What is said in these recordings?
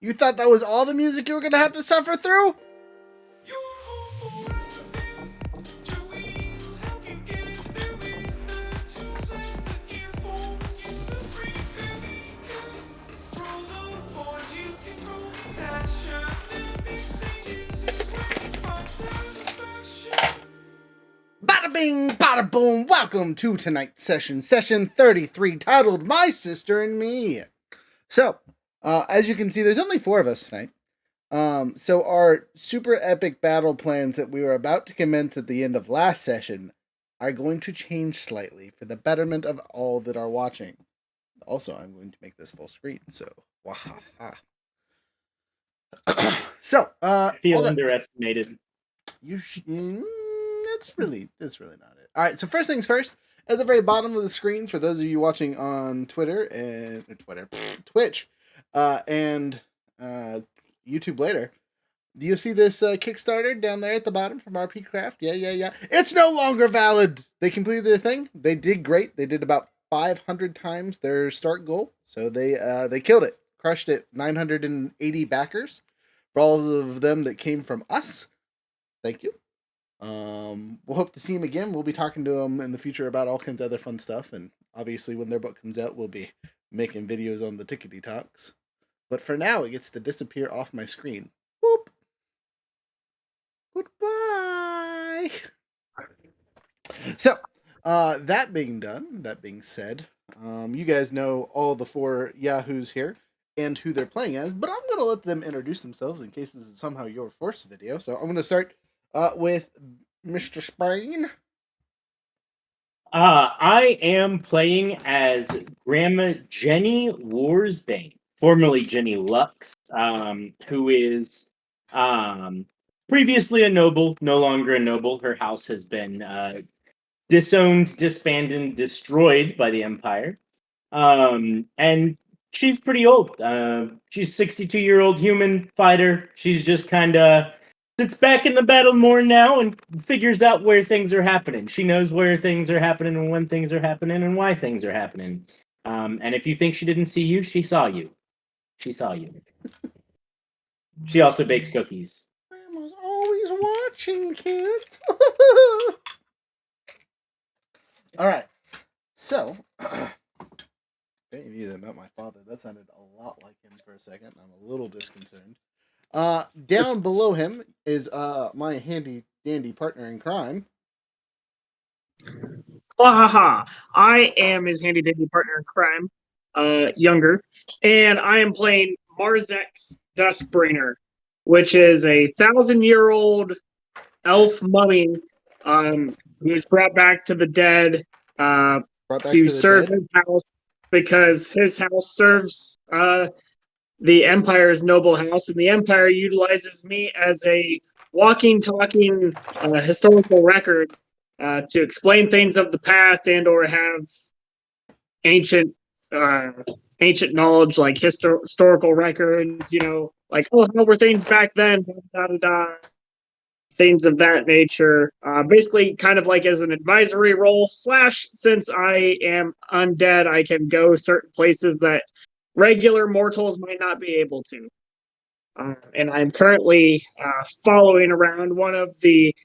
You thought that was all the music you were gonna have to suffer through? Bada bing, bada boom. Welcome to tonight's session 33, titled My Sister and Me. So, as you can see, there's only 4 of us tonight. So our super epic battle plans that we were about to commence at the end of last session are going to change slightly for the betterment of all that are watching. Also, I'm going to make this full screen, so wahaha. So, I feel underestimated. That's really not it. All right, so first things first, at the very bottom of the screen, for those of you watching on Twitch, and YouTube later, do you see this Kickstarter down there at the bottom from RP Craft? Yeah. It's no longer valid. They completed their thing. They did great. They did about 500 times their start goal, so they killed it, crushed it. 980 backers for all of them that came from us. Thank you. We'll hope to see him again. We'll be talking to him in the future about all kinds of other fun stuff, and obviously when their book comes out, we'll be making videos on the Tickety Talks. But for now, it gets to disappear off my screen. Whoop. Goodbye. So, that being done, that being said, you guys know all the 4 Yahoos here and who they're playing as, but I'm going to let them introduce themselves in case this is somehow your first video. So I'm going to start with Mr. Spain. I am playing as Grandma Jenny Warsbane, formerly Jenny Lux, who is previously a noble, no longer a noble. Her house has been disowned, disbanded, destroyed by the Empire. And she's pretty old. She's a 62-year-old human fighter. She's just kind of sits back in the battle more now and figures out where things are happening. She knows where things are happening and when things are happening and why things are happening. And if you think she didn't see you, she saw you. She saw you. She also bakes cookies. Grandma's always watching, kids. All right. So, any of you that met my father, that sounded a lot like him for a second. I'm a little disconcerted. Down below him is my handy dandy partner in crime. I am his handy dandy partner in crime, younger, and I am playing Marzek's Duskbringer, which is a 1,000-year-old elf mummy who was brought back to the dead to serve his house, because his house serves the Empire's noble house, and the Empire utilizes me as a walking, talking historical record to explain things of the past and or have ancient knowledge, like historical records, like, oh, how were things back then, things of that nature. Basically kind of like as an advisory role, / since I am undead, I can go certain places that regular mortals might not be able to. And I'm currently following around one of the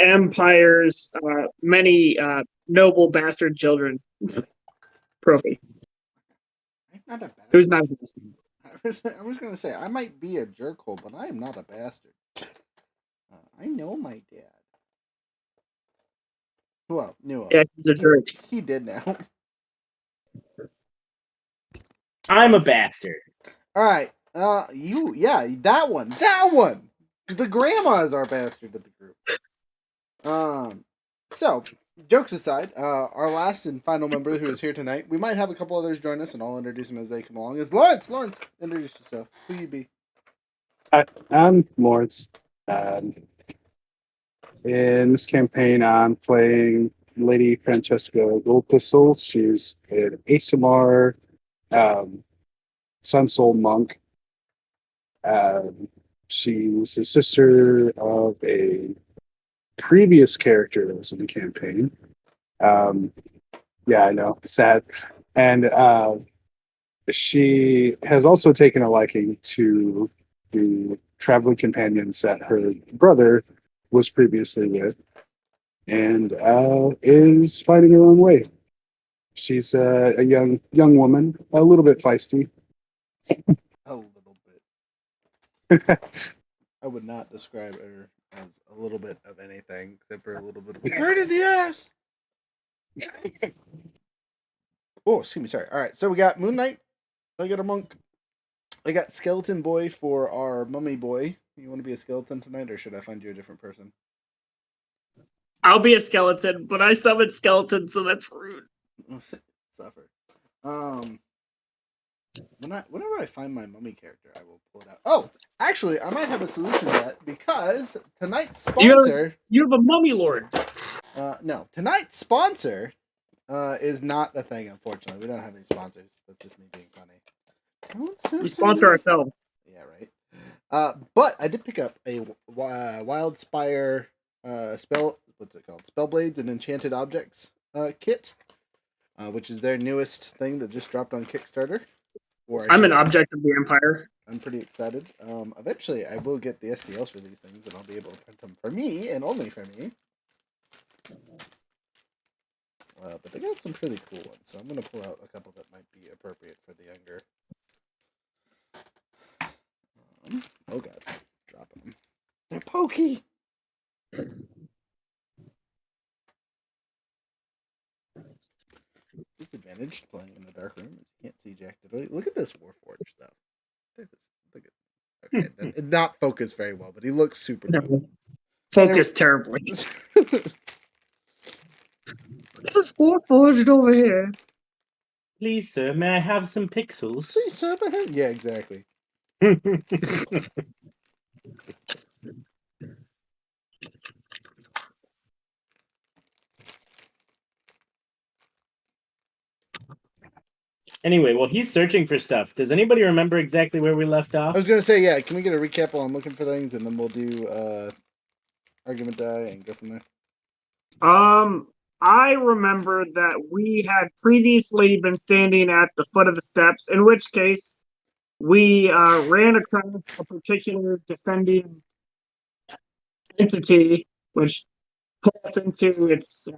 Empire's many noble bastard children. Profi. Not a bastard. Who's not a bastard? I was going to say, I might be a jerkhole, but I am not a bastard. I know my dad. Well, knew him. Yeah, he's a jerk. He did now. I'm a bastard. All right. That one. The grandma is our bastard of the group. So, jokes aside, our last and final member who is here tonight, we might have a couple others join us, and I'll introduce them as they come along, is Lawrence. Lawrence, introduce yourself. Who you be? I'm Lawrence. In this campaign, I'm playing Lady Francesca Goldpistol. She's an ASMR Sun Soul monk. She's the sister of a previous character that was in the campaign. Yeah, I know, sad. And she has also taken a liking to the traveling companions that her brother was previously with, and is finding her own way. She's a young woman, a little bit feisty. A little bit. I would not describe her as a little bit of anything except for a little bit of a bird in the ass. Oh, excuse me. Sorry. All right. So we got Moon Knight. I got a monk. I got Skeleton Boy for our mummy boy. You want to be a skeleton tonight, or should I find you a different person? I'll be a skeleton, but I summon skeletons, so that's rude. Suffer. Whenever I find my mummy character, I will pull it out. Oh, actually, I might have a solution to that because tonight's sponsor. You have a mummy lord. No, tonight's sponsor is not a thing. Unfortunately, we don't have any sponsors. That's just me being funny. We sponsor ourselves. Yeah, right. But I did pick up a Wildspire spell. What's it called? Spellblades and Enchanted Objects kit, which is their newest thing that just dropped on Kickstarter. I'm an object of the Empire. I'm pretty excited. Eventually, I will get the STLs for these things, and I'll be able to print them for me and only for me. But they got some pretty cool ones, so I'm going to pull out a couple that might be appropriate for the younger. Oh god, dropping them. They're pokey! Disadvantaged playing in the dark room. You can't see jack diddly. Look at this Warforged, though. Look at okay, it not focus very well, but he looks super cool. Focus terribly. There's Warforged over here. Please, sir, may I have some pixels? Please, sir, yeah, exactly. Anyway, while he's searching for stuff, does anybody remember exactly where we left I off? was gonna say, yeah. Can we get a recap while I'm looking for things, and then we'll do argument die and go from there. I remember that we had previously been standing at the foot of the steps, in which case we ran across a particular defending entity, which put us into its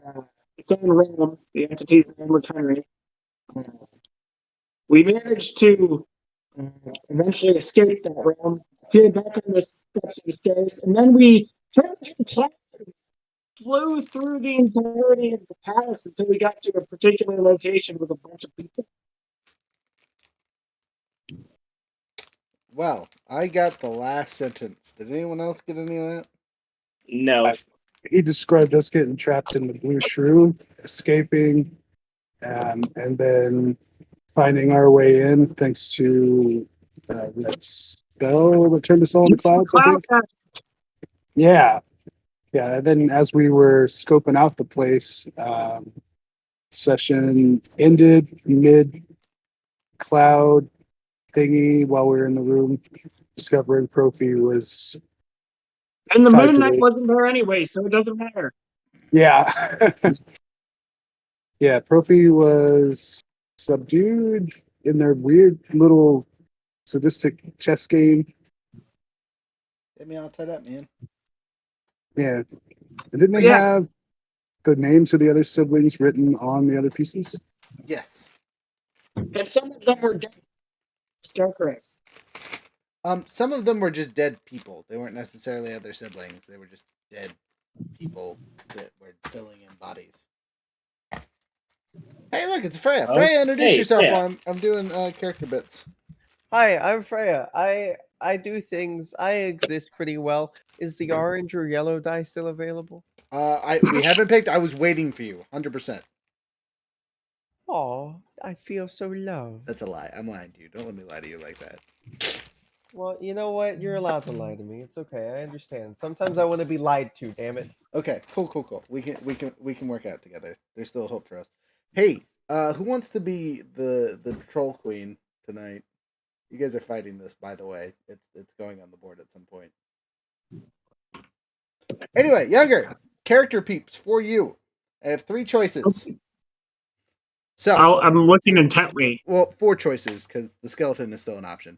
own realm. The entity's name was Henry. We managed to eventually escape that realm, appeared back on the steps of the stairs, and then we turned to the cloud, flew through the entirety of the palace until we got to a particular location with a bunch of people. Well, I got the last sentence. Did anyone else get any of that? No. He described us getting trapped in the blue shrew, escaping, and then finding our way in thanks to that spell that turned us all into clouds, I think. Yeah. Yeah. And then as we were scoping out the place, session ended mid cloud thingy while we were in the room, discovering Profi was. And the Moon Knight wasn't there anyway, so it doesn't matter. Yeah. Yeah, Profi was subdued in their weird little sadistic chess game. Get me all tied up, man. Yeah. And didn't they have the names of the other siblings written on the other pieces? Yes. And some of them were dead. Scarecrows. Some of them were just dead people. They weren't necessarily other siblings. They were just dead people that were filling in bodies. Hey, look, it's Freya. Freya, introduce yourself while I'm doing character bits. Hi, I'm Freya. I do things. I exist pretty well. Is the orange or yellow die still available? We haven't picked. I was waiting for you, 100%. Oh, I feel so loved. That's a lie. I'm lying to you. Don't let me lie to you like that. Well, you know what? You're allowed to lie to me. It's okay. I understand. Sometimes I want to be lied to. Damn it. Okay, cool. We can work out together. There's still hope for us. Hey, who wants to be the troll queen tonight? You guys are fighting this, by the way. It's going on the board at some point. Anyway, younger character peeps for you. I have 3 choices. So, I'm looking intently. well, 4 choices because the skeleton is still an option.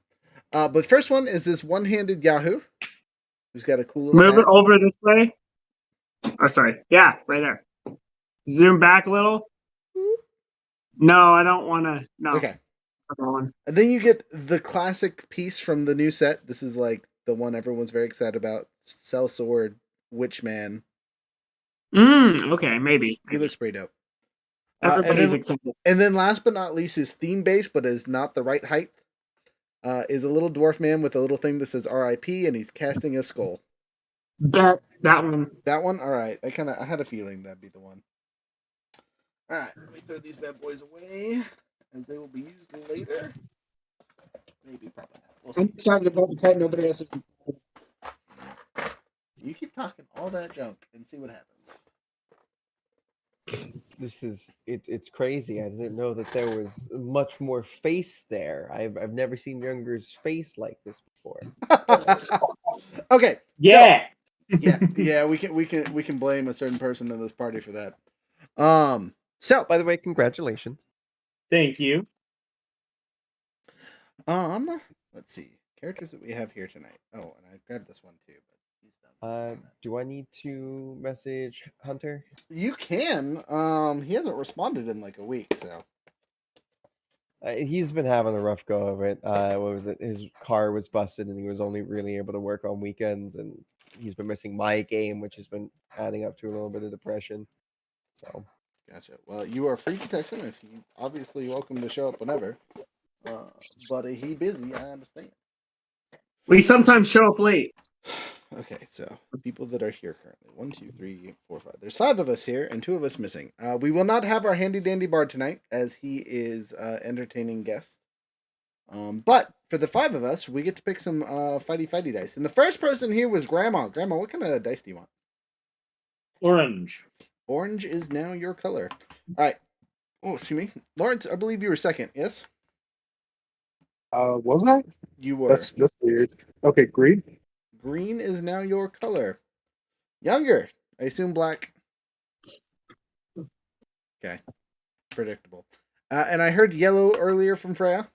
But first one is this one-handed Yahoo, who's got a cool little Move it hat. over this way. Oh, sorry. Yeah, right there. Zoom back a little. No, I don't want to. No. Okay. That one. And then you get the classic piece from the new set. This is like the one everyone's very excited about. Sellsword Witchman. Okay, maybe. He looks pretty dope. Everybody's excited. And then last but not least is theme based, but is not the right height. Is a little dwarf man with a little thing that says R.I.P. and he's casting a skull. That one. That one, all right. I had a feeling that'd be the one. All right, let me throw these bad boys away, as they will be used later. Maybe, probably not. We'll see. I'm excited about the part nobody else is. You keep talking all that junk and see what happens. This is it's crazy. I didn't know that there was much more face there. I've never seen Younger's face like this before. Okay. Yeah. Yeah. We can blame a certain person in this party for that. So By the way, congratulations. Thank you. let's see characters that we have here tonight. Oh, and I grabbed this one too, but he's done. Do I need to message Hunter? You can. He hasn't responded in like a week, so. He's been having a rough go of it. What was it? His car was busted, and he was only really able to work on weekends. And he's been missing my game, which has been adding up to a little bit of depression. So, Gotcha. Well, you are free to text him if you obviously welcome to show up whenever. But he busy, I understand. We sometimes show up late. Okay, so people that are here currently. 1, 2, 3, 4, 5. There's 5 of us here and 2 of us missing. We will not have our handy dandy bard tonight as he is entertaining guests. But for the 5 of us, we get to pick some fighty dice. And the first person here was Grandma. Grandma, what kind of dice do you want? Orange. Orange is now your color. All right. Oh, excuse me. Lawrence, I believe you were second, yes? Was I? You were. That's weird. Okay, green. Green is now your color. Younger. I assume black. Okay. Predictable. And I heard yellow earlier from Freya.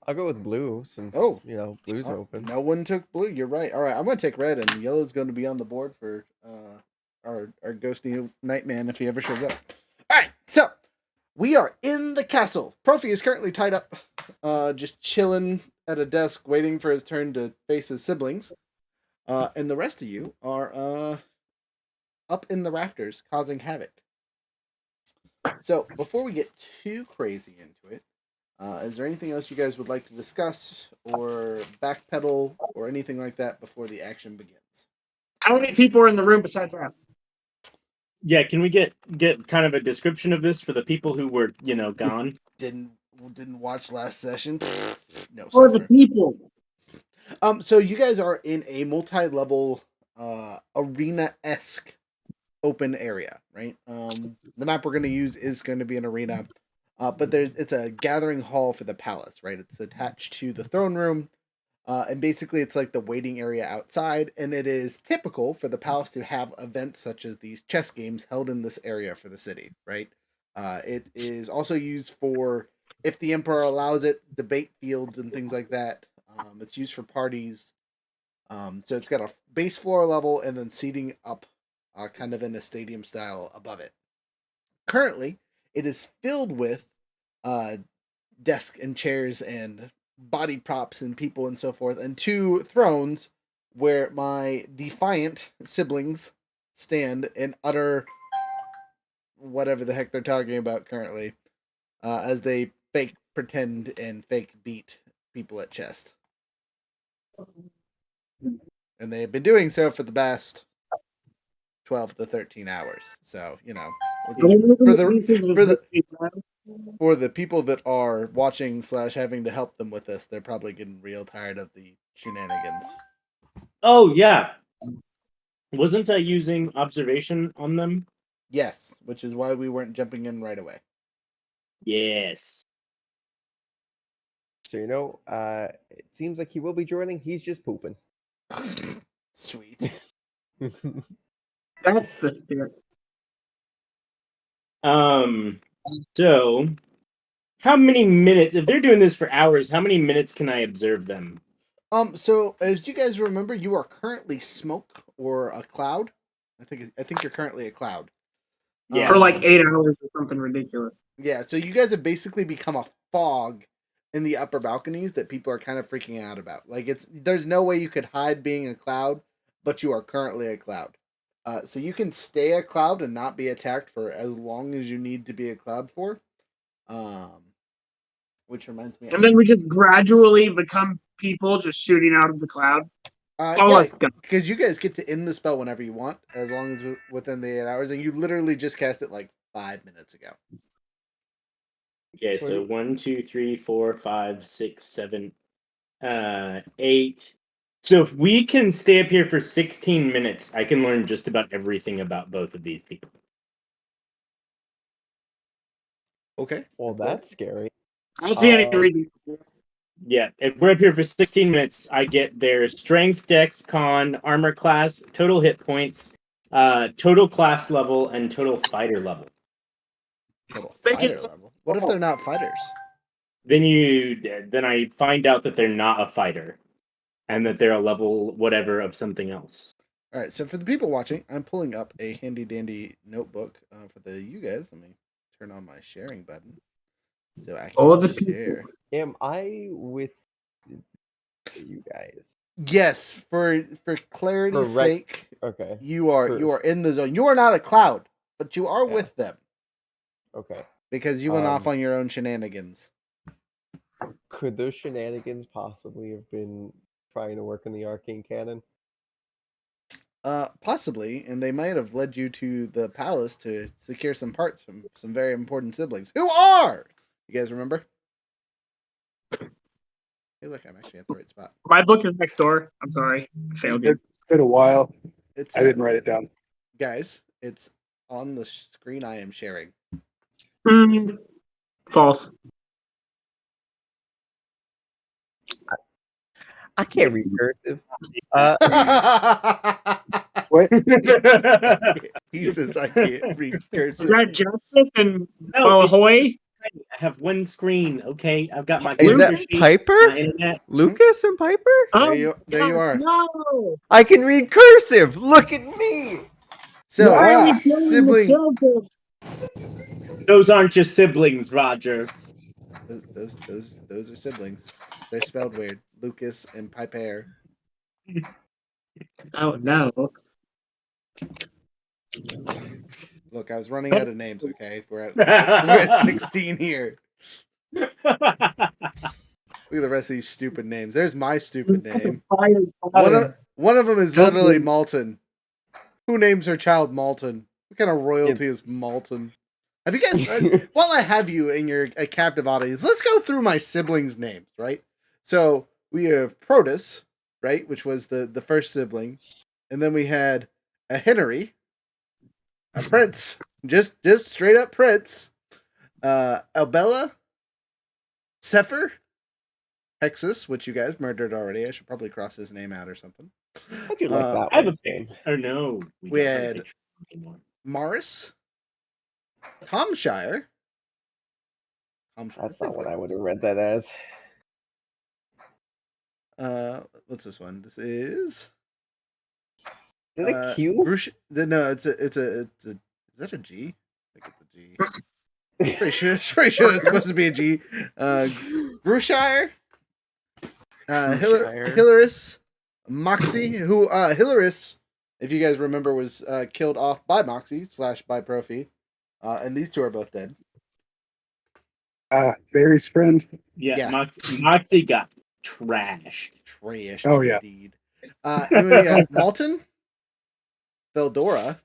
I'll go with blue since blue's Oh, open. no one took blue. You're right. All right, I'm going to take red, and yellow's going to be on the board for our ghosty Nightman if he ever shows up. All right, so we are in the castle. Profi is currently tied up, just chilling at a desk waiting for his turn to face his siblings. And the rest of you are up in the rafters causing havoc. So before we get too crazy into it, is there anything else you guys would like to discuss or backpedal or anything like that before the action begins? How many people are in the room besides us? Yeah, can we get kind of a description of this for the people who were, gone? Didn't watch last session? No, Or the sir. people? So you guys are in a multi-level arena-esque open area, right? The map we're going to use is going to be an arena, but it's a gathering hall for the palace, right? It's attached to the throne room, and basically it's like the waiting area outside, and it is typical for the palace to have events such as these chess games held in this area for the city, right? It is also used for, if the emperor allows it, debate fields and things like that. It's used for parties. So it's got a base floor level and then seating up kind of in a stadium style above it. Currently, it is filled with desks and chairs and body props and people and so forth, and 2 thrones where my defiant siblings stand in utter whatever the heck they're talking about currently, as they fake pretend and fake beat people at chess. And they have been doing so for the past 12 to 13 hours. So, for the people that are watching / having to help them with this, they're probably getting real tired of the shenanigans. Oh, yeah. Wasn't I using observation on them? Yes, which is why we weren't jumping in right away. Yes. So it seems like he will be joining. He's just pooping. Sweet. That's the fear. So How many minutes? If they're doing this for hours, how many minutes can I observe them? So as you guys remember, you are currently smoke or a cloud. I think you're currently a cloud. Yeah. For like 8 hours or something ridiculous. Yeah, so you guys have basically become a fog in the upper balconies that people are kind of freaking out about. Like there's no way you could hide being a cloud, but you are currently a cloud. So you can stay a cloud and not be attacked for as long as you need to be a cloud for. Which reminds me, And then we just gradually become people just shooting out of the cloud. Oh, let's go. because you guys get to end the spell whenever you want, as long as within the 8 hours, and you literally just cast it like 5 minutes ago. Okay, so 1, 2, 3, 4, 5, 6, 7, 8. So if we can stay up here for 16 minutes, I can learn just about everything about both of these people. Okay. Well, that's scary. I don't see any reason. Yeah, if we're up here for 16 minutes, I get their strength, dex, con, armor class, total hit points, total class level, and total fighter level. Total They fighter just- level. What if they're not fighters? Then I find out that they're not a fighter, and that they're a level whatever of something else. All right, so for the people watching, I'm pulling up a handy dandy notebook for you guys. Let me turn on my sharing button so I can All the people. share. Am I with you guys? Yes, for clarity's For rec- sake, Okay. you are in the zone. You are not a cloud, but you are Yeah. with them Okay. because you went off Um, on your own shenanigans. Could those shenanigans possibly have been trying to work in the arcane cannon? Possibly, and they might have led you to the palace to secure some parts from some very important siblings. Who are? You guys remember? Hey, look, I'm actually at the right spot. My book is next door. I'm sorry. I failed you. It's been a while. It's I didn't write it down. guys. It's on the screen I am sharing. False. I can't read cursive. What? He says I can't read Is cursive. that Justice and No, Ahoy? I have one screen. Okay, I've got my Is that computer sheet, Piper? my internet. Lucas and Piper? There you yes, are. No. I can read cursive. Look at me. So Why are we playing sibling. the Those aren't just siblings, Roger. Those are siblings. They're spelled weird. Lucas and Piper. Oh no. Look, I was running out of names. Okay, we're at 16 here. Look at the rest of these stupid names. There's my stupid name. One of them is literally Malton. Who names her child Malton? What kind of royalty is Malton? Have you guys? While I have you in your captive audience, let's go through my siblings' names, right? So we have Protus, right, which was the first sibling, and then we had a Henry, a Prince, just straight up Prince, Albella, Sepher, Hexus, which you guys murdered already. I should probably cross his name out or something. I do like that I have a one's name. Or no, We don't have a had- picture anymore. Morris, Tomshire. That's not what I would have read that as. What's this one? This is Is it a Q? No, it's a. Is that a G? I think it's a G. Pretty sure it's supposed to be a G. Grushire, Grushire. Hilaris, Moxie, who Hilaris, if you guys remember, was killed off by Moxie / by Profi, and these two are both dead. Barry's friend. Yeah. Moxie got trashed. Trash. Oh, yeah. Indeed. And we got Malton, Feldora,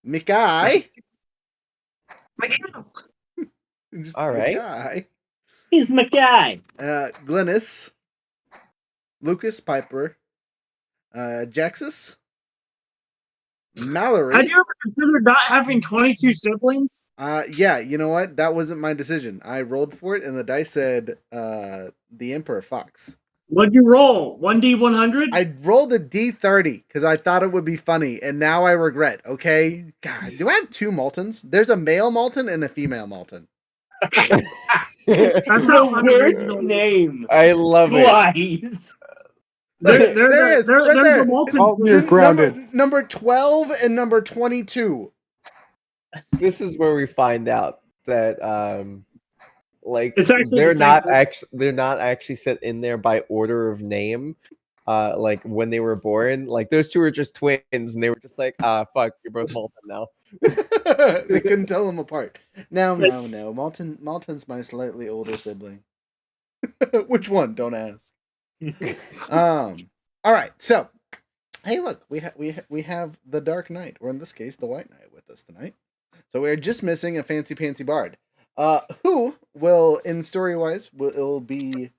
Mikai. Just All right. Mikai. He's my guy. Glennis, Lucas Piper, Jaxus, Mallory. Had you ever considered not having 22 siblings? Yeah, you know what? That wasn't my decision. I rolled for it, and the dice said the Emperor Fox. What'd you roll? 1D100? I rolled a D30 because I thought it would be funny, and now I regret. Okay, God, do I have two Maltons? There's a male Malton and a female Malton. That's how The unoriginal worst it is. name. I love it. Twice. They're There it is, right they're there. the Molten Oh, you're twins. grounded. Number 12 and number 22. This is where we find out that like It's actually they're the same not actually set in there by order of name. Like when they were born, like those two were just twins, and they were just like, fuck, you're both Malton now. They couldn't tell them apart. No. Malton's my slightly older sibling. Which one? Don't ask. All right. So, hey, look, we have the Dark Knight, or in this case, the White Knight, with us tonight. So we're just missing a fancy pantsy bard, who will, in story wise, will be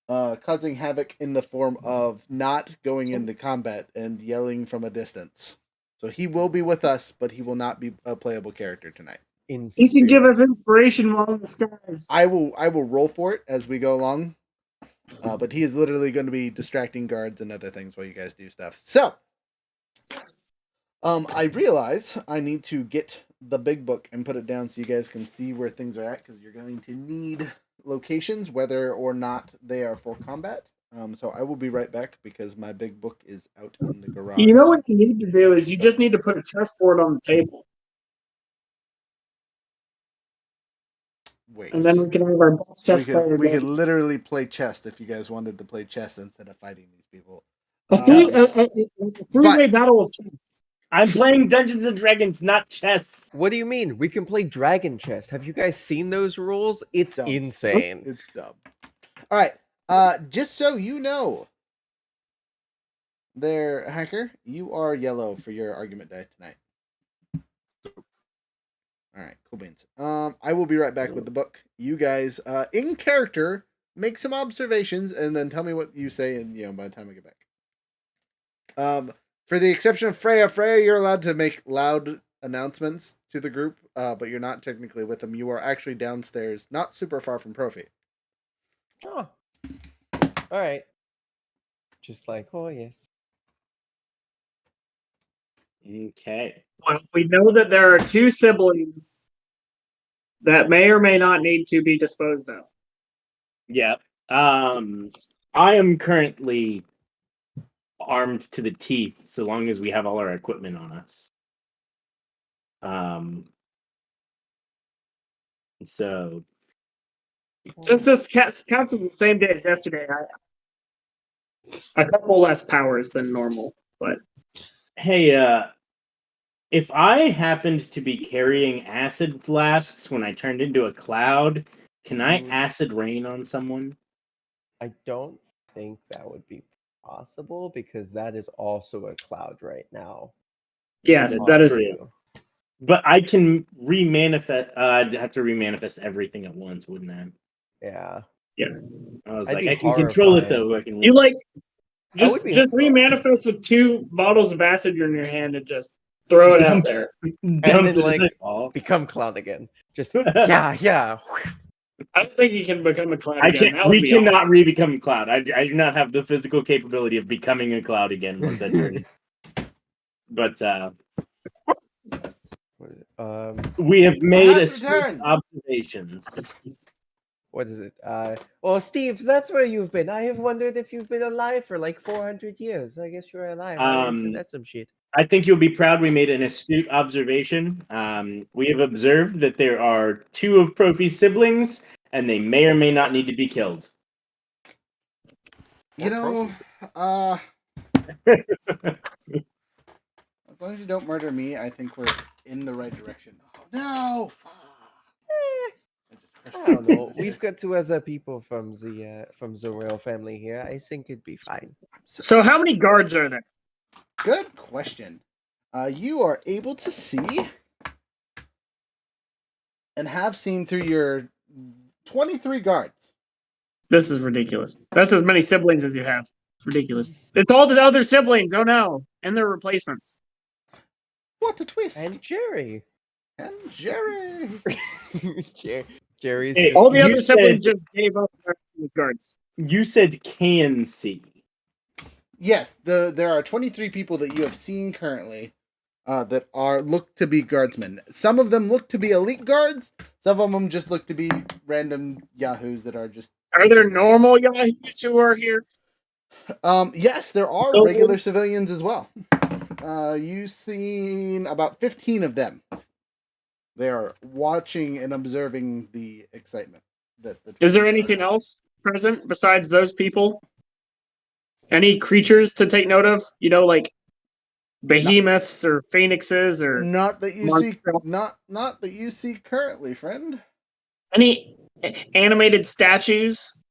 causing havoc in the form of not going into combat and yelling from a distance. So he will be with us, but he will not be a playable character tonight. He can give us inspiration while in the skies. I will roll for it as we go along. But he is literally going to be distracting guards and other things while you guys do stuff. So, I realize I need to get the big book and put it down so you guys can see where things are at, because you're going to need locations, whether or not they are for combat. So I will be right back because my big book is out in the garage. You know what you need to do is you just need to put a chessboard on the table, Wait. and then we can have our best chess player. We could literally play chess if you guys wanted to play chess instead of fighting these people. A three-way battle of chess. I'm playing Dungeons and Dragons, not chess. What do you mean? We can play Dragon Chess. Have you guys seen those rules? It's Dumb. insane. It's dumb. All right. Just so you know, there, Hacker, you are yellow for your argument die tonight. All right, cool beans. I will be right back with the book. You guys, in character, make some observations and then tell me what you say. And by the time I get back, for the exception of Freya, you're allowed to make loud announcements to the group, but you're not technically with them. You are actually downstairs, not super far from Profi. Oh. All right. Just like, oh yes. Okay. Well, we know that there are two siblings that may or may not need to be disposed of. Yep. I am currently armed to the teeth so long as we have all our equipment on us. So Since this counts as the same day as yesterday, a couple less powers than normal, but hey, if I happened to be carrying acid flasks when I turned into a cloud, can I acid rain on someone? I don't think that would be possible because that is also a cloud right now. yes, That's that is true. But I can remanifest. I'd have to remanifest everything at once, wouldn't I? Yeah. I was That'd like, be I can control it horrifying. though. I can. you like I would just be- remanifest with 2 bottles of acid in your hand and just throw it out there. And dump then, it like, as a ball. become cloud again. Just yeah. I don't think you can become a cloud I again. can't. That would We be cannot awesome. re-become cloud. I do not have the physical capability of becoming a cloud again once I turn. But What is it? we have made Has astute returned. observations. What is it? Well, Steve, that's where you've been. I have wondered if you've been alive for like 400 years. I guess you're alive. That's some shit. I think you'll be proud we made an astute observation. We have observed that there are 2 of Profi's siblings, and they may or may not need to be killed. As long as you don't murder me, I think we're in the right direction. Oh, no! I don't know. We've got 2 other people from the royal family here. I think it'd be fine. So how many guards are there? Good question. You are able to see and have seen through your 23 guards. This is ridiculous. That's as many siblings as you have. It's ridiculous. It's all the other siblings. Oh no. And their replacements. What a twist! And Jerry. Jerry's Hey, just All the You other said- siblings just gave up their guards. You said can see. Yes, there are 23 people that you have seen currently. that look to be guardsmen. Some of them look to be elite guards. Some of them just look to be random yahoos that are just. Are there normal yahoos who are here? Yes, there are Nobles? regular civilians as well. You've seen about 15 of them. They are watching and observing the excitement. Is there anything else present besides those people? Any creatures to take note of? You know, like behemoths or phoenixes or Not that you see. monstrous- Not that you see currently, friend. any animated statues?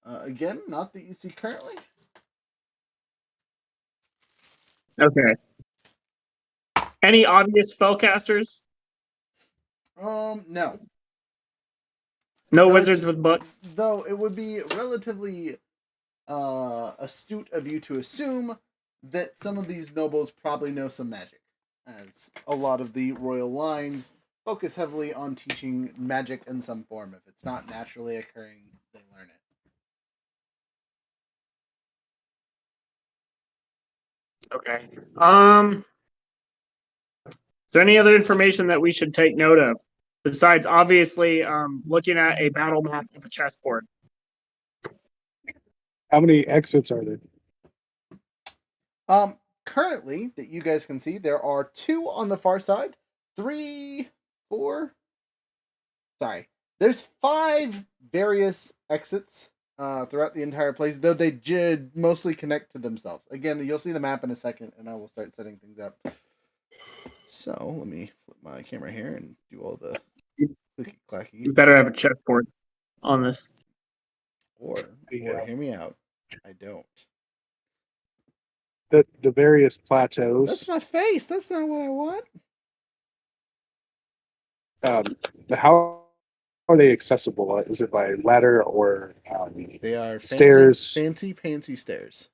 Again, not that you see currently. Okay. Any obvious spellcasters? No. No No, wizards with books. Though it would be relatively astute of you to assume that some of these nobles probably know some magic, as a lot of the royal lines focus heavily on teaching magic in some form. If it's not naturally occurring, they learn it. Okay. Is there any other information that we should take note of besides obviously looking at a battle map of a chessboard? How many exits are there? Currently, that you guys can see, there are 2 on the far side, 3, 4. Sorry, there's 5 various exits throughout the entire place, though they did mostly connect to themselves. Again, you'll see the map in a second, and I will start setting things up. So let me flip my camera here and do all the clicky clacky. You better have a chessboard on this. Or Yeah. hear me out. I don't. The various plateaus. That's my face. That's not what I want. How are they accessible? Is it by ladder or They are stairs? fancy stairs.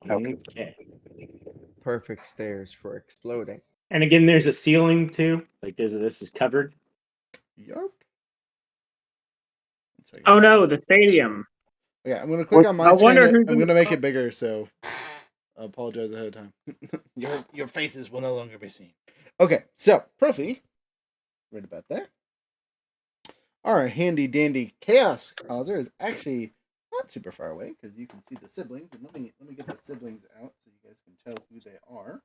Okay. Okay. Perfect stairs for exploding. And again, there's a ceiling too. Like this is covered. Yarp. Oh no, the stadium. Yeah, I'm gonna click on my I screen. wonder who's I'm in gonna the make it bigger, so I apologize ahead of time. Your faces will no longer be seen. Okay, so Profi, right about there. Our handy dandy chaos causer is actually not super far away because you can see the siblings. And let me get the siblings out so you guys can tell who they are.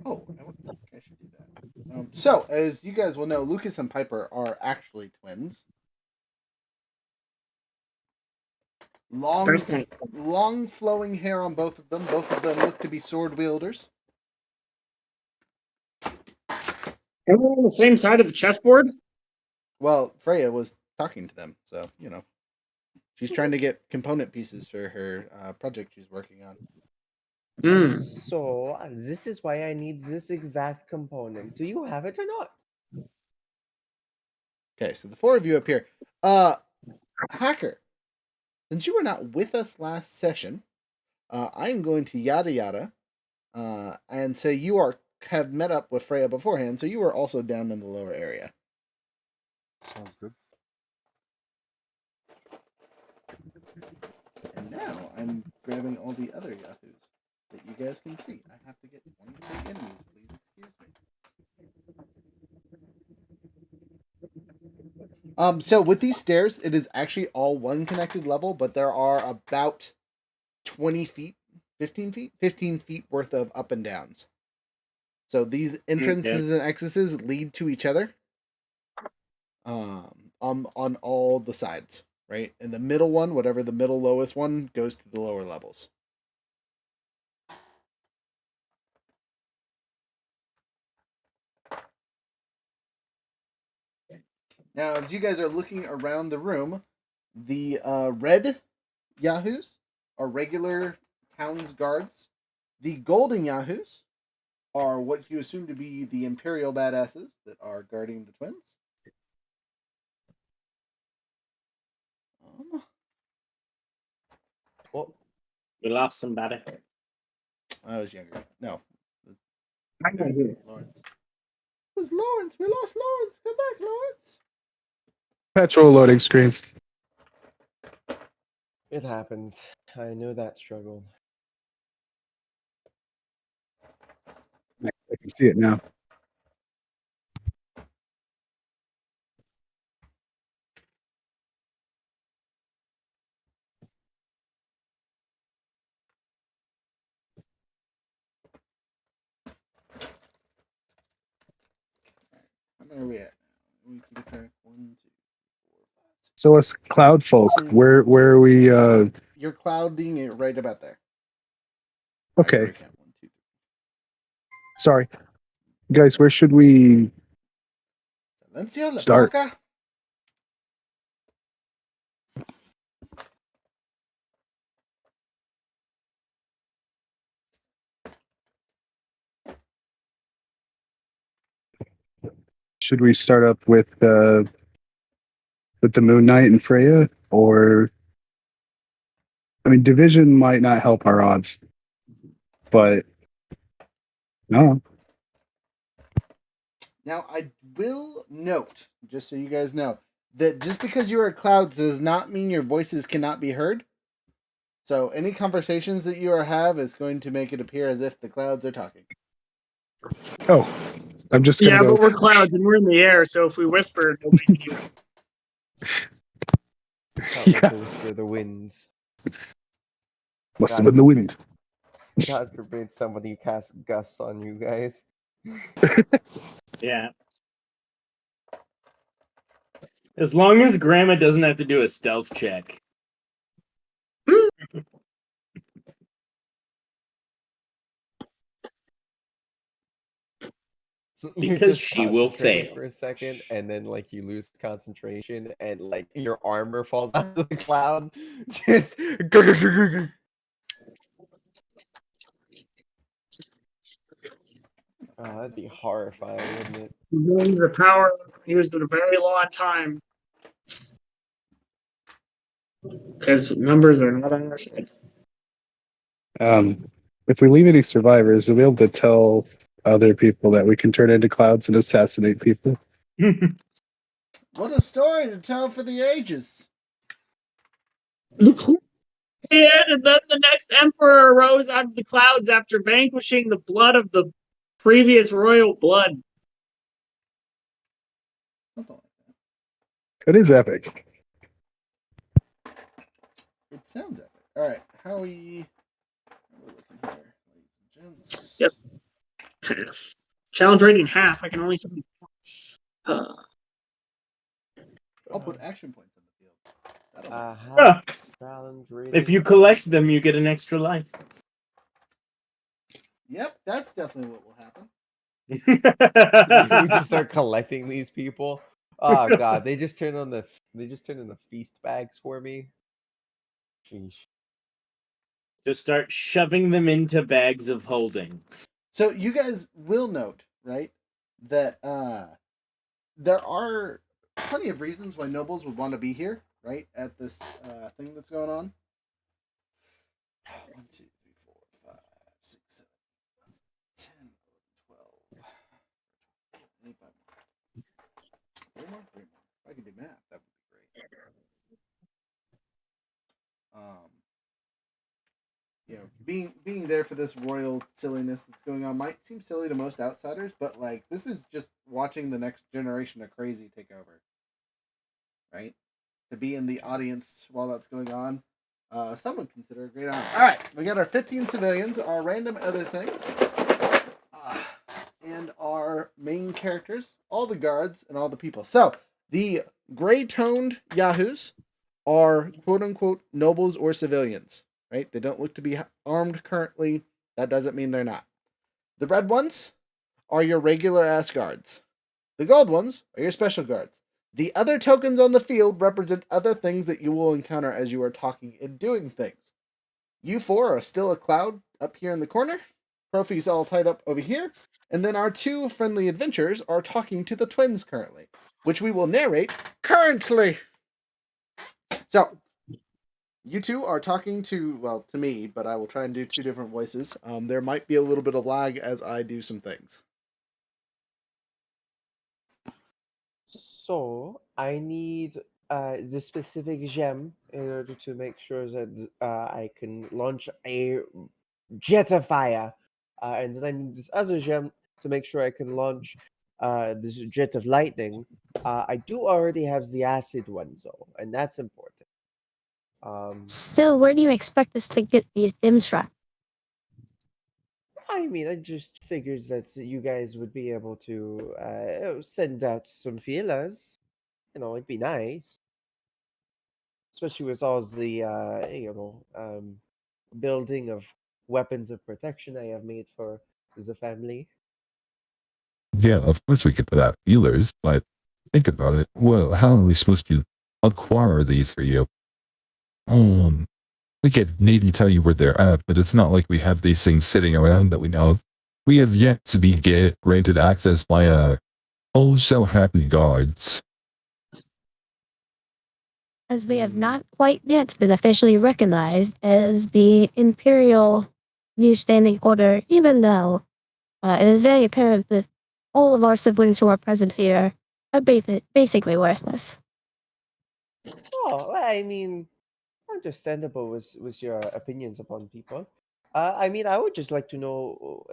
Oh, I should do that. So, as you guys will know, Lucas and Piper are actually twins. Long flowing hair on both of them. Both of them look to be sword wielders. Everyone on the same side of the chessboard? Well, Freya was talking to them, so she's trying to get component pieces for her project she's working on. Hmm. So this is why I need this exact component. Do you have it or not? Okay, so the 4 of you up here. Hacker, since you were not with us last session, I'm going to yada yada, and say you have met up with Freya beforehand, so you are also down in the lower area. Sounds good. And now I'm grabbing all the other yahoos that you guys can see. I have to get 23 enemies, please excuse me. So with these stairs, it is actually all one connected level, but there are about 15 feet worth of up and downs. So these entrances and exits lead to each other. On all the sides, right? And the middle one, whatever the middle lowest one, goes to the lower levels. Now, as you guys are looking around the room, the red yahoos are regular town's guards. The golden yahoos are what you assume to be the imperial badasses that are guarding the twins. Well, We lost somebody. I was younger. No, I know who. Lawrence. was Lawrence. We lost Lawrence. Come back, Lawrence. Perpetual loading screens. It happens. I know that struggle. I can see it now. Where are we at? We can get there. 1, 2, 4, 5, 6. So us cloud folk, See- where are we? You're clouding it right about there. Okay. Alright, count. 1, 2, 3. Sorry, guys. Where should we Silencio la Start. boca. start up with the Moon Knight and Freya, or I mean, division might not help our odds, but no. Now, I will note, just so you guys know, that just because you are clouds does not mean your voices cannot be heard. So any conversations that you have is going to make it appear as if the clouds are talking. Oh, I'm just gonna Yeah, go. but we're clouds and we're in the air, so if we whisper, nobody can hear us. Sound like the whisper of the winds. Must have been the wind. God forbid somebody cast gusts on you guys. Yeah. As long as Grandma doesn't have to do a stealth check. You're Because just she will concentrating fail. for a second, and then like you lose concentration, and like your armor falls out of the cloud. Just oh, that'd be horrifying, wouldn't it? Millions of power used in a very long time. Because numbers are not on our side. If we leave any survivors, we'll be able to tell other people that we can turn into clouds and assassinate people. What a story to tell for the ages. And then the next emperor arose out of the clouds after vanquishing the blood of the previous royal blood. Something like It is epic. that. It sounds epic. All right, how are we looking here, ladies and gents? Yep. Half. Challenge rating half. I can only say. I'll put action points on the field. That'll work. Half challenge If you rating. collect them, you get an extra life. Yep, that's definitely what will happen. We just start collecting these people. Oh god, they just turned in the feast bags for me. Sheesh. Just start shoving them into bags of holding. So you guys will note, right, that there are plenty of reasons why nobles would want to be here, right, at this thing that's going on. 1, 2, 3, 4, 5, 6, 7, 10, 11, 12, 3 more. If I could do math, that would be great. Being there for this royal silliness that's going on might seem silly to most outsiders, but like this is just watching the next generation of crazy take over. Right? To be in the audience while that's going on, some would consider a great honor. All right, we got our 15 civilians, our random other things, and our main characters, all the guards, and all the people. So the gray-toned yahoos are quote-unquote nobles or civilians. Right? They don't look to be armed currently. That doesn't mean they're not. The red ones are your regular ass guards. The gold ones are your special guards. The other tokens on the field represent other things that you will encounter as you are talking and doing things. You four are still a cloud up here in the corner. Profi's all tied up over here. And then our two friendly adventurers are talking to the twins currently, which we will narrate currently. So, you two are talking to me, but I will try and do two different voices. There might be a little bit of lag as I do some things. So I need the specific gem in order to make sure that I can launch a jet of fire, and then I need this other gem to make sure I can launch this jet of lightning. I do already have the acid one though, and that's important. So, where do you expect us to get these gems from? I mean, I just figured that you guys would be able to send out some feelers. It'd be nice, especially with all the building of weapons of protection I have made for the family. Yeah, of course we could put out feelers, but think about it. Well, how are we supposed to acquire these for you? We could maybe tell you where they're at, but it's not like we have these things sitting around that we know of. We have yet to be granted access by oh so happy guards. As we have not quite yet been officially recognized as the Imperial New Standing Order, even though it is very apparent that all of our siblings who are present here are basically worthless. Oh, I mean, understandable with your opinions upon people. I mean, I would just like to know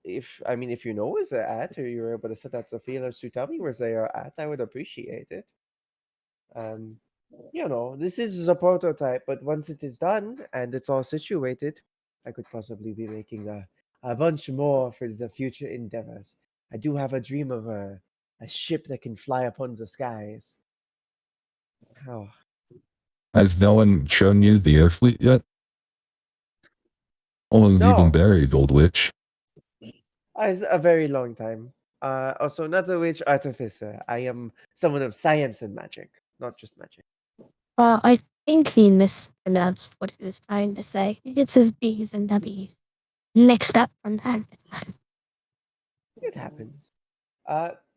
if you know where they're at, or you're able to set up the feelers to tell me where they are at. I would appreciate it. This is a prototype, but once it is done and it's all situated, I could possibly be making a bunch more for the future endeavors. I do have a dream of a ship that can fly upon the skies. Oh, Has no one shown you the air fleet yet? Only No. even buried, old witch. it's a very long time. Also, not a witch artificer. I am someone of science and magic, not just magic. Well, I think he mispronounced what he was trying to say. It's his B's and W's mixed up from time to time. It happens.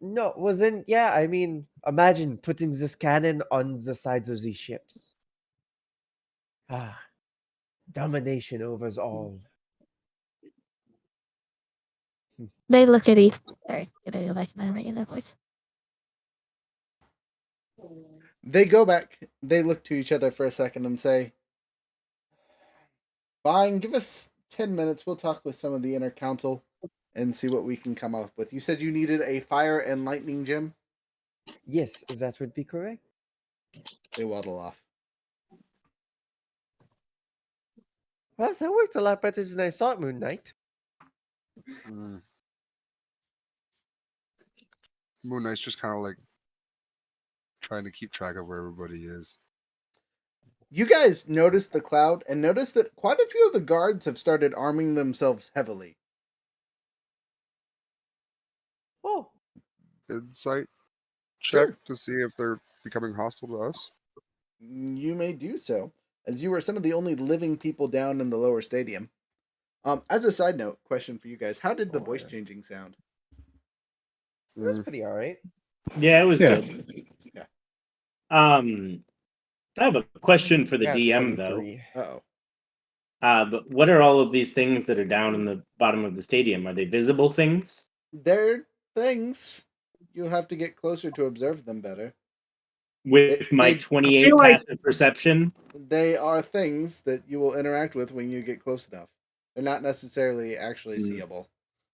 No, wasn't. Yeah, I mean, imagine putting this cannon on the sides of these ships. Domination overs all. They look at each other. Get a like my regular voice. They go back. They look to each other for a second and say, "Fine, give us 10 minutes. We'll talk with some of the inner council and see what we can come up with." You said you needed a fire and lightning gem? Yes, that would be correct. They waddle off. Well, that worked a lot better than I thought, Moon Knight. Mm. Moon Knight's just kind of like trying to keep track of where everybody is. You guys notice the cloud and notice that quite a few of the guards have started arming themselves heavily. Oh, Insight Sure. check to see if they're becoming hostile to us. You may do so, as you are some of the only living people down in the lower stadium. As a side note, question for you guys: how did the voice changing sound? it was pretty alright. Yeah, it was Yeah. good. Okay. I have a question for the Got DM though. 23. Uh-oh. But what are all of these things that are down in the bottom of the stadium? Are they visible things? They're things. You'll have to get closer to observe them better. With my They- 28 feel like- passive perception? They are things that you will interact with when you get close enough. They're not necessarily actually Hmm. seeable.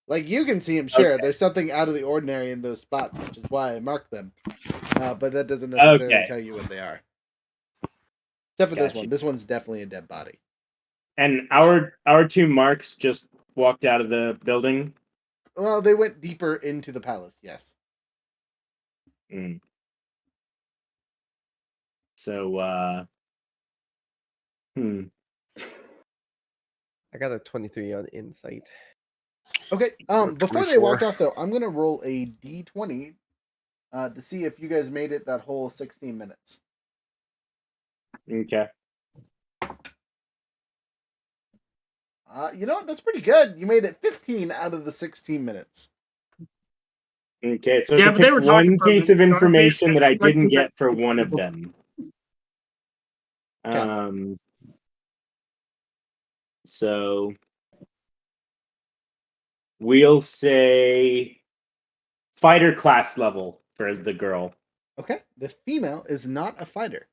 Like, you can see them, sure. Okay. There's something out of the ordinary in those spots, which is why I mark them. But that doesn't necessarily Okay. tell you what they are. Except for this Gotcha. one. This one's definitely a dead body. And our two marks just walked out of the building. Well, they went deeper into the palace, yes. Mm. So, I got a 23 on insight. Okay, Or before they 24. walked off, though, I'm going to roll a d20 to see if you guys made it that whole 16 minutes. okay. You know what? That's pretty good. You made it 15 out of the 16 minutes. Okay, so Yeah, to but they pick were talking one from piece the of start. information that I Like didn't the- get for one of them. Okay. So we'll say fighter class level for the girl. Okay, the female is not a fighter.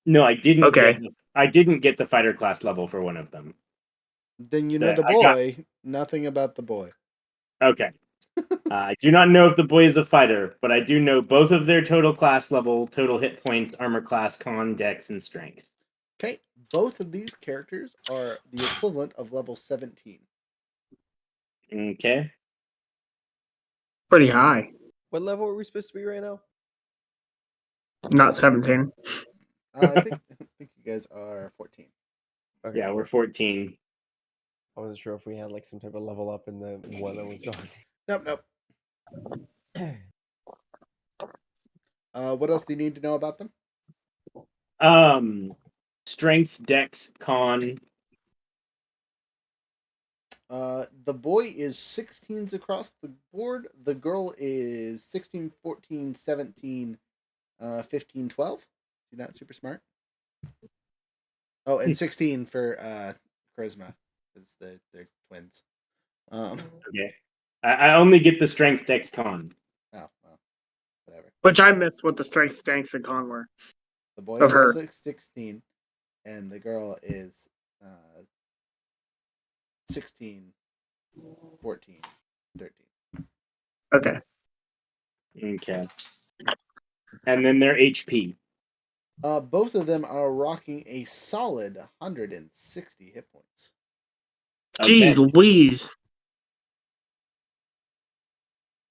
No, I didn't. Okay. I didn't get the fighter class level for one of them. Then you know the I got- boy. Nothing about the boy. Okay. I do not know if the boy is a fighter, but I do know both of their total class level, total hit points, armor class, con, dex, and strength. Okay, both of these characters are the equivalent of level 17. Okay. Pretty high. What level are we supposed to be right now? Not 17. I think you guys are 14. Okay. Yeah, we're 14. I wasn't sure if we had like some type of level up in the one that was gone. Nope. What else do you need to know about them? Strength, dex, con. The boy is 16s across the board. The girl is 16, 14, 17, 15, 12. She's not super smart. Oh, and 16 for charisma, because they're twins. Okay. I only get the strength, dex, con. Oh, well, whatever. Which I missed what the strength, strengths, and con were. The boy Of is her. also 16, and the girl is 16, 14, 13. Okay. Okay. And then their HP. Both of them are rocking a solid 160 hit points. Okay. Jeez Louise.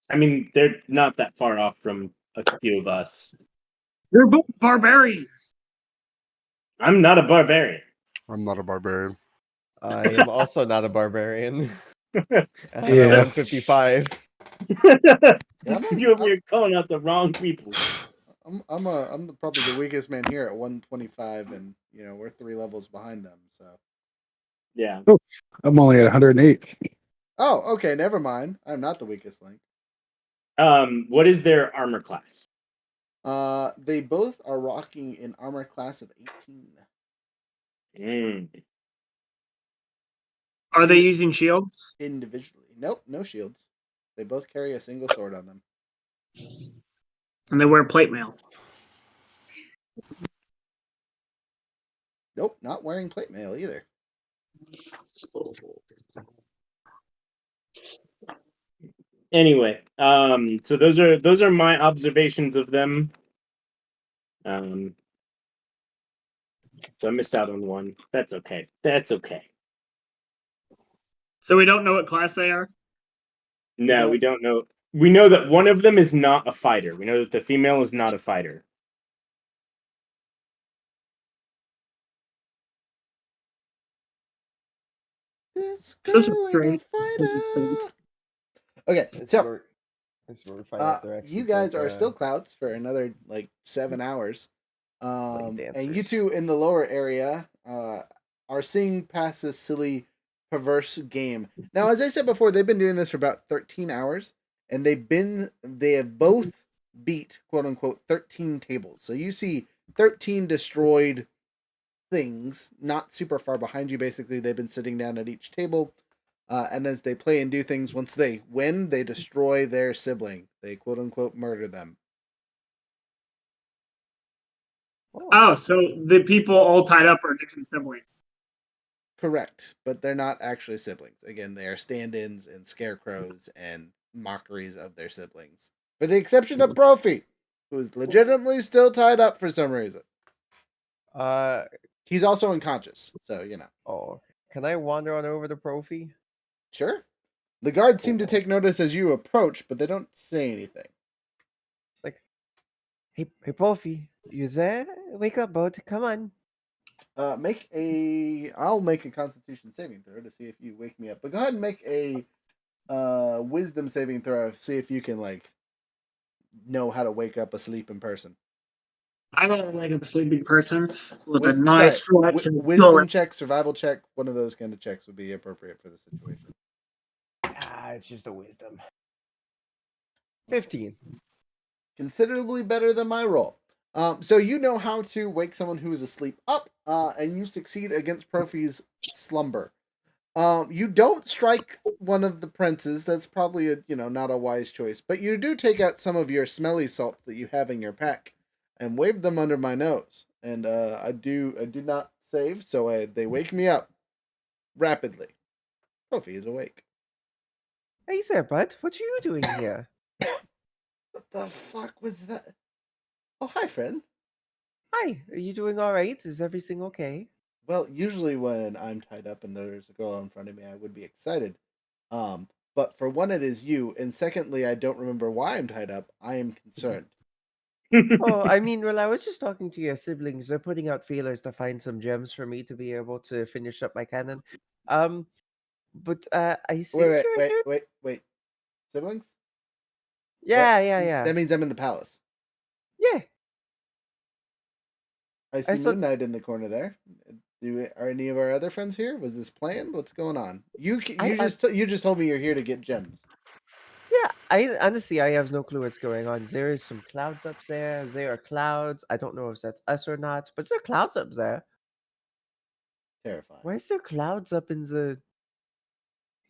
I mean, they're not that far off from a few of us. They're both barbarians. I'm not a barbarian. I'm not a barbarian. I am also not a barbarian. Yeah. 155. You over here calling out the wrong people. I'm probably the weakest man here at 125, and we're 3 levels behind them. So. Yeah. I'm only at 108. Oh, okay. Never mind. I'm not the weakest link. What is their armor class? They both are rocking an armor class of 18. Are they using shields? Individually. Nope, no shields. They both carry a single sword on them. And they wear plate mail. Nope, not wearing plate mail either. Anyway, so those are my observations of them. So I missed out on one. That's okay. That's okay. So we don't know what class they are? No, we don't know. We know that one of them is not a fighter. We know that the female is not a fighter. This Such a girl ain't strange- fighter. Okay, It's so where we find out they're actually you guys like, are still clouds for another 7 hours. And you dancers. two in the lower area are seeing past this silly, perverse game. Now, as I said before, they've been doing this for about 13 hours, and they have both beat, quote unquote, 13 tables. So you see 13 destroyed things, not super far behind you. Basically, they've been sitting down at each table. And as they play and do things, once they win, they destroy their sibling. They quote unquote murder them. Oh, so the people all tied up are different siblings. Correct, but they're not actually siblings. Again, they are stand-ins and scarecrows and mockeries of their siblings. For the exception of Brophy, who is legitimately still tied up for some reason. He's also unconscious, so Oh, can I wander on over to Profi? Sure. The guards seem to take notice as you approach, but they don't say anything. Like, hey, Profi, you there? Wake up, bud. Come on. I'll make a Constitution saving throw to see if you wake me up. But go ahead and make a Wisdom saving throw. See if you can know how to wake up a sleeping person. I don't like a sleeping person with a Wisdom- nice sorry, stretch. and wisdom check, survival check. One of those kind of checks would be appropriate for the situation. It's just a wisdom. 15. Considerably better than my roll. So you know how to wake someone who is asleep up, and you succeed against Profi's slumber. You don't strike one of the princes. That's probably not a wise choice. But you do take out some of your smelly salts that you have in your pack, and wave them under my nose. And I do not save, so they wake me up rapidly. Trophy is awake. Hey there, bud. What are you doing here? What the fuck was that? Oh, hi, friend. Hi, are you doing all right? Is everything okay? Well, usually when I'm tied up and there's a girl in front of me, I would be excited. But for one, it is you, and secondly, I don't remember why I'm tied up. I am concerned. Oh, I mean, well, I was just talking to your siblings. They're putting out feelers to find some gems for me to be able to finish up my cannon. Um, but I think Wait, you're wait, here. wait, wait. Siblings? What? Yeah. That means I'm in the palace. Yeah, I I see saw. Moon Knight in the corner there. Are any of our other friends here? Was this planned? What's going on? You I you just told me you're here to get gems. Yeah, I honestly I have no clue what's going on. There is some clouds up there. There are clouds. I don't know if that's us or not, but there are clouds up there. Terrifying. Why is there clouds up in the?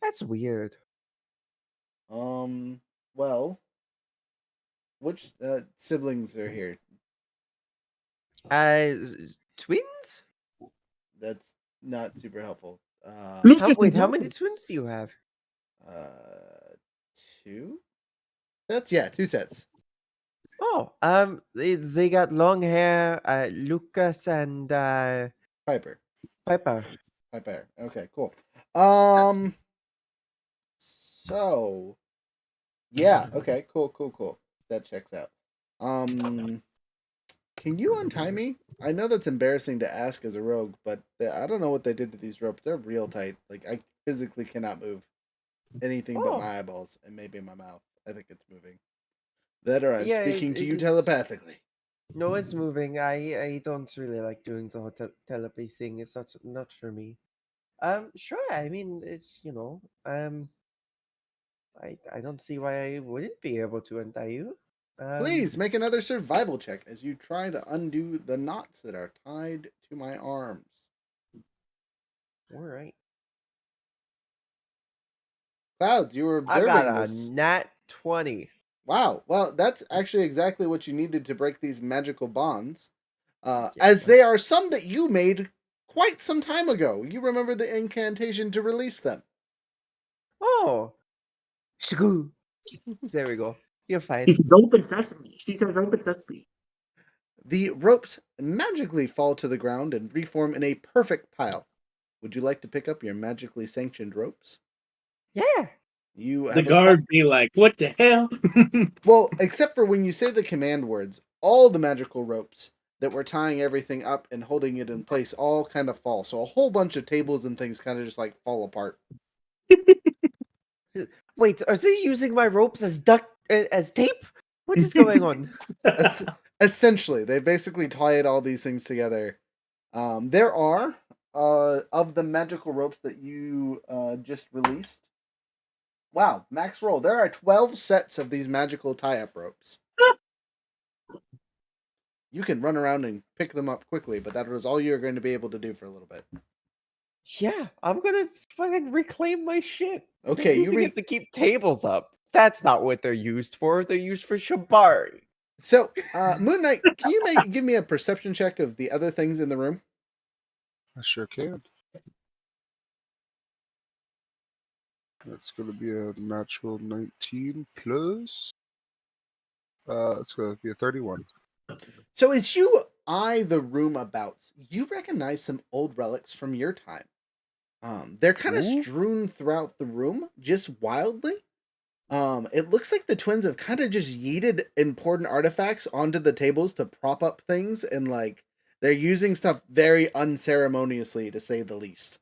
That's weird. Well, which siblings are here? Twins? That's not super helpful. Lucas and How many Chloe. twins do you have? Uh, two sets. Yeah, two sets. Oh, they got long hair. Lucas and Piper. Piper. Piper. Okay, cool. Um. So yeah. Okay. Cool. That checks out. Um. Can you untie me? I know that's embarrassing to ask as a rogue, but I don't know what they did to these ropes. They're real tight. Like I physically cannot move anything but Oh, my eyeballs and maybe my mouth. I think it's moving. That or I'm yeah. speaking to It you is. telepathically. No, it's moving. I don't really like doing the whole telepathy thing. It's not for me. Sure. I mean, it's I don't see why I wouldn't be able to untie you. Um, Please make another survival check as you try to undo the knots that are tied to my arms. all right. Clouds, you were I got observing a this. nat 20. Wow. Well, that's actually exactly what you needed to break these magical bonds. Yeah. As they are some that you made quite some time ago. You remember the incantation to release them. Oh, shagoo. There we go. You're He fine. says open sesame. She says open sesame. The ropes magically fall to the ground and reform in a perfect pile. Would you like to pick up your magically sanctioned ropes? Yeah. You The have guard be like, "What the hell?" well, except for when you say the command words, all the magical ropes that were tying everything up and holding it in place all kind of fall. So a whole bunch of tables and things kind of just like fall apart. Wait, are they using my ropes as as tape? What is going on? Es- Essentially, they basically tied all these things together. There are of the magical ropes that you just released. Wow, max roll. There are 12 sets of these magical tie-up ropes. You can run around and pick them up quickly, but that was all you're going to be able to do for a little bit. Yeah, I'm gonna fucking reclaim my shit. They're Okay, using it to keep tables up. That's not what they're used for. They're used for shibari. So, Moon Knight, can you give me a perception check of the other things in the room? I sure can. That's gonna be a natural 19 plus. It's gonna be a 31. So, as you eye the room abouts, you recognize some old relics from your time. They're kind of Ooh. strewn throughout the room, just wildly. It looks like the twins have kind of just yeeted important artifacts onto the tables to prop up things, and like they're using stuff very unceremoniously, to say the least.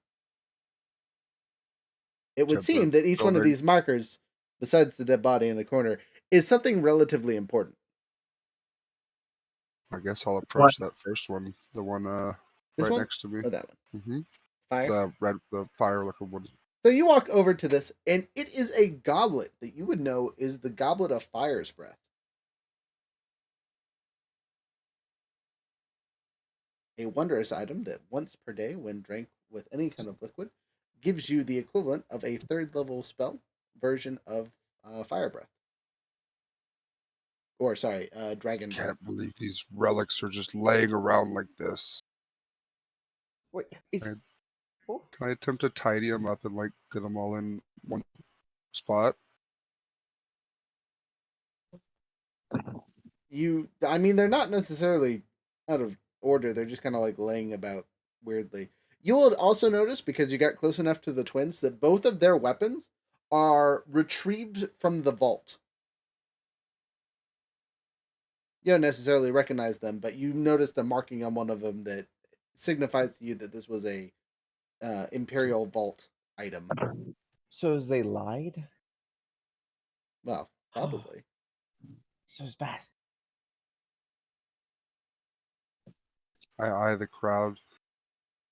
It would Attempt to seem that each one of building. these markers, besides the dead body in the corner, is something relatively important. I guess I'll What? approach that first one, the one This right one next to me. or that one? hmm Fire. The fire looking one. So you walk over to this, and it is a goblet that you would know is the Goblet of Fire's Breath. A wondrous item that once per day, when drank with any kind of liquid, gives you the equivalent of a 3rd level spell version of Fire Breath. Or, sorry, Dragon Breath. Can't believe these relics are just laying around like this. Wait, is Right. oh, Can I attempt to tidy them up and like get them all in one spot? I mean, they're not necessarily out of order. They're just kind of like laying about weirdly. You will also notice, because you got close enough to the twins, that both of their weapons are retrieved from the vault. You don't necessarily recognize them, but you noticed a marking on one of them that signifies to you that this was a Imperial Vault item. so they lied? Well, probably. So it's fast. I eye the crowd.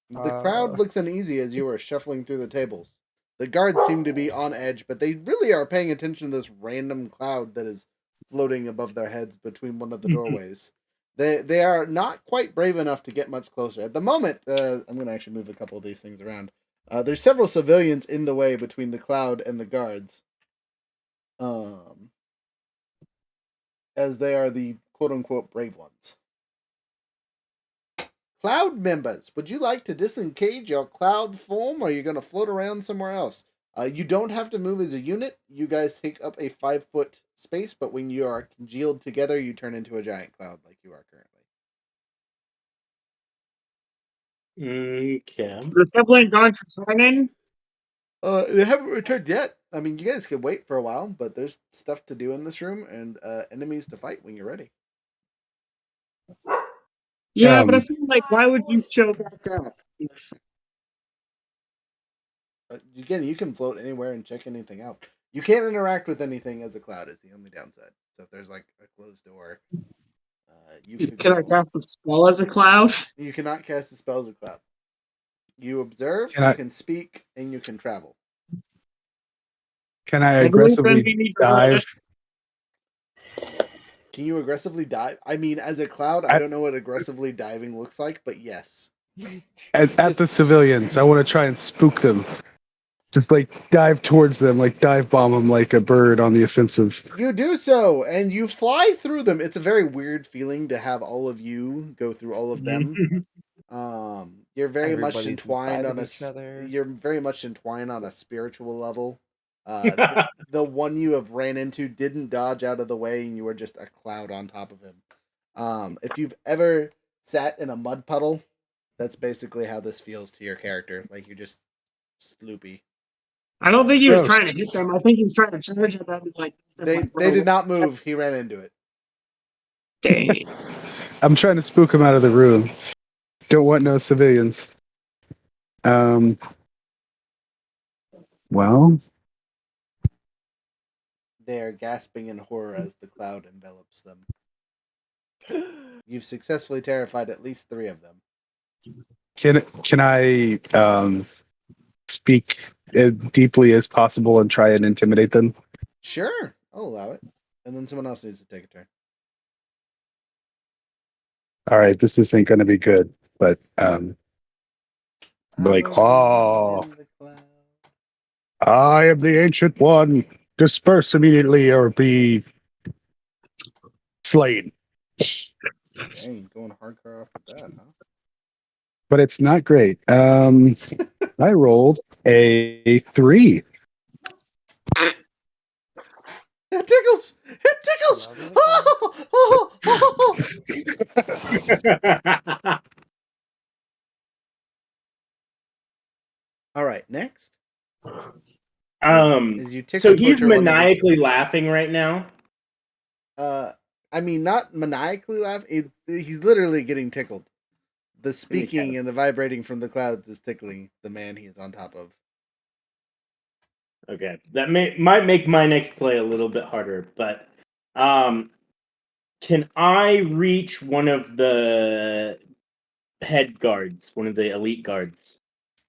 The crowd looks uneasy as you are shuffling through the tables. The guards seem to be on edge, but they really are paying attention to this random cloud that is floating above their heads between one of the doorways. They are not quite brave enough to get much closer. At the moment, I'm going to actually move a couple of these things around. There's several civilians in the way between the cloud and the guards. As they are the quote-unquote brave ones. Cloud members, would you like to disengage your cloud form, or are you going to float around somewhere else? You don't have to move as a unit. You guys take up a 5-foot space, but when you are congealed together, you turn into a giant cloud like you are currently. Okay. The siblings aren't returning. They haven't returned yet. I mean, you guys can wait for a while, but there's stuff to do in this room and enemies to fight when you're ready. Yeah, but I feel like, why would you show back up? Again, you can float anywhere and check anything out. You can't interact with anything as a cloud is the only downside. So if there's like a closed door, you could Can I cast a spell as a cloud? You cannot cast a spell as a cloud. You observe, Can you I- can speak, and you can travel. Can I I believe then we aggressively need to roll dive? Can you aggressively dive? I mean, as a cloud, I don't know what aggressively diving looks like, but yes. At the civilians? I want to try and spook them. Just like dive towards them, like dive bomb them like a bird on the offensive. You do so, and you fly through them. It's a very weird feeling to have all of you go through all of them. You're very much Everybody's entwined inside on of each other. You're very much entwined on a spiritual level. The one you have ran into didn't dodge out of the way, and you were just a cloud on top of him. If you've ever sat in a mud puddle, that's basically how this feels to your character. Like you're just sloopy. I don't think he was Gross. trying to hit them. I think he was trying to charge at them. Like They did not move. He ran into it. Dang. I'm trying to spook them out of the room. Don't want no civilians. Well, They are gasping in horror as the cloud envelops them. You've successfully terrified at least 3 of them. can I speak as deeply as possible and try and intimidate them? Sure, I'll allow it. And then someone else needs to take a turn. All right, this isn't going to be good, but like, oh, I am the ancient one. Disperse immediately or be slain. Dang, going hardcore off with that, huh? But it's not great. I rolled a 3. It tickles! It tickles! Love it. Oh, oh, oh. All right, next. As you tickle So he's torture one of the- maniacally laughing right now. I mean, not maniacally laughing. He's literally getting tickled. The speaking and the vibrating from the clouds is tickling the man he is on top of. Okay, that might make my next play a little bit harder, but can I reach one of the head guards, one of the elite guards?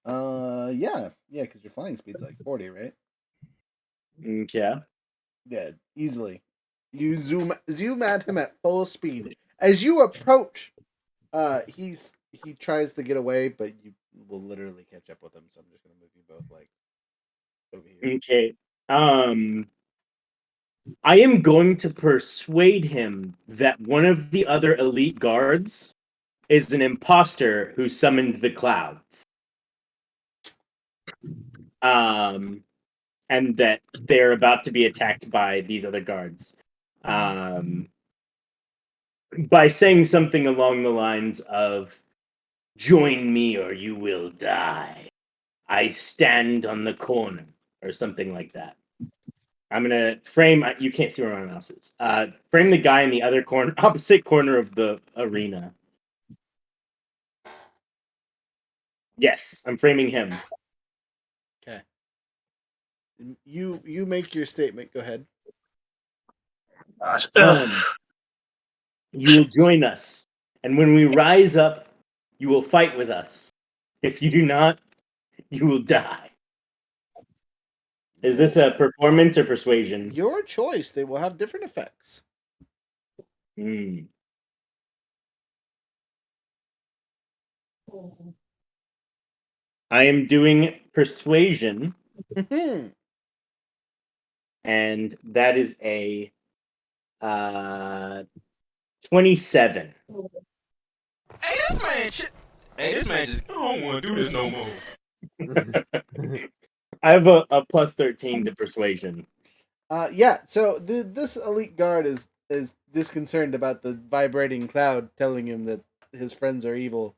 Yeah, because your flying speed's like 40, right? Okay. Yeah, easily. You zoom at him at full speed. As you approach, he tries to get away, but you will literally catch up with him. So I'm just gonna move you both like over here. Okay. I am going to persuade him that one of the other elite guards is an imposter who summoned the clouds. And that they're about to be attacked by these other guards. By saying something along the lines of, "Join me or you will die. I stand on the corner," or something like that. I'm gonna frame. You can't see where my mouse is. Frame the guy in the other corner, opposite corner of the arena. Yes, I'm framing him. Okay. You make your statement. Go ahead. Gosh. You will join us, and when we rise up, you will fight with us. If you do not, you will die. Is this a performance or persuasion? Your choice. They will have different effects. Hmm. I am doing persuasion, Mhm. and that is a 27. Hey, this man shit. Hey, this man just, I don't want to do this no more. I have a plus 13 to persuasion. Yeah. So this elite guard is disconcerted about the vibrating cloud telling him that his friends are evil,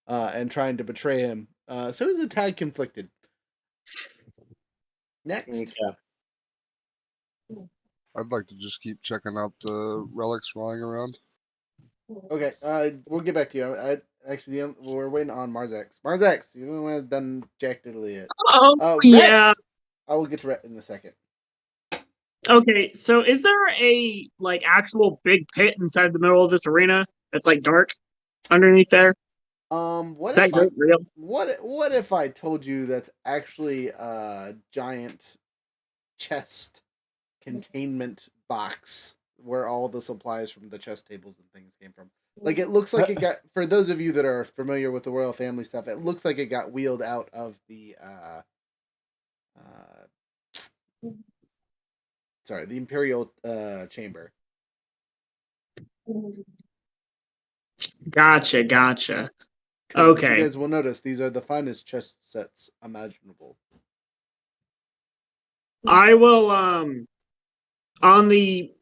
and trying to betray him. So he's a tad conflicted. Next. Okay. I'd like to just keep checking out the relics flying around. Okay. We'll get back to you. We're waiting on Marzex. Marzex, you're the one that's done Jack Diddley yet. Oh, Rhett! yeah. I will get to Rhett in a second. Okay, so is there a like actual big pit inside the middle of this arena that's like dark underneath there? What Is that if I great real? what if I told you that's actually a giant chest containment box where all the supplies from the chest tables and things came from? Like, it looks like it got, for those of you that are familiar with the royal family stuff, it looks like it got wheeled out of the the imperial chamber. Gotcha. 'Cause as Okay. you guys will notice, these are the finest chest sets imaginable. I will on the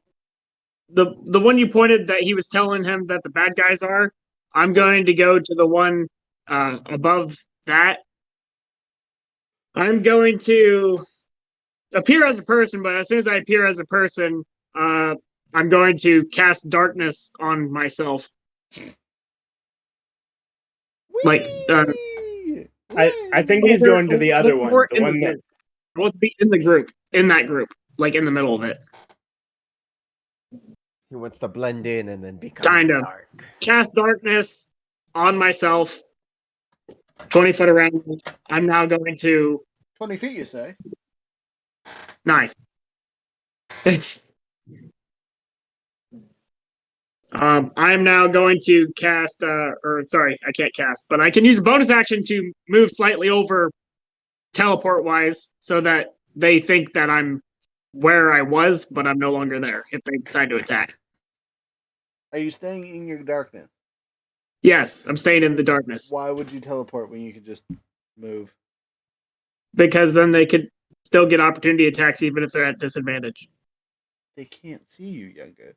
one you pointed that he was telling him that the bad guys are, I'm going to go to the one above that. I'm going to appear as a person, but as soon as I appear as a person, I'm going to cast darkness on myself. Like Whee! I think he's going to the other one. The one that I want to be in the group, in that group, like in the middle of it. He wants to blend in and then become Kind of. dark. Cast darkness on myself. 20 foot around me. I'm now going to 20 feet, you say? nice. I'm now going to cast or sorry, I can't cast, but I can use a bonus action to move slightly over teleport wise so that they think that I'm where I was, but I'm no longer there if they decide to attack. Are you staying in your darkness? Yes, I'm staying in the darkness. Why would you teleport when you could just move? Because then they could still get opportunity attacks even if they're at disadvantage. They can't see you, Younger.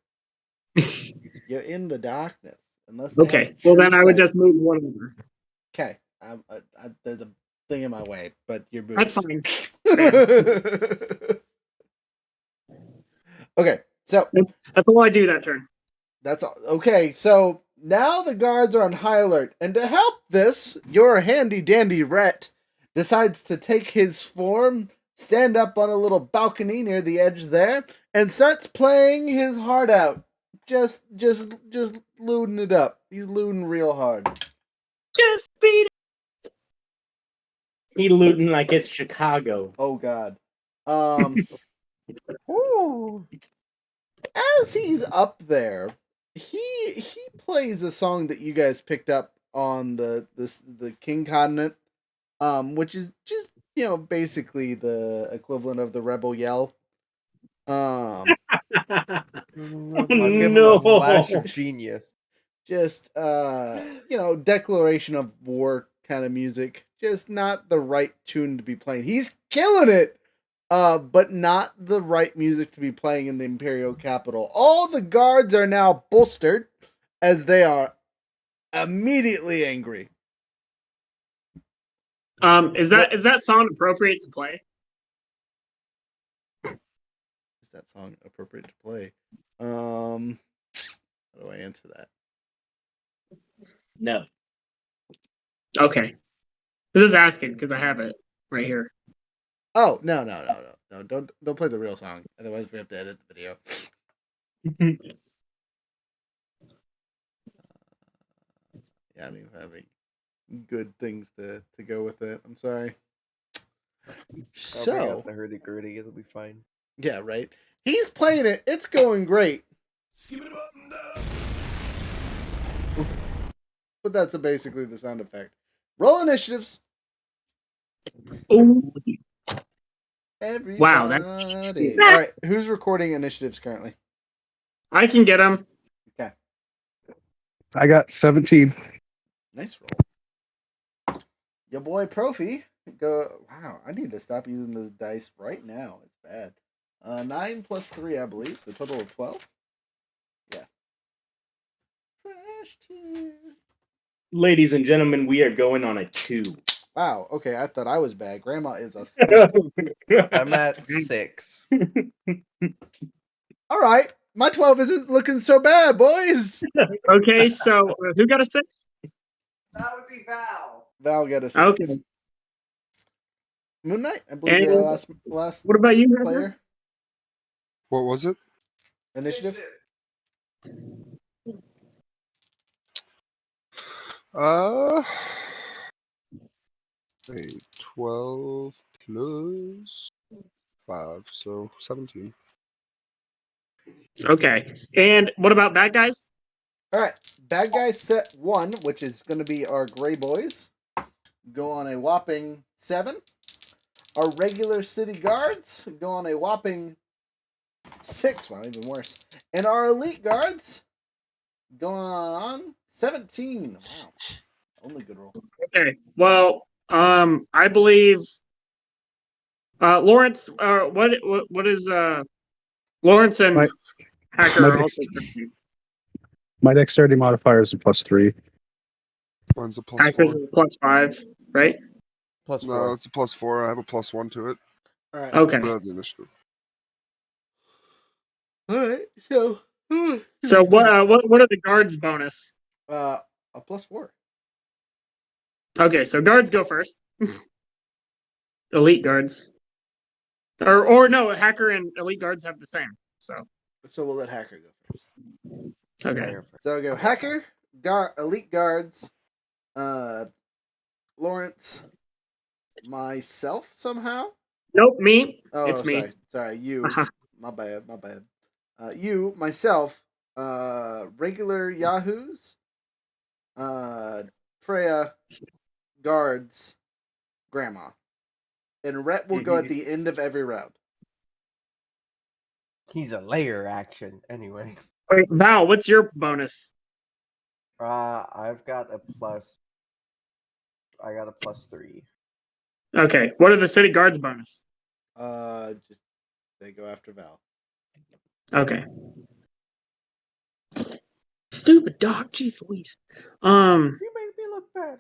You're in the darkness. Unless they Okay, have well true then I would sight. just move one over. Okay. There's a thing in my way, but you're moving. That's fine. Okay, so That's all I do that turn. that's all. Okay, so now the guards are on high alert, and to help this, your handy dandy Rhett decides to take his form, stand up on a little balcony near the edge there, and starts playing his heart out. Just looting it up. He's looting real hard. Just beat it. he looting like it's Chicago. Oh God. Ooh. As he's up there, he plays a song that you guys picked up on the King Continent, which is just basically the equivalent of the Rebel Yell. I'll Oh, give him a flash no. of genius. Just declaration of war kind of music. Just not the right tune to be playing. He's killing it, but not the right music to be playing in the Imperial capital. All the guards are now bolstered as they are immediately angry. Is that song appropriate to play? Is that song appropriate to play? How do I answer that? No. Okay. This is asking because I have it right here. Oh, no. Don't play the real song. Otherwise we have to edit the video. Yeah, I don't even have any good things to go with it. I'm sorry. I'll bring So out the hurdy-gurdy. It'll be fine. yeah, right. He's playing it. It's going great. But that's basically the sound effect. Roll initiatives. Ooh. Everybody. Wow, All right, who's recording initiatives currently? I can get them. Okay, I got 17. nice roll. Your boy Profi. Go. Wow, I need to stop using this dice right now. It's bad. 9 plus 3, I believe. So a total of 12. Yeah. Trash tear. Ladies and gentlemen, we are going on a 2. Wow. Okay, I thought I was bad. Grandma is a. I'm at 6. All right, my 12 isn't looking so bad, boys. Okay, so who got a 6? That would be Val. Val got a 6. Okay. Moon Knight, I believe you're the last What about you, Heather? player. What was it? Initiative. A 12 plus 5, so 17. Okay. And what about bad guys? All right, bad guy set 1, which is going to be our gray boys, go on a whopping 7. Our regular city guards go on a whopping 6. Wow, even worse. And our elite guards go on 17. Wow, only good roll. Okay. Well, I believe Lawrence. What is Lawrence and My- Hacker my are next- also sections. My dexterity modifier is a +3. Mine's a plus Hacker's 4. is +5, right? Plus No, 4. it's a plus 4. I have a plus 1 to it. All right. Okay. For the initiative. All right. So. So what are the guards bonus? A +4. Okay, so guards go first. Elite guards. Or no, hacker and elite guards have the same. So So we'll let Hacker go first. okay. So I'll go Hacker, elite guards, Lawrence, myself somehow. Nope, me. Oh, It's me. Sorry, you. Uh-huh. My bad. You, myself, regular Yahoos, Freya, guards, Grandma, and Rhett will go at the end of every round. He's a layer action. Anyway. Wait, Val, what's your bonus? I've got a plus. I got a +3. Okay, what are the city guards bonus? Just they go after Val. Okay. Stupid dog, jeez Louise. You make me look bad.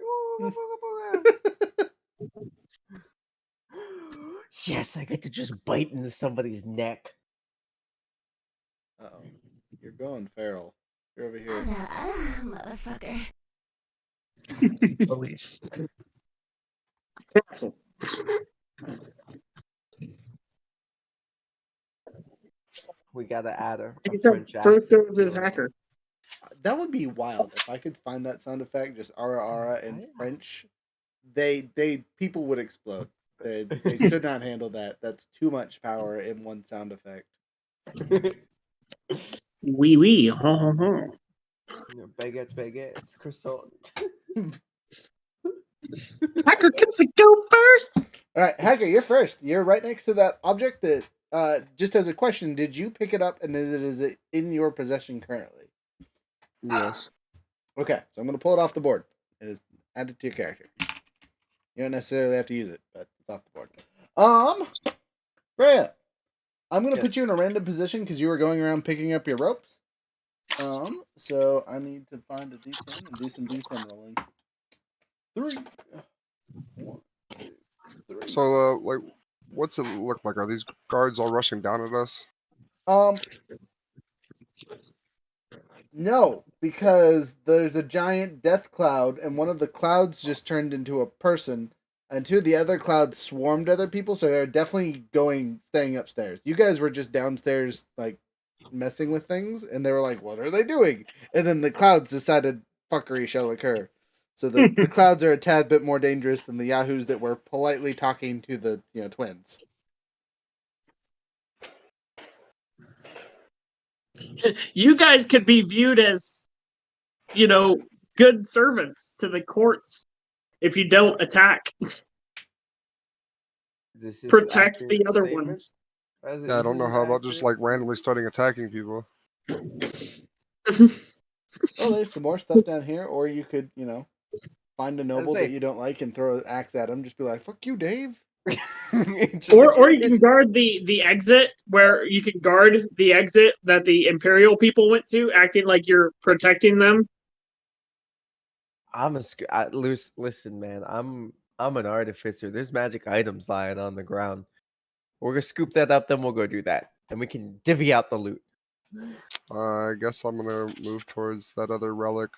Yes, I get to just bite into somebody's neck. Uh-oh. You're going feral. You're over here. Motherfucker. Louise. Cancel. We gotta add a So French first accent goes to his it. hacker. That would be wild if I could find that sound effect, just ara in French. People would explode. They could not handle that. That's too much power in one sound effect. Wee wee. Ho ho ho. Baguette, baguette, croissant. Hacker gets to go first. All right, Hacker, you're first. You're right next to that object that, just as a question, did you pick it up and is it in your possession currently? Yes. Okay, so I'm going to pull it off the board. It is added to your character. You don't necessarily have to use it, but it's off the board. Freya, I'm going to put you in a random position because you were going around picking up your ropes. So I need to find a D10 and do some D10 rolling. 3. 1, 2, 3. So, like, what's it look like? Are these guards all rushing down at us? No, because there's a giant death cloud, and one of the clouds just turned into a person, and 2 of the other clouds swarmed other people, so they're definitely staying upstairs. You guys were just downstairs, like, messing with things, and they were like, what are they doing? And then the clouds decided fuckery shall occur. So the clouds are a tad bit more dangerous than the yahoos that were politely talking to the twins. You guys could be viewed as, good servants to the courts if you don't attack. This is an Protect the accurate other statement? ones. Yeah, I don't know how about just like randomly starting attacking people. Well, there's some more stuff down here, or you could, find a noble that say- you don't like and throw an axe at him. Just be like, "Fuck you, Dave." Or you can guard the exit, where you can guard the exit that the Imperial people went to, acting like you're protecting them. Listen, man. I'm an artificer. There's magic items lying on the ground. We're gonna scoop that up, then we'll go do that, and we can divvy out the loot. I guess I'm gonna move towards that other relic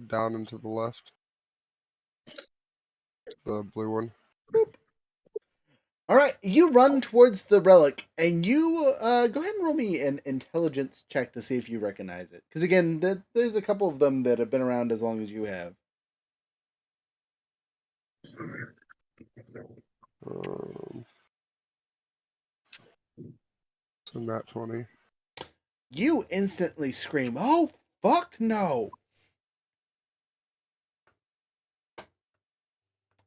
down and to the left. The blue one. All right, you run towards the relic, and you go ahead and roll me an intelligence check to see if you recognize it. Because again, there's a couple of them that have been around as long as you have. So nat 20. You instantly scream, "Oh, fuck no!"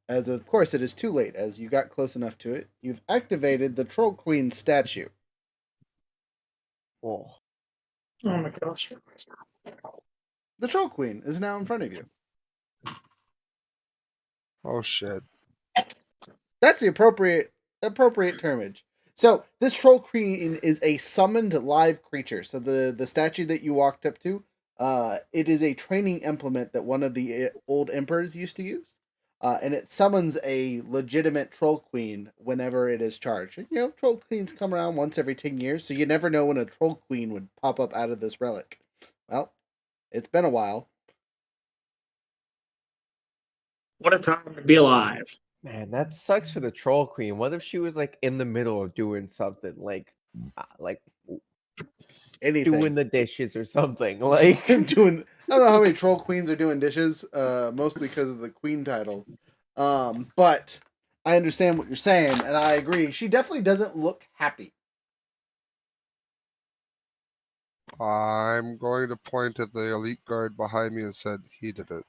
As of course it is too late, as you got close enough to it. You've activated the Troll Queen statue. Oh, Oh my gosh. The Troll Queen is now in front of you. Oh shit. That's the appropriate termage. So this Troll Queen is a summoned live creature. So the statue that you walked up to, it is a training implement that one of the old emperors used to use. And it summons a legitimate Troll Queen whenever it is charged. Troll Queens come around once every 10 years, so you never know when a Troll Queen would pop up out of this relic. Well, it's been a while. What a time to be alive. man, that sucks for the troll queen. What if she was like in the middle of doing something, like Anything. doing the dishes or something? Like I don't know how many Troll Queens are doing dishes, mostly because of the queen title. But I understand what you're saying, and I agree. She definitely doesn't look happy. I'm going to point at the elite guard behind me and said he did it.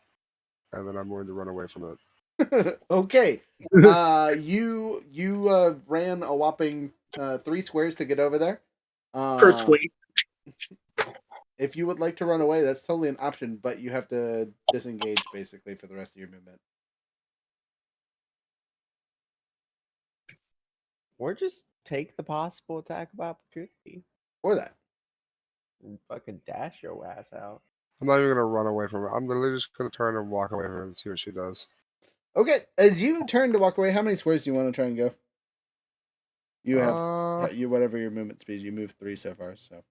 And then I'm going to run away from it. Okay. You ran a whopping 3 squares to get over there. Persuade. If you would like to run away, that's totally an option, but you have to disengage basically for the rest of your movement. or just take the possible attack of opportunity Or that. and fucking dash your ass out. I'm not even going to run away from it. I'm literally just going to turn and walk away from her and see what she does. Okay, as you turn to walk away, how many squares do you want to try and go? You have whatever your movement speed. You moved 3 so far, so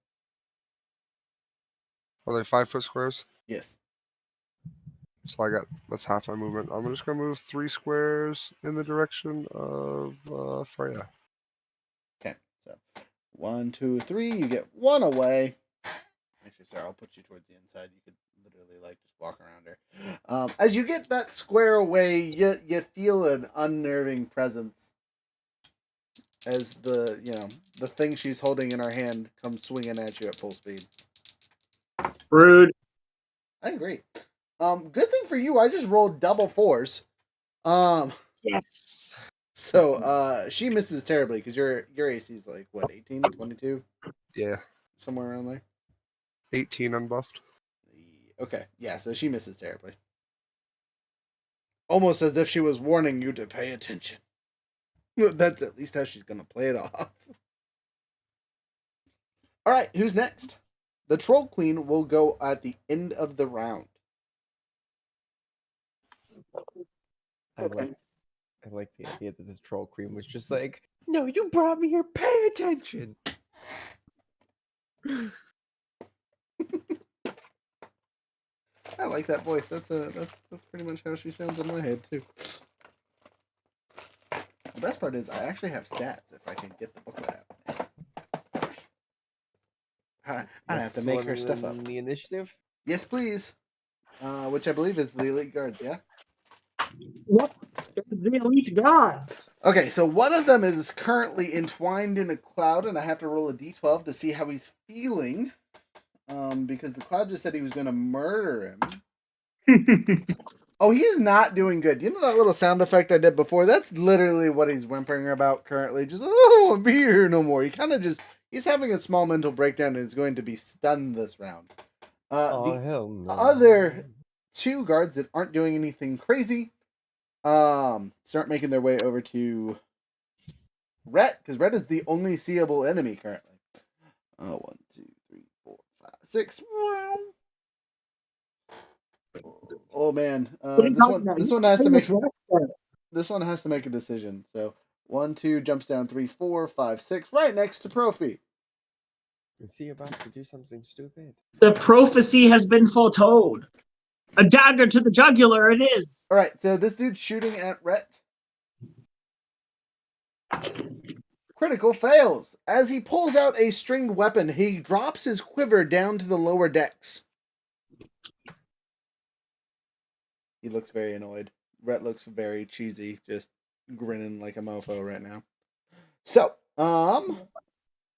Are they 5-foot squares? yes. So that's half my movement. I'm just going to move 3 squares in the direction of Freya. Okay, so 1, 2, 3. You get 1 away. Actually, sorry, I'll put you towards the inside. You could literally just walk around her. As you get that square away, you feel an unnerving presence as the thing she's holding in her hand comes swinging at you at full speed. Rude. I agree. Good thing for you, I just rolled double 4s. Yes. So she misses terribly because your AC is like what, 18, 22? Yeah, Somewhere around there. 18 unbuffed. Okay, yeah, so she misses terribly. Almost as if she was warning you to pay attention. That's at least how she's gonna play it off. Alright, who's next? The Troll Queen will go at the end of the round. I like the idea that the troll queen was just like, no, you brought me here. Pay attention. I like that voice. That's pretty much how she sounds in my head too. The best part is I actually have stats if I can get the booklet out. I have to make her stuff up. The initiative. Yes, please. Which I believe is the Elite Guards, yeah? What? The elite gods. Okay, so one of them is currently entwined in a cloud, and I have to roll a d12 to see how he's feeling. Because the cloud just said he was going to murder him. Oh, he's not doing good. You know that little sound effect I did before? That's literally what he's whimpering about currently. Just, oh, I don't want to be here no more. He kind of just, he's having a small mental breakdown and is going to be stunned this round. The Hell no. other two guards that aren't doing anything crazy start making their way over to Rhett, because Rhett is the only seeable enemy currently. 1, 2, 3, 4, 5, 6. Oh man, this one has to make a decision. So 1, 2 jumps down, 3, 4, 5, 6, right next to Profi. Is he about to do something stupid? The prophecy has been foretold. A dagger to the jugular it is. All right, so this dude's shooting at Rhett. Critical fails. As he pulls out a stringed weapon, he drops his quiver down to the lower decks. He looks very annoyed. Rhett looks very cheesy, just grinning like a mofo right now. So,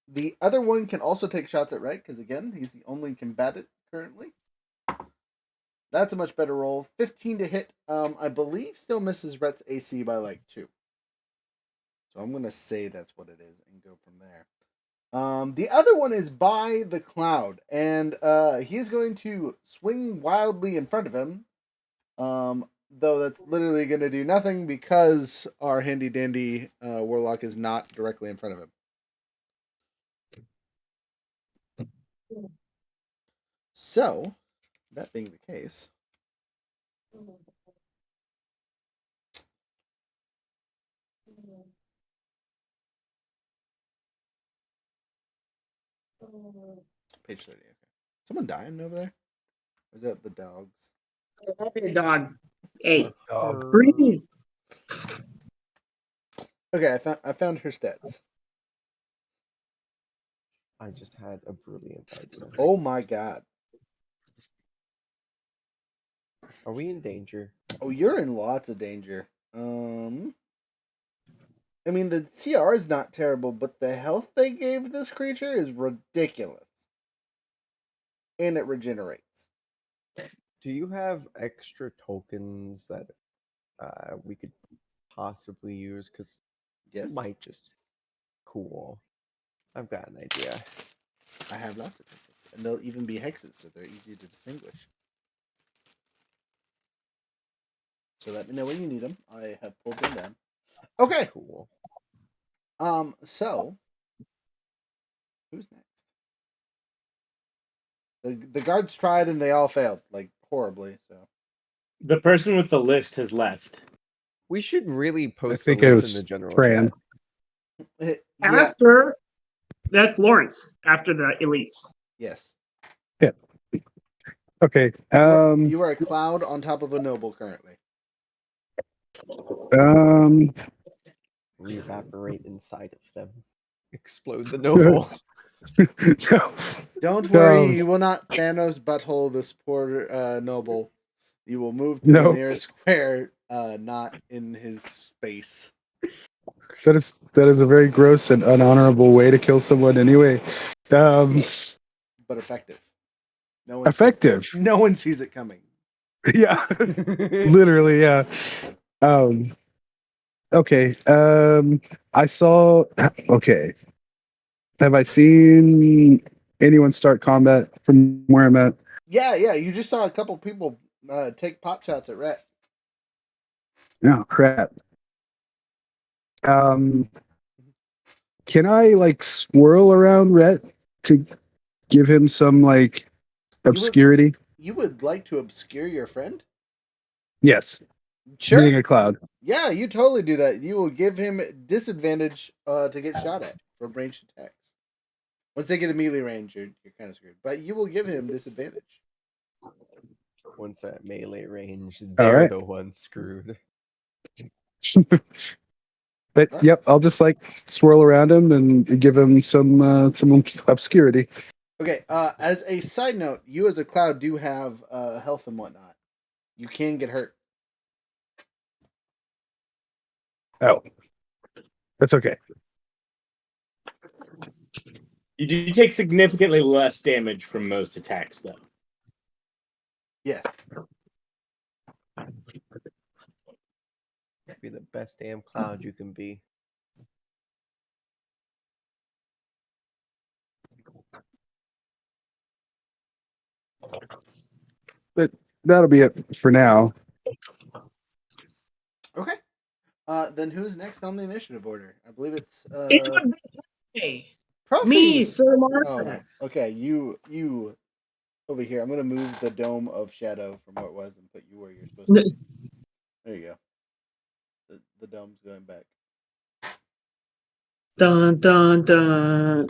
the other one can also take shots at Rhett, because again, he's the only combatant currently. That's a much better roll. 15 to hit, I believe still misses Rhett's AC by like 2. So I'm going to say that's what it is and go from there. The other one is by the cloud, and he's going to swing wildly in front of him. Though that's literally going to do nothing because our handy dandy warlock is not directly in front of him. So, that being the case, page 30. Okay, someone dying over there? Or is that the dogs? It might be a dog. Hey, Dog. breathe. Okay, I found her stats. I just had a brilliant idea. Oh my god. Are we in danger? Oh, you're in lots of danger. I mean, the CR is not terrible, but the health they gave this creature is ridiculous. And it regenerates. Do you have extra tokens that we could possibly use? Because Yes, it might just cool. I've got an idea. I have lots of tickets. And they'll even be hexes, so they're easy to distinguish. So let me know when you need them. I have pulled them down. Okay. Cool. So who's next? The guards tried and they all failed, like horribly. So The person with the list has left. We should really post think the it list was in the general Fran. chat. yeah, After that's Lawrence. After the elites. yes. Okay. You are a cloud on top of a noble currently. We evaporate inside of them. Explode the noble. No. Don't worry, you will not Thanos butthole this poor noble. You will move to the No. nearest square, not in his space. That is a very gross and unhonorable way to kill someone anyway. But effective. No one Effective. no one sees it coming. Yeah, literally, yeah. Okay. I saw. Okay. Have I seen anyone start combat from where I'm at? Yeah, you just saw a couple people take pot shots at Rhett. No, crap. Can I like swirl around Rhett to give him some like obscurity? You would like to obscure your friend? Yes, Sure. being a cloud. Yeah, you totally do that. You will give him disadvantage to get shot at from ranged attacks. Once they get a melee range, you're kind of screwed. But you will give him disadvantage. Once at melee range, All they're right. the ones screwed. But Alright. yep, I'll just like swirl around him and give him some obscurity. Okay, as a side note, you as a cloud do have health and whatnot. You can get hurt. Oh, that's okay. You do take significantly less damage from most attacks, though. Yes. Be the best damn cloud you can be. But that'll be it for now. Okay. Then who's next on the initiative order? I believe it's It would be me, Profi. Sir Oh, Marcus. okay. You over here. I'm gonna move the dome of shadow from where it was and put you where you're supposed to be. There you go. The dome's going back. Dun dun dun.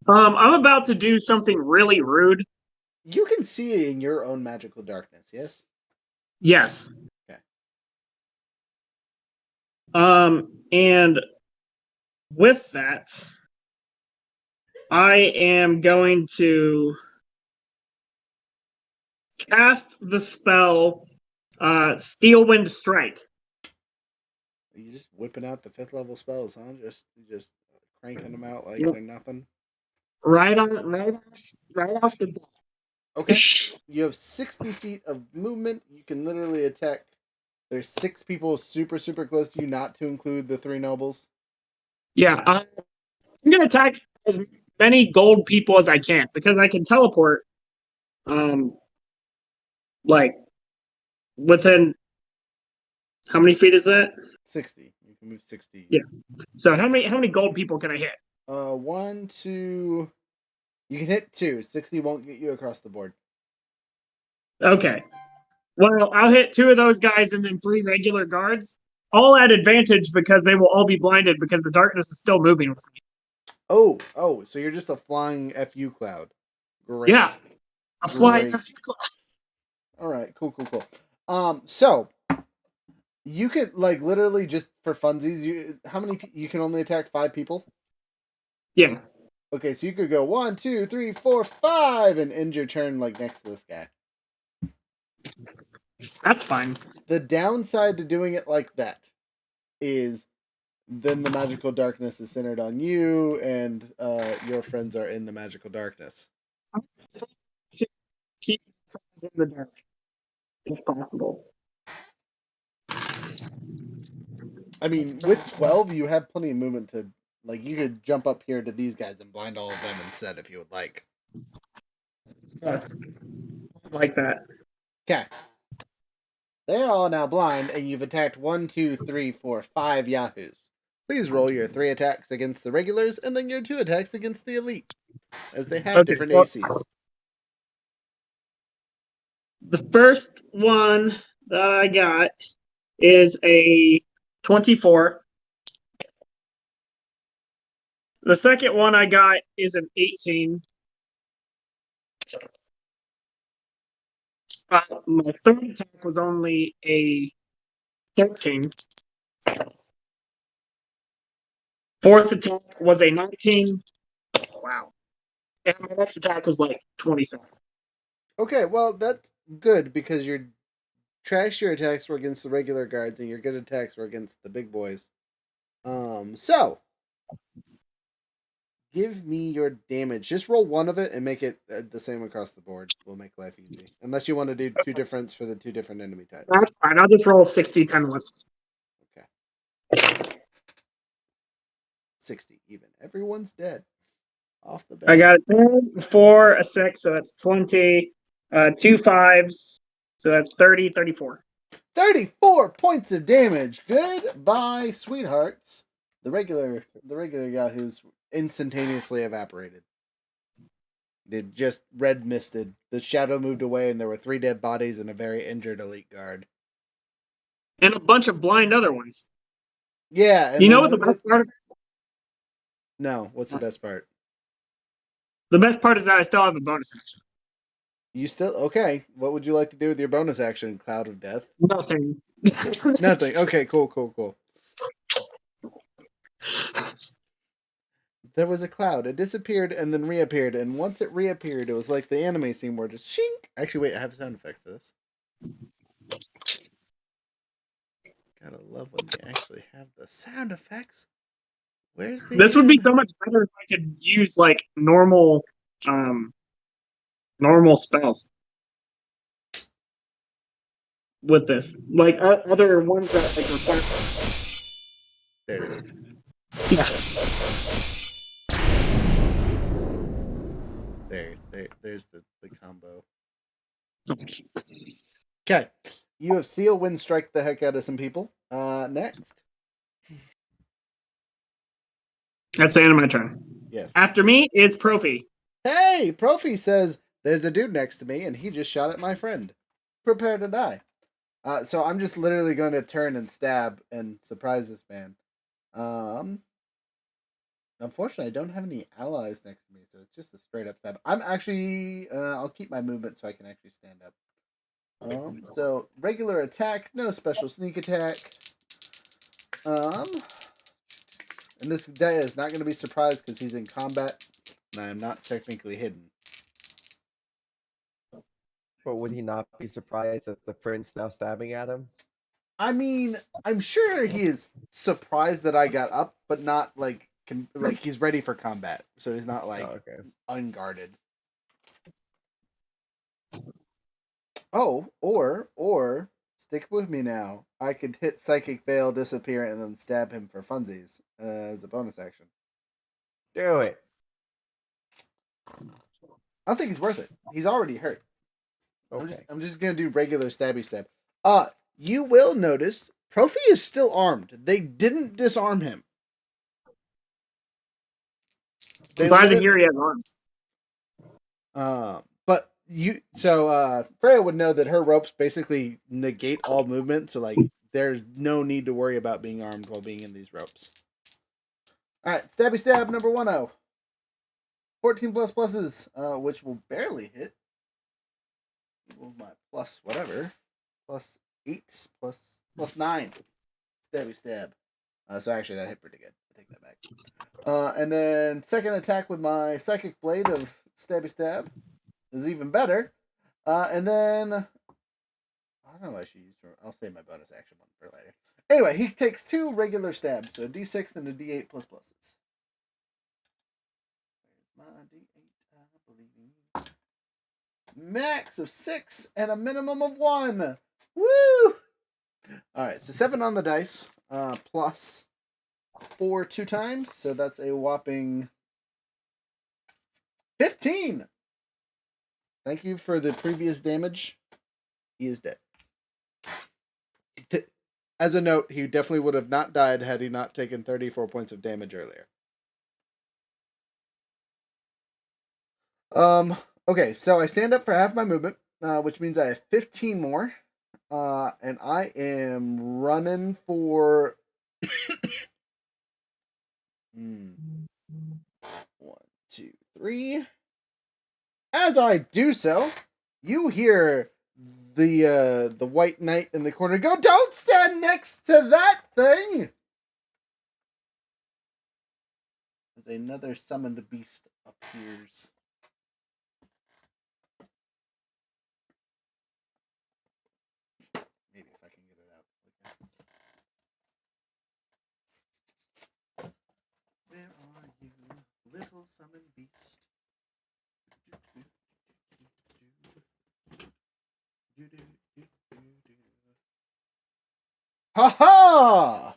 I'm about to do something really rude. You can see it in your own magical darkness, yes? Yes. Okay. And with that, I am going to cast the spell Steel Wind Strike. Are you just whipping out the 5th level spells, huh? Just cranking them out like Yep. they're nothing. Right off the bat. Okay. You have 60 feet of movement. You can literally attack. There's 6 people super, super close to you, not to include the 3 nobles. Yeah, I'm gonna attack as many gold people as I can because I can teleport. Like within how many feet is that? 60. You can move 60. Yeah. So how many gold people can I hit? 1, 2. You can hit 2. 60 won't get you across the board. Okay. Well, I'll hit 2 of those guys and then 3 regular guards. All at advantage because they will all be blinded because the darkness is still moving with me. Oh, so you're just a flying FU cloud. Great. Yeah. A flying Great. All right, cool. So you could like literally just for funsies, you can only attack 5 people? Yeah. Okay, so you could go 1, 2, 3, 4, 5 and end your turn like next to this guy. That's fine. The downside to doing it like that is then the magical darkness is centered on you and your friends are in the magical darkness. Keep friends in the dark if possible. I mean, with 12, you have plenty of movement to, like, you could jump up here to these guys and blind all of them instead if you would like. Yes. Like that. Okay. They are all now blind, and you've attacked 1, 2, 3, 4, 5 yahoos. Please roll your 3 attacks against the regulars, and then your 2 attacks against the elite, as they have different ACs. The first one that I got is a 24. The second one I got is an 18. My third attack was only a 13. Fourth attack was a 19. Wow. And my next attack was like 27. Okay, well, that's good, because your trashier attacks were against the regular guards, and your good attacks were against the big boys. So, give me your damage. Just roll one of it and make it the same across the board. We'll make life easy. Unless you want to do two differents for the two different enemy types. That's fine. I'll just roll 60 10 once. Okay. 60 even. Everyone's dead. Off the bat. I got a 10, 4, a 6, so that's 20. 2 5s, so that's 30, 34. 34 points of damage. Goodbye, sweethearts. The regular Yahoos instantaneously evaporated. They just red misted. The shadow moved away, and there were 3 dead bodies and a very injured elite guard. And a bunch of blind other ones. Yeah. And You know what the best part? No, what's the best part? The best part is that I still have a bonus action. You still okay? What would you like to do with your bonus action, Cloud of Death? Nothing. Nothing. Okay, cool. There was a cloud. It disappeared and then reappeared, and once it reappeared, it was like the anime scene where just shink. Actually, wait, I have a sound effect for this. Gotta love when they actually have the sound effects. Where's the? This would be so much better if I could use like normal spells with this, like other ones that like require. There it is. There's the combo. Okay, you have Seal Wind Strike the heck out of some people. Next. That's the end of my turn. Yes. After me is Profi. Hey, Profi says there's a dude next to me, and he just shot at my friend. Prepare to die. So I'm just literally going to turn and stab and surprise this man. Unfortunately, I don't have any allies next to me, so it's just a straight up stab. I'm actually, I'll keep my movement so I can actually stand up. So regular attack, no special sneak attack. And this guy is not going to be surprised because he's in combat, and I am not technically hidden. But would he not be surprised at the prince now stabbing at him? I mean, I'm sure he is surprised that I got up, but not like he's ready for combat, so he's not like unguarded. Oh, or stick with me now. I could hit Psychic Veil, disappear, and then stab him for funsies as a bonus action. Do it. I don't think he's worth it. He's already hurt. Okay. I'm just gonna do regular stabby stab. You will notice Profi is still armed. They didn't disarm him. I'm glad to hear he has arms. But Freya would know that her ropes basically negate all movement, so like there's no need to worry about being armed while being in these ropes. Alright, stabby stab number 10. 14 plus pluses, which will barely hit. Well, my plus whatever. Plus 8 plus 9. Stabby stab. So actually that hit pretty good. I take that back. And then second attack with my psychic blade of stabby stab is even better. And then I don't know what I should use for. I'll save my bonus action one for later. Anyway, he takes 2 regular stabs, so a D6 and a D8 plus pluses. Where's my D8? I believe in you. Max of 6 and a minimum of 1. Woo! Alright, so 7 on the dice, plus 4 2 times, so that's a whopping 15. Thank you for the previous damage. He is dead. As a note, he definitely would have not died had he not taken 34 points of damage earlier. Okay, so I stand up for half my movement, which means I have 15 more. And I am running for 1, 2, 3. As I do so, you hear the white knight in the corner go, "Don't stand next to that thing!" As another summoned beast appears. Maybe if I can get it out. Okay. Where are you, little summon beast. Ha ha!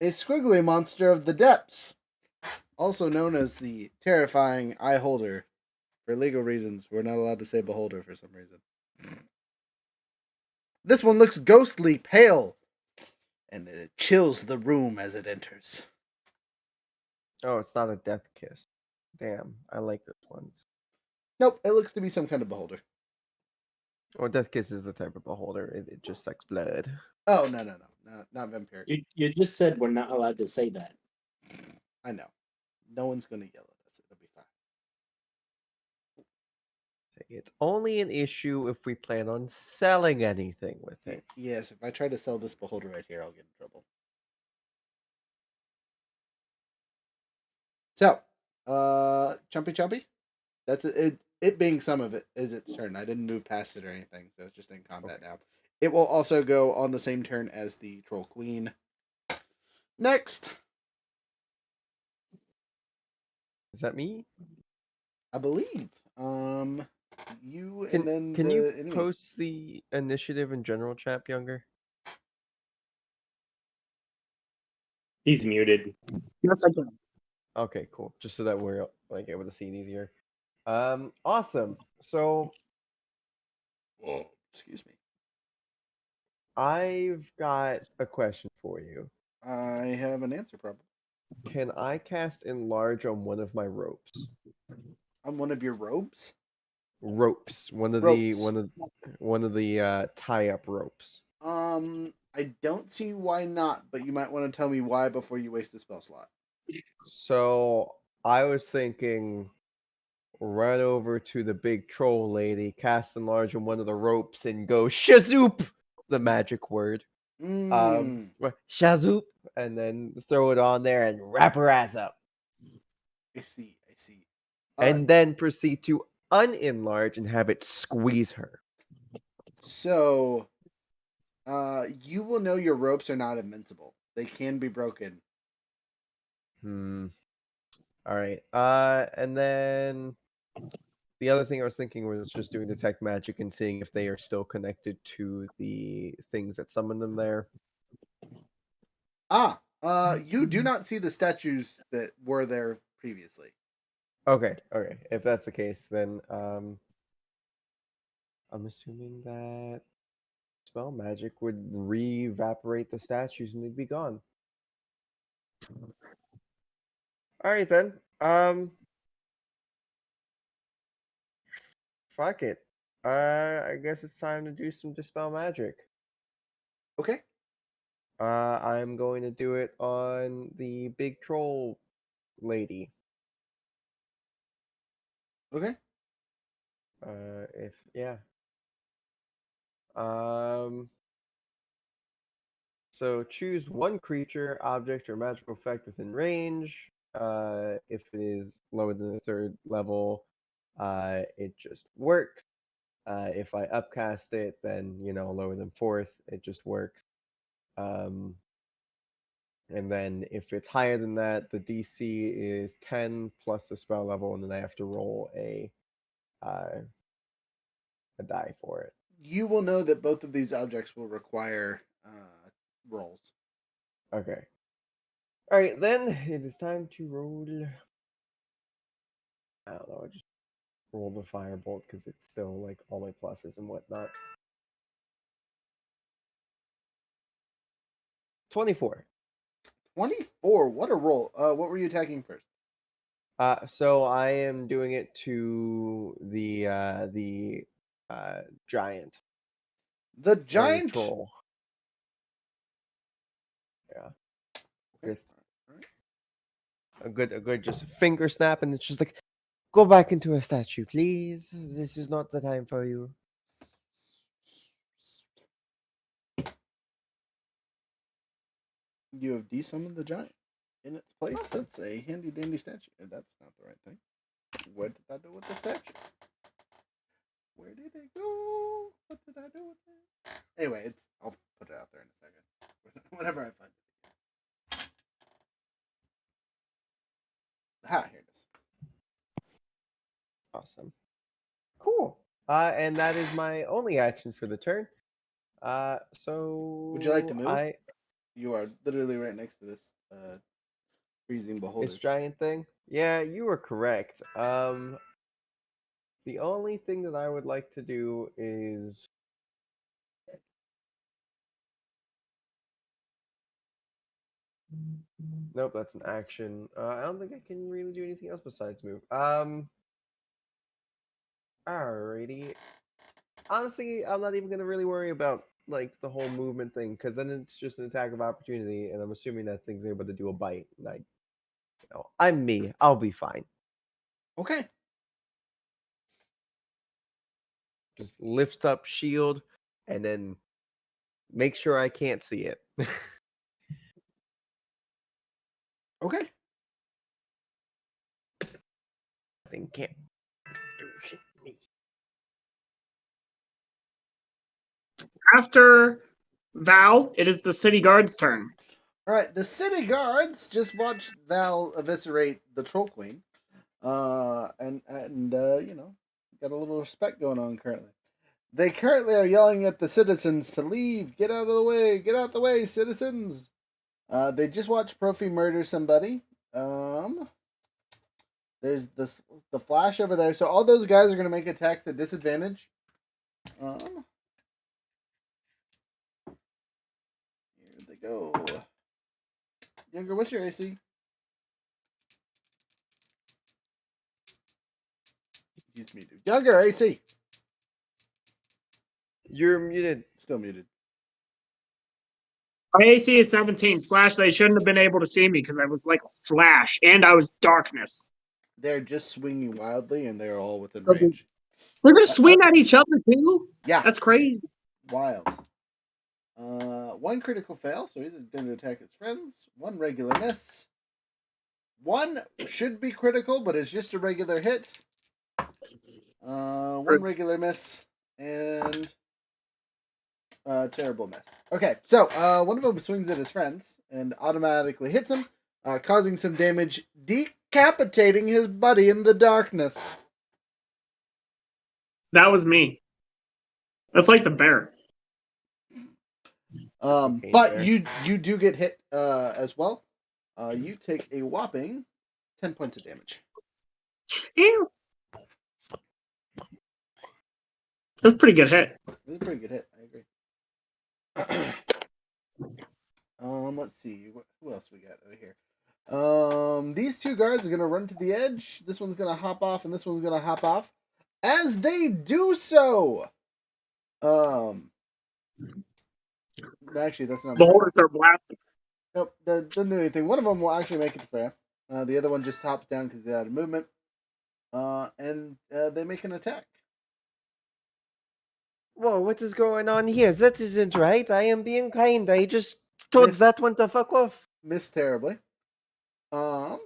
A squiggly monster of the depths, also known as the terrifying eye holder. For legal reasons, we're not allowed to say beholder for some reason. This one looks ghostly pale, and it chills the room as it enters. Oh, it's not a death kiss. Damn, I like those ones. Nope, it looks to be some kind of beholder. Well, death kiss is the type of beholder. It just sucks blood. Oh, no, not vampiric. You just said we're not allowed to say that. I know. No one's going to yell at us. It'll be fine. It's only an issue if we plan on selling anything with it. Yes, if I try to sell this beholder right here, I'll get in trouble. So, Chumpy. That's it. It being some of it is its turn. I didn't move past it or anything, so it's just in combat now. It will also go on the same turn as the Troll Queen. Next, Is that me? I believe. You Can and then can the you enemies. post the initiative in general chat, Younger? He's muted. Yes, I can. Okay, cool. Just so that we're like able to see it easier. Awesome. So Whoa, excuse me. I've got a question for you. I have an answer problem. Can I cast enlarge on one of my ropes? On one of your robes? Ropes. One of the tie-up ropes. I don't see why not, but you might want to tell me why before you waste a spell slot. So I was thinking run over to the big troll lady, cast enlarge on one of the ropes, and go shazoop, the magic word. Shazoop, and then throw it on there and wrap her ass up. I see. And then proceed to unenlarge and have it squeeze her. So, you will know your ropes are not invincible. They can be broken. All right. And then the other thing I was thinking was just doing detect magic and seeing if they are still connected to the things that summon them there. You do not see the statues that were there previously. Okay. If that's the case, then I'm assuming that spell magic would re-evaporate the statues and they'd be gone. All right then. Fuck it. I guess it's time to do some dispel magic. Okay. I'm going to do it on the big troll lady. Okay. So choose one creature, object, or magical effect within range. If it is lower than the third level, it just works. If I upcast it, then lower than fourth, it just works. And then if it's higher than that, the DC is 10 plus the spell level, and then I have to roll a die for it. You will know that both of these objects will require rolls. Okay. All right, then it is time to roll. I don't know. I just roll the firebolt because it's still like all my pluses and whatnot. 24. 24. What a roll. What were you attacking first? So I am doing it to the giant. The giant troll. Yeah. Okay. A good just finger snap, and it's just like, go back into a statue, please. This is not the time for you. You have desummoned the giant. In its place sits a handy dandy statue. That's not the right thing. What did I do with the statue? Where did it go? What did I do with it? Anyway, I'll put it out there in a second. Whenever I find it. Here it is. Awesome. Cool. And that is my only action for the turn. So Would you like to move? I You are literally right next to this freezing beholder. this giant thing. Yeah, you were correct. The only thing that I would like to do is nope, that's an action. I don't think I can really do anything else besides move. Alrighty. Honestly, I'm not even gonna really worry about like the whole movement thing, because then it's just an attack of opportunity, and I'm assuming that thing's able to do a bite. Like, I'm me. I'll be fine. Okay. Just lifts up shield, and then make sure I can't see it. Okay. Thing can't do shit to me. After Val, it is the city guard's turn. All right. The city guards just watched Val eviscerate the troll queen, and you know, got a little respect going on currently. They currently are yelling at the citizens to leave. Get out of the way. Get out the way, citizens. They just watched Profi murder somebody. There's the flash over there. So all those guys are gonna make attacks at disadvantage. Here they go. Younger, what's your AC? He's muted. Younger, AC. You're muted. Still muted. My AC is 17. Slash, they shouldn't have been able to see me because I was like a flash and I was darkness. They're just swinging wildly, and they're all within Okay. range. They're gonna swing at each other too? Yeah, That's crazy. wild. One critical fail, so he's going to attack his friends. One regular miss. One should be critical, but it's just a regular hit. One regular miss and terrible miss. Okay, so one of them swings at his friends and automatically hits him, causing some damage, decapitating his buddy in the darkness. That was me. That's like the bear. Okay, But fair. you do get hit as well. You take a whopping 10 points of damage. Ew. That's a pretty good hit. It's a pretty good hit. I agree. Let's see. Who else we got over here? These two guards are gonna run to the edge. This one's gonna hop off, and this one's gonna hop off. As they do so, actually, that's not. The holders are blasting. Nope, that doesn't do anything. One of them will actually make it fair. The other one just hops down because they're out of movement. And they make an attack. Whoa, what is going on here? That isn't right. I am being kind. I just told that one to fuck off. Missed terribly. And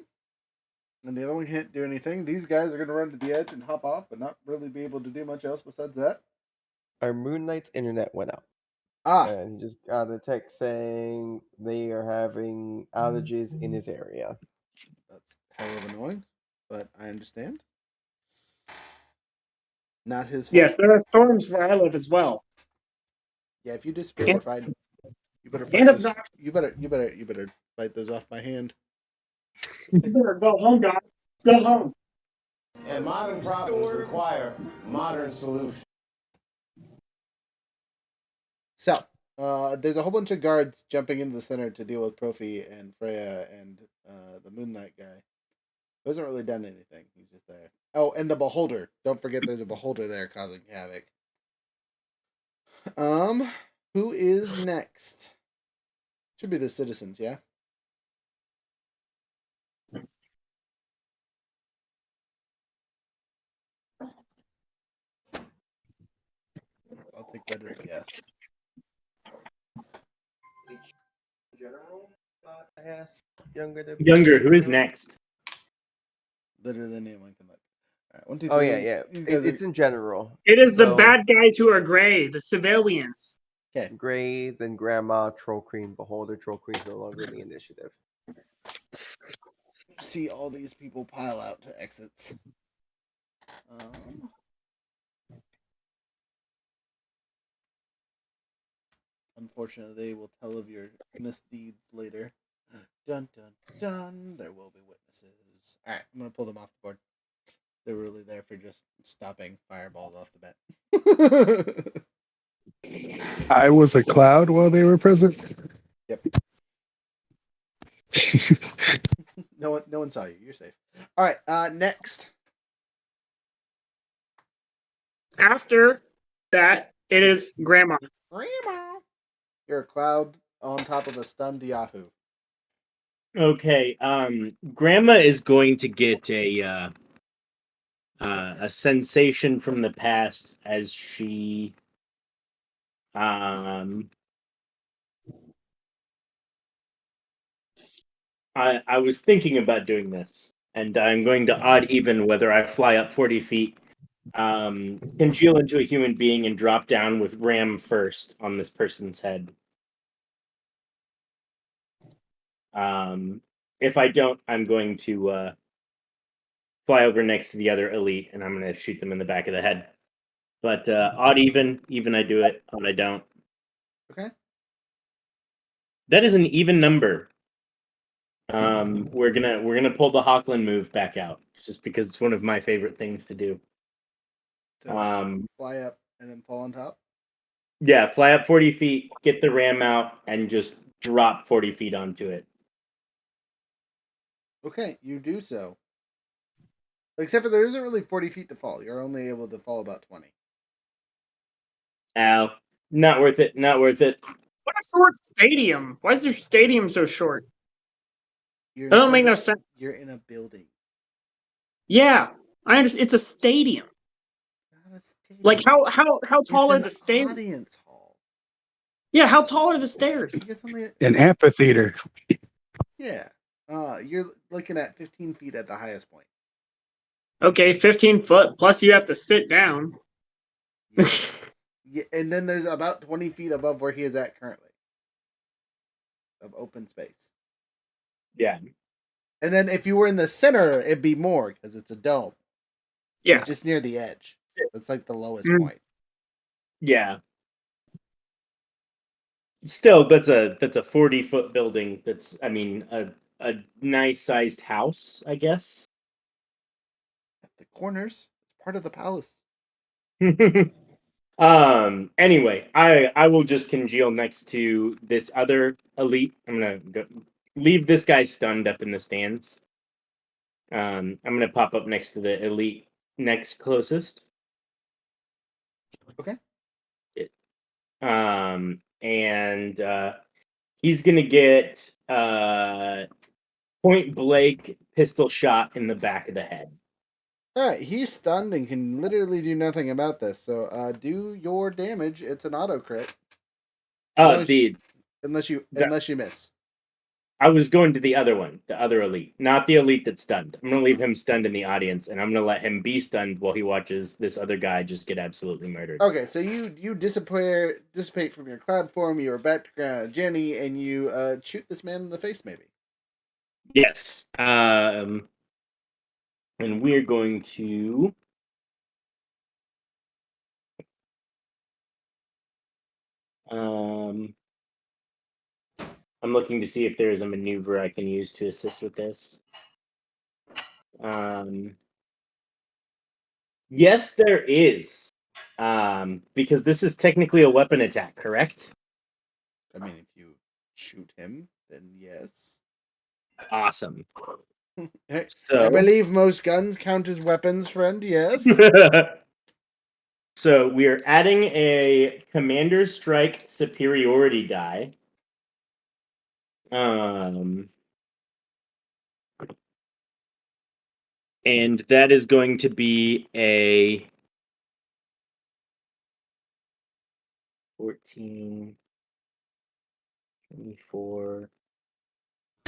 the other one can't do anything. These guys are going to run to the edge and hop off, but not really be able to do much else besides that. Our Moon Knight's internet went out. And he just got a text saying they are having outages in his area. That's hell of annoying, but I understand. Not his fault. Yes, there are storms where I live as well. Yeah, if you disappear, you better fight And those. not- You better fight those off by hand. You better go home, guys. Go home. And modern problems require modern solutions. So, there's a whole bunch of guards jumping into the center to deal with Profi and Freya and the Moon Knight guy. He hasn't really done anything. He's just there. Oh, and the Beholder. Don't forget there's a Beholder there causing havoc. Who is next? Should be the citizens, yeah? I'll take that as a guess. General, I asked Younger. Younger, who is next? Literally anyone can look. All right, 1, 2, 3. Oh yeah. It's in general. It is the So, bad guys who are gray, the civilians. Okay. Gray, then Grandma, Troll Queen, Beholder. Troll Queen's no longer in the initiative. See all these people pile out to exits. Unfortunately, they will tell of your misdeeds later. Dun dun dun. There will be witnesses. All right, I'm gonna pull them off the board. They're really there for just stopping fireballs off the bat. I was a cloud while they were present. Yep. No one saw you. You're safe. All right. Next. After that, it is Grandma. Grandma. You're a cloud on top of a stunned Yahoo. Okay. Grandma is going to get a sensation from the past as she I was thinking about doing this, and I'm going to odd even whether I fly up 40 feet, congeal into a human being, and drop down with ram first on this person's head. If I don't, I'm going to fly over next to the other elite, and I'm going to shoot them in the back of the head. But odd even I do it, odd I don't. Okay. That is an even number. We're gonna pull the Hawkland move back out, just because it's one of my favorite things to do. So fly up and then fall on top. Yeah, fly up 40 feet, get the ram out, and just drop 40 feet onto it. Okay, you do so. Except for there isn't really 40 feet to fall. You're only able to fall about 20. Ow. Not worth it. Not worth it. What a short stadium. Why is their stadium so short? That don't make no sense. You're in a building. Yeah, I understand. It's a stadium. Not a stadium. Like how tall are It's the an stairs? audience hall. Yeah, how tall are the stairs? It's only An amphitheater. Yeah. You're looking at 15 feet at the highest point. Okay, 15 foot. Plus you have to sit down. Yeah, and then there's about 20 feet above where he is at currently of open space. Yeah. And then if you were in the center, it'd be more because it's a dome. Yeah. It's just near the edge. That's like the lowest Mm. point. Yeah. Still, that's a 40-foot building. That's, I mean, a nice sized house, I guess. At the corners, it's part of the palace. Anyway, I will just congeal next to this other elite. I'm gonna leave this guy stunned up in the stands. I'm gonna pop up next to the elite next closest. Okay. And he's gonna get point blank pistol shot in the back of the head. All right, he's stunned and can literally do nothing about this. So, do your damage. It's an auto crit. Unless you miss. I was going to the other one, the other elite, not the elite that's stunned. I'm gonna leave him stunned in the audience, and I'm gonna let him be stunned while he watches this other guy just get absolutely murdered. Okay, so you dissipate from your cloud form. You are back to Jenny, and you shoot this man in the face, maybe. Yes. And we're going to I'm looking to see if there's a maneuver I can use to assist with this. Yes, there is. Because this is technically a weapon attack, correct? I mean, if you shoot him, then yes. Awesome. I So believe most guns count as weapons, friend. Yes. So we are adding a Commander's Strike superiority die. And that is going to be a 14, 24.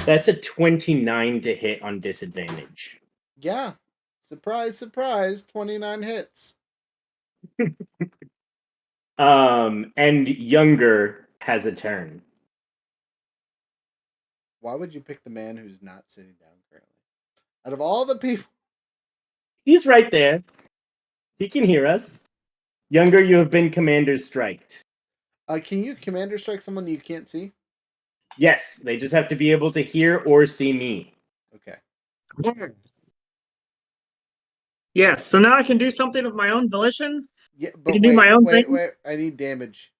That's a 29 to hit on disadvantage. Yeah. Surprise, surprise. 29 hits. And Younger has a turn. Why would you pick the man who's not sitting down currently? Out of all the people. He's right there. He can hear us. Younger, you have been commander striked. Can you commander strike someone you can't see? Yes, they just have to be able to hear or see me. Okay. Yes, so now I can do something of my own volition. Yeah, I but can do my own thing. wait. I need damage.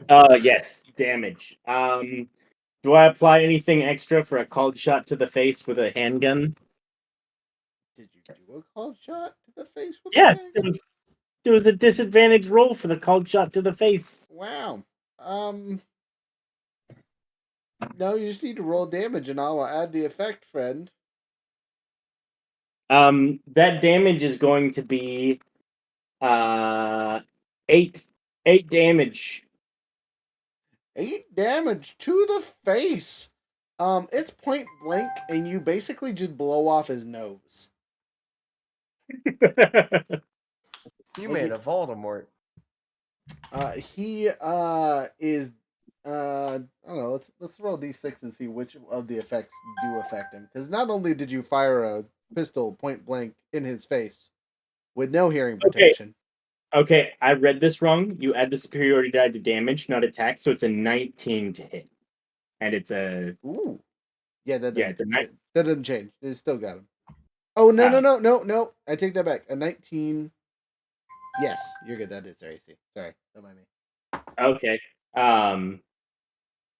Yes, damage. Do I apply anything extra for a called shot to the face with a handgun? Did you do a cold shot to the face with Yeah, a handgun? there was a disadvantage roll for the called shot to the face. Wow. No, you just need to roll damage, and I'll add the effect, friend. That damage is going to be 8 damage. 8 damage to the face. It's point blank, and you basically just blow off his nose. You made a Voldemort. He is I don't know. Let's roll d6 and see which of the effects do affect him. Because not only did you fire a pistol point blank in his face with no hearing protection. Okay, I read this wrong. You add the superiority die to damage, not attack, so it's a 19 to hit, and it's a Ooh, yeah, that yeah, that doesn't change. It still got him. Oh no! I take that back. A 19. Yes, you're good. That is their AC. Sorry, don't mind me. Okay.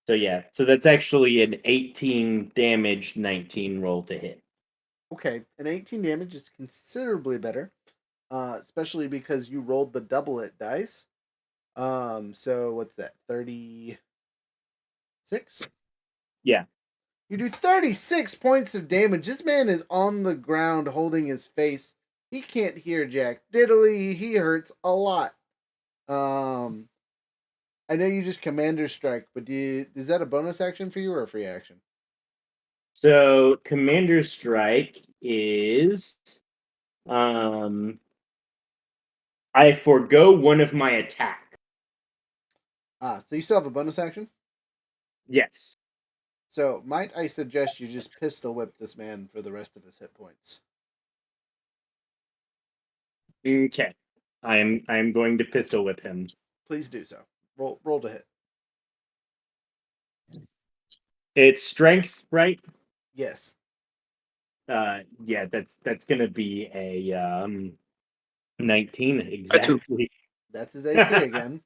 So yeah, so that's actually an 18 damage, 19 roll to hit. Okay, an 18 damage is considerably better, especially because you rolled the double it dice. So what's that? 36. Yeah. You do 36 points of damage. This man is on the ground holding his face. He can't hear jack diddly. He hurts a lot. I know you just commander strike, but is that a bonus action for you or a free action? So commander strike is I forego one of my attacks. So you still have a bonus action? Yes. So might I suggest you just pistol whip this man for the rest of his hit points? Okay. I am going to pistol whip him. Please do so. Roll to hit. It's strength, right? Yes. Yeah, that's gonna be a 19 exactly. That's his AC again.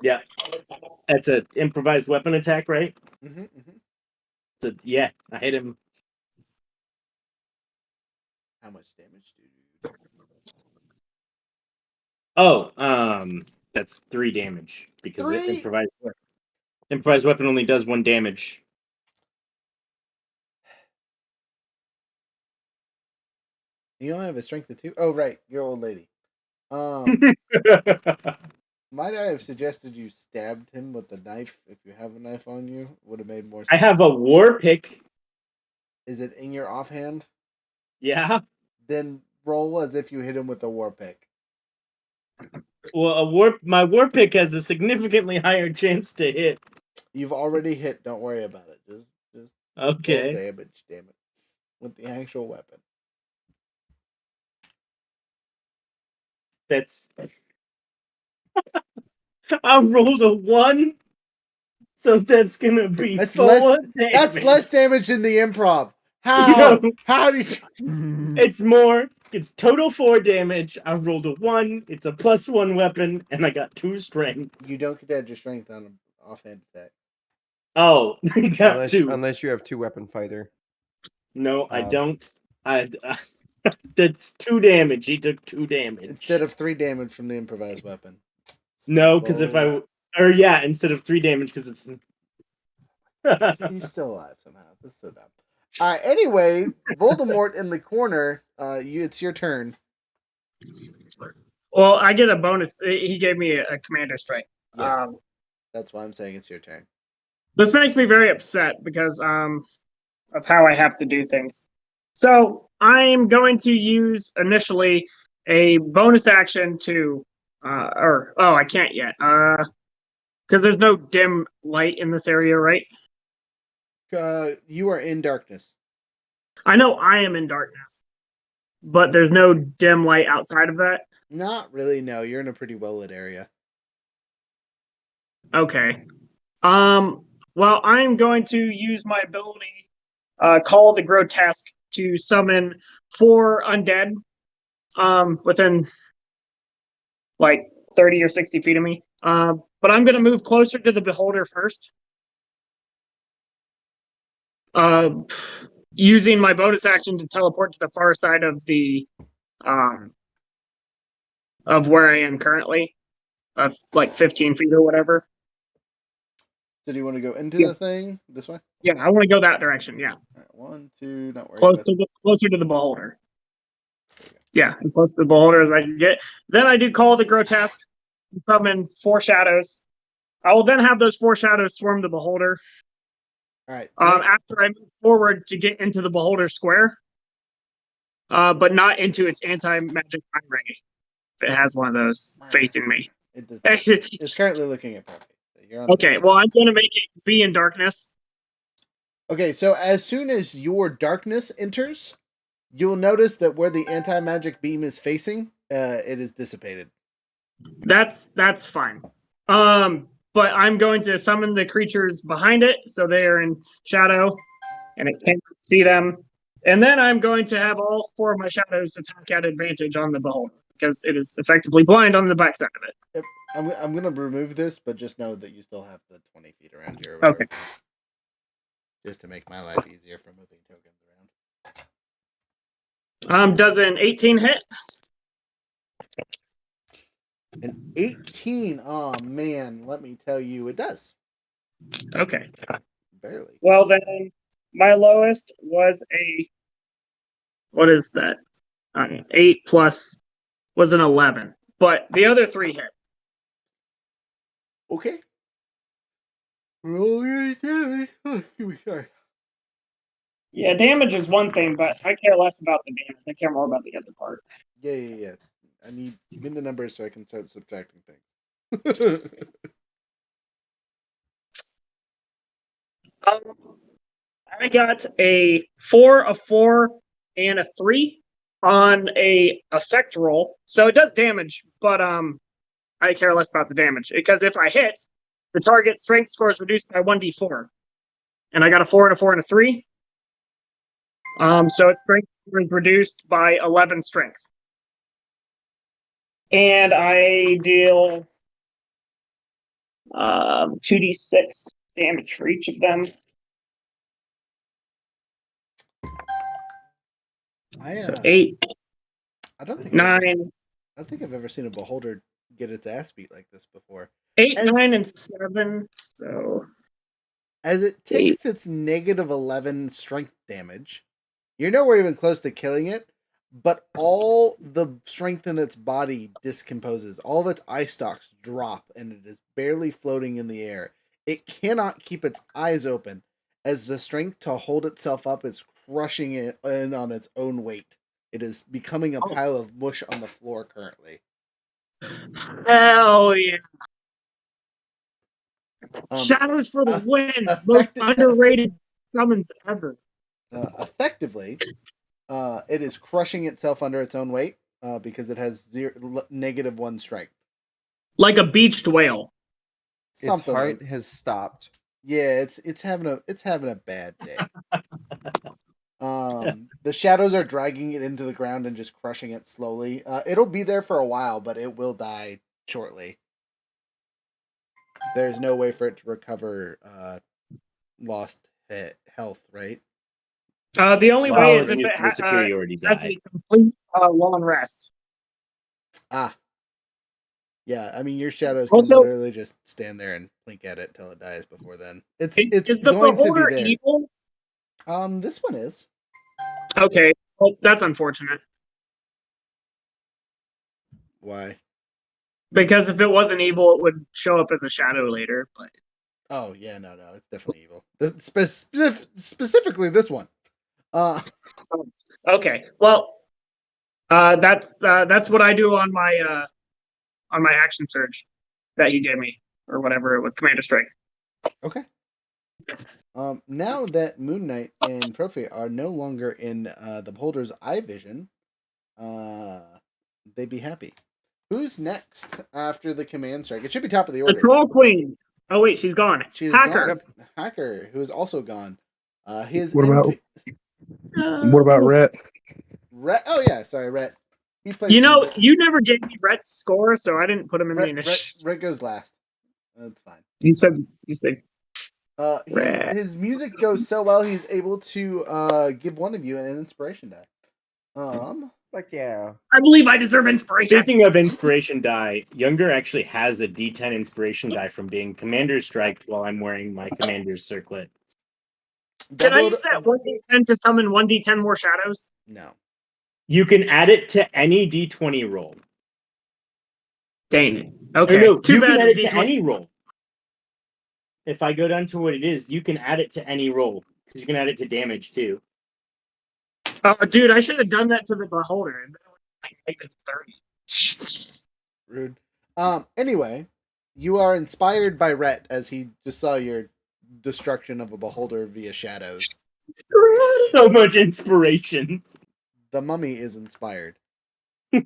Yeah. That's an improvised weapon attack, right? Mm-hmm. So yeah, I hit him. How much damage do you do? Oh, that's 3 damage because 3? improvised weapon only does 1 damage. You only have a strength of 2? Oh, right. You're old lady. Might I have suggested you stabbed him with a knife if you have a knife on you? Would have made more sense. I have a war pick. Is it in your offhand? Yeah. Then roll as if you hit him with a war pick. Well, my war pick has a significantly higher chance to hit. You've already hit. Don't worry about it. Just Okay. roll damage, damn it, with the actual weapon. That's. I rolled a 1, so that's gonna be That's 4 less. damage. That's less damage than the improv. How? No. How did you? It's more. It's total 4 damage. I rolled a 1. It's a +1 weapon, and I got 2 strength. You don't get to add your strength on an offhand attack. Oh, you got 2. Unless you have 2 weapon fighter. No, I don't. That's 2 damage. He took 2 damage instead of 3 damage from the improvised weapon. No, because instead of 3 damage, because it's. He's still alive somehow. This is so dumb. Anyway, Voldemort in the corner. It's your turn. Well, I get a bonus. He gave me a commander strike. Yes. That's why I'm saying it's your turn. This makes me very upset because of how I have to do things. So I'm going to use initially a bonus action to, I can't yet, because there's no dim light in this area, right? You are in darkness. I know I am in darkness, but there's no dim light outside of that. Not really. No, you're in a pretty well lit area. Okay. Well, I'm going to use my ability, Call the Grotesque, to summon 4 undead, within like 30 or 60 feet of me. But I'm going to move closer to the Beholder first. Using my bonus action to teleport to the far side of the, of where I am currently, of like 15 feet or whatever. So do you want to go into Yeah. the thing this way? Yeah, I want to go that direction. Yeah, All right, 1, 2. Not worried. closer to the Beholder. Yeah, as close to the Beholder as I can get. Then I do Call the Grotesque, summon 4 shadows. I will then have those 4 shadows swarm the Beholder. All right. After I move forward to get into the Beholder square, but not into its anti-magic eye ray. If it has one of those facing me. It does. It's currently looking at perfect. So you're on Okay, well, I'm going to make it be in darkness. Okay, so as soon as your darkness enters, you'll notice that where the anti-magic beam is facing, it is dissipated. That's fine. But I'm going to summon the creatures behind it, so they are in shadow, and it can't see them. And then I'm going to have all 4 of my shadows attack at advantage on the Beholder, because it is effectively blind on the backside of it. I'm gonna remove this, but just know that you still have the 20 feet around here. Or whatever, Okay. Just to make my life easier for moving tokens around. Does an 18 hit? An 18. Oh man, let me tell you, it does. Okay. Barely. Well, then my lowest was a, what is that? 8 plus was an 11, but the other 3 hit. Okay. Roll your damage. Oh, excuse me, sorry. Yeah, damage is one thing, but I care less about the damage. I care more about the other part. Yeah. I need give me the numbers so I can start subtracting things. I got a 4, a 4, and a 3 on a effect roll, so it does damage, but I care less about the damage because if I hit, the target strength score is reduced by 1d4, and I got a 4 and a 4 and a 3. So its strength is reduced by 11 strength, and I deal 2d6 damage for each of them. So 8, I don't think 9. I don't think I've ever seen a Beholder get its ass beat like this before. 8, 9, and 7. So as it takes its negative 11 strength damage, you're nowhere even close to killing it, but all the strength in its body discomposes. All of its eye stalks drop, and it is barely floating in the air. It cannot keep its eyes open, as the strength to hold itself up is crushing it in on its own weight. It is becoming a pile of mush on the floor currently. Hell yeah. Shadows for the win. Most underrated summons ever. Effectively, it is crushing itself under its own weight because it has negative 1 strength. Like a beached whale. Its heart has stopped. Yeah, it's having a bad day. The shadows are dragging it into the ground and just crushing it slowly. It'll be there for a while, but it will die shortly. There's no way for it to recover lost health, right? The only way is if it has superiority a complete long rest. Yeah, I mean your shadows Also, can literally just stand there and blink at it till it dies before then. It's is the going to be Beholder there. evil? This one is. Okay, well, that's unfortunate. Why? Because if it wasn't evil, it would show up as a shadow later. But oh yeah, no, it's definitely evil. Specifically this one. Okay, well, that's what I do on my action surge that he gave me, or whatever it was, Commander Strike. Okay. Now that Moon Knight and Profi are no longer in the beholder's eye vision, they'd be happy. Who's next after the command strike? It should be top of the The order. Troll Queen. Oh wait, she's gone. She is Hacker. gone. Hacker, who is also gone. His What about Uh, what about Rhett? Rhett? Oh yeah, sorry, Rhett. He plays You know, music. you never gave me Rhett's score, so I didn't put him in the Rhett, initiative. Rhett goes last. That's fine. You said Rhett. His music goes so well, he's able to give one of you an inspiration die. Like, yeah. I believe I deserve inspiration. Speaking of inspiration die, Younger actually has a D10 inspiration die from being Commander Strike while I'm wearing my Commander's Circlet. Can I doubled- use that 1d10 to summon 1d10 more shadows? No. You can add it to any D20 roll. Dang it. Or Okay. no, Too you bad can add it to D20 any roll. If I go down to what it is, you can add it to any roll. Because you can add it to damage too. Oh, dude, I should have done that to the beholder. And then it would make it 30. Rude. Anyway, you are inspired by Rhett as he just saw your destruction of a beholder via shadows. So much inspiration. The mummy is inspired. All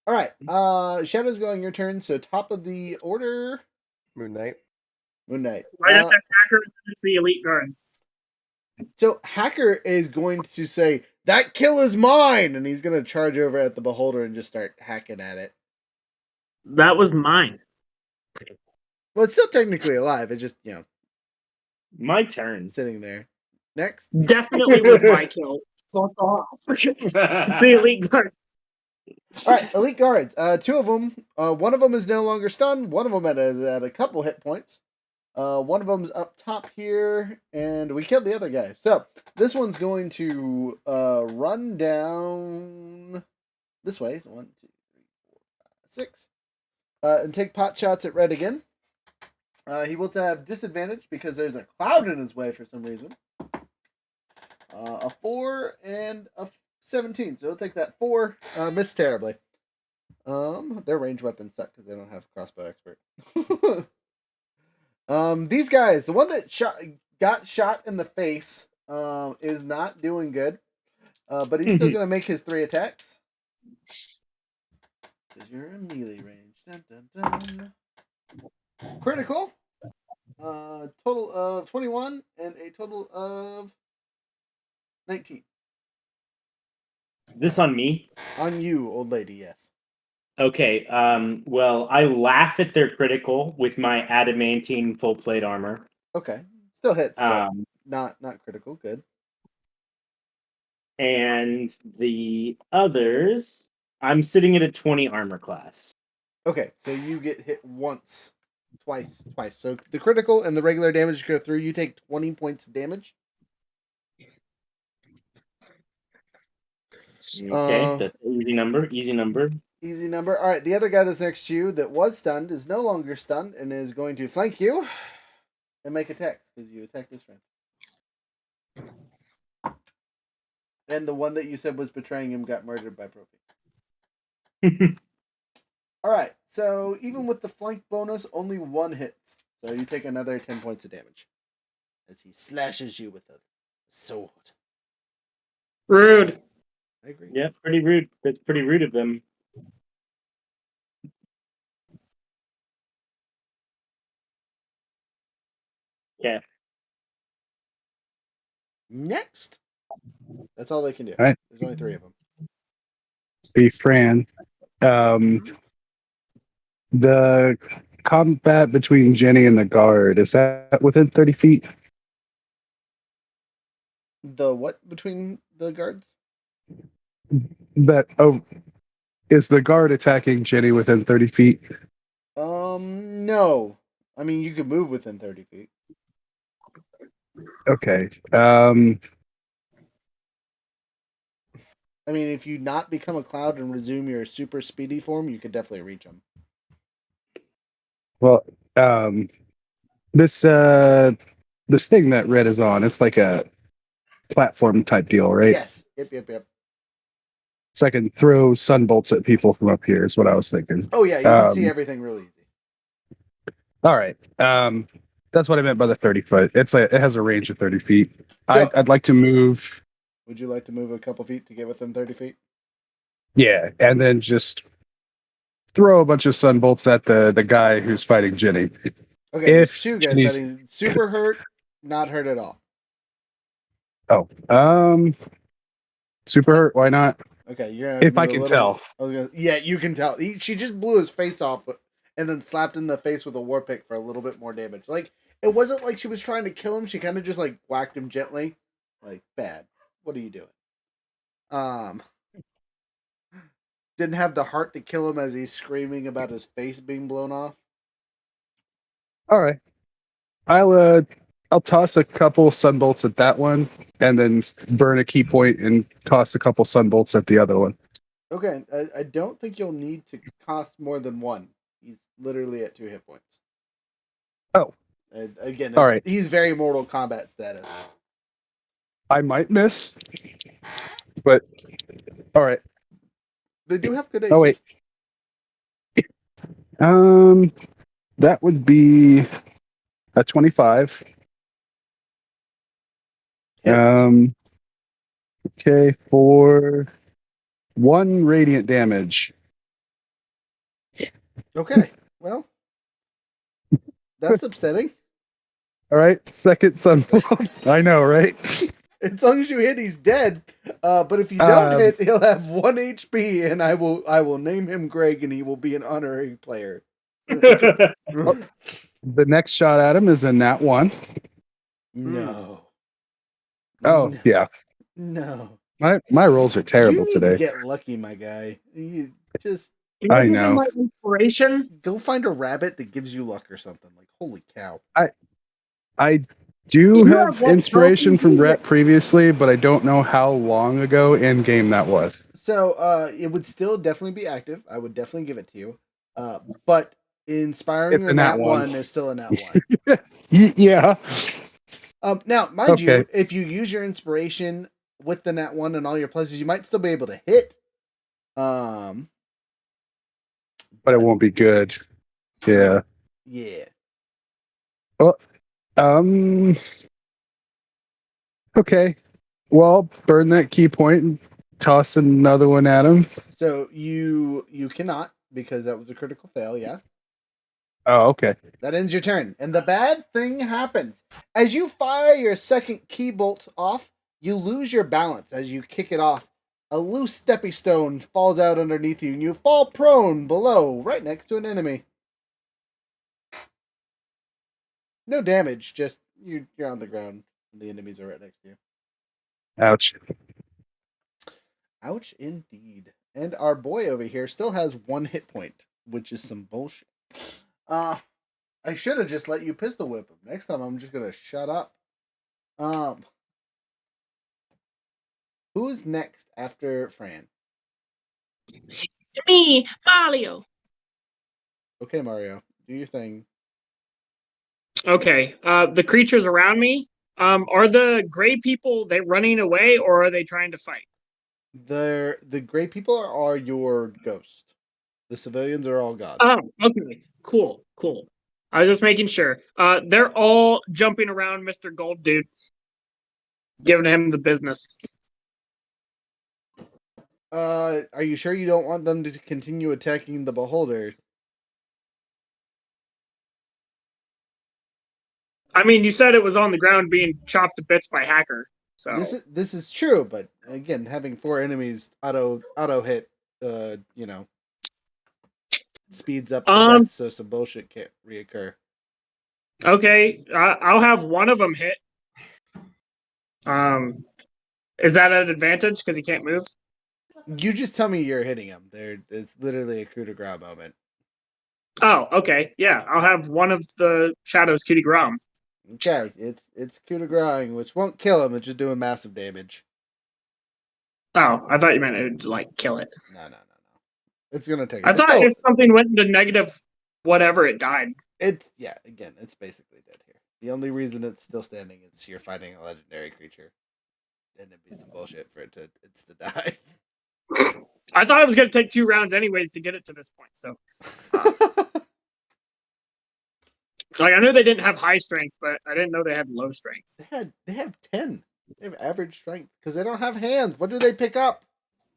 right. Shadows going your turn. So top of the order, Moon Knight. Moon Knight. Right after Hacker, it's the elite guards. So Hacker is going to say, "That kill is mine," and he's going to charge over at the beholder and just start hacking at it. That was mine. Well, it's still technically alive. It's just, My turn. sitting there. Next. Definitely was my kill. Fuck off. It's the elite guards. All right, elite guards. Two of them. One of them is no longer stunned. One of them is at a couple hit points. One of them's up top here, and we killed the other guy. So this one's going to run down this way. 1, 2, 3, 4, 5, 6, and take pot shots at Red again. He will have disadvantage because there's a cloud in his way for some reason. A 4 and a 17, so he'll take that 4. Missed terribly. Their range weapons suck because they don't have crossbow expert. These guys, the one that got shot in the face, is not doing good. But he's still gonna make his 3 attacks. Because you're in melee range. Dun, dun, dun. Critical. Total of 21 and a total of 19. This on me? On you, old lady, yes. Okay, well, I laugh at their critical with my adamantine full plate armor. Okay. Still hits, but Um, not critical. Good. and the others, I'm sitting at a 20 armor class. Okay, so you get hit twice. So the critical and the regular damage go through. You take 20 points of damage. Okay, that's an easy number. Easy number. Easy number. All right, the other guy that's next to you that was stunned is no longer stunned and is going to flank you and make attacks because you attacked his friend. And the one that you said was betraying him got murdered by Profi. All right, so even with the flank bonus, only 1 hits. So you take another 10 points of damage as he slashes you with a sword. Rude. I agree. Yeah, pretty rude. That's pretty rude of them. Yeah. Next. That's all they can do. All right. There's only 3 of them. Be Fran. The combat between Jenny and the guard, is that within 30 feet? The what between the guards? Is the guard attacking Jenny within 30 feet? No. I mean, you could move within 30 feet. Okay. I mean, if you not become a cloud and resume your super speedy form, you could definitely reach them. Well, this thing that Red is on, it's like a platform type deal, right? Yes. Yep. So I can throw sun bolts at people from up here is what I was thinking. Oh, yeah, you can see everything real easy. All right. That's what I meant by the 30 foot. It has a range of 30 feet. So- I'd like to move. Would you like to move a couple feet to get within 30 feet? Yeah, and then just throw a bunch of sunbolts at the guy who's fighting Jenny. Okay, If there's two guys Jenny's- fighting. Super hurt, not hurt at all. Super hurt. Why not? Okay, you're If I can tell. Yeah, you can tell. She just blew his face off and then slapped him in the face with a war pick for a little bit more damage. Like, it wasn't like she was trying to kill him. She kind of just like whacked him gently. Like, bad. What are you doing? Didn't have the heart to kill him as he's screaming about his face being blown off. All right. I'll toss a couple sunbolts at that one, and then burn a key point and toss a couple sunbolts at the other one. Okay, I don't think you'll need to cost more than one. He's literally at 2 hit points. Oh. And again, All right. He's very Mortal Kombat status. I might miss, but all right. They do have good AC. Oh wait. That would be a 25. Hits. Okay, for 1 radiant damage. Okay, well, that's upsetting. All right, second sunbolt. I know, right? As long as you hit, he's dead. But if you don't hit, he'll have 1 HP, and I will name him Greg, and he will be an honorary player. The next shot at him is a nat 1. No. Oh yeah, No. my rolls are You terrible need today. to get lucky, my guy. You just You I give him know. My inspiration. go find a rabbit that gives you luck or something. Like, holy cow. I do You have have one inspiration trophy from either. Rhett previously, but I don't know how long ago in game that was. So it would still definitely be active. I would definitely give it to you. But inspiring It's a a nat nat one. one is still a nat one. Yeah. Now, mind you, Okay. if you use your inspiration with the nat one and all your pluses, you might still be able to hit. But it won't be good. Yeah. Yeah. Okay. Well, burn that key point and toss another one at him. So you cannot, because that was a critical fail. Yeah. Oh, okay. That ends your turn. And the bad thing happens. As you fire your second key bolt off, you lose your balance as you kick it off. A loose steppy stone falls out underneath you, and you fall prone below, right next to an enemy. No damage, just you're on the ground, and the enemies are right next to you. Ouch. Ouch, indeed. And our boy over here still has 1 hit point, which is some bullshit. I should have just let you pistol whip him. Next time, I'm just gonna shut up. Who's next after Fran? It's me, Mario. Okay, Mario, do your thing. Okay. The creatures around me. Are the gray people they running away or are they trying to fight? The gray people are your ghost. The civilians are all gone. Oh, okay. Cool. I was just making sure. They're all jumping around Mr. Gold Dude, giving him the business. Are you sure you don't want them to continue attacking the beholder? I mean, you said it was on the ground being chopped to bits by Hacker. So This is true, but again, having 4 enemies auto hit, speeds up the death, so some bullshit can't reoccur. okay, I'll have one of them hit. Is that an advantage because he can't move? You just tell me you're hitting him. It's literally a coup de grace moment. Oh, okay, yeah, I'll have one of the shadows coup de grace. Okay, it's coup de grace, which won't kill him. It's just doing massive damage. Oh, I thought you meant it would like kill it. No. It's gonna take. I it's thought still- if something went into negative, whatever, it died. It's again, it's basically dead here. The only reason it's still standing is you're fighting a legendary creature, and it'd be some bullshit for it to die. I thought it was going to take 2 rounds anyways to get it to this point. So Like I know they didn't have high strength, but I didn't know they had low strength. They have 10. They have average strength because they don't have hands. What do they pick up?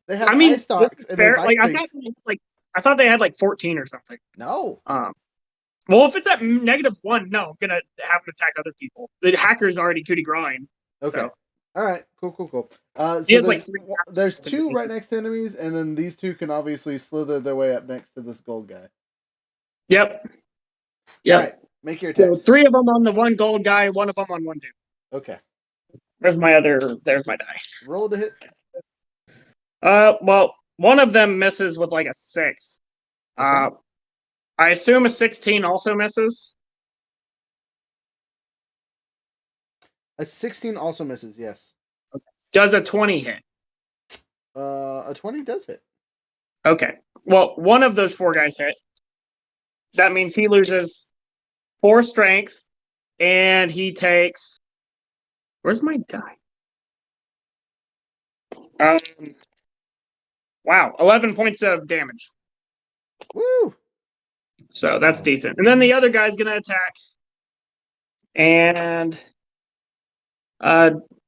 They have I mean, eye this stalks is and they fair. bite Like things. I thought they had like 14 or something. No. Well, if it's at -1, no, I'm gonna have them attack other people. The hacker's already cootie grind. Okay. So. All right. Cool. He So has, like, 3 there's attacks. 2 right next to enemies, and then these 2 can obviously slither their way up next to this gold guy. Yep. All right. Make your So attacks. 3 of them on the one gold guy, 1 of them on 1 dude. Okay. There's my die. Roll to hit. Well, one of them misses with like a 6. Okay. I assume a 16 also misses. A 16 also misses. Yes. Does a 20 hit? A 20 does hit. Okay. Well, one of those 4 guys hit. That means he loses 4 strength, and he takes. Where's my die? Wow, 11 points of damage. Woo! So that's decent. And then the other guy's gonna attack. And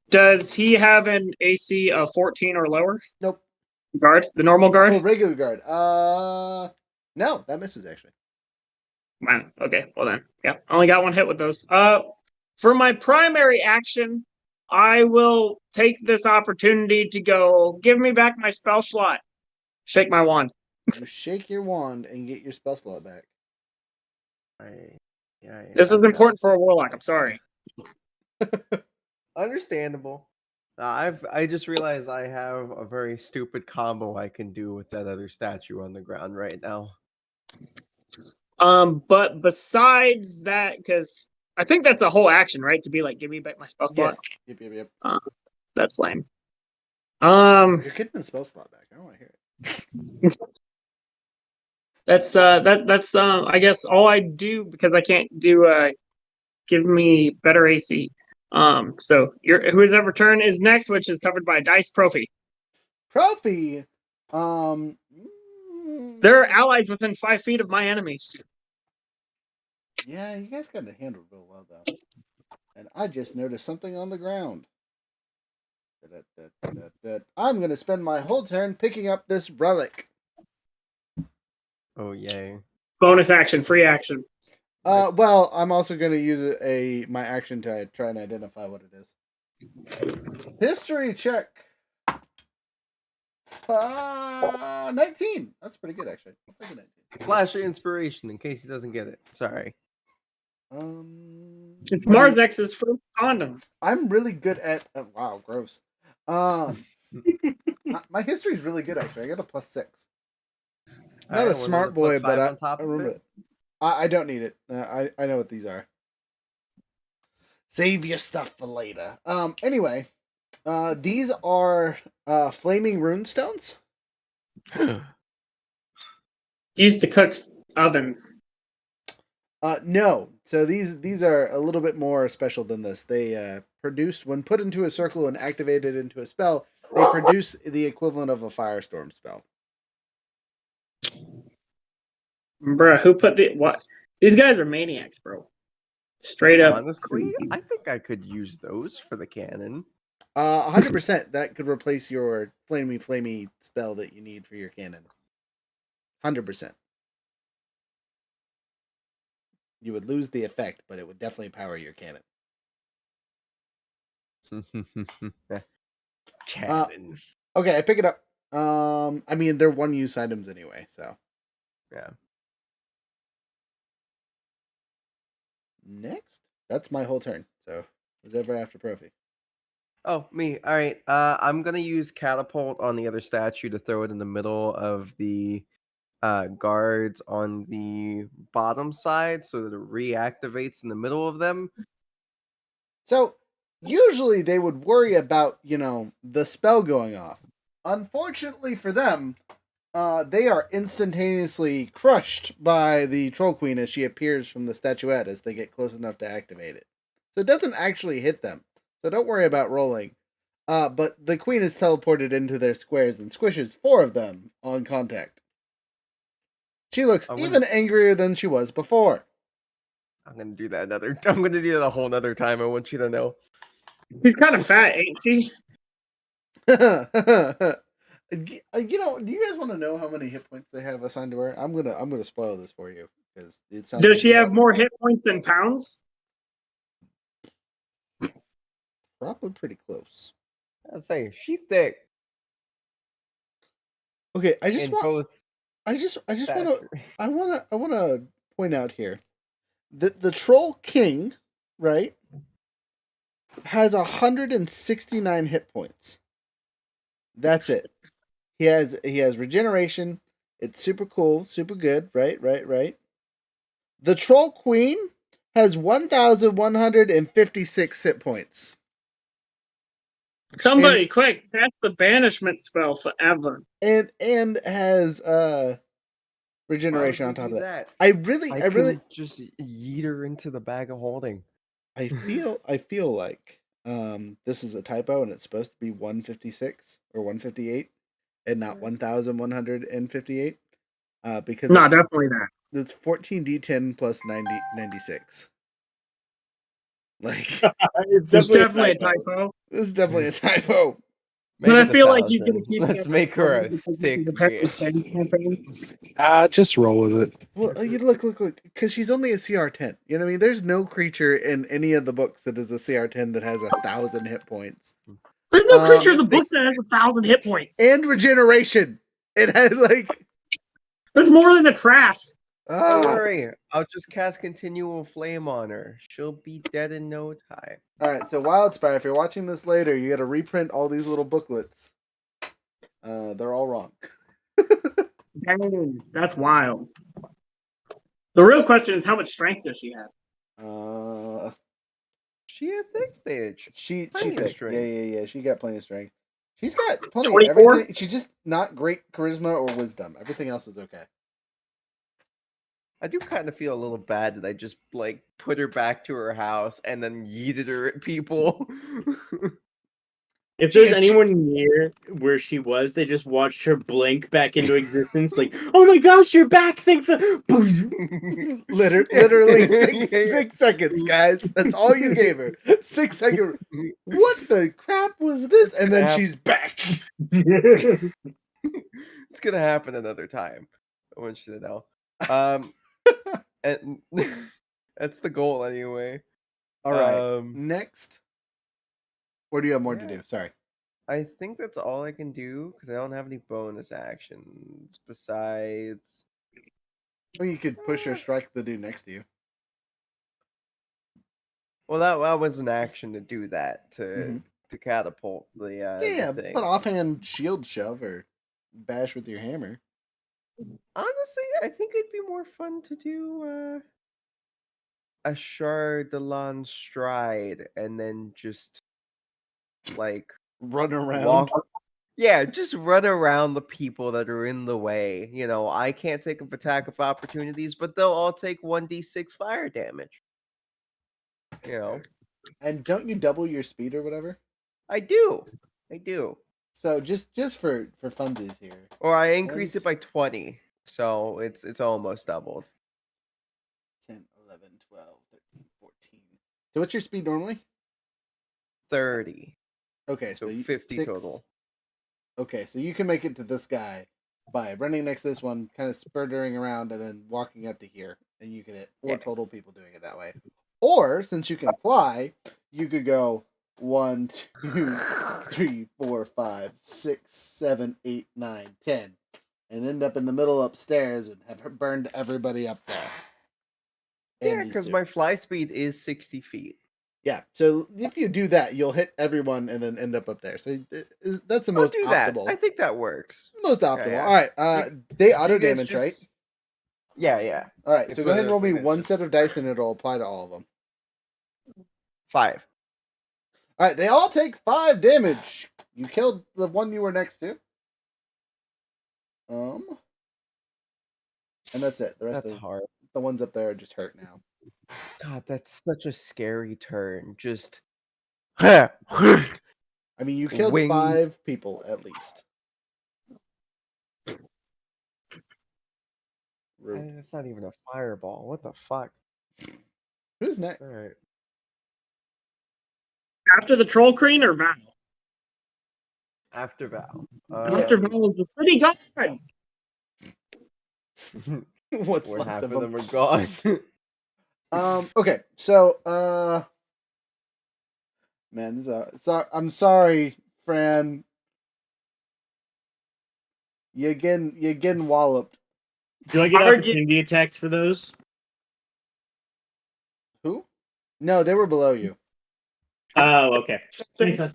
does he have an AC of 14 or lower? Nope. Guard, the normal guard. Oh, regular guard. No, that misses actually. Man, okay, well then, yeah, only got 1 hit with those. For my primary action, I will take this opportunity to go. Give me back my spell slot. Shake my wand. You shake your wand and get your spell slot back. This is important for a warlock. I'm sorry. Understandable. I just realized I have a very stupid combo I can do with that other statue on the ground right now. But besides that, because I think that's the whole action, right? To be like, give me back my spell slot. Yes. Yep. That's lame. You're getting the spell slot back. I don't want to hear it. That's I guess all I do because I can't do give me better AC. So whose ever turn is next, which is covered by Dice Profi. Profi. There are allies within 5 feet of my enemies. Yeah, you guys got it handled real well though. And I just noticed something on the ground. I'm gonna spend my whole turn picking up this relic. Oh yay! Bonus action, free action. Well, I'm also gonna use my action to try and identify what it is. History check. 19. That's pretty good actually. I'll take a 19. Flash of inspiration in case he doesn't get it. Sorry. It's Marzex's first condom. I'm really good at. Wow, gross. My history is really good actually. I got a +6. I'm not a smart boy, but I remember it. I don't need it. I know what these are. Save your stuff for later. Anyway, these are flaming runestones. Used to cook ovens. No. So these are a little bit more special than this. They produce, when put into a circle and activated into a spell, they produce the equivalent of a firestorm spell. Bruh, who put what? These guys are maniacs, bro. Straight up. Honestly, I think I could use those for the cannon. 100%. That could replace your flamey spell that you need for your cannon. 100%. You would lose the effect, but it would definitely power your cannon. Cannon. Okay, I pick it up. I mean, they're one-use items anyway, so. Yeah. Next? That's my whole turn, so who's ever after Profi? Oh, me. All right. I'm gonna use catapult on the other statue to throw it in the middle of the guards on the bottom side, so that it reactivates in the middle of them. So usually they would worry about, the spell going off. Unfortunately for them, they are instantaneously crushed by the Troll Queen as she appears from the statuette as they get close enough to activate it. So it doesn't actually hit them. So don't worry about rolling. But the Queen is teleported into their squares and squishes 4 of them on contact. She looks even angrier than she was before. I'm gonna do that another. I'm gonna do that a whole nother time. I want you to know. She's kind of fat, ain't she? You know, do you guys want to know how many hit points they have assigned to her? I'm gonna spoil this for you because it sounds. Does like she you have all- more hit points than pounds? Probably pretty close. I'll say she's thick. Okay, I just in want. both. I just want to. stature. I want to point out here that the Troll King, right, has 169 hit points. That's it. He has regeneration. It's super cool, super good. Right. The Troll Queen has 1,156 hit points. Somebody quick, cast the banishment spell forever. And has regeneration Why on would you top do of that. that? I really can just yeet her into the bag of holding. I feel like this is a typo and it's supposed to be 156 or 158 and not 1,158 because No, it's, definitely not. it's 14d10 plus 96. Like It's definitely a typo. this is definitely a typo. But I feel like he's gonna keep. Let's make her a because this thick is a Pepper bitch. Spence campaign. Just roll with it. Well, you look, because she's only a CR10. You know what I mean? There's no creature in any of the books that is a CR10 that has 1,000 hit points. There's no creature in the books that has 1,000 hit points. And regeneration. It had like. That's more than a trash. Don't worry, I'll just cast continual flame on her. She'll be dead in no time. All right, so Wildspire, if you're watching this later, you got to reprint all these little booklets. They're all wrong. Dang, that's wild. The real question is, how much strength does she have? She a thick bitch. She Plenty of thick. strength. Yeah. She got plenty of strength. She's got plenty of 24? everything. She's just not great charisma or wisdom. Everything else is okay. I do kind of feel a little bad that I just like put her back to her house and then yeeted her at people. If there's anyone near where she was, they just watched her blink back into existence. Like, oh my gosh, you're back! Thank the. Literally 6 seconds, guys. That's all you gave her. 6 seconds. What the crap was this? And then she's back. It's gonna happen another time. I want you to know. And that's the goal anyway. All right. Next. Or do you have more to do? Sorry. I think that's all I can do because I don't have any bonus actions besides. Or you could push or strike the dude next to you. Well, that was an action to do that to catapult the Yeah, the thing. but offhand shield shove or bash with your hammer. Honestly, I think it'd be more fun to do a Char-de-Lune stride and then just like run around. Yeah, just run around the people that are in the way. You know, I can't take an attack of opportunities, but they'll all take 1d6 fire damage. You know. And don't you double your speed or whatever? I do. So just for funsies here. Or I increase it by 20. So it's almost doubled. 10, 11, 12, 13, 14. So what's your speed normally? 30. Okay, So you, 50 6, total. Okay, so you can make it to this guy by running next to this one, kind of spurtering around, and then walking up to here, and you can hit 4 total people doing it that way. Or since you can fly, you could go 1, 2, 3, 4, 5, 6, 7, 8, 9, 10, and end up in the middle upstairs and have burned everybody up there. Yeah, because my fly speed is 60 feet. Yeah, so if you do that, you'll hit everyone and then end up there. So that's the most optimal. I think that works. Most optimal. Yeah. All right. They auto You guys damage, right? Yeah. All right. It's So go one ahead and of roll those me things one that's set of dice, and it'll apply to all of them. 5. All right. They all take 5 damage. You killed the one you were next to. And that's it. The rest That's of hard. the ones up there are just hurt now. God, that's such a scary turn. Just. I mean, you killed Wings. 5 people at least. That's not even a fireball. What the fuck? Who's next? All right. After the Troll Queen or Val? After Val. After Val is the city god. What's Where left half of of them? them are gone. Okay, so man, I'm sorry, Fran. You're getting walloped. Do I get Argue- opportunity attacks for those? Who? No, they were below you. Oh, okay. Makes sense.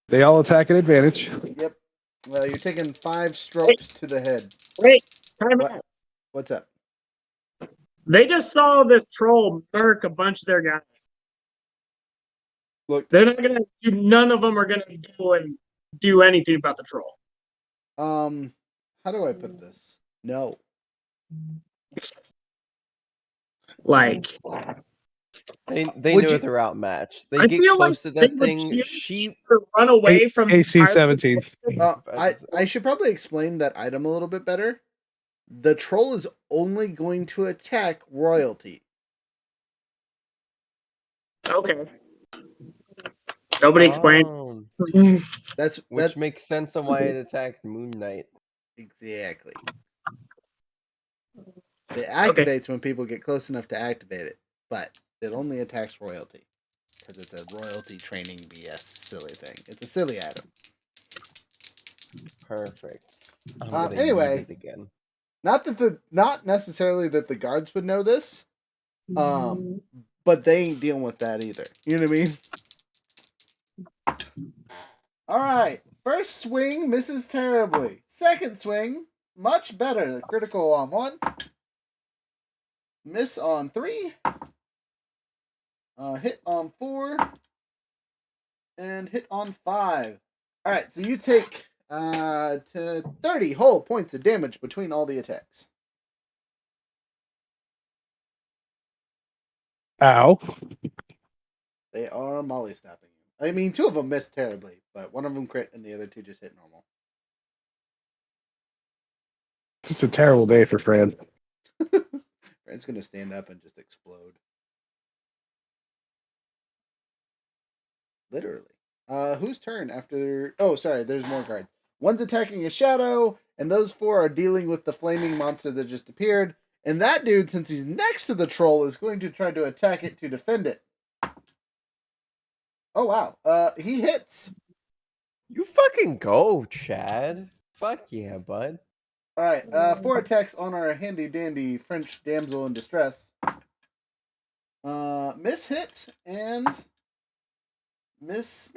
They all attack at advantage. Yep. Well, you're taking 5 strokes to the head. Wait, time What? out. What's up? They just saw this troll murk a bunch of their guys. Look, They're not gonna do. None of them are gonna go and do anything about the troll. how do I put this? No. Like, They Would know you- they're outmatched. They I get feel like close to they that would thing. cheer She to run away from AC Pirates of 17. the I should probably explain that item a little bit better. The troll is only going to attack royalty. Okay. Nobody explained. Oh, That's which makes sense on why it attacked Moon Knight. exactly. It activates when people get close enough to activate it, but it only attacks royalty because it's a royalty training BS silly thing. It's a silly item. Perfect. I'm gonna use Anyway, it again. not necessarily that the guards would know this, but they ain't dealing with that either. You know what I mean? All right, first swing misses terribly. Second swing, much better. Critical on 1, miss on 3, hit on 4, and hit on 5. All right, so you take to 30 whole points of damage between all the attacks. Ow. They are molly snapping you. I mean, 2 of them missed terribly, but 1 of them crit and the other 2 just hit normal. It's a terrible day for Fran. Fran's gonna stand up and just explode. Literally. Whose turn after? Oh, sorry. There's more cards. One's attacking a shadow, and those 4 are dealing with the flaming monster that just appeared. And that dude, since he's next to the troll, is going to try to attack it to defend it. Oh wow. He hits. You fucking go, Chad. Fuck yeah, bud. All right. 4 attacks on our handy dandy French damsel in distress. Miss hit and miss.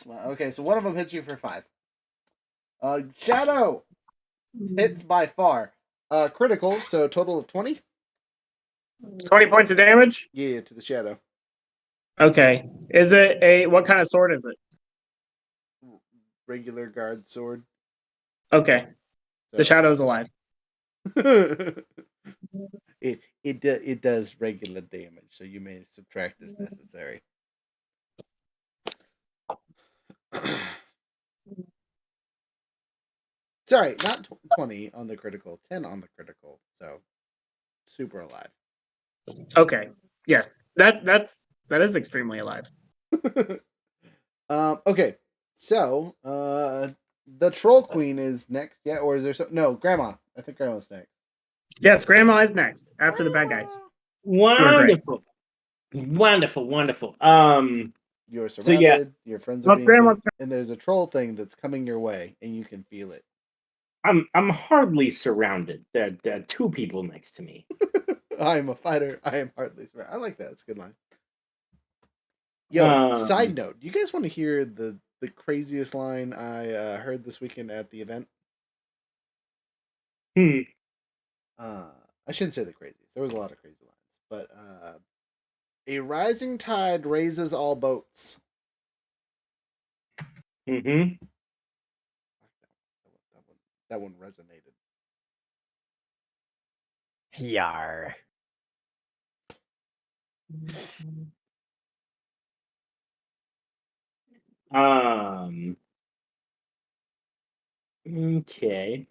Well, okay, so 1 of them hits you for 5. Shadow hits by far. Critical, so total of 20. 20 points of damage. Yeah, to the shadow. Okay. Is it what kind of sword is it? Regular guard sword. Okay. So. The shadow's alive. it does regular damage, so you may subtract as necessary. Sorry, not 20 on the critical, 10 on the critical. So super alive. Okay. Yes. That is extremely alive. Okay. So, the troll queen is next, yeah, or is there some? No, grandma. I think grandma's next. Yes, grandma is next after the bad guys. Wonderful. Wonderful. You're So, surrounded. yeah. Your friends Well, are being grandma's beat, and there's a troll thing that's coming your way, and you can feel it. I'm hardly surrounded. There are 2 people next to me. I am a fighter. I am hardly surrounded. I like that. It's a good line. Yo, side note, do you guys want to hear the craziest line I heard this weekend at the event? I shouldn't say the craziest. There was a lot of crazy lines, but a rising tide raises all boats. Mm-hmm. That one resonated. Yar. Okay.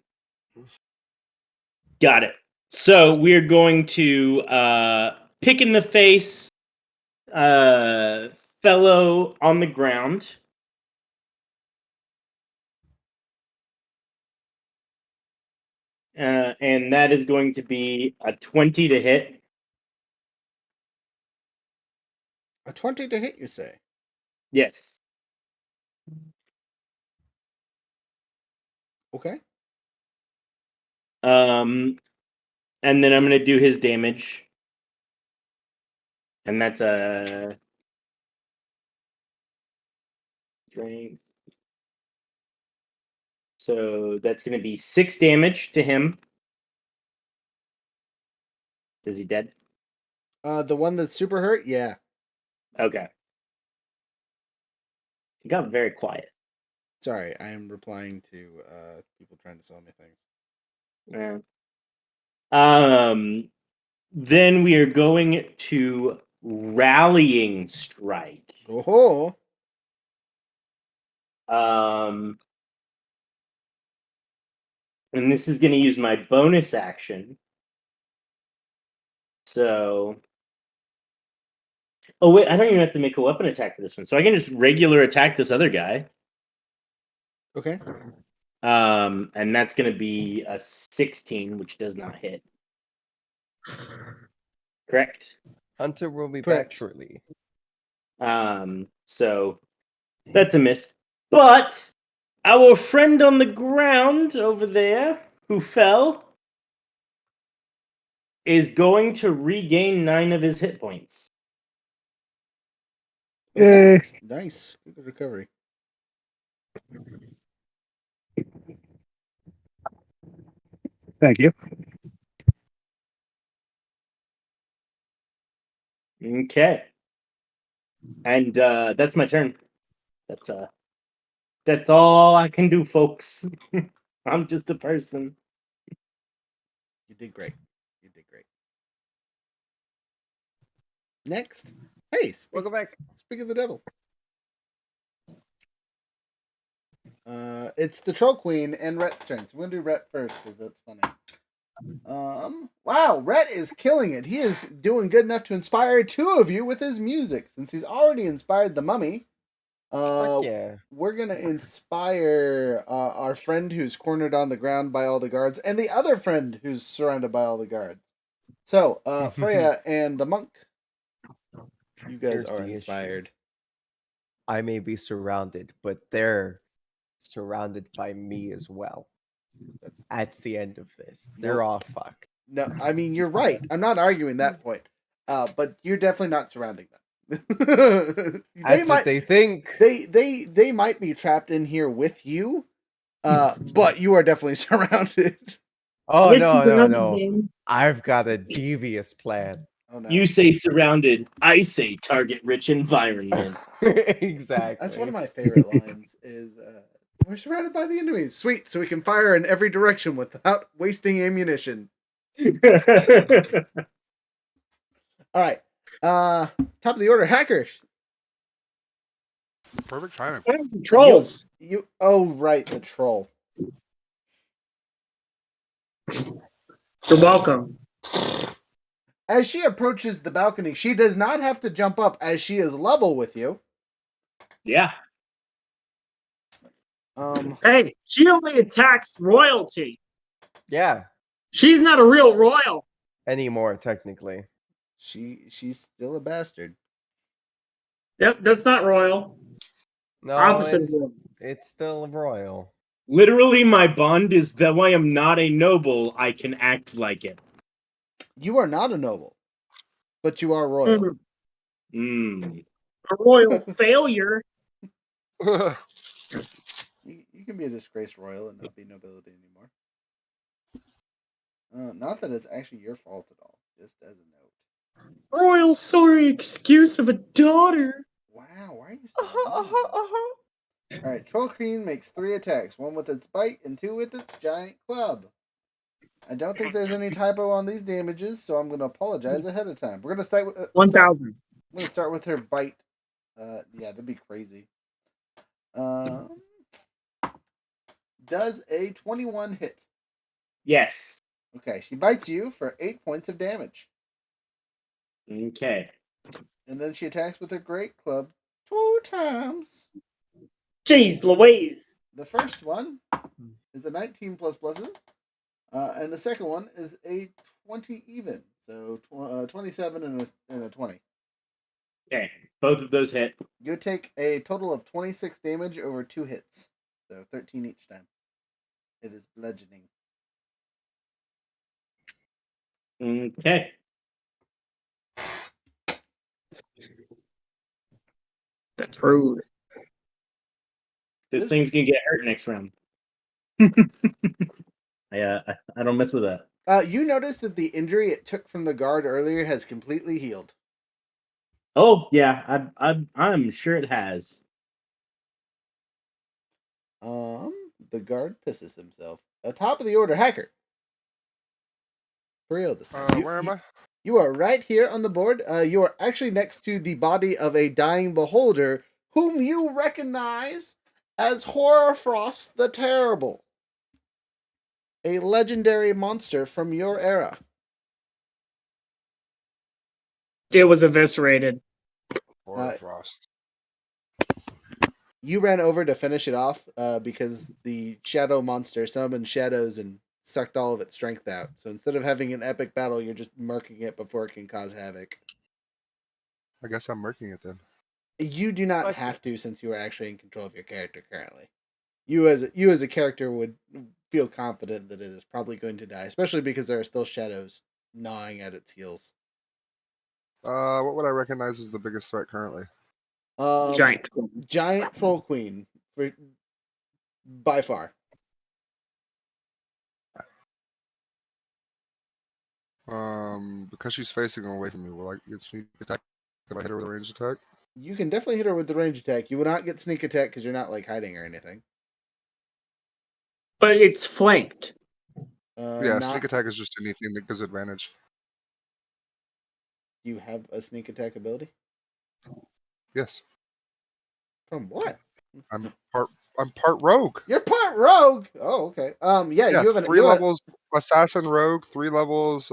Got it. So we're going to pick in the face fellow on the ground. And that is going to be a 20 to hit. A 20 to hit, you say? Yes. Okay. And then I'm going to do his damage. And that's a strength. So that's going to be 6 damage to him. Is he dead? The one that's super hurt? Yeah. Okay. He got very quiet. Sorry, I am replying to people trying to sell me things. Yeah. Then we are going to rallying strike. Oh. And this is going to use my bonus action. So, oh wait, I don't even have to make a weapon attack for this one, so I can just regular attack this other guy. Okay. And that's going to be a 16, which does not hit. Correct. Hunter will be Correct. back shortly. So that's a miss. But our friend on the ground over there who fell is going to regain 9 of his hit points. Yay. Nice. Good recovery. Thank you. Okay. And that's my turn. That's all I can do, folks. I'm just a person. You did great. You did great. Next. Hey, Welcome back. Speak of the devil. It's the Troll Queen and Rhett's turn. So we're gonna do Rhett first because that's funny. Wow, Rhett is killing it. He is doing good enough to inspire 2 of you with his music. Since he's already inspired the mummy, Fuck yeah. we're gonna inspire our friend who's cornered on the ground by all the guards, and the other friend who's surrounded by all the guards. So, Freya and the monk, you guys Here's are the issue. inspired. I may be surrounded, but they're surrounded by me as well. That's the end of this. They're all fucked. No, I mean you're right. I'm not arguing that point. But you're definitely not surrounding them. That's what they think. They might be trapped in here with you. But you are definitely surrounded. Oh This no, is no, another no. game. I've got a devious plan. Oh no. You say surrounded, I say target rich environment. Exactly. That's one of my favorite lines is we're surrounded by the enemies. Sweet, so we can fire in every direction without wasting ammunition. Alright. Top of the order, Hackers. Perfect timing. Where's the trolls? Oh right, the troll. You're welcome. As she approaches the balcony, she does not have to jump up as she is level with you. Yeah. Hey, she only attacks royalty. Yeah. She's not a real royal. Anymore, technically. She's still a bastard. Yep, that's not royal. No, Opposite of royal. it's still royal. Literally, my bond is that though I am not a noble, I can act like it. You are not a noble, but you are royal. Mm. A royal failure. You can be a disgraced royal and not be nobility anymore. Not that it's actually your fault at all, just as a note. Royal sorry excuse of a daughter. Wow, why are you so Alright, Troll Queen makes 3 attacks, 1 with its bite and 2 with its giant club. I don't think there's any typo on these damages, so I'm going to apologize ahead of time. We're going to start with 1,000. I'm going to start with her bite. Yeah, that'd be crazy. Does a 21 hit? Yes. Okay, she bites you for 8 points of damage. Okay. And then she attacks with her great club 2 times. Jeez Louise. The first one is a 19 plus pluses. And the second one is a 20 even. So 27 and a 20. Okay, both of those hit. You take a total of 26 damage over 2 hits. So 13 each time. It is bludgeoning. Okay. That's rude. This thing's gonna get hurt next round. I don't mess with that. You notice that the injury it took from the guard earlier has completely healed. Oh yeah, I'm sure it has. The guard pisses himself. Top of the order, Hacker. For real this time. Where am I? You are right here on the board. You are actually next to the body of a dying beholder, whom you recognize as Horrorfrost the Terrible, a legendary monster from your era. It was eviscerated. Or Frost. You ran over to finish it off because the shadow monster summoned shadows and sucked all of its strength out. So instead of having an epic battle, you're just murking it before it can cause havoc. I guess I'm murking it then. You do not Okay. have to, since you are actually in control of your character currently. You as a character would feel confident that it is probably going to die, especially because there are still shadows gnawing at its heels. What would I recognize as the biggest threat currently? Giant. Giant troll queen, by far. Because she's facing away from me, will I get sneak attack if I hit her with a ranged attack? You can definitely hit her with the range attack. You will not get sneak attack because you're not like hiding or anything. But it's flanked. Yeah, sneak attack is just anything that gives advantage. You have a sneak attack ability? Yes. From what? I'm part rogue. You're part rogue. Oh, okay. Yeah, you have 3 levels assassin rogue, 3 levels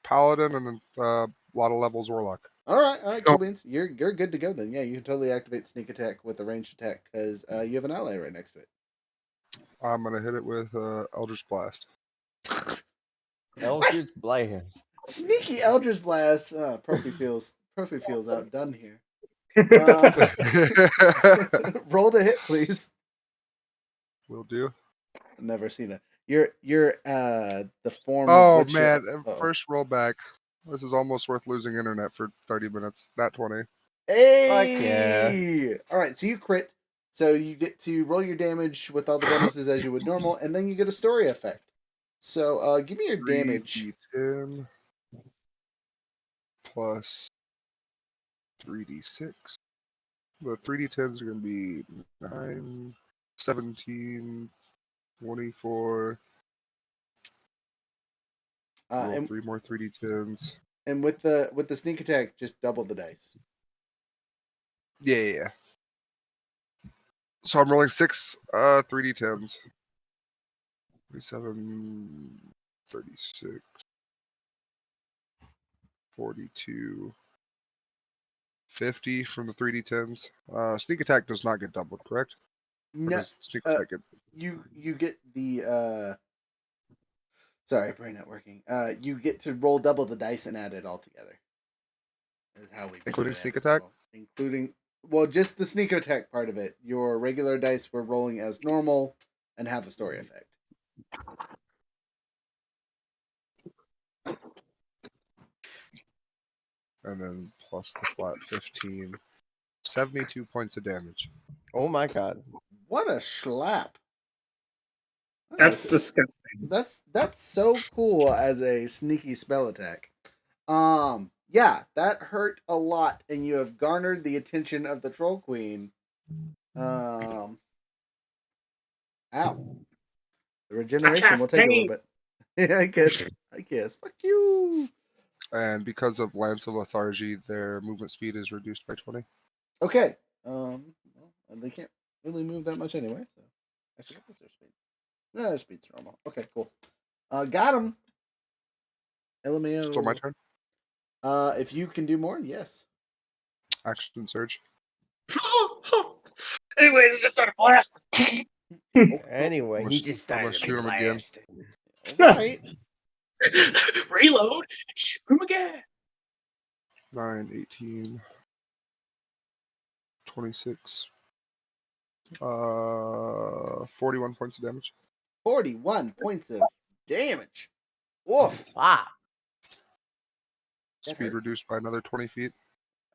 paladin, and then a lot of levels warlock. All right, cool beans. You're good to go then. Yeah, you can totally activate sneak attack with a ranged attack because you have an ally right next to it. I'm gonna hit it with Eldritch Blast. Eldritch Blast. Sneaky Eldritch Blast. Profi feels outdone here. Roll to hit, please. Will do. Never seen it. You're the form. Oh of which man! First roll back. This is almost worth losing internet for 30 minutes. Not 20. Hey! yeah. All right, so you crit. So you get to roll your damage with all the bonuses as you would normal, and then you get a story effect. So give me your damage. 3d10 plus 3d6. The 3d10s are going to be 9, 17, 24. Roll And 3 more 3d10s. And with the sneak attack, just double the dice. Yeah. So I'm rolling 6 3d10s. 37, 36, 42, 50 from the 3d10s. Sneak attack does not get doubled, correct? Or No, does sneak attack get... you get the sorry, brain not working. You get to roll double the dice and add it all together. Is how we Including sneak attack? Including just the sneak attack part of it. Your regular dice were rolling as normal and have a story effect. And then plus the flat 15. 72 points of damage. Oh my god. What a schlap. That's disgusting. That's so cool as a sneaky spell attack. Yeah, that hurt a lot, and you have garnered the attention of the Troll Queen. Ow. The regeneration will take a little bit. Yeah, I guess. Fuck you. And because of Lance of Lethargy, their movement speed is reduced by 20. Okay. Well, they can't really move that much anyway, so I forget what's their speed. No, their speed's normal. Okay, cool. Got him. LMAO. Still my turn? If you can do more, yes. Action surge. Anyways, it just started blasting. Anyway, he Almost- just almost started shoot him again. blasting. All right. Reload and shoot him again. 9, 18, 26. 41 points of damage. 41 points of damage. Woof. Wow. That Speed hurt. reduced by another 20 feet.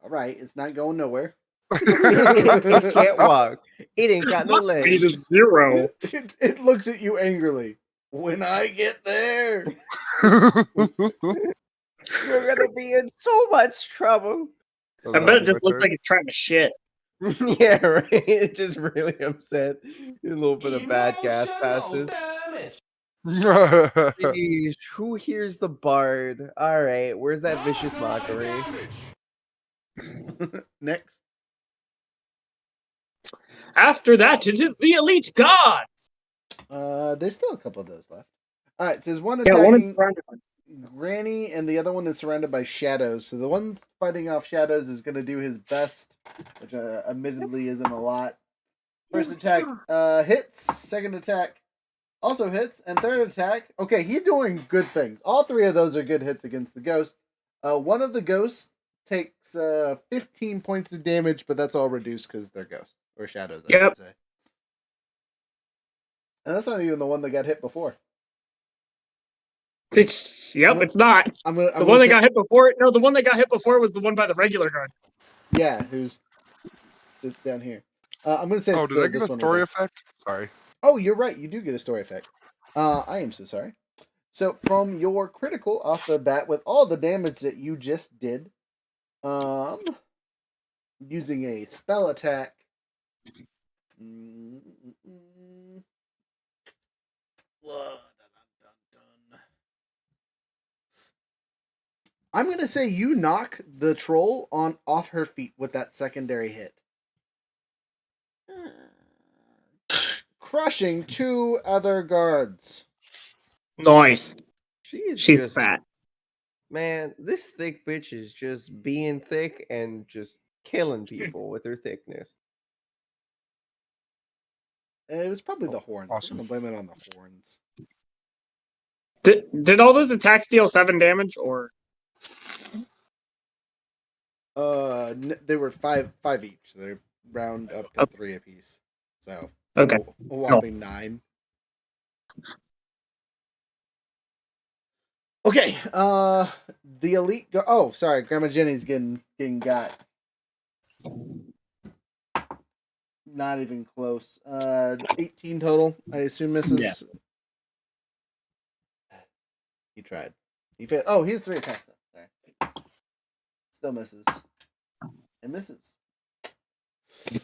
All right, it's not going nowhere. It can't walk. It ain't got no My speed legs. is 0. It looks at you angrily. When I get there. You're gonna be in so much trouble. I bet it just looks like it's trying to shit. Yeah, right. It just really upset. A little bit of bad gas passes. Jeez, who hears the bard? All right, where's that vicious mockery? Next. After that, it is the elite gods. There's still a couple of those left. All right, so there's one Yeah, one is attacking surrounded by. Granny, and the other one is surrounded by shadows. So the one fighting off shadows is going to do his best, which admittedly isn't a lot. First attack hits. Second attack also hits, and third attack. Okay, he's doing good things. All three of those are good hits against the ghost. One of the ghosts takes 15 points of damage, but that's all reduced because they're ghosts or shadows. I should say. And that's not even the one that got hit before. It's not. The one that got hit before. No, the one that got hit before was the one by the regular guard. Yeah, who's down here. I'm going to say. Oh, it's did I get this a one story right effect? Sorry. Oh, you're right. You do get a story effect. I am so sorry. So from your critical off the bat with all the damage that you just did, using a spell attack. I'm gonna say you knock the troll off her feet with that secondary hit, crushing two other guards. Nice. She's just fat. Man, this thick bitch is just being thick and just killing people with her thickness. It was probably the horns. Awesome. I'm gonna blame it on the horns. Did all those attacks deal 7 damage or? They were five each. So they round up to 3 apiece. So okay, a whopping 9. Okay, the elite oh, sorry, Grandma Jenny's getting got. Not even close. 18 total, I assume misses. Yeah. He tried. He failed. Oh, he has 3 attacks though. Sorry. Still misses. And misses. He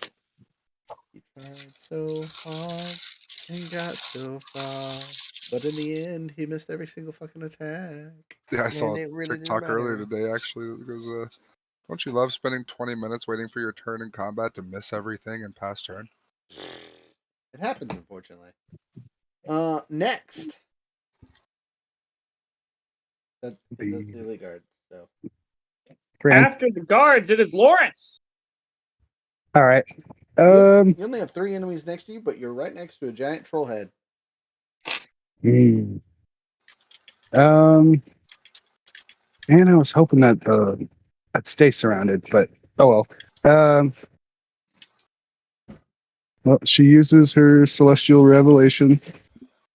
tried so hard and got so far. But in the end, he missed every single fucking attack. Yeah, I saw it a really didn't TikTok earlier matter. today, actually, because don't you love spending 20 minutes waiting for your turn in combat to miss everything and pass turn? It happens, unfortunately. Next. That's the elite guard. So After the guards, it is Lawrence. All right. you only have 3 enemies next to you, but you're right next to a giant troll head. And I was hoping that I'd stay surrounded, but oh well. Well, she uses her celestial revelation,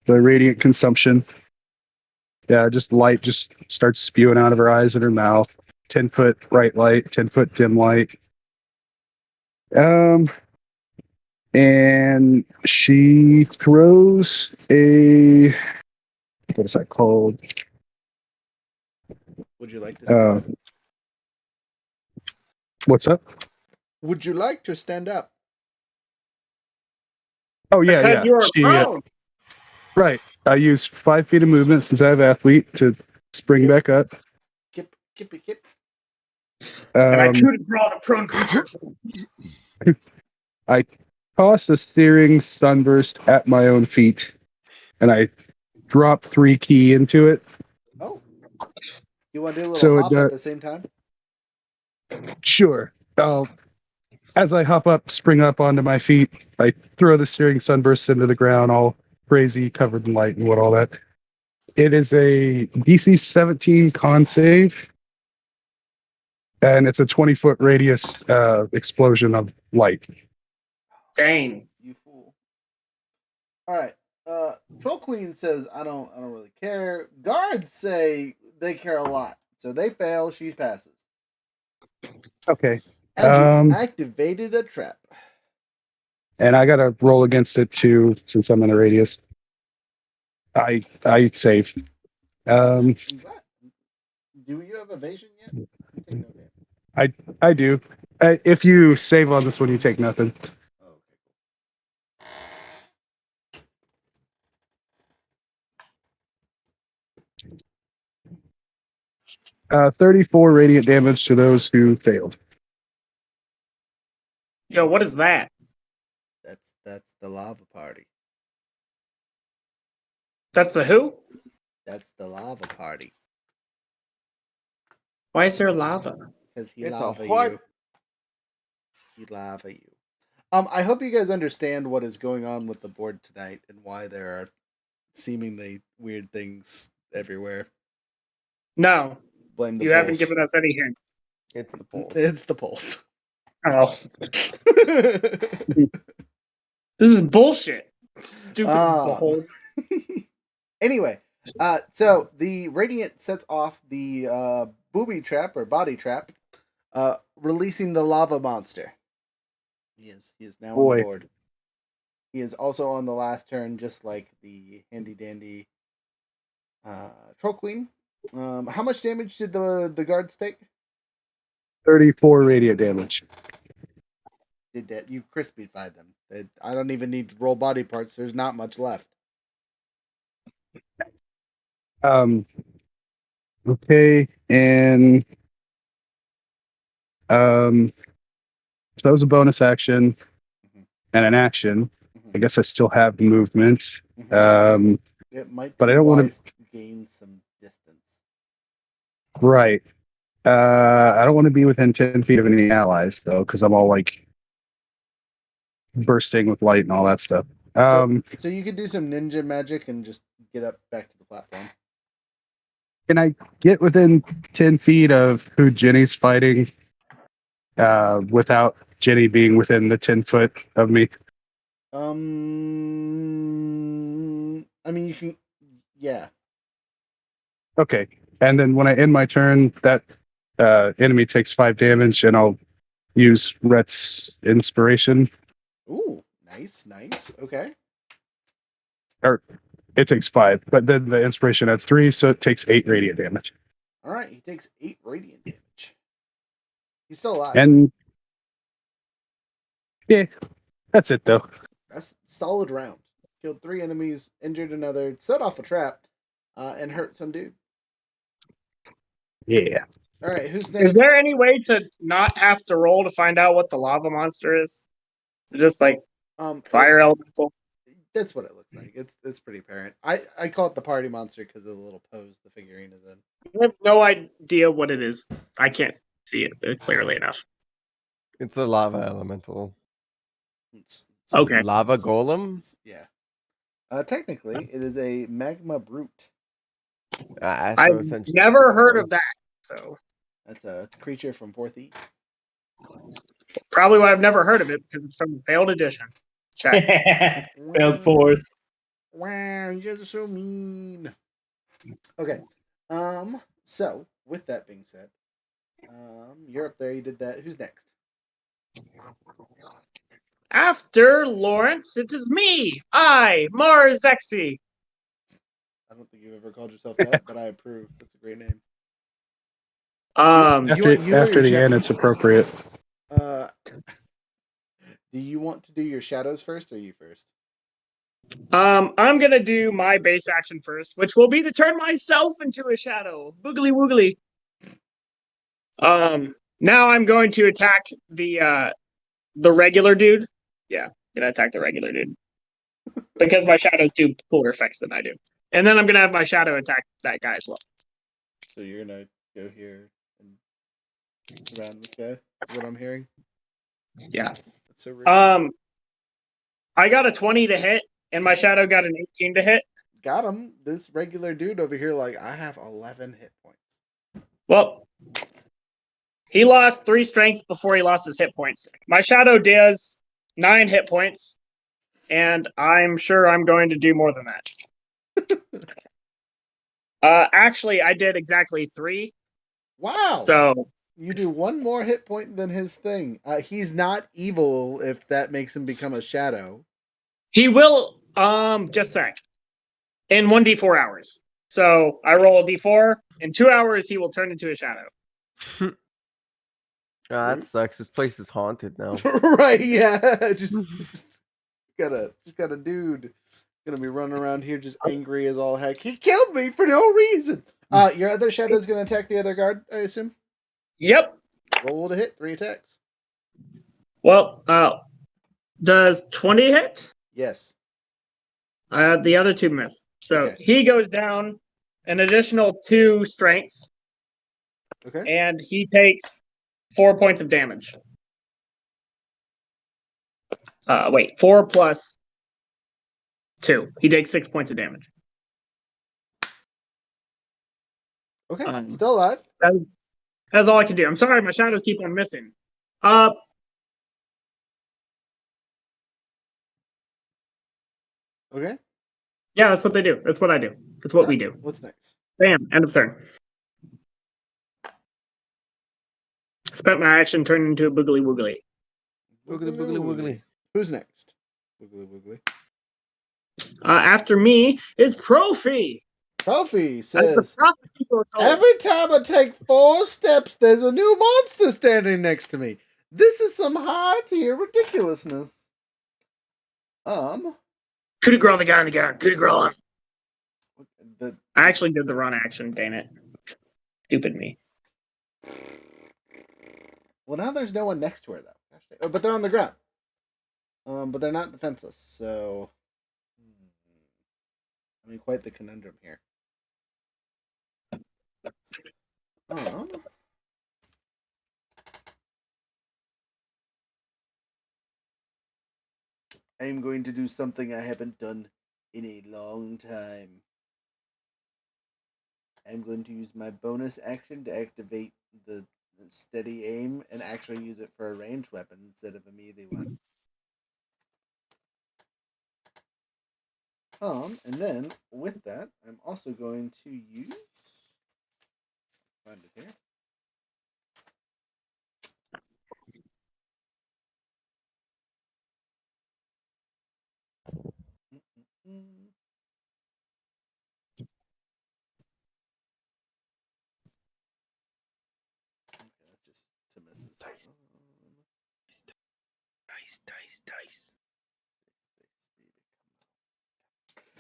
the radiant consumption. Yeah, just light just starts spewing out of her eyes and her mouth. 10-foot bright light, 10-foot dim light. And she throws a, what is that called? Would you like to stand up? What's up? Would you like to stand up? Oh yeah, Because yeah. you are She, prone. right. I use 5 feet of movement since I have athlete to spring back up. Kip. And I could draw the prone creature. I toss a searing sunburst at my own feet, and I drop 3 ki into it. Oh. You want to do a little So it hop does- at the same time? Sure. As I hop up, spring up onto my feet, I throw the Searing Sunburst into the ground, all crazy, covered in light and all that. It is a DC 17 con save, and it's a 20-foot radius explosion of light. Dang. You fool. All right. Troll Queen says, I don't really care. Guards say they care a lot. So they fail, she passes. Okay. And you activated a trap. And I gotta roll against it too, since I'm in a radius. I save. I'm glad. Do you have evasion yet? You take no damage. I do. If you save on this one, you take nothing. Oh, okay, cool. 34 radiant damage to those who failed. Yo, what is that? That's the lava party. That's the who? That's the lava party. Why is there lava? Because he It's a lava what? you. He lava you. I hope you guys understand what is going on with the board tonight and why there are seemingly weird things everywhere. No, Blame the you polls. haven't given us any hints. It's the pole. It's the polls. Oh, this is bullshit. Stupid bull. Anyway, so the Radiant sets off the booby trap or body trap, releasing the lava monster. He is now on the board. He is also on the last turn, just like the handy dandy Troll Queen. How much damage did the guards take? 34 radiant damage. Did that? You crispified them. I don't even need to roll body parts. There's not much left. Okay, and so that was a bonus action and an action. I guess I still have movement. It might, but I don't want to gain some distance. Right. I don't want to be within 10 feet of any allies though, because I'm all like bursting with light and all that stuff. So you could do some ninja magic and just get up back to the platform. Can I get within 10 feet of who Jenny's fighting without Jenny being within the 10 foot of me? I mean, you can, yeah. Okay. And then when I end my turn, that enemy takes 5 damage, and I'll use Rhett's inspiration. Ooh, nice. Okay. Or it takes 5, but then the inspiration adds 3, so it takes 8 radiant damage. All right, he takes 8 radiant damage. He's still alive. And yeah, that's it though. That's a solid round. Killed 3 enemies, injured another, set off a trap, and hurt some dude. Yeah. All right, who's next? Is there any way to not have to roll to find out what the lava monster is? Just like fire elemental. That's what it looks like. It's pretty apparent. I call it the party monster because of the little pose the figurine is in. I have no idea what it is. I can't see it clearly enough. It's a lava elemental. Okay. Lava golem? Yeah. Technically, it is a magma brute. I've never heard of that. So that's a creature from 4th E. Probably why I've never heard of it, because it's from the failed edition. Check. Failed 4th. Wow, you guys are so mean. Okay. So with that being said, you're up there. You did that. Who's next? After Lawrence, it is me. Marzexi. I don't think you've ever called yourself that, but I approve. That's a great name. After the end, it's appropriate. Do you want to do your shadows first, or you first? I'm gonna do my base action first, which will be to turn myself into a shadow. Boogly woogly. Now I'm going to attack the regular dude. Yeah, gonna attack the regular dude because my shadows do cooler effects than I do, and then I'm gonna have my shadow attack that guy as well. So you're gonna go here and around this guy. Is what I'm hearing. Yeah. That's so rude. I got a 20 to hit, and my shadow got an 18 to hit. Got him. This regular dude over here, like, I have 11 hit points. Well, he lost 3 strength before he lost his hit points. My shadow does 9 hit points, and I'm sure I'm going to do more than that. Actually, I did exactly 3. Wow. So you do 1 more hit point than his thing. He's not evil if that makes him become a shadow. he will, just a sec, in 1d4 hours. So I roll a d4. In 2 hours, he will turn into a shadow. That sucks. This place is haunted now. Right, yeah. Just got a dude gonna be running around here just angry as all heck. He killed me for no reason. Your other shadow's gonna attack the other guard, I assume? Yep. Roll to hit, 3 attacks. Well, does 20 hit? Yes. The other 2 miss. So Okay. he goes down an additional 2 strength, Okay. and he takes 4 points of damage. Wait, 4 plus 2. He takes 6 points of damage. Okay. Still alive. That's all I can do. I'm sorry, my shadows keep on missing. Okay. Yeah, that's what they do. That's what I do. That's what we do. What's next? Bam, end of turn. Spent my action, turned into a boogly woogly. Boogly, boogly, woogly. Who's next? Boogly woogly. After me is Profi. Profi As the says, prophecy foretold. every time I take 4 steps, there's a new monster standing next to me. This is some high tier ridiculousness. Coup de grace the guy in the guard. Coup de grace. I actually did the run action, dang it. Stupid me. Well, now there's no one next to her, though. Oh, but they're on the ground. But they're not defenseless, so... I mean, quite the conundrum here. I'm going to do something I haven't done in a long time. I'm going to use my bonus action to activate the steady aim and actually use it for a ranged weapon instead of a melee one. And then with that, I'm also going to use. Find it here. Okay, that's just to misses. Dice.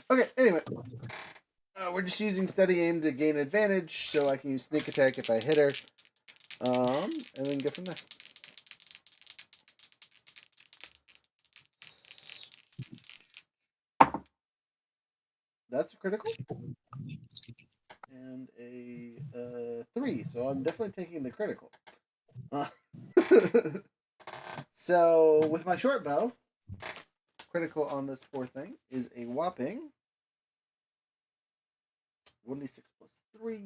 Okay, anyway. We're just using steady aim to gain advantage, so I can use sneak attack if I hit her. And then go from there. That's a critical. And a 3, so I'm definitely taking the critical. So, with my short bow, critical on this poor thing is a whopping 1d6 plus 3.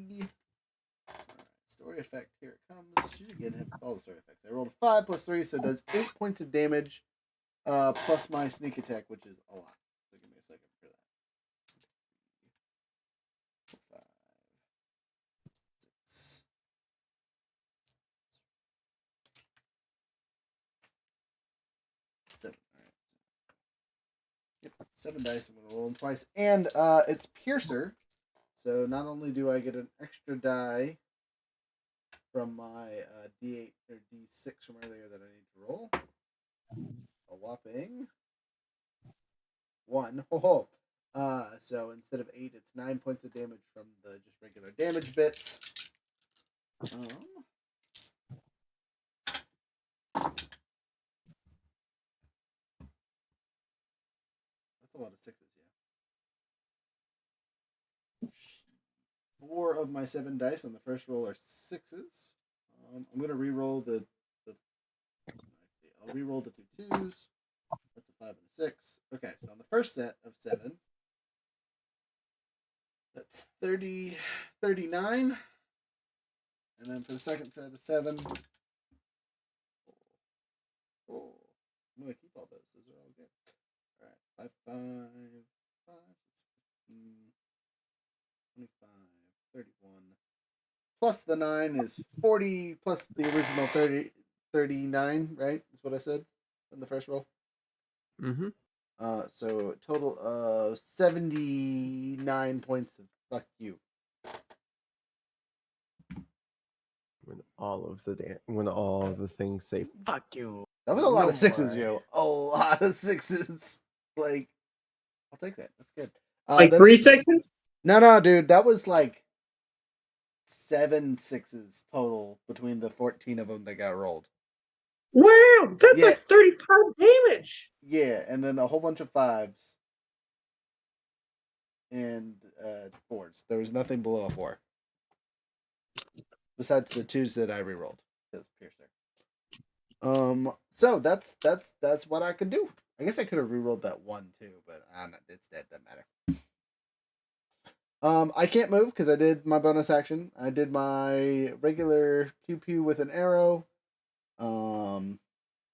Alright, story effect, here it comes. Should again hit all the story effects. I rolled a 5 plus 3, so it does 8 points of damage, plus my sneak attack, which is a lot. So give me a second for that. 5, 6. Yep, 7 dice. I'm gonna roll them twice, and it's Piercer. So not only do I get an extra die from my D8 or D6 from earlier that I need to roll, a whopping 1. Oh, so instead of 8, it's 9 points of damage from the just regular damage bits. That's a lot of 6s, yeah. 4 of my 7 dice on the first roll are 6s. I'm gonna re-roll the. I'll re-roll the 2 2s. That's a 5 and a 6. Okay, so on the first set of 7, that's 30, 39. And then for the second set of 7, oh, I'm gonna keep all those. Those are all good. All right, 5, 5, 15, 25, 31. Plus the 9 is 40. Plus the original 30, 39. Right? Is what I said in the first roll. Mm-hmm. So a total of 79 points of fuck you. When all of the things say "fuck you." That was a lot No of 6s, more. yo. A lot of 6s. Like, I'll take that. That's good. Like Then- 3 6s? No, dude. That was like 7 6s total between the 14 of them that got rolled. Wow, that's Yeah. like 35 damage. Yeah, and then a whole bunch of 5s and 4s. There was nothing below a 4. Besides the 2s that I re-rolled. Because Piercer. So that's what I could do. I guess I could have re-rolled that 1 too, but it's dead. Doesn't matter. I can't move because I did my bonus action. I did my regular pew pew with an arrow.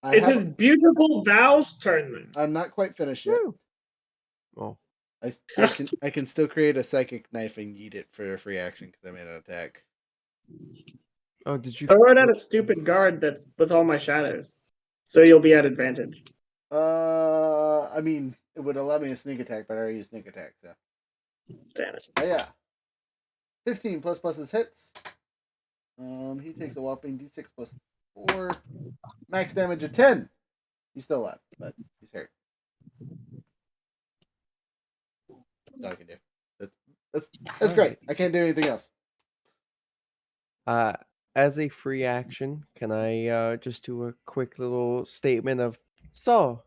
It is beautiful Val's turn then. I'm not quite finished yet. Woo. Oh, I can still create a psychic knife and eat it for a free action because I made an attack. oh, did you? Throw it at a stupid guard that's with all my shadows. So you'll be at advantage. I mean, it would allow me a sneak attack, but I already used sneak attack, so. Damn it. Oh, yeah. 15 plus his hits. He takes a whopping d6 plus 4. Max damage of 10. He's still alive, but he's hurt. That's all I can do. That's great. I can't do anything else. As a free action, can I just do a quick little statement of so?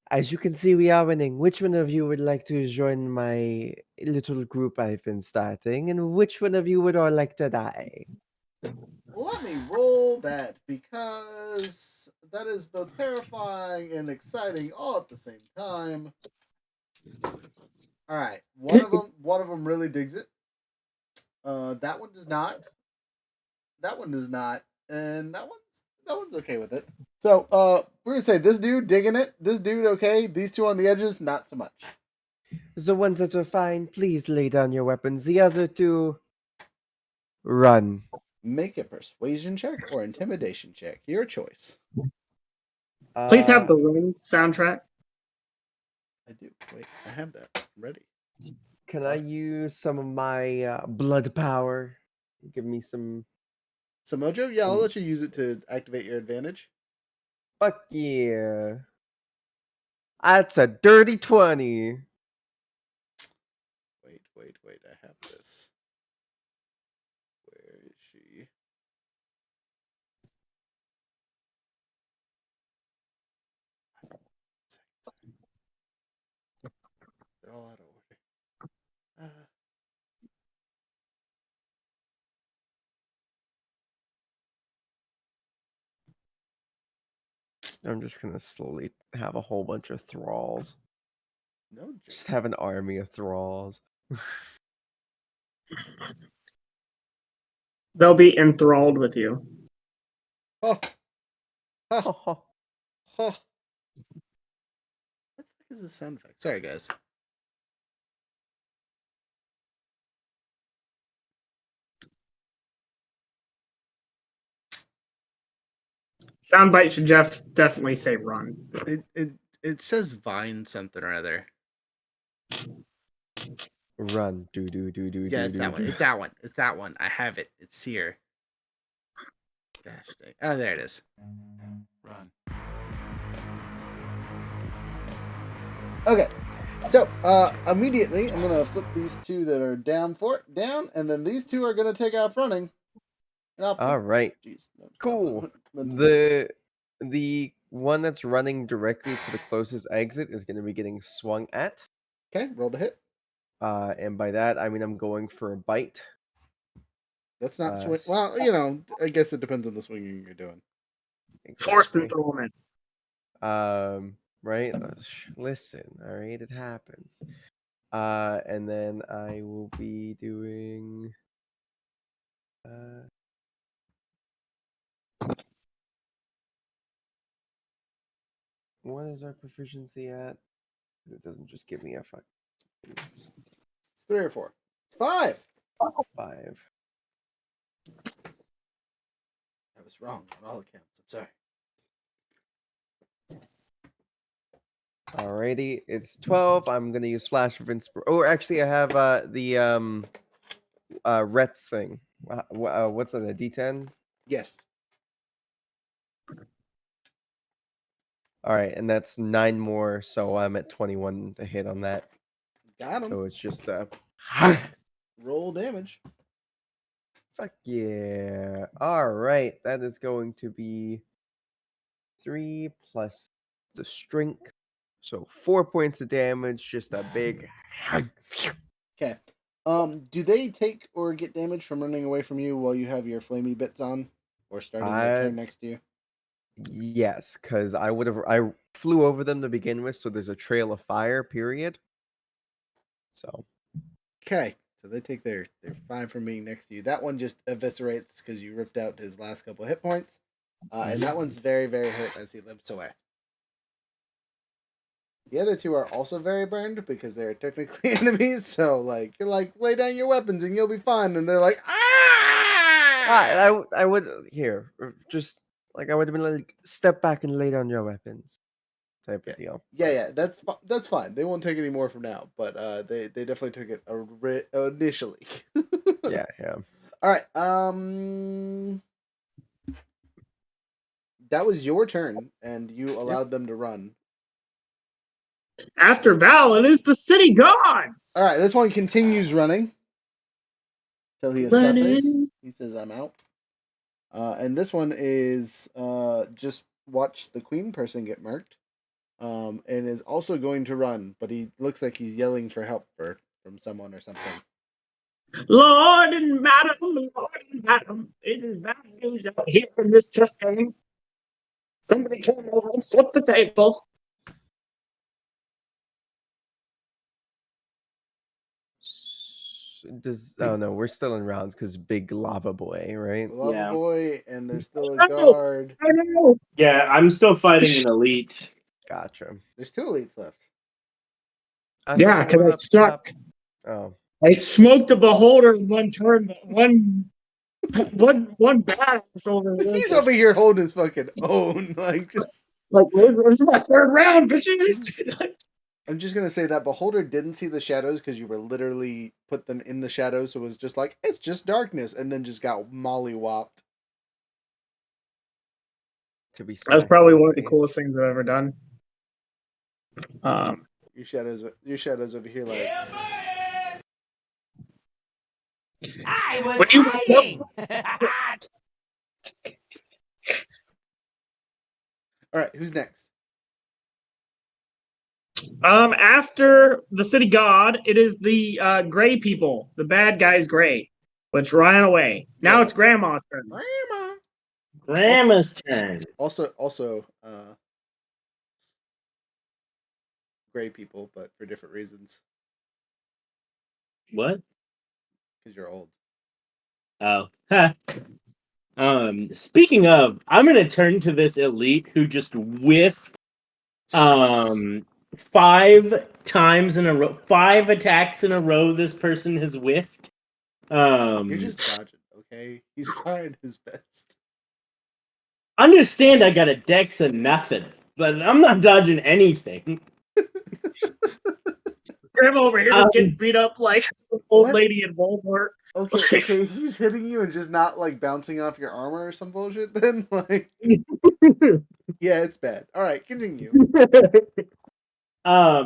As you can see, we are winning. Which one of you would like to join my little group I've been starting, and which one of you would all like to die? Let me roll that because that is both terrifying and exciting all at the same time. All right, one of them really digs it. That one does not. That one does not, and that one's okay with it. So, we're gonna say this dude digging it. This dude okay. These two on the edges, not so much. The ones that are fine, please lay down your weapons. The other two, run. Make a persuasion check or intimidation check. Your choice. Please have the Rune soundtrack. I do. Wait, I have that ready. Can I use some of my blood power? Give me some. So Mojo, yeah, I'll let you use it to activate your advantage. Fuck yeah. That's a dirty 20. Wait, I have this. Where is she? They're all out of order. I'm just gonna slowly have a whole bunch of thralls. No, Just have an army of thralls. They'll be enthralled with you. Oh. Oh. Oh, Oh. What the fuck is this sound effect? Sorry, guys. Soundbite should definitely say run. It says Vine something or other. run. Do. Yeah, it's that one. It's that one. It's that one. I have it. It's here. Gosh dang. Oh, there it is. Run. Okay. So, immediately, I'm going to flip these two that are down, and then these two are going to take off running. All right. Jeez, Cool. that's- The one that's running directly to the closest exit is going to be getting swung at. Okay, roll to hit. And by that, I mean I'm going for a bite. That's not swing. s- Well, you know, I guess it depends on the swinging you're doing. Forced Exactly. installment. Right? Listen, all right, it happens. And then I will be doing. What is our proficiency at? It doesn't just give me a fuck. It's 3 or 4. It's 5. 5. I was wrong on all accounts. I'm sorry. Alrighty, it's 12. I'm gonna use Flash of Inspiration. Oh, actually, I have the Rets thing. What's that? A D10? Yes. All right, and that's 9 more, so I'm at 21 to hit on that. Got him. So it's just Roll damage. fuck yeah. All right, that is going to be 3 plus the strength, so 4 points of damage. Just a big. Okay. Do they take or get damage from running away from you while you have your flamey bits on, or starting their turn next to you? Yes, because I flew over them to begin with, so there's a trail of fire. Period. So. Okay. So they take their 5 from being next to you. That one just eviscerates because you ripped out his last couple of hit points. And that one's very, very hurt as he limps away. The other 2 are also very burned because they're technically enemies. So, like, you're like, lay down your weapons and you'll be fine. And they're like, ah! I would here just like I would have been like, step back and lay down your weapons, type of deal. Yeah, that's fine. They won't take any more from now, but they definitely took it initially. Yeah. All right. That was your turn, and you allowed them to run. After Val, it is the city gods. All right, this one continues running till he escapes. He says, "I'm out." And this one is just watch the queen person get murked. And is also going to run, but he looks like he's yelling for help from someone or something. Lord and madam, it is bad news out here in this chess game. Somebody came over and flipped the table. Oh no, we're still in rounds because big lava boy, right? Lava boy, and there's still a guard. I know. Yeah, I'm still fighting an elite. Gotcha. There's 2 elites left. Yeah, because I suck. Oh. I smoked a beholder in one turn, but one badass over here. He's over here holding his fucking own, like just like this is my 3rd round, bitches. I'm just gonna say that Beholder didn't see the shadows because you were literally put them in the shadows, so it was just like it's just darkness, and then just got mollywopped. That's probably one of the coolest things I've ever done. Your shadows over here, like. I was hiding. All right, who's next? After the city god, it is the gray people. The bad guy's gray, which ran away. Now it's Grandma's turn. Grandma's turn. Also, gray people, but for different reasons. What? Because you're old. Oh. Speaking of, I'm gonna turn to this elite who just whiffed 5 times in a row. 5 attacks in a row this person has whiffed. You're just dodging, okay? He's trying his best. Understand I got a dex of nothing, but I'm not dodging anything. Grandma over here just getting beat up like an old lady in Walmart. Okay, he's hitting you and just not like bouncing off your armor or some bullshit. Then like, yeah, it's bad. All right, continue.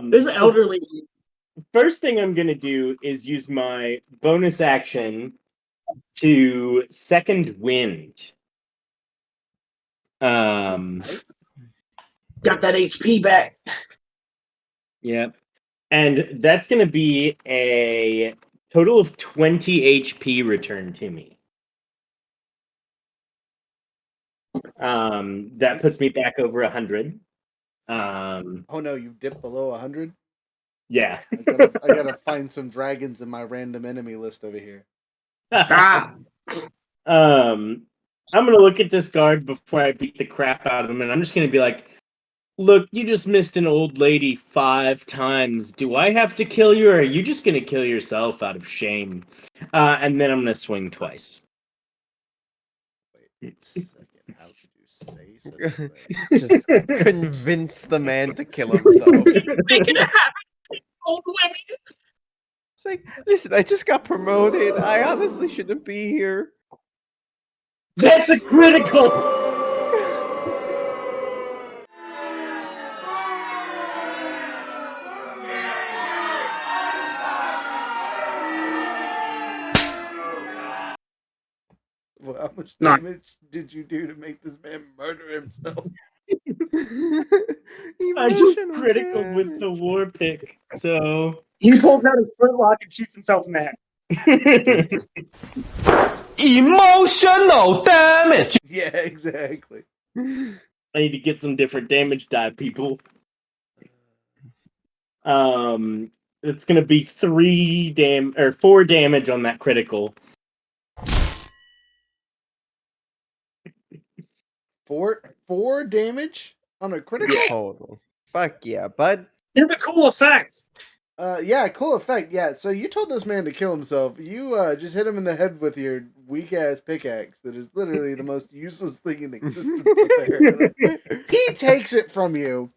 This elderly. First thing I'm gonna do is use my bonus action to second wind. Got that HP back. Yep. And that's going to be a total of 20 HP returned to me. That puts me back over 100. Oh no, you've dipped below 100. Yeah. I gotta find some dragons in my random enemy list over here. Stop. I'm gonna look at this guard before I beat the crap out of him, and I'm just gonna be like, "Look, you just missed an old lady 5 times. Do I have to kill you, or are you just gonna kill yourself out of shame?" And then I'm gonna swing twice. Wait a second. How could you say such a thing? Just convince the man to kill himself. Make it happen, old women. It's like, listen, I just got promoted. I honestly shouldn't be here. That's a critical. Well, how much No. damage did you do to make this man murder himself? I just Emotional critical with damage. the war pick, so. He pulls out his flintlock and shoots himself in the head. Emotional damage. Yeah, exactly. I need to get some different damage die, people. It's gonna be 4 damage on that critical. 4 damage on a critical? Total. Fuck yeah, bud. Here's a cool effect. Yeah, cool effect. Yeah, so you told this man to kill himself. You just hit him in the head with your weak ass pickaxe that is literally the most useless thing in existence. Apparently. He takes it from you,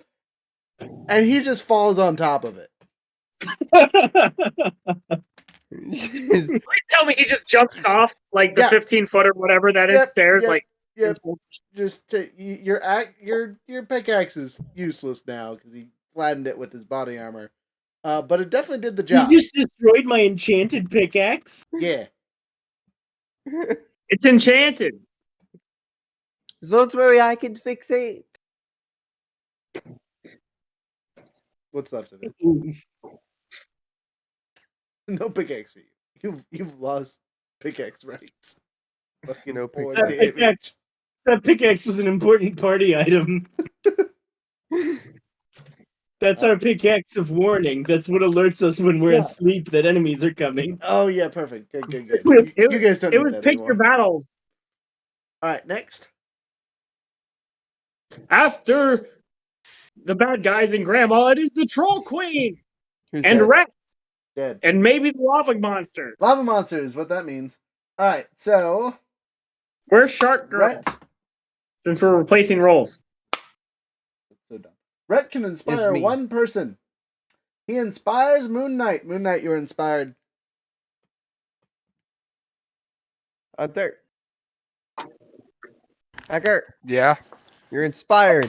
and he just falls on top of it. Please tell me he just jumped off like the Yeah. 15-foot or whatever that is Yep, stairs. yep, Like, Yep. Just your pickaxe is useless now because he flattened it with his body armor. But it definitely did the job. You just destroyed my enchanted pickaxe. Yeah. it's enchanted. So it's where I can fix it. What's left of it? No pickaxe for you. You've lost pickaxe rights. Fucking No 4 pickaxe. damage. That pickaxe was an important party item. That's our pickaxe of warning. That's what alerts us when we're Yeah. asleep that enemies are coming. Oh yeah, perfect. Good. You guys don't It need was that pick anymore. your battles. All right, next. After the bad guys and Grandma, it is the Troll Queen Who's and dead? Rex Dead. and maybe the Lava Monster. Lava monster is what that means. All right, so Where's Shark Girl? Rhett. Since we're replacing roles. That's so dumb. Rhett can inspire me. one person. He inspires Moon Knight. Moon Knight, you're inspired. Hunter. Hacker, Yeah. you're inspired.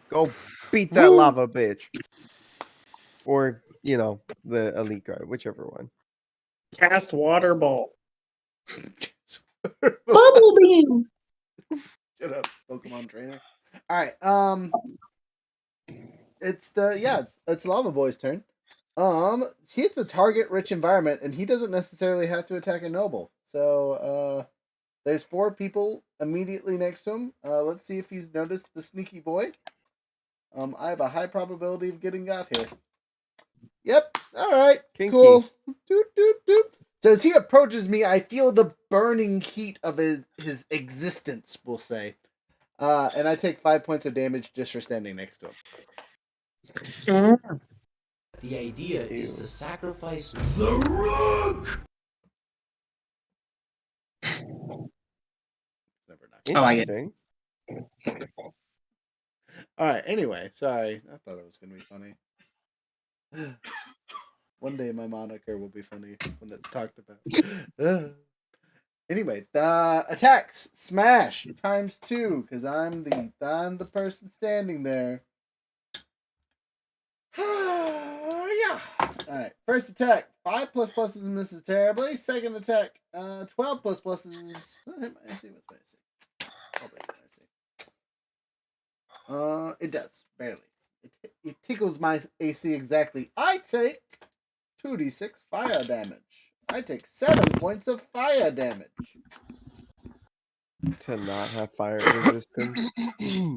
Go beat that Woo! lava bitch. Or, the elite guard, whichever one. Cast Water Ball. Bubble Beam. Shut up, Pokemon trainer. All right, it's Lava Boy's turn. It's a target-rich environment, and he doesn't necessarily have to attack a noble. So, there's 4 people immediately next to him. Let's see if he's noticed the sneaky boy. I have a high probability of getting got here. Yep. All right. Kinky. Cool. Doot, doot, doot. So as he approaches me, I feel the burning heat of his existence, we'll say. And I take 5 points of damage just for standing next to him. The idea is to sacrifice The Rook. Never not. I like it. Interesting. All right. Anyway, sorry. I thought it was gonna be funny. One day my moniker will be funny when it's talked about. Anyway, the attacks smash ×2 because I'm the person standing there. Yeah. All right. First attack, 5 ++ misses terribly. Second attack, 12 ++ is. Hit my AC. What's my AC? Probably hit my AC. It does barely. It tickles my AC exactly. I take 2d6 fire damage. I take 7 points of fire damage. To not have fire resistance.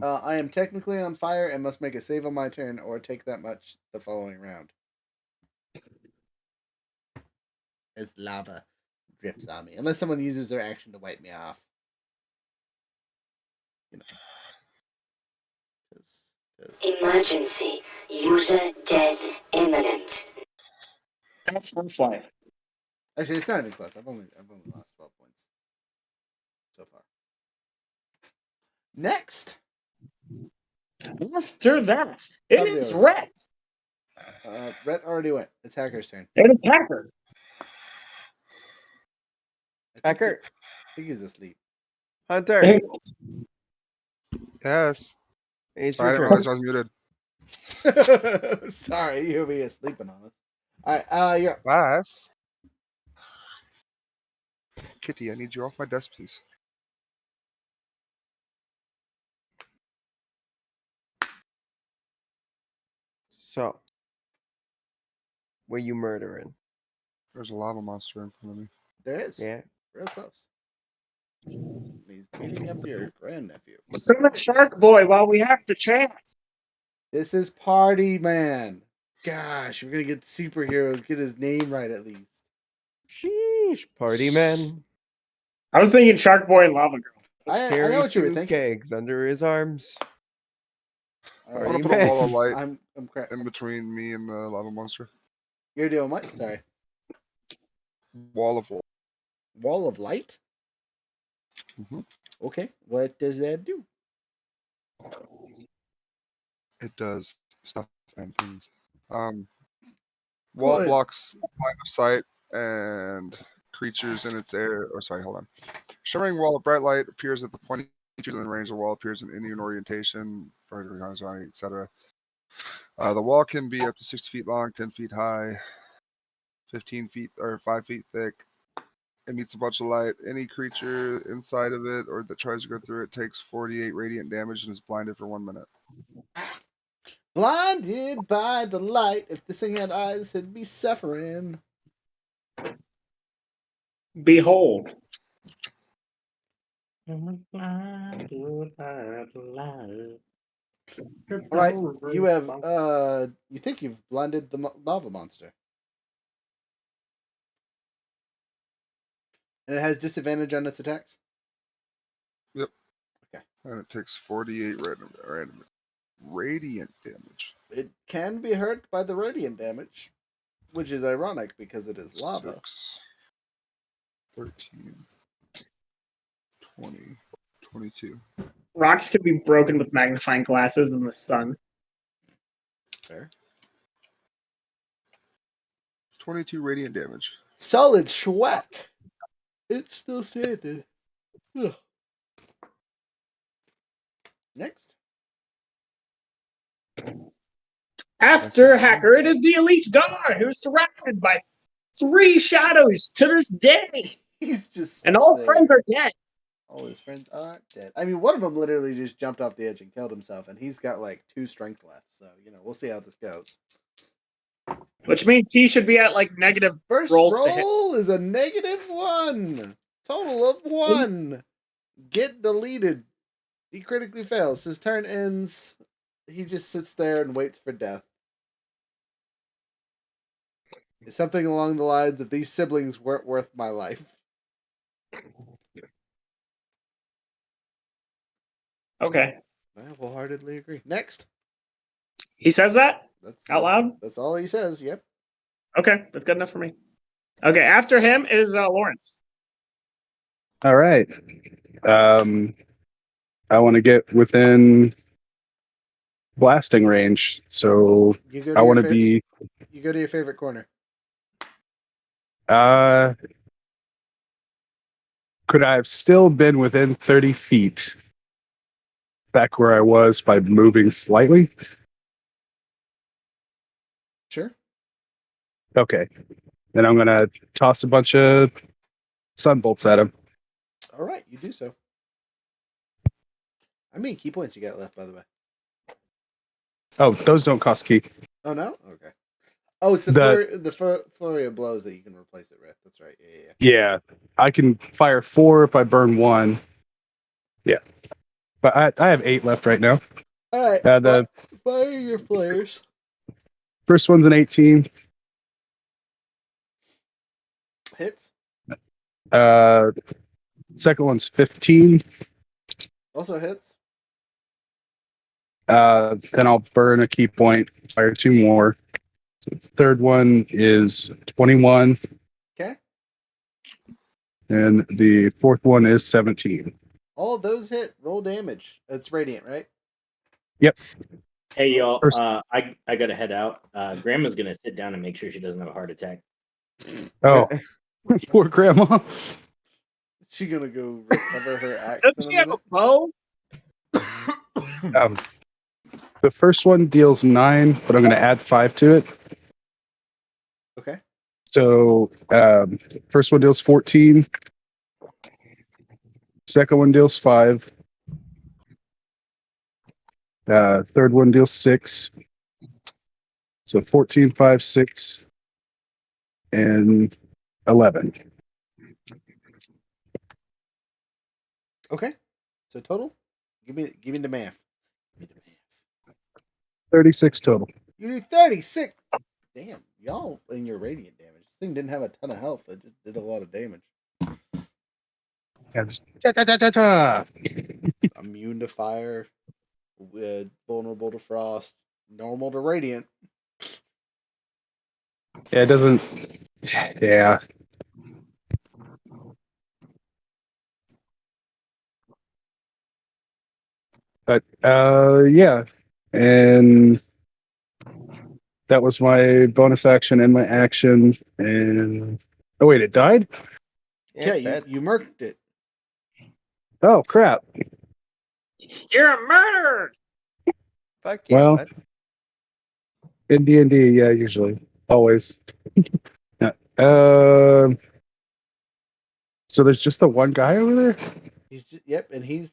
I am technically on fire and must make a save on my turn or take that much the following round. As lava drips on me. Unless someone uses their action to wipe me off. You know. Emergency. User death imminent. That's Firefly. Actually, it's not even close. I've only lost 12 points so far. Next. After that, it is Rhett. Rhett already went. It's Hacker's turn. It is Hacker. Hacker. I think he's asleep. Hunter. Yes. It's Sorry, I your didn't turn. realize I was muted. Sorry, you'll be sleeping on us. Alright, you're up. Class. Kitty, I need you off my desk, please. So, were you murdering? There's a lava monster in front of me. There is. Yeah. Real close. He's beating up your grandnephew. Summon Shark Boy while we have the chance. This is Party Man. Gosh, we're gonna get superheroes. Get his name right at least. Sheesh, Party Man. I was thinking Shark Boy and Lava Girl. I Carry know what you were 2 thinking. kegs under his arms. All I'm right, gonna put a wall of light I'm crap. in between me and the lava monster. You're doing what? Sorry. Wall of light. Wall of light? Mhm. Okay. What does that do? It does stuff and things. Wall Good. blocks line of sight and creatures in its area. Oh, sorry, hold on. Shimmering wall of bright light appears at the point within range. The wall appears in Indian orientation, vertically horizontal, etc. The wall can be up to 60 feet long, 10 feet high, 15 feet or 5 feet thick. It meets a bunch of light. Any creature inside of it or that tries to go through it takes 48 radiant damage and is blinded for 1 minute. Blinded by the light. If this thing had eyes, it'd be suffering. Behold. All right, you have you think you've blinded the lava monster, and it has disadvantage on its attacks. Yep. Okay. And it takes 48 radiant damage. It can be hurt by the radiant damage, which is ironic because it is lava. 6, 13, 20, 22. Rocks can be broken with magnifying glasses in the sun. Fair. 22 radiant damage. Solid schwack. It's still standing. Ugh. Next. After Hacker, it is the Elite Guard who's surrounded by 3 shadows to this day. He's just And all there. friends are dead. All his friends are dead. I mean, one of them literally just jumped off the edge and killed himself, and he's got like 2 strength left. So, we'll see how this goes. Which means he should be at like negative First rolls to hit. roll is a -1. Total of 1. Get deleted. He critically fails. His turn ends. He just sits there and waits for death. It's something along the lines of these siblings weren't worth my life. Okay. I wholeheartedly agree. Next. He says that? That's Out loud? That's all he says. Yep. Okay, that's good enough for me. Okay, after him is Lawrence. All right. I want to get within blasting range, so You go to I your want to fa- be. You go to your favorite corner. Could I have still been within 30 feet back where I was by moving slightly? Sure. Okay. Then I'm going to toss a bunch of sunbolts at him. All right, you do so. How many key points you got left, by the way? Oh, those don't cost key. Oh no. Okay. Oh, it's the flurry of blows that you can replace it with. That's right. Yeah. Yeah, I can fire 4 if I burn 1. Yeah, but I have 8 left right now. All right. The fire your flares. first one's an 18. Hits. Second one's 15. Also hits. Then I'll burn a key point, fire 2 more. So the third one is 21. Okay. And the fourth one is 17. All those hit. Roll damage. That's radiant, right? Yep. Hey y'all, First- I gotta head out. Grandma's gonna sit down and make sure she doesn't have a heart attack. Oh, poor grandma. She gonna go recover her axe. Doesn't in she a have a minute? bow? The first one deals 9, but I'm going to add 5 to it. Okay. So, first one deals 14. Second one deals 5. Third one deals 6. So 14, 5, 6, and 11. Okay. So total. Give me the math. 36 total. You do 36. Damn, y'all in your radiant damage. This thing didn't have a ton of health. It just did a lot of damage. Yeah, just ta-ta-ta-ta-ta. Immune to fire, vulnerable to frost, normal to radiant. Yeah, it doesn't. Yeah. But yeah, and that was my bonus action and my action. And oh wait, it died. Yeah, you murked it. Oh crap! You're a murderer. Fuck yeah. Well, bud. in D&D, yeah, usually, always. Yeah. So there's just the one guy over there. He's and he's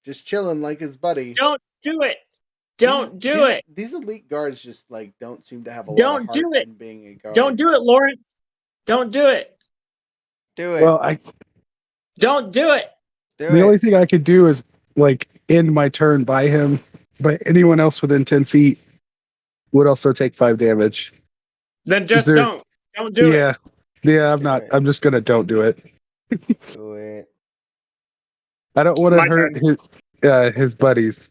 just chilling like his buddy. Don't do it. Don't do it. These elite guards just like don't seem to have a lot Don't of heart do it. in being a guard. Don't do it, Lawrence. Don't do it. Do it. Well, Don't do it. Do the it. only thing I could do is like end my turn by him, but anyone else within 10 feet would also take 5 damage. Then just there- don't. Don't do it. Yeah, I'm Do not. it. I'm just gonna don't do it. Do it. I don't want to My hurt his buddies,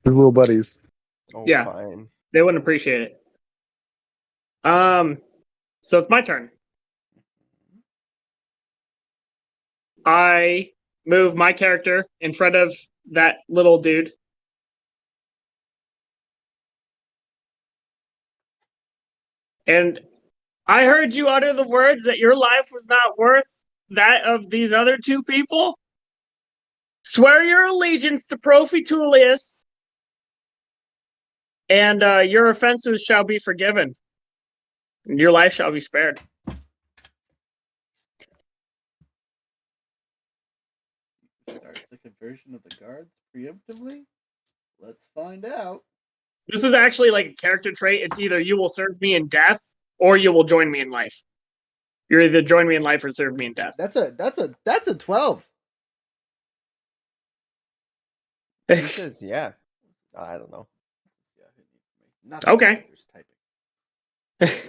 his little buddies. Oh, Yeah. fine. They wouldn't appreciate it. So it's my turn. I move my character in front of that little dude. And I heard you utter the words that your life was not worth that of these other 2 people. Swear your allegiance to Prophy Tullius, and your offenses shall be forgiven, and your life shall be spared. Start the conversion of the guards preemptively. Let's find out. This is actually like a character trait. It's either you will serve me in death or you will join me in life. You're either join me in life or serve me in death. That's a 12. He says, yeah. I don't know. Nothing. Okay. Just typing.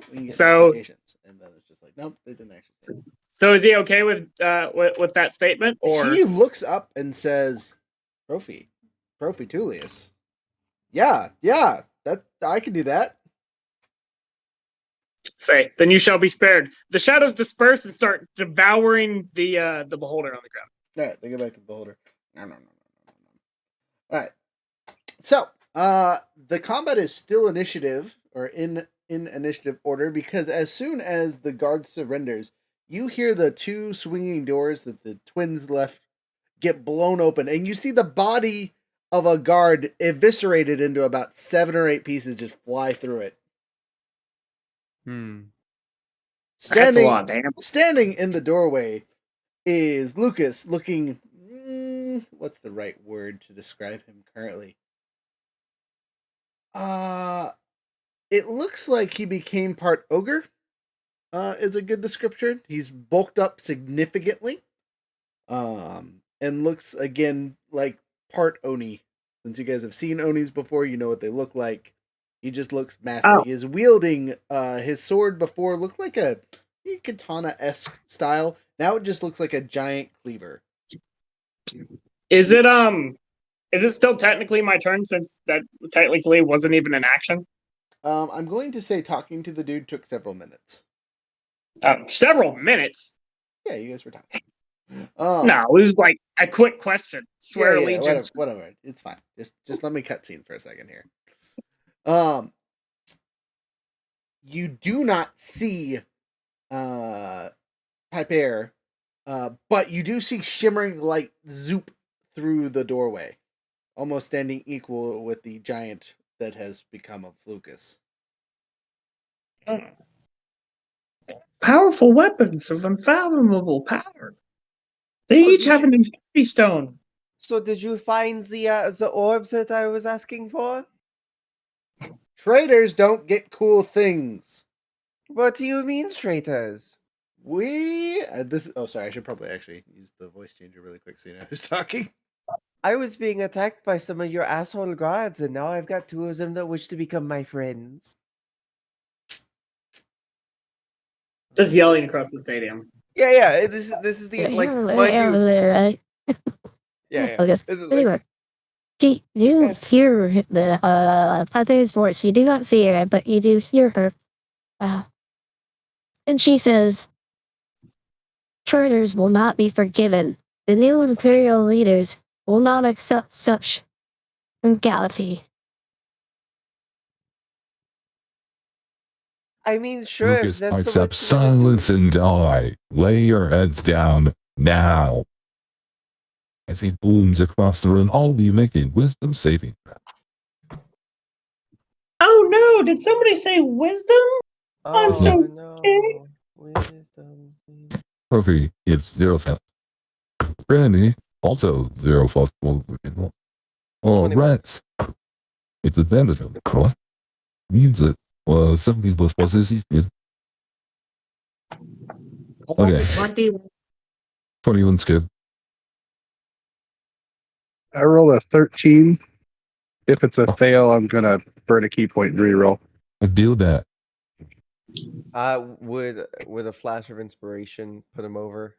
When you get So- notifications, and then it's just like, nope, they didn't actually say it. So is he okay with that statement, or He looks up and says, Prophy Tullius. Yeah, that I can do that. say, then you shall be spared? The shadows disperse and start devouring the beholder on the ground. All right, they go back to the beholder. No. All right. So, the combat is still initiative or in initiative order because as soon as the guard surrenders, you hear the 2 swinging doors that the twins left get blown open, and you see the body of a guard eviscerated into about 7 or 8 pieces just fly through it. That's a lot, damn. Standing in the doorway is Lucas, looking. What's the right word to describe him currently? It looks like he became part ogre. Is a good description. He's bulked up significantly. And looks again like part Oni. Since you guys have seen Onis before, you know what they look like. He just looks massive. Oh. He is wielding his sword before looked like a katana-esque style. Now it just looks like a giant cleaver. Is it still technically my turn since that technically wasn't even an action? I'm going to say talking to the dude took several minutes. Several minutes. Yeah, you guys were talking. No, it was like a quick question. Swear allegiance. Whatever. It's fine. Just let me cutscene for a second here. You do not see Piper, but you do see shimmering light zoop through the doorway, almost standing equal with the giant that has become a Flucus. Powerful weapons of unfathomable power. They So each did have you- an infinity stone. So did you find the orbs that I was asking for? Traitors don't get cool things. What do you mean, traitors? Sorry, I should probably actually use the voice changer really quick so you know who's talking. I was being attacked by some of your asshole guards, and now I've got two of them that wish to become my friends. Just yelling across the stadium. Yeah. This is the like mind you. Right? Yeah. Okay. This is like- Anyway, you hear the Piper's voice. You do not see her, but you do hear her. And she says, traitors will not be forgiven. The new Imperial leaders will not accept such frugality. I mean, sure. If Lucas that's the accept what you wanna do. silence and die. Lay your heads down now. As he booms across the room, all of you make a wisdom saving throw. Oh no! Did somebody say wisdom? I'm Oh so no. Wisdom. Kofi gets 0 fault. Brandy also 0 fault. All 21. right. It's advantage on the call. Means that something plus pluses is good. Okay. 21's good. I rolled a 13. If it's a fail, I'm gonna burn a key point and reroll. I deal that. Would a flash of inspiration put him over?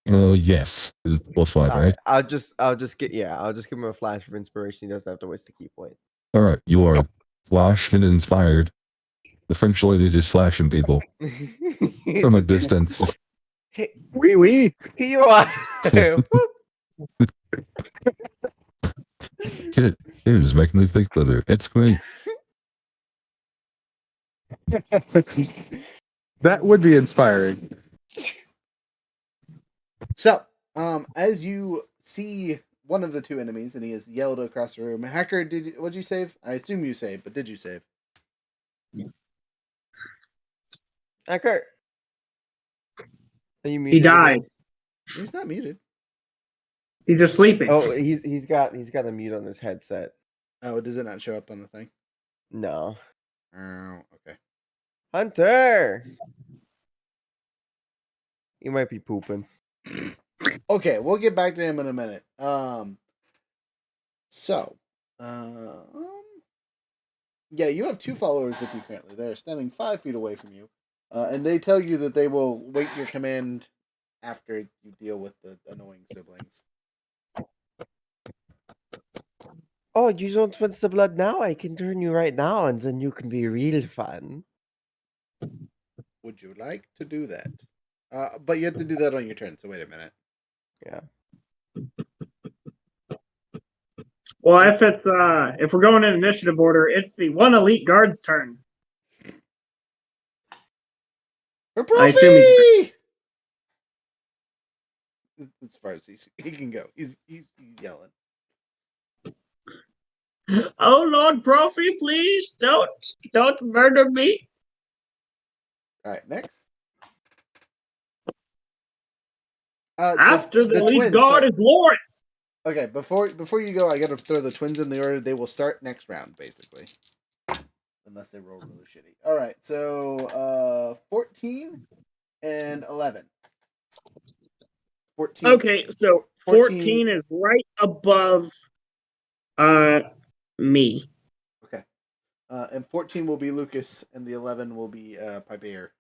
Yes. It's plus 5, right? I'll just give him a flash of inspiration. He doesn't have to waste a key point. Alright, you are flashed and inspired. The French lady just flashing people from a distance. Hey, Wee. here you are. It is making me think better. It's great. That would be inspiring. So, as you see one of the two enemies, and he has yelled across the room, Hacker, what'd you save? I assume you saved, but did you save? Hacker. Are you He muted died. again? He's not muted. He's just sleeping. Oh, he's got a mute on his headset. Oh, does it not show up on the thing? No. Oh, okay. Hunter. He might be pooping. Okay, we'll get back to him in a minute. Yeah, you have two followers with you currently. They're standing 5 feet away from you, and they tell you that they will wait your command after you deal with the annoying siblings. Oh, you don't want the blood now? I can turn you right now, and then you can be real fun. Would you like to do that? But you have to do that on your turn, so wait a minute. Yeah. Well, if we're going in initiative order, it's the one elite guard's turn. For I assume Profi! As far as he can go. He's yelling. Oh Lord, Profi, please don't murder me. Alright, next. After the lead twins, guard sorry. is Lawrence. Okay, before you go, I gotta throw the twins in the order. They will start next round, basically. unless they roll really shitty. All right, so 14 and 11. 14. Okay, so 14 is right above me. Okay. And 14 will be Lucas, and the 11 will be Piper.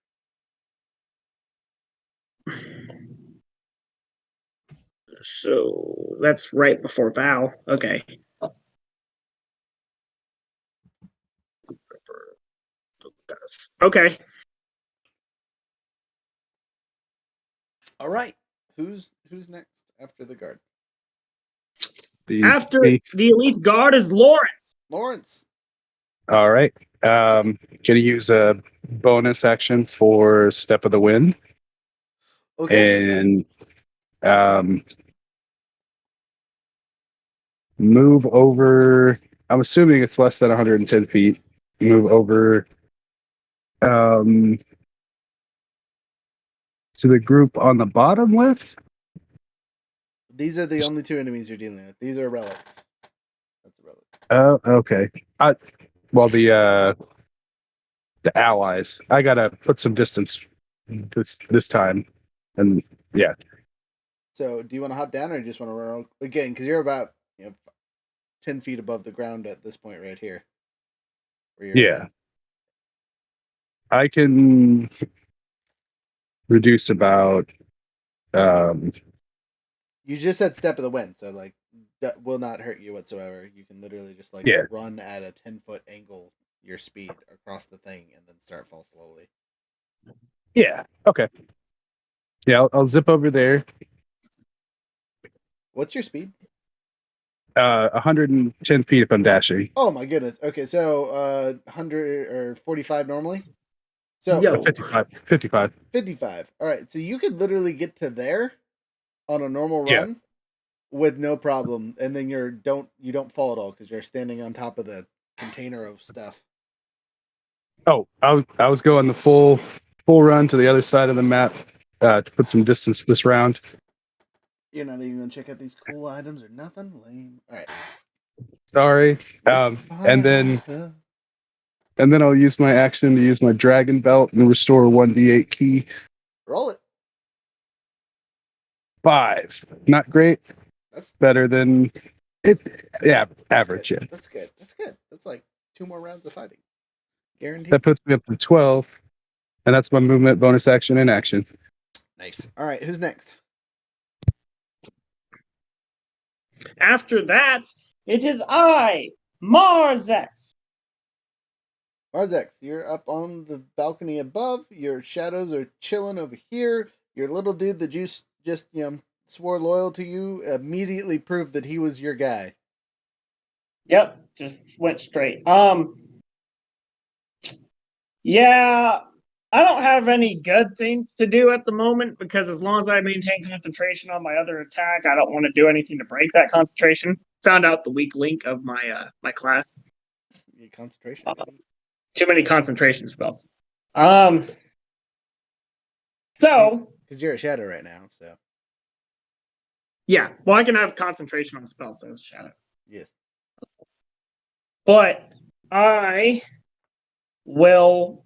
So that's right before Val. Okay. Okay. All right. Who's next after the guard? After the elite guard is Lawrence. Lawrence. All right. Gonna use a bonus action for Step of the Wind. Okay. And move over. I'm assuming it's less than 110 feet. Move over to the group on the bottom left. These are the only two enemies you're dealing with. These are relics. That's a relic. Oh, okay. Well, the allies. I gotta put some distance this time, and yeah. So, do you want to hop down, or do you just want to run again? Because you're about 10 feet above the ground at this point, right here. Yeah. I can reduce about. You just said Step of the Wind, so like that will not hurt you whatsoever. You can literally just run at a 10-foot angle your speed across the thing and then start fall slowly. Yeah. Okay. Yeah, I'll zip over there. What's your speed? 110 feet if I'm dashing. Oh my goodness. Okay, so 100 or 45 normally. So 55. 55. All right, so you could literally get to there on a normal run with no problem, and then you don't fall at all because you're standing on top of the container of stuff. Oh, I was going the full run to the other side of the map to put some distance this round. You're not even gonna check out these cool items or nothing? Lame. All right. Sorry. And then I'll use my action to use my dragon belt and restore 1d8 key. Roll it. 5. Not great. That's better than it. Yeah, average. Yeah. That's good. That's like 2 more rounds of fighting. Guaranteed. That puts me up to 12, and that's my movement, bonus action, and action. Nice. All right, who's next? After that, it is I, Marzex. Marzex, you're up on the balcony above. Your shadows are chilling over here. Your little dude that just swore loyal to you immediately proved that he was your guy. Yep, just went straight. Yeah, I don't have any good things to do at the moment because as long as I maintain concentration on my other attack, I don't want to do anything to break that concentration. Found out the weak link of my my class. Concentration. Too many concentration spells. So because you're a shadow right now, so yeah. Well, I can have concentration on spells as a shadow. Yes. But I will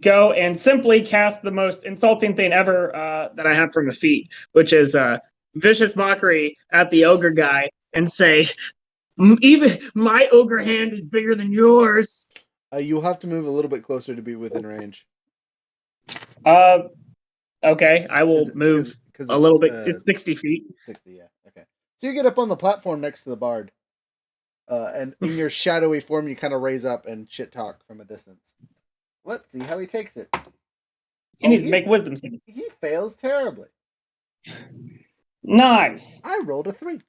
go and simply cast the most insulting thing ever that I have from a feat, which is Vicious Mockery at the ogre guy and say, even my ogre hand is bigger than yours. You'll have to move a little bit closer to be within range. Okay, I will move a little bit. It's 60 feet. 60, yeah. Okay. So you get up on the platform next to the bard. And in your shadowy form, you kind of raise up and shit talk from a distance. Let's see how he takes it. You need to make wisdom saving. He fails terribly. Nice. I rolled a 3.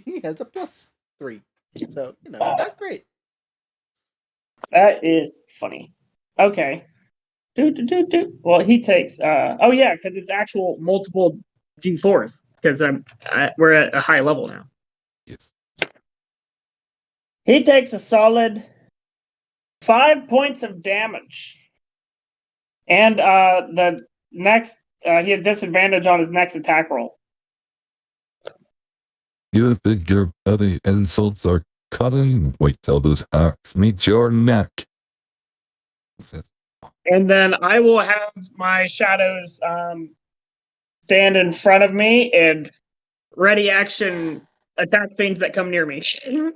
He has a +3. So, not great. That is funny. Okay. Well, he takes. Oh yeah, because it's actual multiple D4s. Because we're at a high level now. Yes. He takes a solid 5 points of damage, and the next he has disadvantage on his next attack roll. You think your petty insults are cutting? Wait till this axe meets your neck. And then I will have my shadows stand in front of me and ready action attack things that come near me. All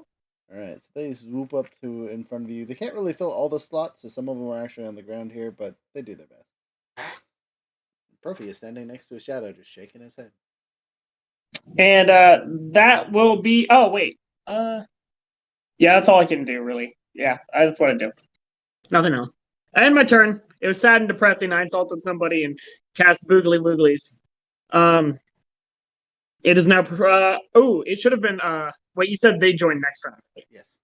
right, so they swoop up to in front of you. They can't really fill all the slots, so some of them are actually on the ground here, but they do their best. Profi is standing next to a shadow, just shaking his head. And that will be. Oh wait. Yeah, that's all I can do, really. Yeah, that's what I do. Nothing else. I had my turn. It was sad and depressing. I insulted somebody and cast Boogly Wooglies. It is now. It should have been. Wait, you said they joined next round. Yes.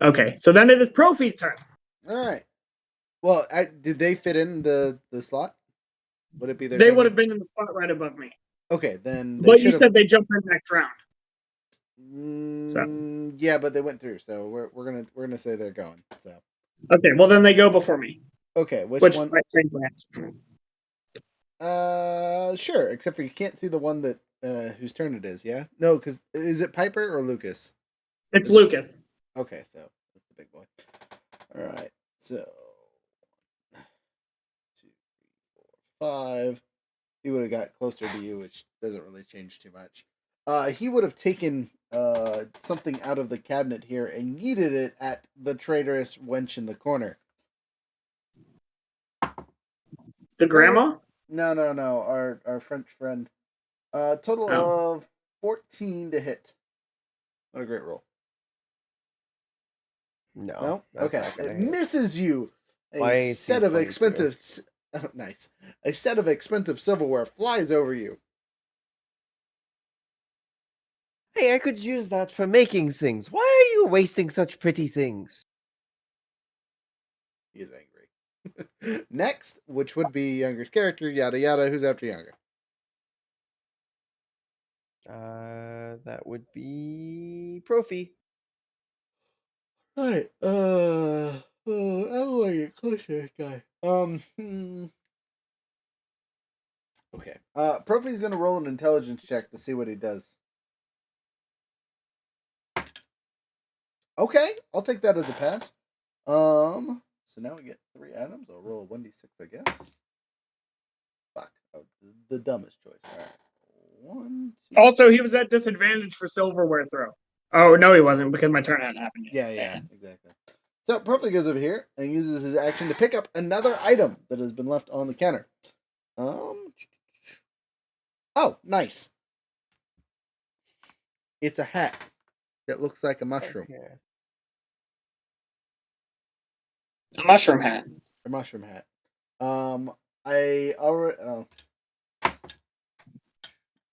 Okay, so then it is Profi's turn. All right. Well, did they fit in the slot? Would it be their? They turn? would have been in the spot right above me. Okay, then. But you said they jumped in next round. Yeah, but they went through, so we're gonna say they're going. So. Okay, well then they go before me. Okay, which one? might change my action. Sure. Except for you can't see the one that whose turn it is. Yeah. No, because is it Piper or Lucas? It's Lucas. Okay, so that's the big boy. All right, so 1, 2, 3, 4, 5. He would have got closer to you, which doesn't really change too much. He would have taken something out of the cabinet here and yeeted it at the traitorous wench in the corner. The grandma? No. Our French friend. Total of 14 to hit. What a great roll. No? Okay. It misses you. A set of expensive... nice. A set of expensive silverware flies over you. Hey, I could use that for making things. Why are you wasting such pretty things? He is angry. Next, which would be Younger's character, yada yada. Who's after Younger? That would be Profi. Right. I don't want to get close to that guy. Okay. Profi's gonna roll an intelligence check to see what he does. Okay, I'll take that as a pass. So now we get 3 items. I'll roll a 1d6, I guess. Fuck. Oh, the dumbest choice. All right. 1, 2. Also, he was at disadvantage for silverware throw. Oh no, he wasn't because my turn hadn't happened yet. Yeah, exactly. So Profi goes over here and uses his action to pick up another item that has been left on the counter. Oh, nice. It's a hat that looks like a mushroom. Okay. A mushroom hat. A mushroom hat. I already. Let's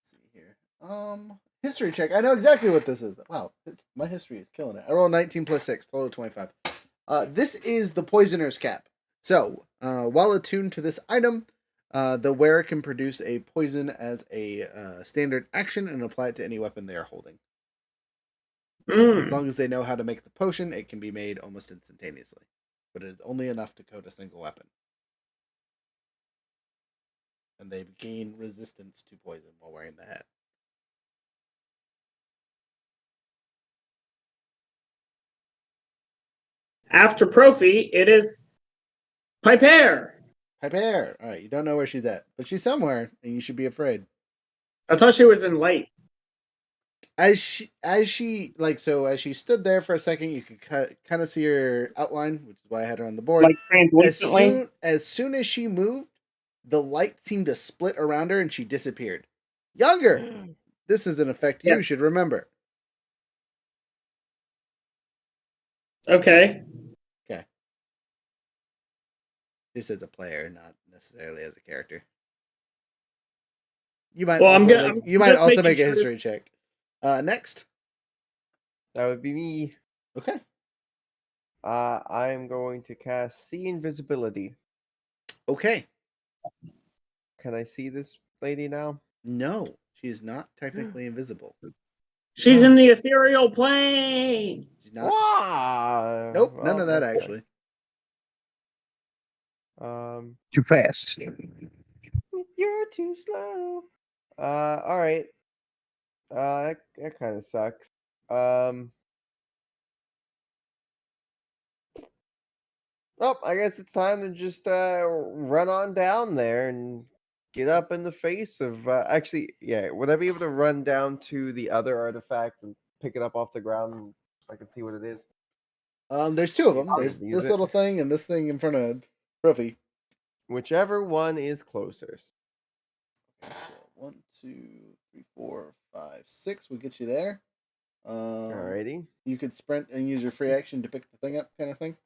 see here. History check. I know exactly what this is. Wow, my history is killing it. I rolled 19 plus 6, total 25. This is the Poisoner's Cap. So, while attuned to this item, the wearer can produce a poison as a standard action and apply it to any weapon they are holding. As long as they know how to make the potion, it can be made almost instantaneously. But it is only enough to coat a single weapon. And they gain resistance to poison while wearing the hat. After Profi, it is Piper. Piper. All right, you don't know where she's at, but she's somewhere, and you should be afraid. I thought she was in light. As she stood there for a second, you could kind of see her outline, which is why I had her on the board. Like translucently? As soon as she moved, the light seemed to split around her, and she disappeared. Younger, this is an effect you should remember. Okay. This as a player, not necessarily as a character. You might Well, also make a history check. Next. That would be me. Okay. I'm going to cast See Invisibility. Okay. Can I see this lady now? No, she's not technically invisible. She's in the ethereal plane. She's not. Nope, none of that actually. Too fast. You're too slow. All right. That kind of sucks. Well, I guess it's time to just run on down there and get up in the face of. Actually, yeah, would I be able to run down to the other artifact and pick it up off the ground? And I can see what it is. There's two of See them. if I There's can use this it. little thing and this thing in front of Trophy. Whichever one is closest. So 1, 2, 3, 4, 5, 6 will get you there. Alrighty. You could sprint and use your free action to pick the thing up, kind of thing.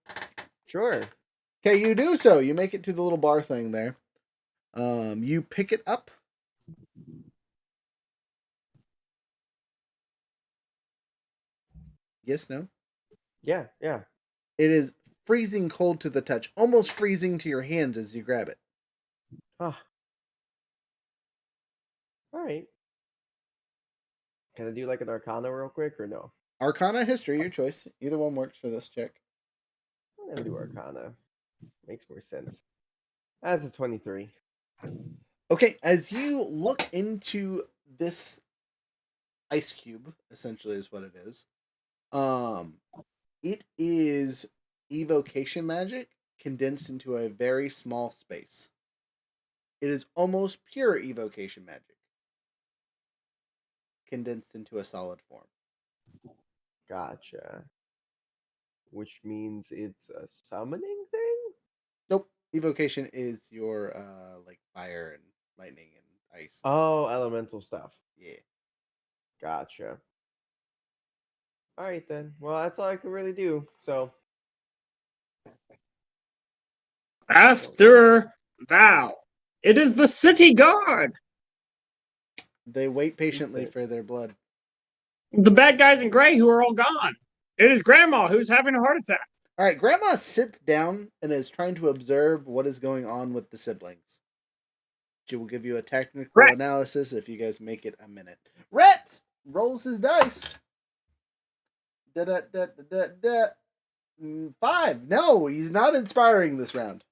Sure. Okay, you do so. You make it to the little bar thing there. You pick it up. Yes, no? Yeah, yeah. It is freezing cold to the touch, almost freezing to your hands as you grab it. Ah. Alright. Can I do like an Arcana real quick or no? Arcana, history, your choice. Either one works for this check. I'm gonna do Arcana. Makes more sense. That's a 23. Okay, as you look into this ice cube, essentially is what it is. It is evocation magic condensed into a very small space. It is almost pure evocation magic condensed into a solid form. Gotcha. Which means it's a summoning thing? Nope. Evocation is your like fire and lightning and ice. Oh, elemental stuff. Yeah. Gotcha. Alright then. Well, that's all I can really do. So After thou, it is the city guard. They wait patiently for their blood. The bad guys in gray who are all gone. It is Grandma who's having a heart attack. All right, Grandma sits down and is trying to observe what is going on with the siblings. She will give you a technical Rhett. analysis if you guys make it a minute. Rhett rolls his dice. Da da da da da. 5. No, he's not inspiring this round.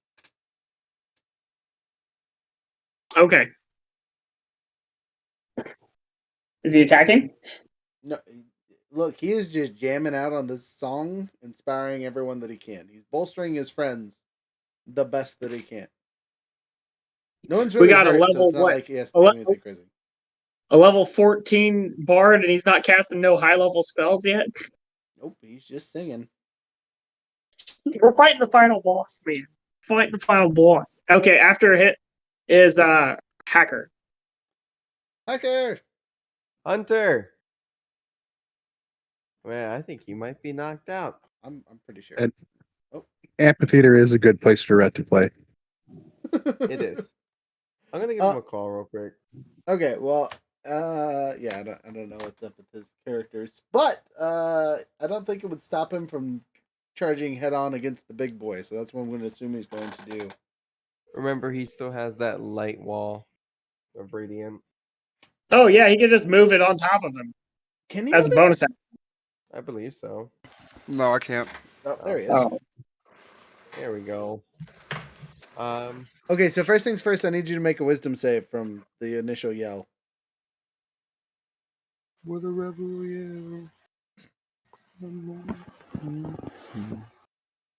Okay. Is he attacking? No, look, he is just jamming out on this song, inspiring everyone that he can. He's bolstering his friends the best that he can. No one's really We got a hurt, so level it's not what? like he has to do anything crazy. A level 14 bard, and he's not casting no high level spells yet. Nope, he's just singing. We're fighting the final boss, man. Fight the final boss. Okay, after a hit is Hacker. Hacker! Hunter. Man, I think he might be knocked out. I'm pretty sure. And amphitheater is a good place for Rhett to play. It is. I'm gonna give him a call real quick. Okay, well, yeah, I don't know what's up with his characters, but I don't think it would stop him from charging head on against the big boy. So that's what I'm going to assume he's going to do. Remember, he still has that light wall of radiant. Oh yeah, he can just move it on top of him. Can he? As a bonus action. I believe so. No, I can't. Oh, there he is. Oh. There we go. Okay, so first things first, I need you to make a wisdom save from the initial yell. With a rebel yell.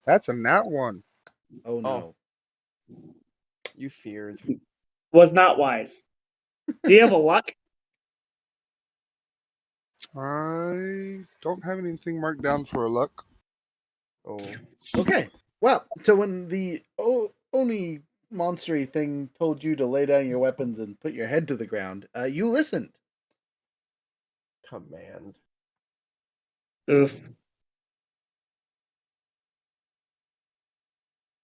That's a nat 1. Oh no. You feared. Was not wise. Do you have a luck? I don't have anything marked down for a luck. Oh. Okay. Well, so when the Oni monstery thing told you to lay down your weapons and put your head to the ground, you listened. Command. Oof.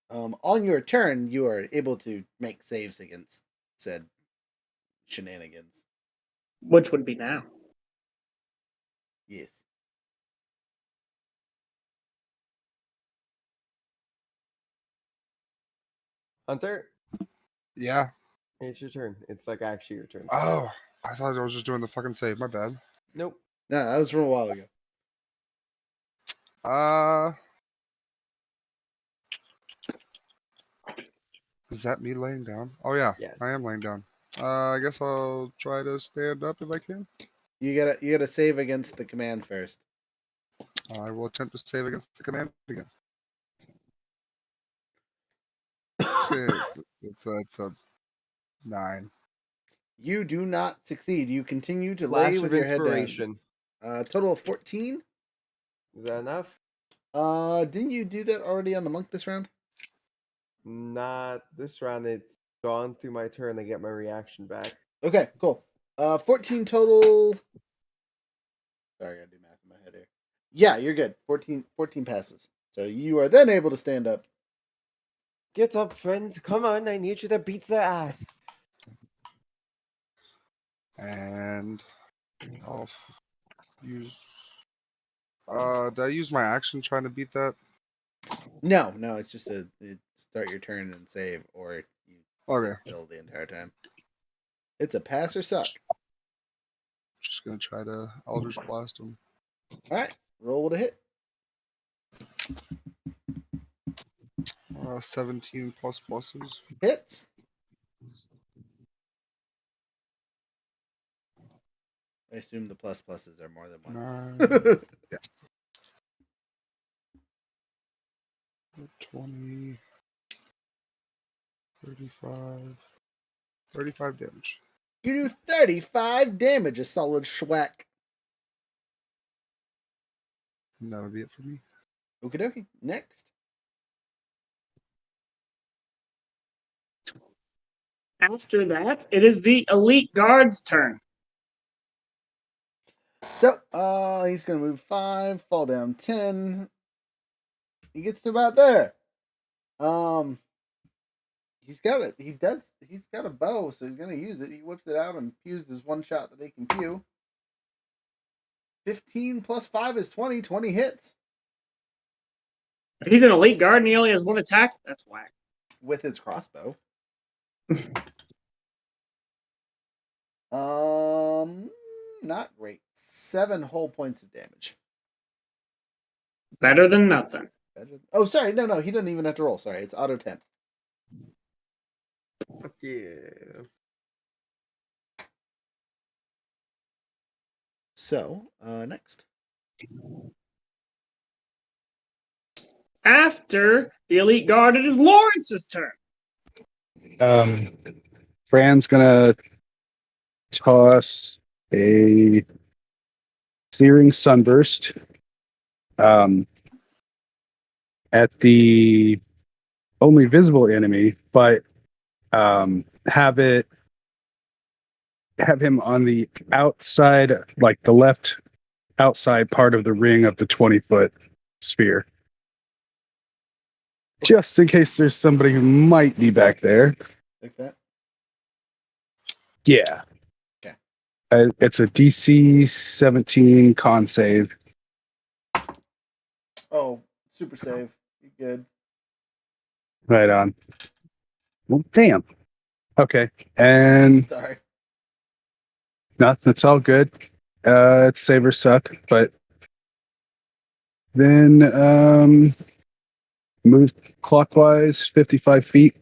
On your turn, you are able to make saves against said shenanigans. Which would be now. Yes. Hunter, Yeah. it's your turn. It's like actually your turn. Oh, I thought I was just doing the fucking save. My bad. Nope. No, that was from a while ago. Is that me laying down? Oh yeah, Yes. I am laying down. I guess I'll try to stand up if I can. You gotta save against the command first. I will attempt to save against the command again. So that's a 9. You do not succeed. You continue to Flash lay of with your head down. inspiration. Total of 14. Is that enough? Didn't you do that already on the monk this round? Not this round. It's gone through my turn. I get my reaction back. Okay, cool. 14 total. Sorry, I gotta do math in my head here. Yeah, you're good. 14 passes. So you are then able to stand up. Get up, friends. Come on. I need you to beat their ass. And I'll use. Did I use my action trying to beat that? No, it's just a start your turn and save, or you Okay. sit still the entire time. It's a pass or suck. Just gonna try to Eldritch Blast him. All right, roll with a hit. 17 plus pluses. Hits. I assume the pluses are more than one. 9. Yes. 20. 35 damage. You do 35 damage, a solid schwack. And that'll be it for me. Okie dokie. Next. After that, it is the elite guard's turn. So, he's gonna move 5, fall down 10. He gets to about there. He's got it. He's got a bow, so he's gonna use it. He whips it out and pews his one shot that he can pew. 15 plus 5 is 20. 20 hits He's an elite guard and he only has one attack. That's whack. with his crossbow. Not great. 7 whole points of damage. Better than nothing. Oh, sorry. No. He doesn't even have to roll. Sorry. It's auto 10. Yeah. So, next. After the elite guard, it is Lawrence's turn. Fran's gonna toss a searing sunburst at the only visible enemy, but have him on the outside, like the left outside part of the ring of the 20-foot sphere. Just in case there's somebody who might be back there. Like that? Yeah. Okay. It's a DC 17 con save. Oh, super save. You good. Right on. Well, damn. Okay. And Sorry. no, that's all good. It's save or suck, but then move clockwise 55 feet.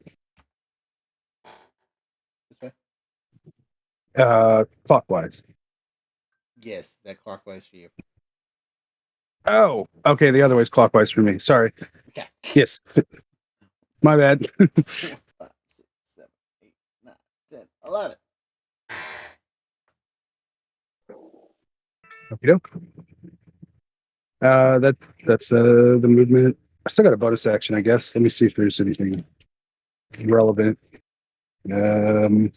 This way? Clockwise. Yes, is that clockwise for you? Oh, okay. The other way's clockwise for me. Sorry. Okay. Yes. My bad. 4, 5, 6, 7, 8, 9, 10, 11. Okie doke. That's the movement. I still got a bonus action, I guess. Let me see if there's anything relevant. No,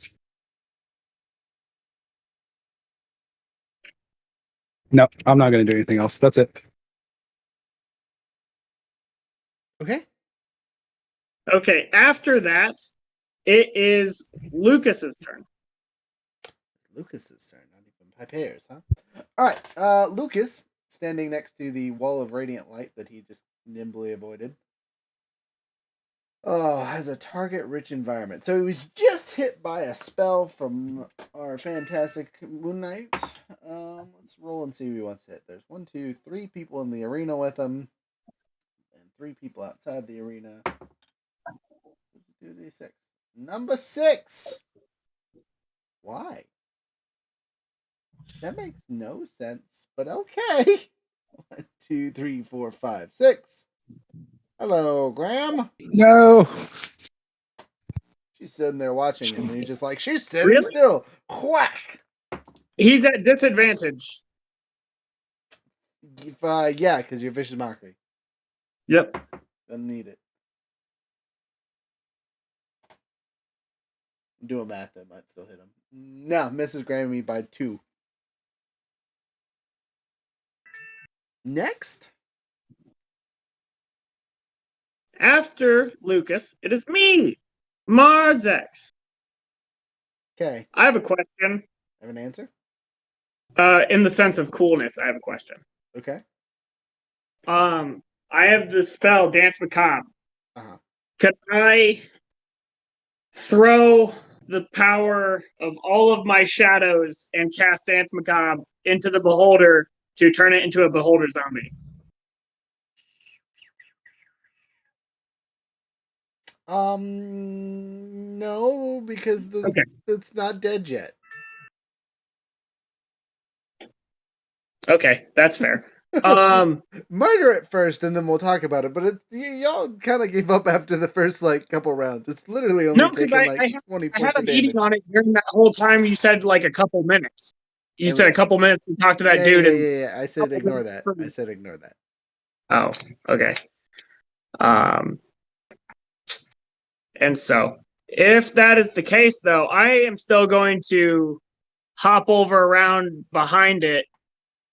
I'm not going to do anything else. That's it. Okay. Okay, after that, it is Lucas's turn. Lucas's turn. Not even by pairs, huh? All right. Lucas, standing next to the wall of radiant light that he just nimbly avoided. Oh, has a target-rich environment. So he was just hit by a spell from our fantastic Moon Knight. Let's roll and see who he wants to hit. There's 1, 2, 3 people in the arena with him, and 3 people outside the arena. 2d6. Number 6. Why? That makes no sense, but okay. 1, 2, 3, 4, 5, 6. Hello, Graham. No. She's sitting there watching him, and he's just like, she's standing Really? still. Whack. He's at disadvantage. Yeah, because you're vicious mockery. Yep. Doesn't need it. I'm doing math, that might still hit him. No, misses Grammy by 2. Next. After Lucas, it is me, Marzex. Okay. I have a question. Have an answer? In the sense of coolness, I have a question. Okay. I have the spell Dance Macabre. Uh-huh. Could I throw the power of all of my shadows and cast Dance Macabre into the beholder to turn it into a beholder zombie? No, because it's not dead yet. Okay, that's fair. Murder it first, and then we'll talk about it. But y'all kind of gave up after the first couple rounds. It's literally only taking 20 I points had of a meeting damage. on it during that whole time. You said a couple minutes. You said a couple minutes to talk to that dude. Yeah. I said ignore that. I said ignore that. Oh, okay. And so, if that is the case, though, I am still going to hop over around behind it,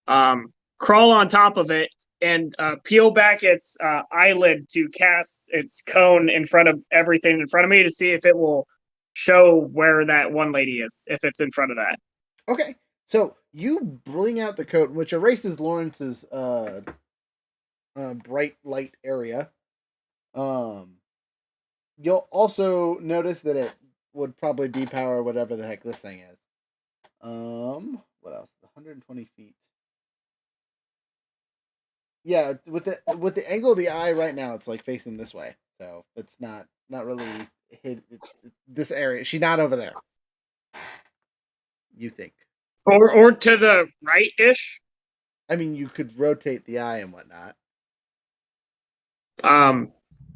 crawl on top of it, and peel back its eyelid to cast its cone in front of everything in front of me to see if it will show where that one lady is, if it's in front of that. Okay, so you bring out the coat, which erases Lawrence's bright light area. You'll also notice that it would probably depower whatever the heck this thing is. What else? 120 feet. Yeah, with the angle of the eye right now, it's facing this way, so it's not really hit this area. She's not over there. You think? Or to the right-ish? I mean, you could rotate the eye and whatnot.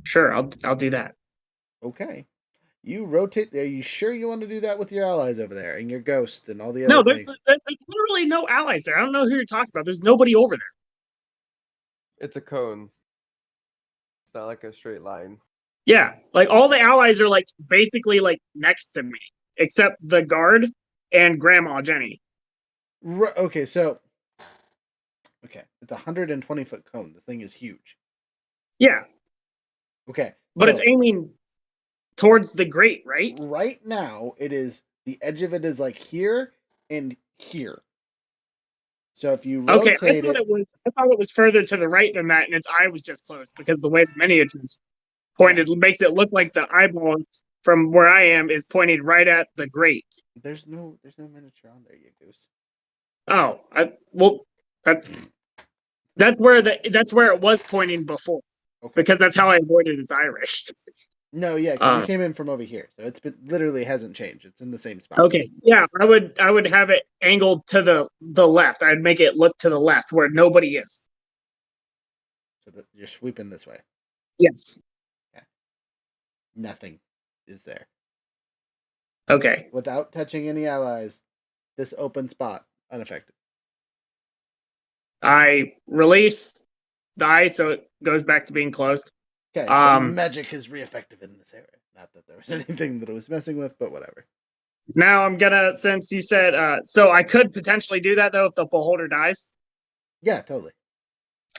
Sure, I'll do that. Okay. You rotate. Are you sure you want to do that with your allies over there and your ghost and all the other things? No, there's literally no allies there. I don't know who you're talking about. There's nobody over there. It's a cone. It's not like a straight line. Yeah, all the allies are basically next to me, except the guard and Grandma Jenny. Okay, so it's a 120-foot cone. This thing is huge. Yeah. Okay, but it's aiming towards the grate, right? Right now, it is the edge of it is here and here. So if you rotate I thought it was further to the right than that, and its eye was just closed because the way the miniature's pointed makes it look like the eyeball from where I am is pointed right at the grate. There's no miniature on there, you goose. Oh, that's where it was pointing before. Okay. Because that's how I avoided its Irish. No, yeah, because you came in from over here, so it's literally hasn't changed. It's in the same spot. Okay, yeah, I would have it angled to the left. I'd make it look to the left where nobody is. So that you're sweeping this way. Yes. Yeah. Nothing is there. Okay. Without touching any allies, this open spot unaffected. I release the eye so it goes back to being closed. Okay, the magic is re-effective in this area. Not that there was anything that it was messing with, but whatever. Now I'm gonna, since you said, so I could potentially do that though if the beholder dies? Yeah, totally.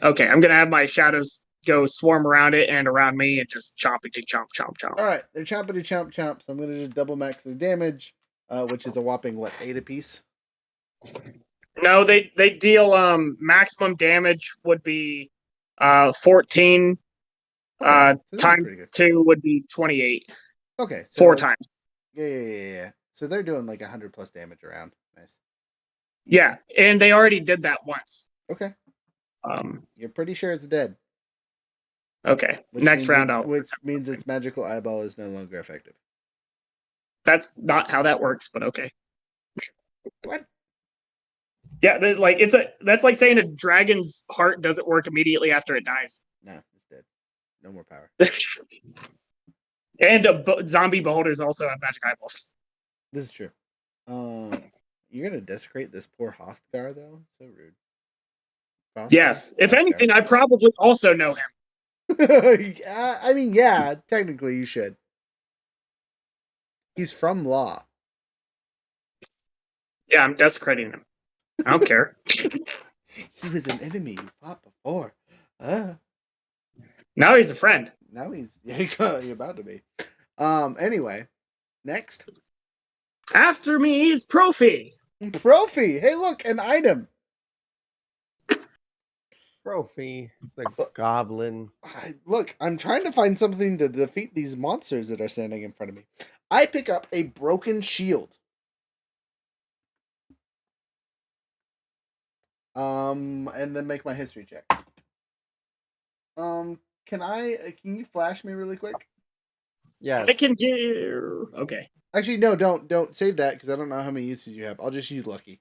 Okay, I'm gonna have my shadows go swarm around it and around me and just chompity chomp chomp chomp. Alright, they're chompity chomp chomp, so I'm gonna just double max their damage, which is a whopping, 8 apiece? No, they deal, maximum damage would be, 14. Times 2 would be 28. Okay. So, 4 times. Yeah. So they're doing 100 plus damage around. Nice. Yeah, and they already did that once. Okay. You're pretty sure it's dead. Okay. Next round which means its magical eyeball is no longer effective. That's not how that works, but okay. What? Yeah, that's like saying a dragon's heart doesn't work immediately after it dies. No, it's dead. No more power. And zombie beholders also have magic eyeballs. This is true. You're gonna desecrate this poor Hothgar though? So rude. Frost Yes. If anything, I probably also know him. I mean, yeah, technically you should. He's from Law. Yeah, I'm desecrating him. I don't care. He was an enemy you fought before. Now he's a friend. Now he's about to be. Anyway, next. After me is Profi. Profi. Hey, look, an item. Profi, the goblin. Look, I'm trying to find something to defeat these monsters that are standing in front of me. I pick up a broken shield. And then make my history check. Can you flash me really quick? Yeah. I can do. Okay. Actually, no, don't save that because I don't know how many uses you have. I'll just use lucky.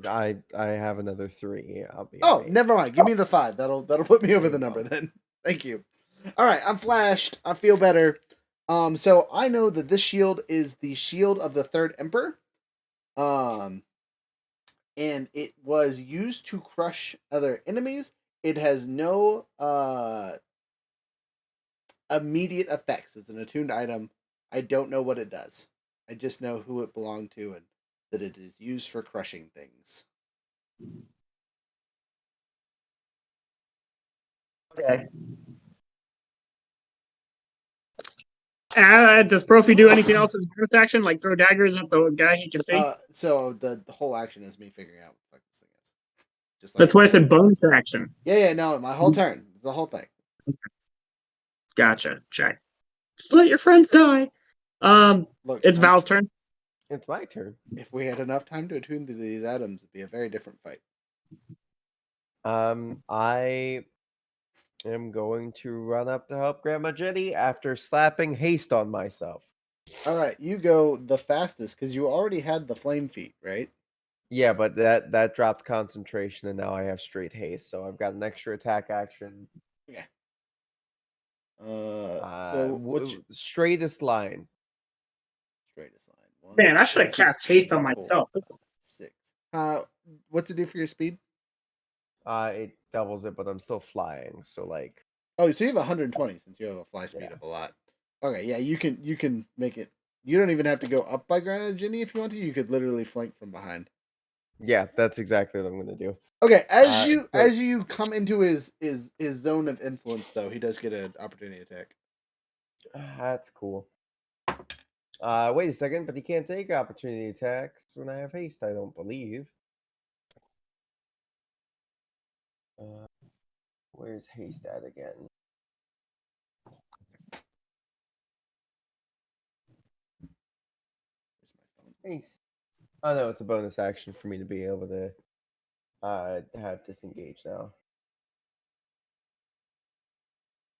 I have another 3. I'll be. Oh, never mind. Give me the 5. That'll put me over the number then. Thank you. All right, I'm flashed. I feel better. So I know that this shield is the shield of the Third Emperor. And it was used to crush other enemies. It has no immediate effects. It's an attuned item. I don't know what it does. I just know who it belonged to and that it is used for crushing things. Okay. Does Profi do anything else as a bonus action, like throw daggers at the guy he can see? So the whole action is me figuring out what this thing is. Just like That's why I said bonus action. Yeah, no, my whole turn. It's the whole thing. Gotcha. Check. Just let your friends die. Look, it's Val's turn. It's my turn. If we had enough time to attune to these items, it'd be a very different fight. I am going to run up to help Grandma Jenny after slapping haste on myself. All right, you go the fastest because you already had the flame feat, right? Yeah, but that dropped concentration, and now I have straight haste, so I've got an extra attack action. Okay. So straightest line. Straightest line. 1, Man, I should have cast haste on 4, myself. 6. What's it do for your speed? It doubles it, but I'm still flying, so like. Oh, so you have 120 since you have a fly speed of a lot. Okay, yeah, you can make it. You don't even have to go up by Grandma Jenny if you want to. You could literally flank from behind. Yeah, that's exactly what I'm gonna do. Okay, as you come into his zone of influence, though, he does get an opportunity attack. That's cool. Wait a second, but he can't take opportunity attacks when I have haste, I don't believe. Where's haste at again? Haste. Oh no, it's a bonus action for me to be able to have disengage now.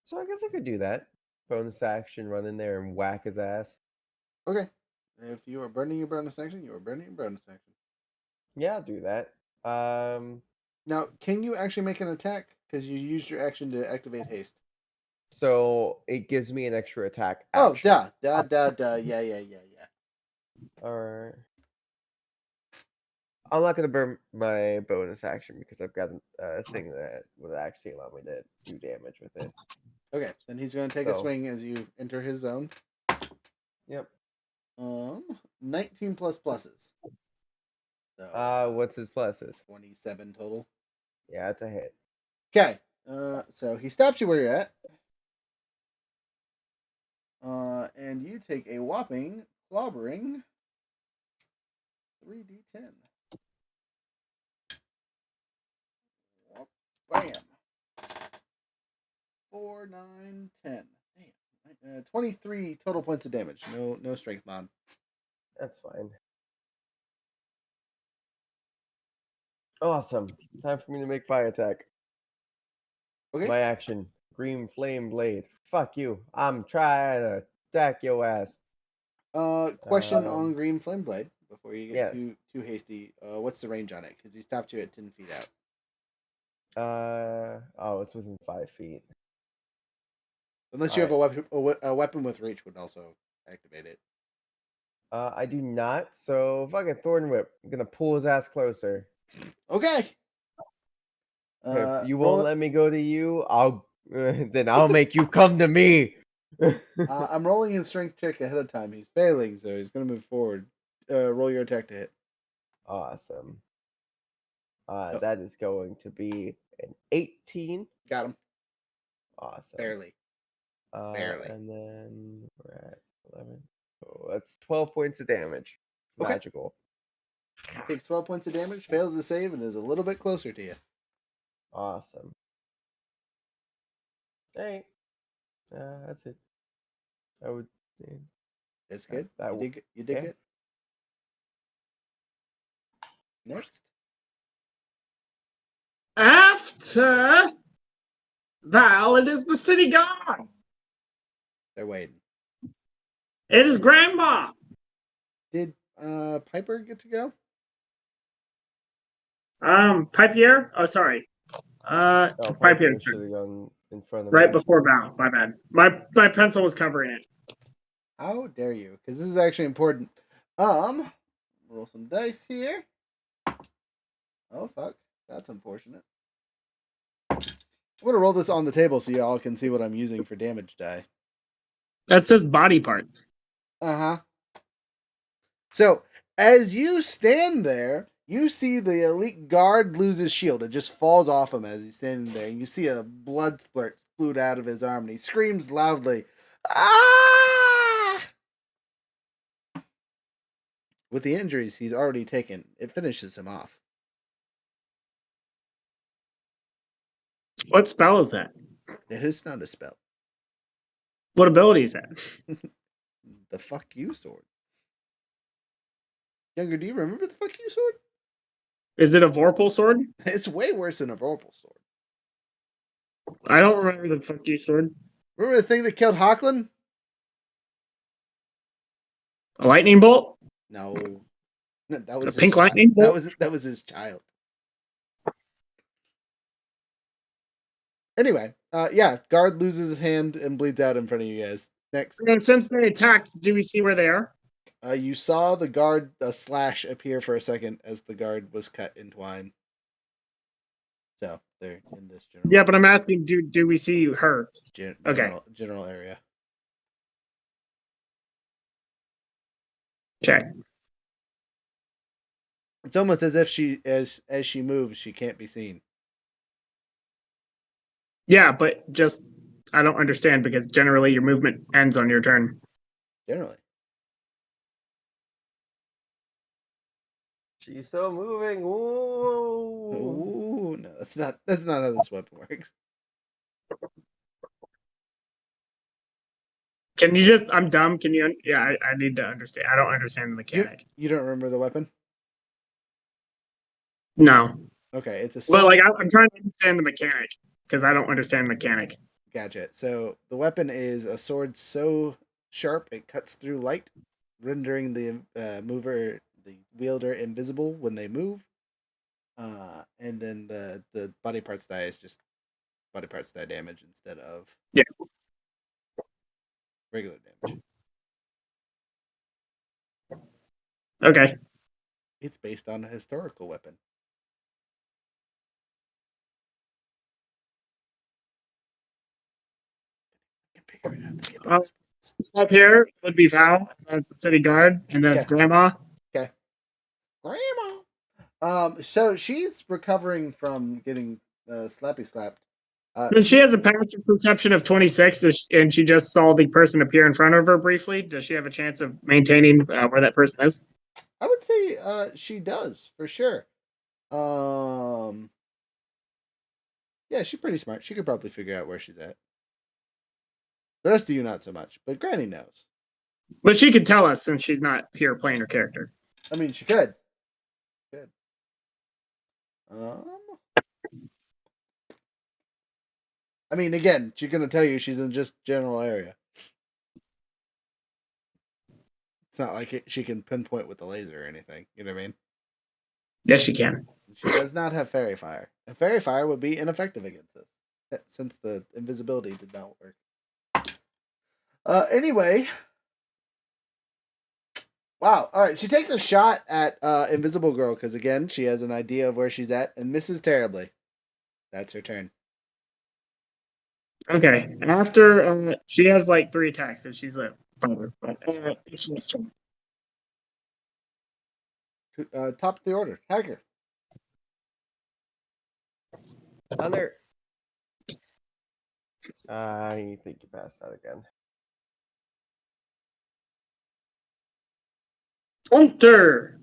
So I guess I could do that. Bonus action, run in there and whack his ass. Okay. If you are burning your bonus action, you are burning your bonus action. Yeah, I'll do that. Now, can you actually make an attack? Because you used your action to activate haste. So it gives me an extra attack. Oh, action. Yeah. Alright. I'm not gonna burn my bonus action because I've got a thing that would actually allow me to do damage with it. Okay, then he's gonna take a swing as you enter his zone. Yep. 19 plus pluses. So, what's his pluses? 27 total. Yeah, it's a hit. Okay. So he stops you where you're at. And you take a whopping clobbering 3d10. Bam. 4, 9, 10. Damn. 23 total points of damage. No strength mod. That's fine. Awesome. Time for me to make fire attack. Okay. My action. Green flame blade. Fuck you. I'm trying to attack your ass. Question on Green Flame Blade before you get Yes. too hasty. What's the range on it? Because he stopped you at 10 feet out. Oh, it's within 5 feet. Unless you have a weapon with reach would also activate it. I do not. So fucking Thorn Whip. I'm gonna pull his ass closer. Okay. If you roll won't it- let me go to you, I'll then I'll make you come to me. I'm rolling his strength check ahead of time. He's failing, so he's gonna move forward. Roll your attack to hit. Awesome. Oh. That is going to be an 18. Got him. Awesome. Barely. Barely. And then we're at 11. Oh, that's 12 points of damage. Okay. Magical. Takes 12 points of damage, fails to save, and is a little bit closer to you. Awesome. Hey. That's it. I would. That's good. That You did yeah. good. Next. After Val, it is the city guard. They're waiting. It is Grandma. Did Piper get to go? Pipier? Oh, sorry. Oh, Pipier should have gone in front of right me. before Val. My bad. My pencil was covering it. How dare you? Because this is actually important. Roll some dice here. Oh fuck, that's unfortunate. I'm gonna roll this on the table so y'all can see what I'm using for damage die. That says body parts. Uh-huh. So, as you stand there, you see the elite guard lose his shield. It just falls off him as he's standing there. And you see a blood splut out of his arm, and he screams loudly, "Ah!" With the injuries he's already taken, it finishes him off. What spell is that? It is not a spell. What ability is that? The fuck you sword. Younger, do you remember the fuck you sword? Is it a Vorpal sword? It's way worse than a Vorpal sword. I don't remember the fuck you sword. Remember the thing that killed Hawkland? A lightning bolt? No. That was A pink lightning bolt? That was his child. Anyway, yeah, guard loses his hand and bleeds out in front of you guys. Next. And since they attacked, do we see where they are? You saw the guard slash appear for a second as the guard was cut in twine. So they're in this general. Yeah, but I'm asking, do we see her? General area. Check. It's almost as if as she moves, she can't be seen. Yeah, but just I don't understand because generally your movement ends on your turn. Generally. She's still moving. Ooh. Ooh, no, that's not how this weapon works. Can you just? I'm dumb. Can you? Yeah, I need to understand. I don't understand the mechanic. You don't remember the weapon? No. Okay, it's a sword. Well, like I'm trying to understand the mechanic because I don't understand the mechanic. Gotcha. So the weapon is a sword so sharp it cuts through light, rendering the the wielder invisible when they move. And then the body parts die is just body parts die damage instead of regular damage. Okay. It's based on a historical weapon. Up here would be Val. That's the city guard, and that's Grandma. Okay. Grandma. So she's recovering from getting slappy slapped. And she has a passive perception of 26, and she just saw the person appear in front of her briefly. Does she have a chance of maintaining where that person is? I would say she does for sure. Yeah, she's pretty smart. She could probably figure out where she's at. The rest of you not so much, but Granny knows. But she could tell us since she's not here playing her character. I mean, she could. Good. I mean, again, she's gonna tell you she's in just general area. It's not like she can pinpoint with the laser or anything. You know what I mean? Yes, she can. She does not have fairy fire. And fairy fire would be ineffective against this, since the invisibility did not work. Anyway. Wow. All right. She takes a shot at Invisible Girl because, again, she has an idea of where she's at and misses terribly. That's her turn. Okay. After she has like 3 attacks, so she's a fighter. But it's next turn. Top of the order. Hacker. Hunter. I think you passed that again. Hunter.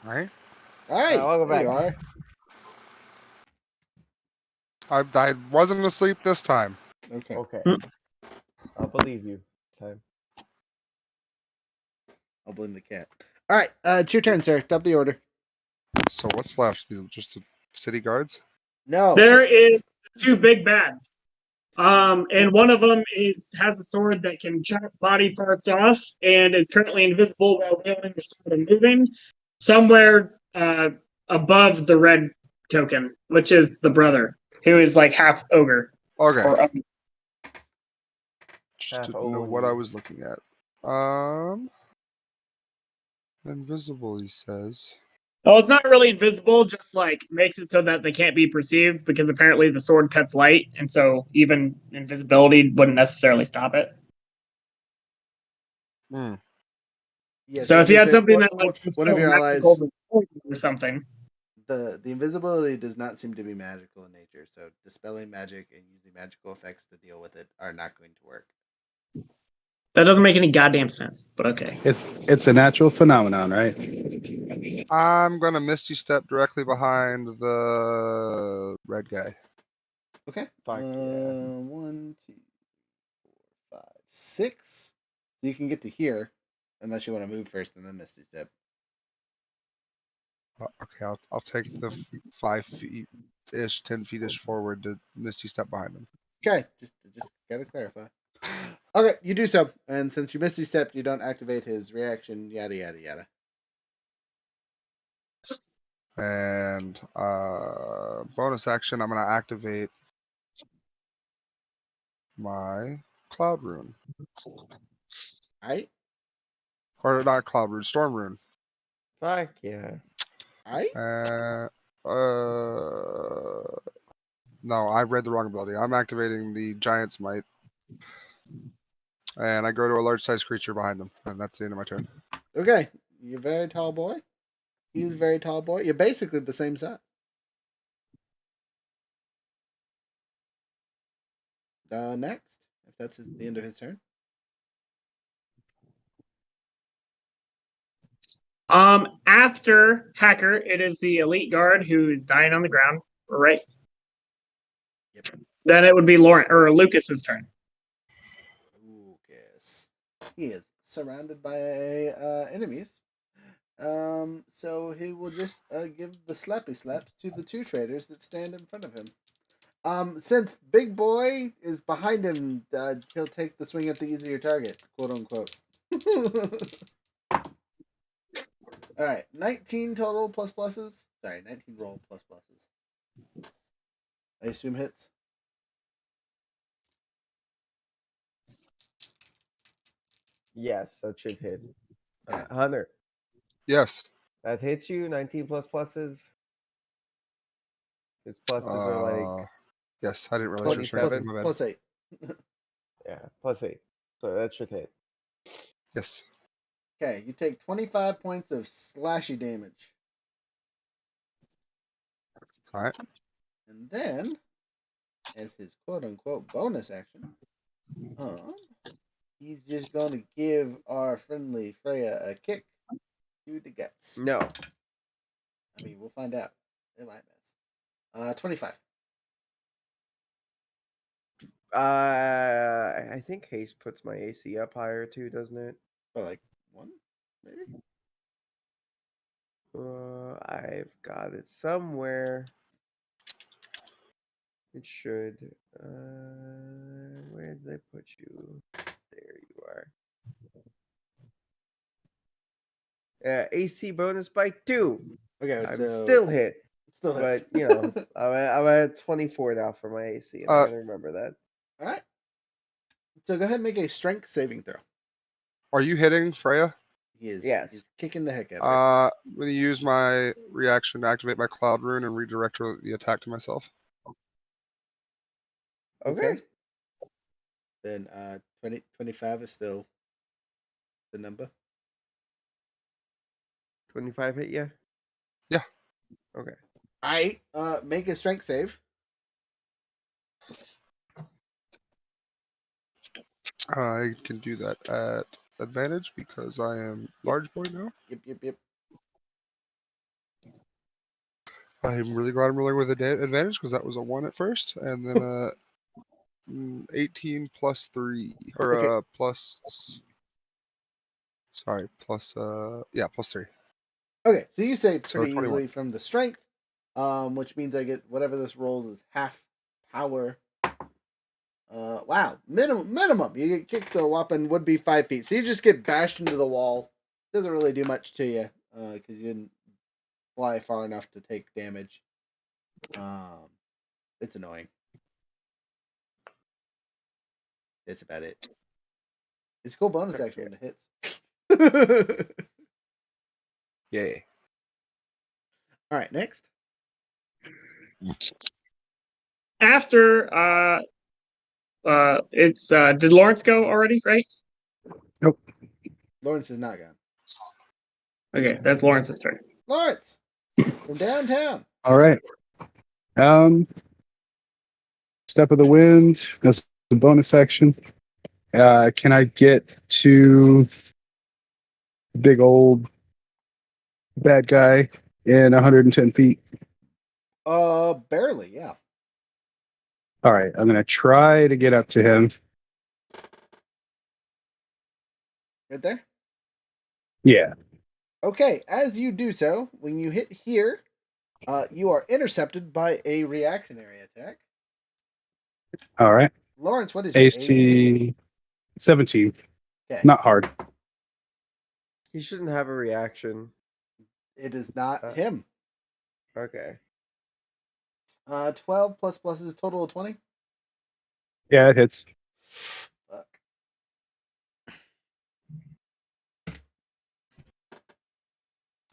All right. All right. welcome there you back. are. I wasn't asleep this time. Okay. Okay. I'll believe you this time. I'll blame the cat. All right. It's your turn, sir. Top of the order. So what's left? Just the city guards? No. There is 2 big bads. And one of them has a sword that can chop body parts off and is currently invisible while wielding the sword and moving somewhere above the red token, which is the brother, who is like half ogre. Okay. Or, Just didn't know what I was looking at. Invisible, he says. well, it's not really invisible, just like makes it so that they can't be perceived because apparently the sword cuts light, and so even invisibility wouldn't necessarily stop it. Hmm. Yeah, So if you had something one, that like one of your allies, or something. the invisibility does not seem to be magical in nature, so dispelling magic and using magical effects to deal with it are not going to work. That doesn't make any goddamn sense, but okay. It's a natural phenomenon, right? I'm gonna Misty Step directly behind the red guy. Okay. Fuck yeah. 1, 2, 4, 5, 6. So you can get to here, unless you want to move first and then Misty Step. Okay, I'll take the 5 feet ish, 10 feet ish forward to Misty Step behind him. Okay, just gotta clarify. Okay, you do so, and since you Misty Step, you don't activate his reaction. Yada yada yada. And bonus action, I'm gonna activate my Cloud Rune. Aight? Or not Cloud Rune, Storm Rune. Fuck yeah. Aight? No, I read the wrong ability. I'm activating the Giant's Might. And I go to a large sized creature behind him. And that's the end of my turn. Okay, you're a very tall boy. He's a very tall boy. You're basically the same size. Next, if that's the end of his turn. After Hacker, it is the elite guard who's dying on the ground, right? Yep. Then it would be Lucas's turn. Lucas. He is surrounded by enemies. So he will just give the slappy slaps to the 2 traders that stand in front of him. Since Big Boy is behind him, he'll take the swing at the easier target, quote unquote. All right, 19 total plus pluses. Sorry, 19 roll plus pluses. I assume hits. Yes, that should hit. Hunter. Yes. That hits you, 19 plus pluses. His pluses are like... Yes, I didn't realize you were trying my bad. Plus 8. Yeah, plus 8. So that should hit. Yes. Okay, you take 25 points of slashy damage. Alright. And then, as his quote-unquote bonus action, he's just going to give our friendly Freya a kick to the guts. No. I mean, we'll find out. It might miss. 25. I think haste puts my AC up higher too, doesn't it? Or like 1, maybe? I've got it somewhere. It should. Where did they put you? There you are. AC bonus by 2. Okay, I'm so still hit. Still hit. But, you know, I'm at 24 now for my AC, and I gotta remember that. All right. So go ahead and make a strength saving throw. Are you hitting Freya? He is. Yes. He's kicking the heck out of her. I'm gonna use my reaction to activate my cloud rune and redirect the attack to myself. Okay. Then 25 is still the number. 25 hit you? Yeah. Okay. I make a strength save. I can do that at advantage because I am large boy now. Yep. I'm really glad I'm rolling with advantage because that was a 1 at first, and then 18 plus 3 or Okay. plus. Sorry, plus plus 3. Okay, so you save So pretty 21. easily from the strength, which means I get whatever this rolls is half power. Wow, minimum. You get kicked to a whopping would be 5 feet, so you just get bashed into the wall. Doesn't really do much to you, because you didn't fly far enough to take damage. It's annoying. That's about it. It's a cool bonus action when it hits. Yeah. All right, next. After it's did Lawrence go already, right? Nope. Lawrence is not gone. Okay, that's Lawrence's turn. Lawrence from downtown. All right. Step of the wind. That's the bonus action. Can I get to big old bad guy in 110 feet? Barely, yeah. All right. I'm gonna try to get up to him. Right there. Yeah. Okay, as you do so, when you hit here, you are intercepted by a reactionary attack. All right. Lawrence, what is your AC? AC 17. Okay. Not hard. He shouldn't have a reaction. It is not him. Okay. 12 plus pluses, total of 20. Yeah, it hits. Fuck.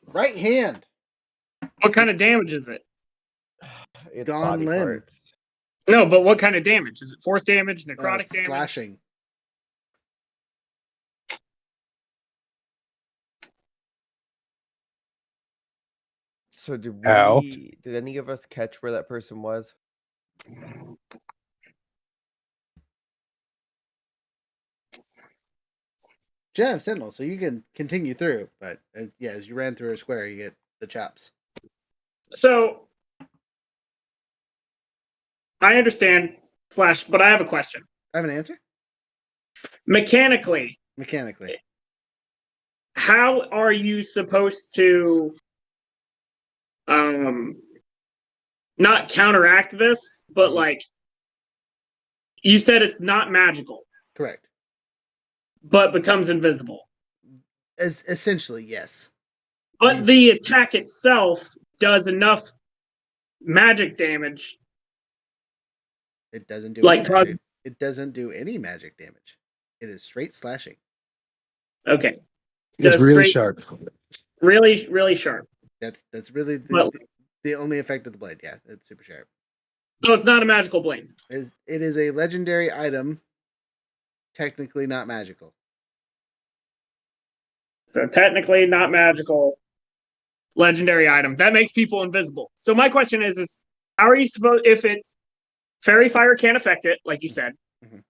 Right hand. What kind of damage is it? It's Gone body limb. parts. No, but what kind of damage? Is it force damage, necrotic damage? Slashing. So did Ow. did any of us catch where that person was? Gem Sentinel, so you can continue through, but yeah, as you ran through a square, you get the chops. So I understand, but I have a question. I have an answer? Mechanically, how are you supposed to not counteract this, but like you said it's not magical, Correct. but becomes invisible. Essentially, yes. But the attack itself does enough magic damage. It doesn't do Like any magic. It doesn't do any magic damage. It is straight slashing. Okay. It's really sharp. Really, really sharp. That's really the only effect of the blade. Yeah, it's super sharp. So it's not a magical blade. It is a legendary item, technically not magical. So technically not magical, legendary item. That makes people invisible. So my question is how are you supposed, if it's fairy fire can't affect it, like you said.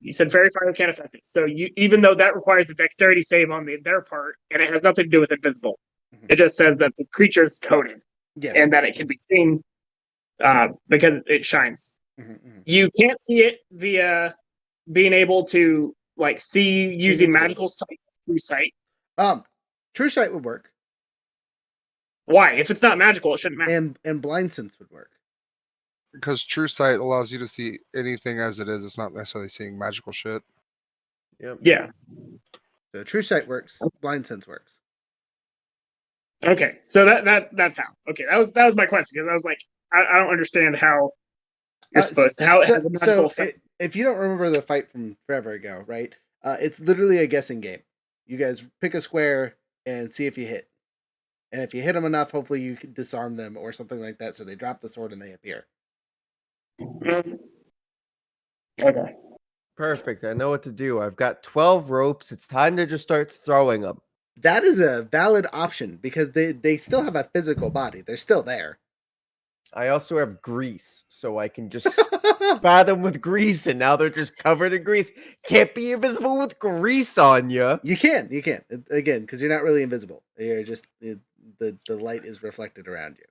You said fairy fire can't affect it. So even though that requires a dexterity save on their part, and it has nothing to do with invisible. It just says that the creature is coated. Yes. And that it can be seen because it shines. You can't see it via being able to like see using magical sight, true sight. True sight would work. Why? If it's not magical, it shouldn't matter. And blind sense would work. Because true sight allows you to see anything as it is. It's not necessarily seeing magical shit. Yep. Yeah. So true sight works. Blind sense works. Okay, so that's how. Okay, that was my question because I was like, I don't understand how it's supposed to. How it has a magical effect. if you don't remember the fight from forever ago, right? It's literally a guessing game. You guys pick a square and see if you hit. And if you hit them enough, hopefully you can disarm them or something like that. So they drop the sword and they appear. Okay. Perfect. I know what to do. I've got 12 ropes. It's time to just start throwing them. That is a valid option because they still have a physical body. They're still there. I also have grease, so I can just spot them with grease, and now they're just covered in grease. Can't be invisible with grease on you. You can. Again, because you're not really invisible. You're just the light is reflected around you.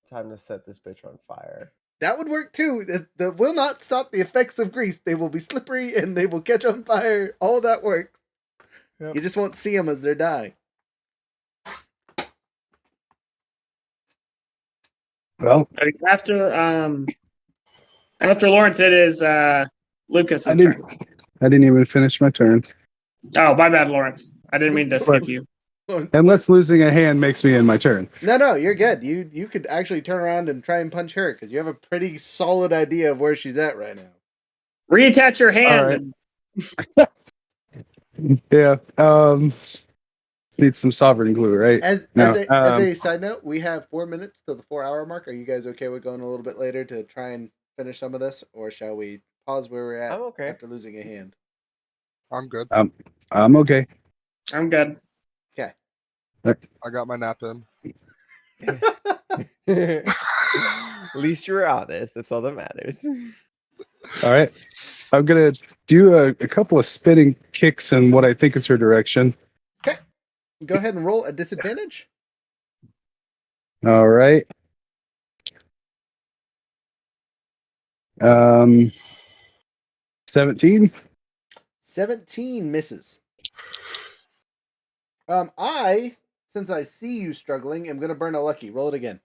Time to set this bitch on fire. That would work too. That will not stop the effects of grease. They will be slippery and they will catch on fire. All that works. Yep. You just won't see them as they're dying. Well, After Lawrence, it is Lucas's I turn. didn't even finish my turn. Oh, my bad, Lawrence. I didn't mean to skip you. Unless losing a hand makes me end my turn. No, you're good. You could actually turn around and try and punch her because you have a pretty solid idea of where she's at right now. Reattach your hand. All right. Yeah. Need some sovereign glue, right? As No, a side note, we have 4 minutes to the 4-hour mark. Are you guys okay with going a little bit later to try and finish some of this, or shall we pause where we're at I'm okay. after losing a hand? I'm good. I'm okay. I'm good. Okay. I got my nap in. At least you were honest. That's all that matters. All right. I'm gonna do a couple of spinning kicks in what I think is her direction. Go ahead and roll a disadvantage. All right. 17. 17 misses. Since I see you struggling, am gonna burn a lucky. Roll it again.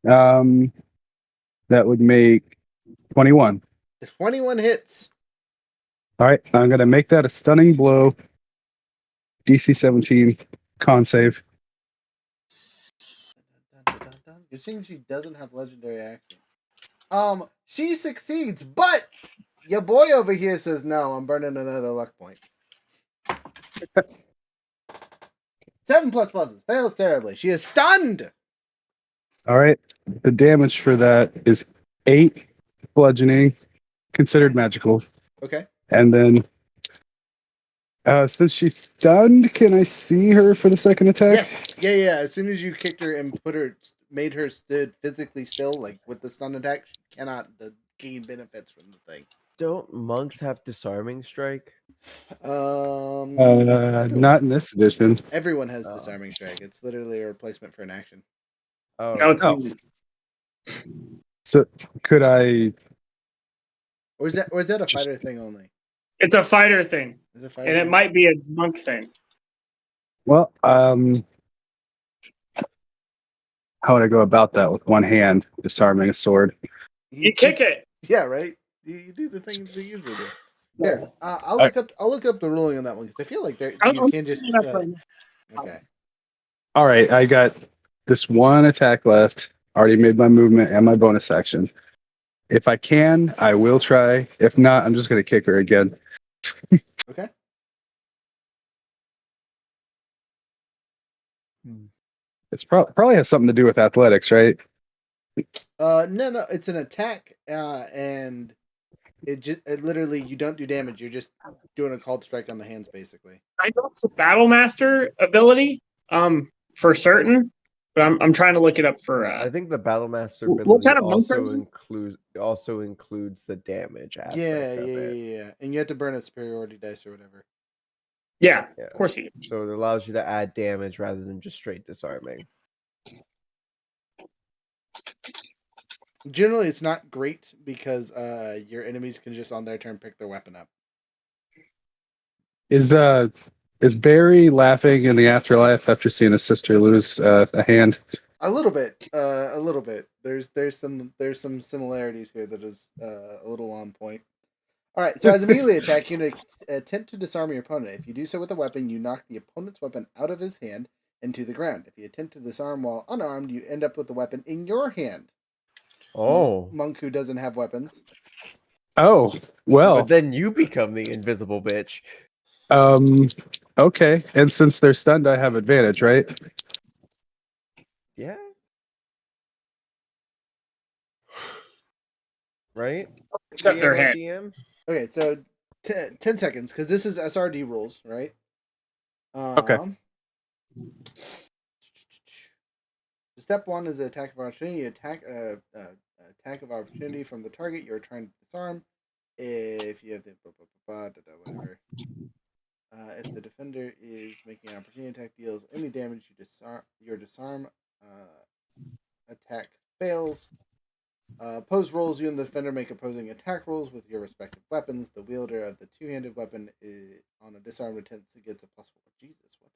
That would make 21. 21 hits. All right, I'm gonna make that a stunning blow. DC 17 con save. You're saying she doesn't have legendary actions. She succeeds, but your boy over here says no. I'm burning another luck point. 7 plus pluses fails terribly. She is stunned. All right, the damage for that is 8 bludgeoning, considered magical. Okay. And then, since she's stunned, can I see her for the second attack? Yes. Yeah. As soon as you kicked her and made her stood physically still, like with the stun attack, she cannot gain benefits from the thing. Don't monks have disarming strike? Not in this edition. Everyone has disarming strike. It's literally a replacement for an action. Oh, No, it's not. So could I? Or is that a fighter thing only? It's a fighter thing, Is it a fighter and it thing? might be a monk thing. Well, how would I go about that with one hand, disarming a sword? You kick it. Yeah, right. You do the things they usually do. Here, I'll look up the ruling on that one because I feel like you can just. Okay. All right, I got this one attack left. Already made my movement and my bonus action. If I can, I will try. If not, I'm just going to kick her again. Okay. It's probably has something to do with athletics, right? No, it's an attack, and it literally you don't do damage. You're just doing a called strike on the hands, basically. I know it's a battle master ability, for certain, but I'm trying to look it up for. I think the battle master What ability kind of monk are also includes the damage aspect Yeah, of it. yeah. And you have to burn a superiority dice or whatever. Yeah, Yeah. of course you. So it allows you to add damage rather than just straight disarming. Generally, it's not great because your enemies can just on their turn pick their weapon up. Is Barry laughing in the afterlife after seeing his sister lose a hand? A little bit. There's some similarities here that is a little on point. All right, so as a melee attack, you attempt to disarm your opponent. If you do so with a weapon, you knock the opponent's weapon out of his hand. and to the ground. If you attempt to disarm while unarmed, you end up with the weapon in your hand. Oh. Monk who doesn't have weapons. Oh, well. But then you become the invisible bitch. Okay. And since they're stunned, I have advantage, right? Yeah. Right? Except their head. DM? Okay, so 10 seconds, because this is SRD rules, right? Okay. Step 1 is the attack of opportunity. Attack of opportunity from the target you're trying to disarm. If you have the whatever. If the defender is making an opportunity attack deals any damage, your disarm attack fails. Opposed rolls, you and the defender make opposing attack rolls with your respective weapons. The wielder of the two-handed weapon on a disarmed attempt gets a +4. Jesus, what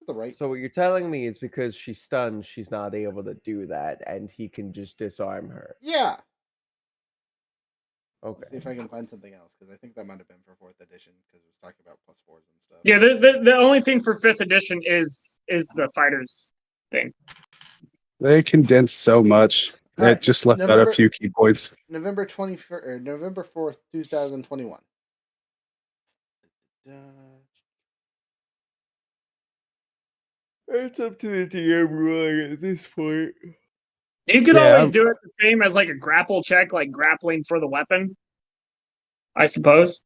the right? So what you're telling me is because she's stunned, she's not able to do that, and he can just disarm her. Yeah. Okay. Let's see if I can find something else, because I think that might have been for 4th edition, because it was talking about +4s and stuff. Yeah, the only thing for 5th edition is the fighters thing. They condensed so much. All It just left out a few key points. November 4th, 2021. It's up to the DM ruling at this point. You could always do it the same as like a grapple check, like grappling for the weapon, I suppose.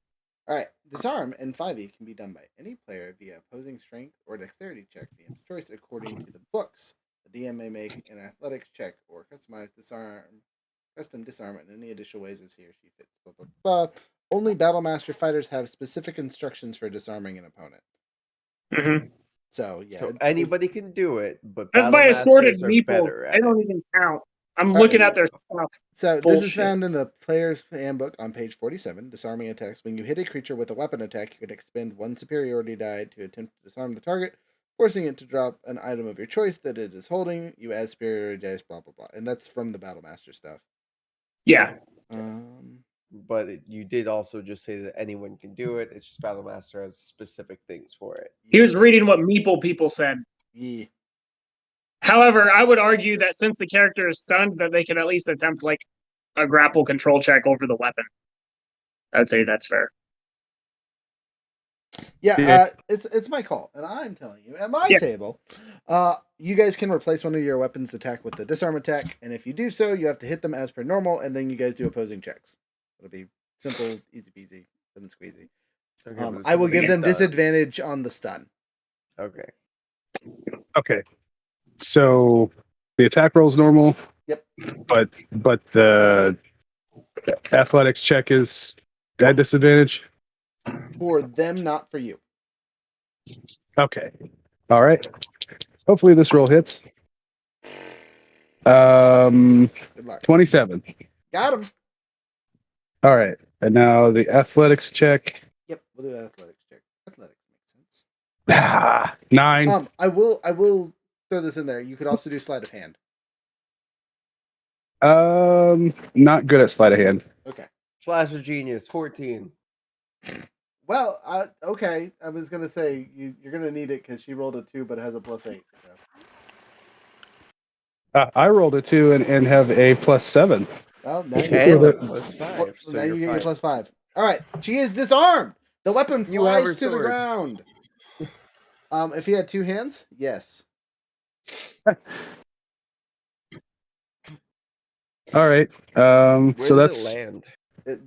All right. Disarm in 5e can be done by any player via opposing strength or dexterity check, DM's choice, according to the books. The DM may make an athletics check or custom disarm in any additional ways as he or she fits. Blah, blah, blah. Only Battlemaster fighters have specific instructions for disarming an opponent. Mm-hmm. So, yeah. So anybody can do it, but That's by assorted Battlemasters are meeple. better at They it. don't even count. I'm All looking right. at their stuff. So this Bullshit. is found in the player's handbook on page 47. Disarming attacks. When you hit a creature with a weapon attack, you can expend 1 superiority die to attempt to disarm the target, forcing it to drop an item of your choice that it is holding. You add superiority dice, blah blah blah, and that's from the Battlemaster stuff. Yeah. But you did also just say that anyone can do it. It's just Battlemaster has specific things for it. He was reading what meeple people said. Yeah. However, I would argue that since the character is stunned, that they can at least attempt like a grapple control check over the weapon. I'd say that's fair. Yeah, it's my call, and I'm telling you, at my table, you guys can replace one of your weapons attack with the disarm attack, and if you do so, you have to hit them as per normal, and then you guys do opposing checks. It'll be simple, easy peasy, lemon squeezy. Okay, I will give them stun. disadvantage on the stun. Okay. Okay. So the attack roll's normal. Yep. But the athletics check is at disadvantage. For them, not for you. Okay. All right. Hopefully this roll hits. Good luck. 27. Got him. All right. And now the athletics check. Yep, we'll do athletics check. Athletics makes sense. 9. I will throw this in there. You could also do sleight of hand. Not good at sleight of hand. Okay. Flash of Genius, 14. Well, okay. I was gonna say you're gonna need it because she rolled a 2, but it has a +8. So. I rolled a 2 and have a +7. Well, now you And get a +5. Well, So now you you're get your fine. +5. All right, she is disarmed. The weapon You have her flies to the sword. ground. If he had 2 hands, yes. All right. Where So did that's it land?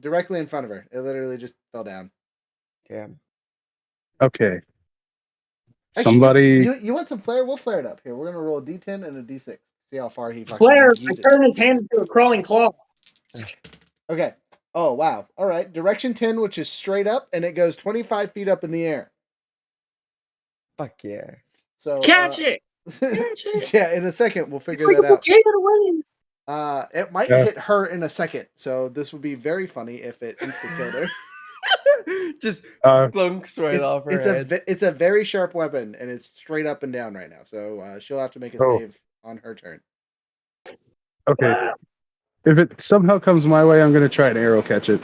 Directly in front of her. It literally just fell down. Damn. okay. Actually, Somebody. You want some flare? We'll flare it up here. We're gonna roll a D10 and a D6. See how far he fucking Flair, uses I it. turn his hand into a crawling claw. Okay. Oh wow. All right. Direction 10, which is straight up, and it goes 25 feet up in the air. Fuck yeah. So Catch it! Catch it! Yeah, in a second we'll figure Like that a out. bouquet of the wind. It might hit her in a second, so this would be very funny if it insta killed her. Just Uh, clunks right off her head. It's a very sharp weapon, and it's straight up and down right now. So she'll have to make a Oh. save on her turn. Okay. If it somehow comes my way, I'm going to try and arrow catch it.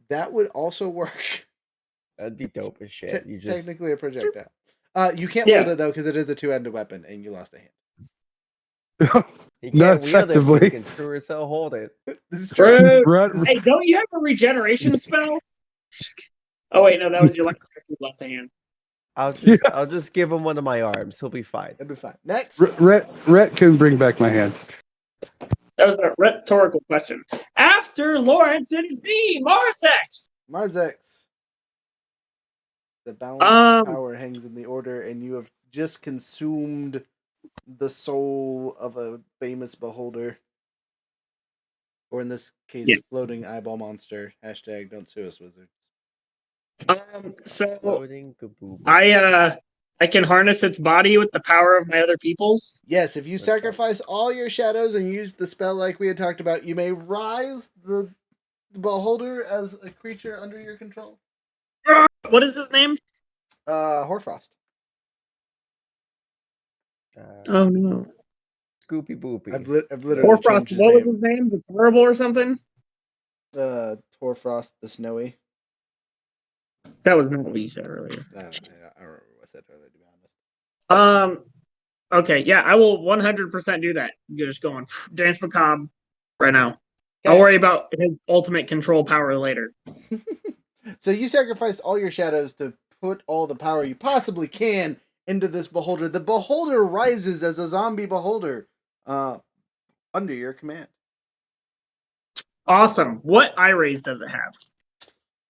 That would also work. That'd be dope as shit. You just Technically a projectile. You can't Yeah. hold it though because it is a two-handed weapon, and you lost a hand. He Not can't wield it, but effectively. he can sure as hell hold it. This is true. Rude. Rhett, Hey, don't you have a regeneration spell? Oh wait, no, that was your last hand. I'll just give him one of my arms. He'll be fine. It'll be fine. Next. Rhett can bring back my hand. That was a rhetorical question. After Lawrence, it is me, Marsex. Marzex. The balance of Um, power hangs in the order, and you have just consumed the soul of a famous beholder. Or in this case, Yeah. floating eyeball monster. Hashtag don't sue us, wizards. So Floating kaboom. I can harness its body with the power of my other people's. Yes, if you sacrifice all your shadows and use the spell like we had talked about, you may rise the beholder as a creature under your control. What is his name? Horfrost. Oh no. Scoopy Boopy. I've literally Horfrost, changed his what was name. his name? The Terrible or something? Horfrost the Snowy. That was not what you said earlier. I don't remember what I said earlier, to be honest. Okay, yeah, I will 100% do that. You're just going Dance Macabre right now. I'll worry about his ultimate control power later. So you sacrificed all your shadows to put all the power you possibly can into this beholder. The beholder rises as a zombie beholder under your command. Awesome. What eye rays does it have?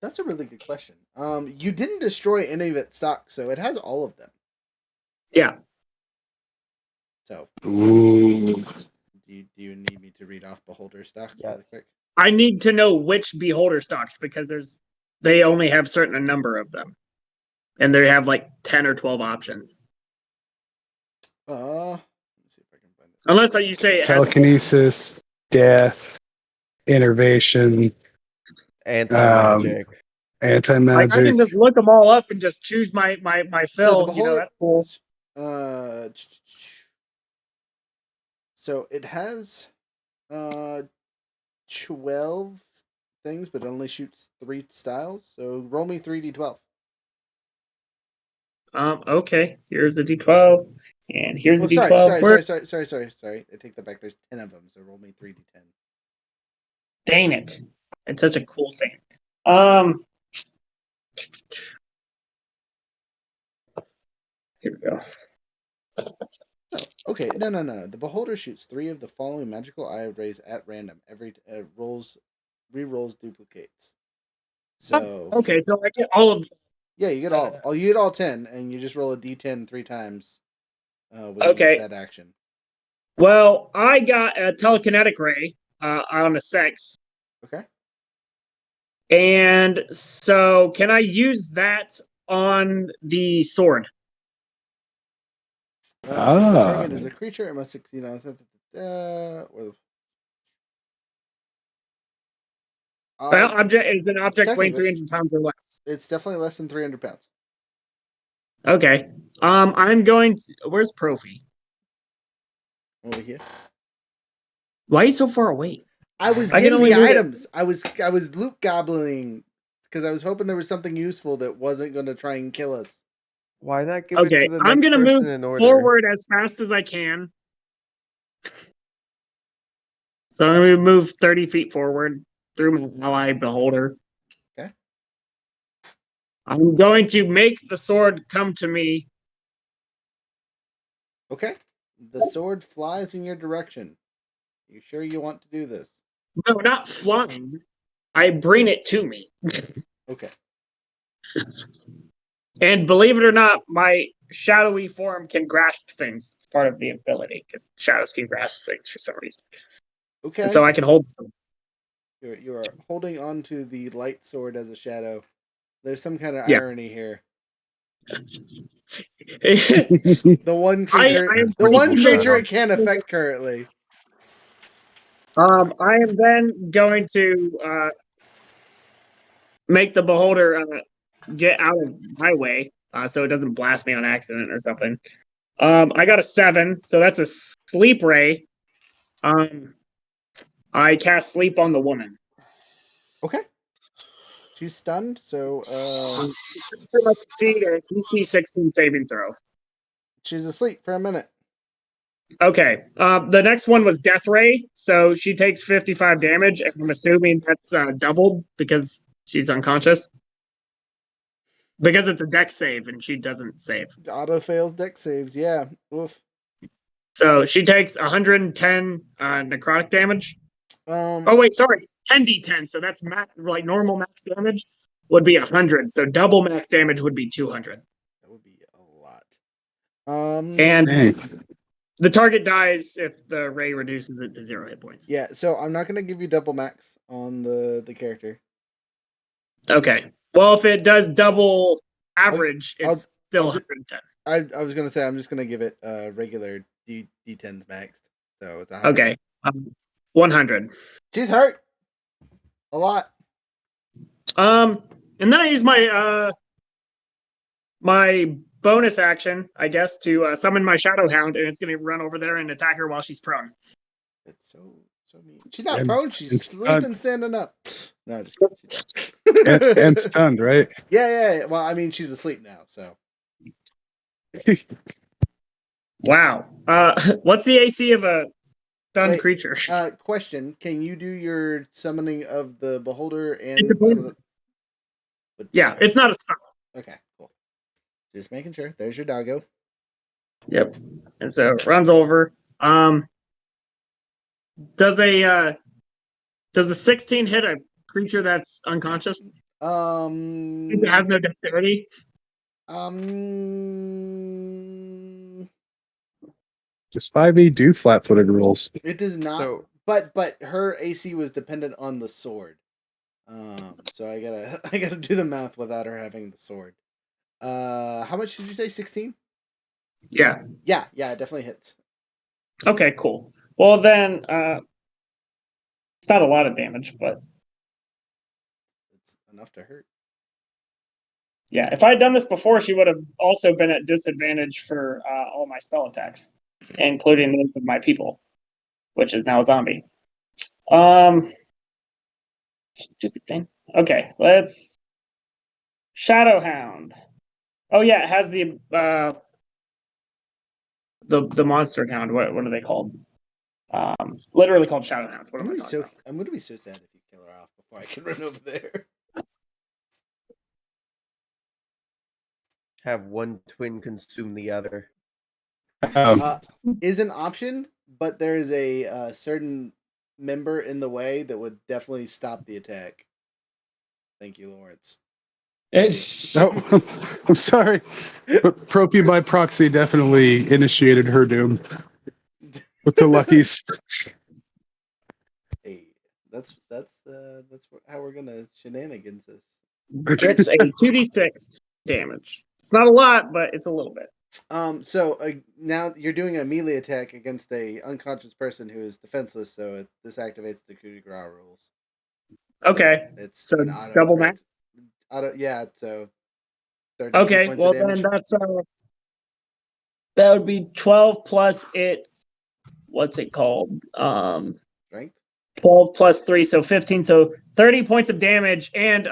That's a really good question. You didn't destroy any of its stock, so it has all of them. Yeah. So, Ooh. do you need me to read off beholder stock really Yes. quick? I need to know which beholder stocks because they only have certain number of them. And they have like 10 or 12 options. Let's see if I can find it. Unless you say it has Telekinesis, death, innervation, Anti-magic. like I anti-magic. can just look them all up and just choose my fill. the You know, that's cool. So it has 12 things, but it only shoots 3 styles. So roll me 3d12. Okay. Here's the D12. And here's the D12. Sorry. I take that back. There's 10 of them, so roll me 3d10. Dang it. It's such a cool thing. Here we go. Okay, no. The beholder shoots 3 of the following magical eye rays at random. Every re-rolls duplicates. So Okay, so I get all of them. yeah, you get all 10, and you just roll a d10 3 times. When you Okay. use that action. Well, I got a telekinetic ray on a sex. Okay. And so can I use that on the sword? If the target is a creature, it must succeed on Object is an object weighing technically- 300 pounds or less. It's definitely less than 300 pounds. Okay. I'm going to, where's Profi? Over here. Why are you so far away? I was I can getting only the move it. items. I was loot gobbling because I was hoping there was something useful that wasn't going to try and kill us. Why not give it Okay, to the I'm next gonna person move in order? forward as fast as I can. So I'm gonna move 30 feet forward through my ally beholder. Okay. I'm going to make the sword come to me. Okay. The sword flies in your direction. You sure you want to do this? No, not flying. I bring it to me. Okay. And believe it or not, my shadowy form can grasp things. It's part of the ability because shadows can grasp things for some reason. Okay. And so I can hold them. You are holding on to the light sword as a shadow. There's some kind of Yeah. irony here. The The one creature, it can't affect currently. I am then going to make the beholder get out of my way so it doesn't blast me on accident or something. I got a 7, so that's a sleep ray. I cast sleep on the woman. Okay. She's stunned, so She must succeed a DC 16 saving throw. she's asleep for a minute. Okay. The next one was Death Ray, so she takes 55 damage, and I'm assuming that's doubled because she's unconscious. Because it's a deck save and she doesn't save. Auto fails deck saves. Yeah. Oof. So she takes 110 necrotic damage. Um. Oh wait, sorry, 10d10. So that's like normal max damage would be 100. So double max damage would be 200. That would be a lot. And Dang. the target dies if the ray reduces it to 0 hit points. Yeah. So I'm not gonna give you double max on the character. Okay. Well, if it does double average, I'll- it's still I'll do- 110. I was gonna say I'm just gonna give it regular D10s maxed. So it's 100. Okay. 100. She's hurt. A lot. And then I use my my bonus action, I guess, to summon my Shadow Hound, and it's going to run over there and attack her while she's prone. It's so mean. She's not And- prone. She's and sleeping, standing up. No, just And stunned, right? yeah. Well, I mean, she's asleep now, so Wow. What's the AC of a stunned Wait, creature? question: can you do your summoning of the beholder and It's a some of bonus. the- Yeah, okay. it's not a spell. Okay, cool. Just making sure. There's your doggo. Yep. And so it runs over. Does a 16 hit a creature that's unconscious? It has no dexterity. Just 5e do flat-footed rules. It does not. So- but her AC was dependent on the sword. So I gotta do the math without her having the sword. How much did you say? 16? Yeah. Yeah, it definitely hits. Okay, cool. Well then, it's not a lot of damage, but It's enough to hurt. yeah, if I had done this before, she would have also been at disadvantage for all my spell attacks, including those of my people, which is now a zombie. Stupid thing. Okay, let's Shadow Hound. Oh yeah, it has the monster hound. What are they called? Literally called Shadow Hounds. What I'm am I gonna, be talking so, about? I'm gonna be so sad if you kill her off before I can run over there. Have one twin consume the other. Is an option, but there is a certain member in the way that would definitely stop the attack. Thank you, Lawrence. It's Oh, I'm sorry. But Propy by proxy definitely initiated her doom with the luckies. Hey, that's how we're gonna shenanigans this. It's a 2d6 damage. It's not a lot, but it's a little bit. So now you're doing a melee attack against a unconscious person who is defenseless. So this activates the coup de grace rules. Okay. It's So an auto double crit. max? Yeah. So 32 Okay, points well of damage. then that's that would be 12 plus its what's it called? Strength. 12 plus 3, so 15, so 30 points of damage, and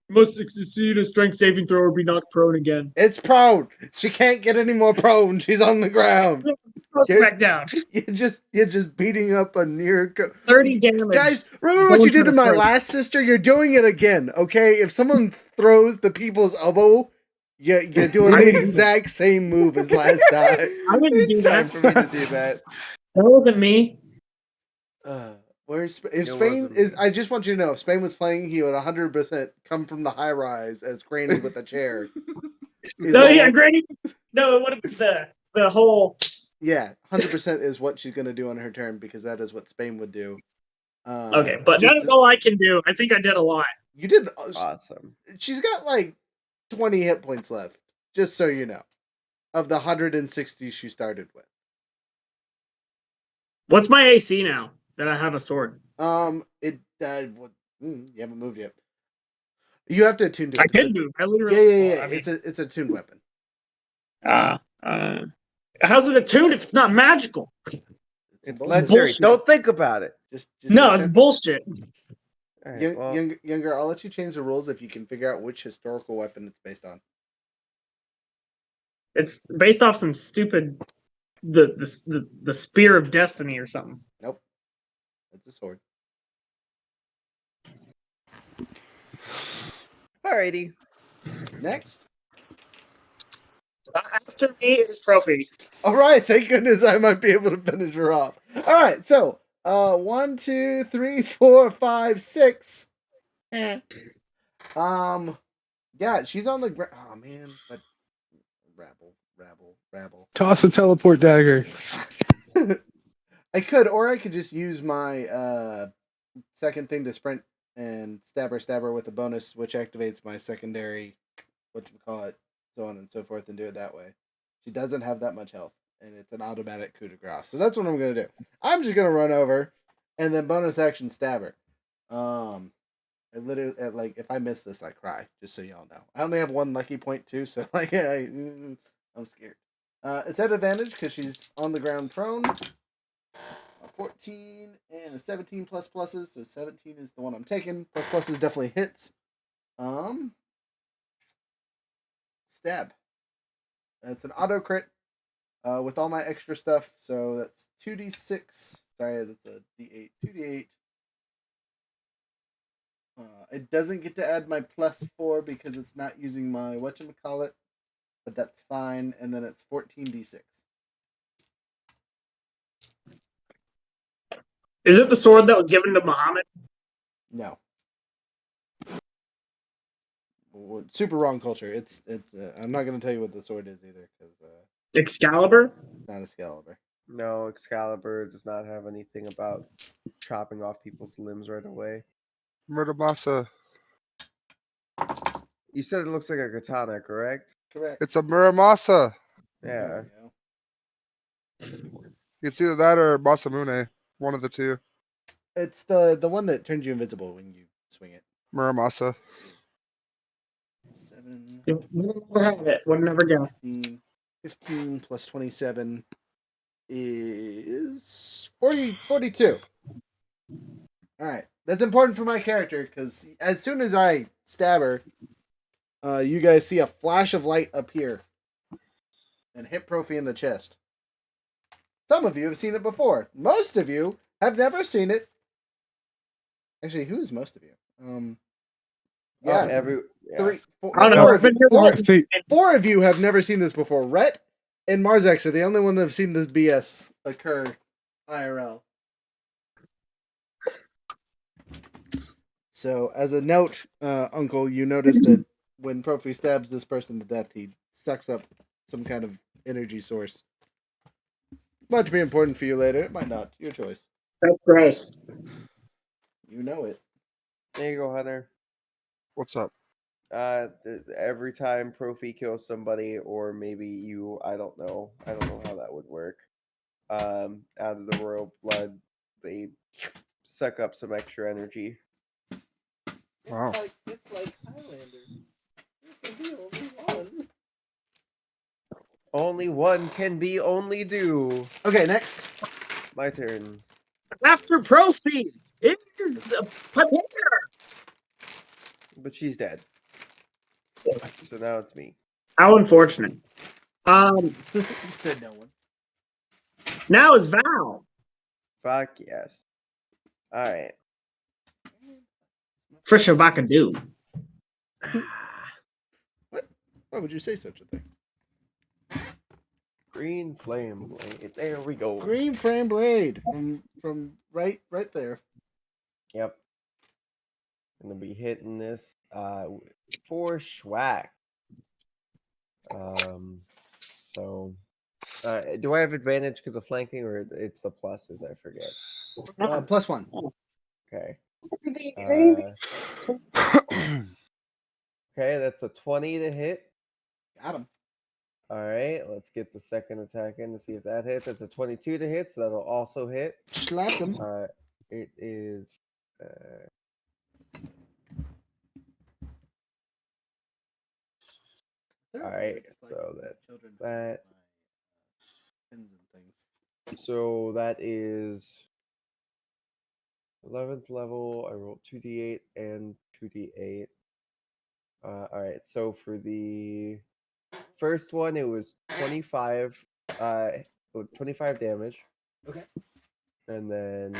must succeed a strength saving throw or be knocked prone again. It's prone. She can't get any more prone. She's on the ground. Goes back down. You're just beating up a near 30 damage. Guys, remember what you did to my Prone. last sister? You're doing it again, okay? If someone throws the people's elbow, you're doing the exact same move as last time. I wouldn't do It's time that. for me to do that. That wasn't me. Where's if It Spain wasn't is? me. I just want you to know, if Spain was playing, he would 100% come from the high rise as Granny with a chair. No, yeah, Granny. No, it would have been the whole. Yeah, 100% is what she's gonna do on her turn because that is what Spain would do. Okay, but just that is all I can do. I think I did a lot. You did. Awesome. She's got like 20 hit points left, just so you know, of the 160 she started with. What's my AC now that I have a sword? You haven't moved yet. You have to attune to it. I can move. I literally. Yeah. I mean, It's a tuned weapon. how's it attuned if it's not magical? It's bullshit. legendary. Bullshit. Don't think about it. Just No, accept it's it. bullshit. All right, well, Younger, I'll let you change the rules if you can figure out which historical weapon it's based on. It's based off some stupid the spear of destiny or something. Nope. It's a sword. alrighty. Next. After me is Trophy. All right, thank goodness I might be able to finish her off. All right, so 1, 2, 3, 4, 5, 6. Yeah, she's on the ground. Oh man, but rabble. Toss a teleport dagger. I could, or I could just use my second thing to sprint and stab her with a bonus, which activates my secondary, whatchamacallit, so on and so forth, and do it that way. She doesn't have that much health, and it's an automatic coup de grace. So that's what I'm gonna do. I'm just gonna run over, and then bonus action stab her. I literally like if I miss this, I cry. Just so y'all know, I only have 1 lucky point too, so like I'm scared. It's at advantage because she's on the ground prone. 14 and a 17 plus pluses, so 17 is the one I'm taking. Plus pluses definitely hits. Stab. It's an auto crit with all my extra stuff, so that's 2d6. Sorry, that's a d8. 2d8. It doesn't get to add my +4 because it's not using my whatchamacallit, but that's fine. And then it's 14d6. Is it the sword that was given to Muhammad? No. Super wrong culture. It's. I'm not gonna tell you what the sword is either because Excalibur? Not Excalibur. No, Excalibur does not have anything about chopping off people's limbs right away. Muramasa. You said it looks like a katana, correct? Correct. It's a Muramasa. Yeah. It's either that or Masamune. One of the two. It's the one that turns you invisible when you swing it. Muramasa. 7. Would never have it. Would never guess. 15 plus 27 is 42. All right. That's important for my character because as soon as I stab her, you guys see a flash of light appear and hit Profi in the chest. Some of you have seen it before. Most of you have never seen it. Actually, who's most of you? Yeah, yeah. Four of you have never seen this before. Rhett and Marzex are the only one that have seen this BS occur IRL. So, as a note, Uncle, you notice that when Profi stabs this person to death, he sucks up some kind of energy source. Might be important for you later. It might not. Your choice. That's gross. You know it. There you go, Hunter. What's up? Every time Profi kills somebody, or maybe you, I don't know how that would work. Out of the royal blood, they suck up some extra energy. Wow. It's like Highlander. There can be only one. Only one can be only do. Okay, next. My turn. After Profi is Pater. But she's dead. So now it's me. How unfortunate. Said no one. Now is Val. Fuck yes. All right. For Shabakadu. What? Why would you say such a thing? Green flame blade. There we go. Green flame blade from right there. Yep. Gonna be hitting this for Schwack. So do I have advantage because of flanking, or it's the pluses? I forget. +1. Okay. Okay, that's a 20 to hit. Got him. All right, let's get the second attack in to see if that hits. That's a 22 to hit, so that'll also hit. Slapped him. It is. All right, so that's that. So that is 11th level, I rolled 2d8 and 2d8. All right, so for the first one, it was 25, 25 damage. Okay. And then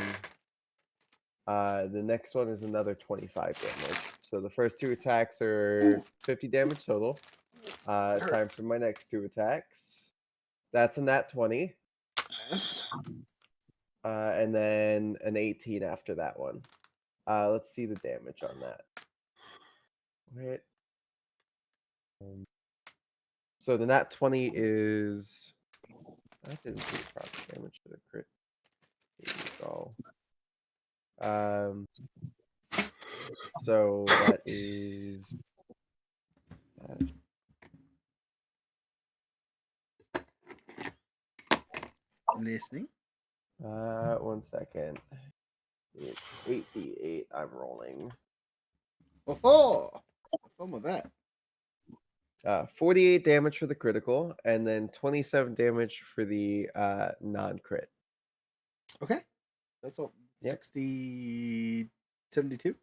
the next one is another 25 damage. So the first two attacks are 50 damage total. Time for my next two attacks. That's a nat 20. Yes. And then an 18 after that one. Let's see the damage on that. Right. So the nat 20 is. I didn't do proper damage to the crit. So that is. I'm listening. 1 second. It's 8d8 I'm rolling. Oh, have fun with that. 48 damage for the critical, and then 27 damage for the non-crit. Okay. That's all. Yep. 60, 72?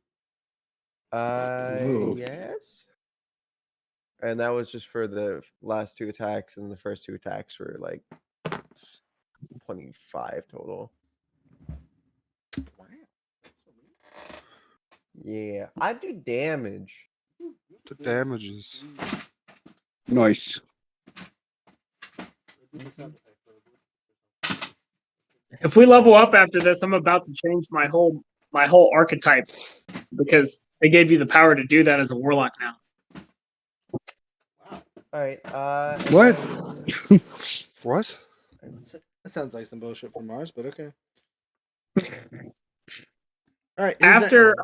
Yes. And that was just for the last two attacks, and the first two attacks were like 25 total. Wow. That's so weird. Yeah, I do damage. The damages. Nice. If we level up after this, I'm about to change my whole archetype because they gave you the power to do that as a warlock now. All right. What? What? That sounds like some bullshit from Mars, but okay. All right. After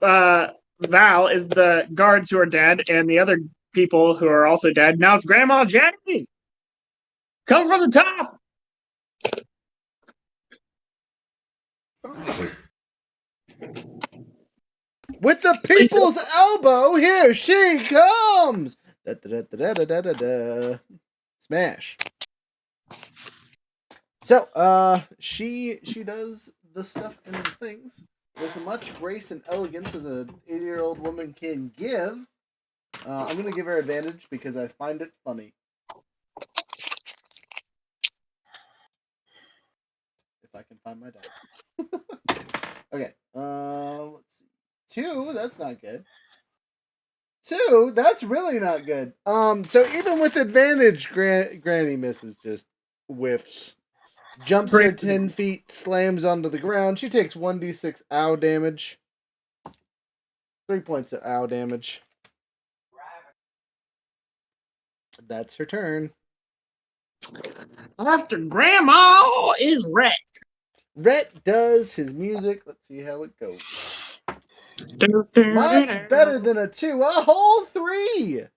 Val is the guards who are dead and the other people who are also dead. Now it's Grandma Jenny. Come from the top. With the people's elbow, here she comes. Da, da, da, da, da, da, da, da. Smash. So, she does the stuff and the things with much grace and elegance as an 80-year-old woman can give. I'm gonna give her advantage because I find it funny. If I can find my dice. Okay. Let's see. 2. That's not good. 2. That's really not good. So even with advantage, Granny misses, just whiffs. Jumps her 10 feet, slams onto the ground. She takes 1d6 ow damage. 3 points of ow damage. That's her turn. After Grandma is Rhett. Rhett does his music. Let's see how it goes. Much better than a 2. A whole 3!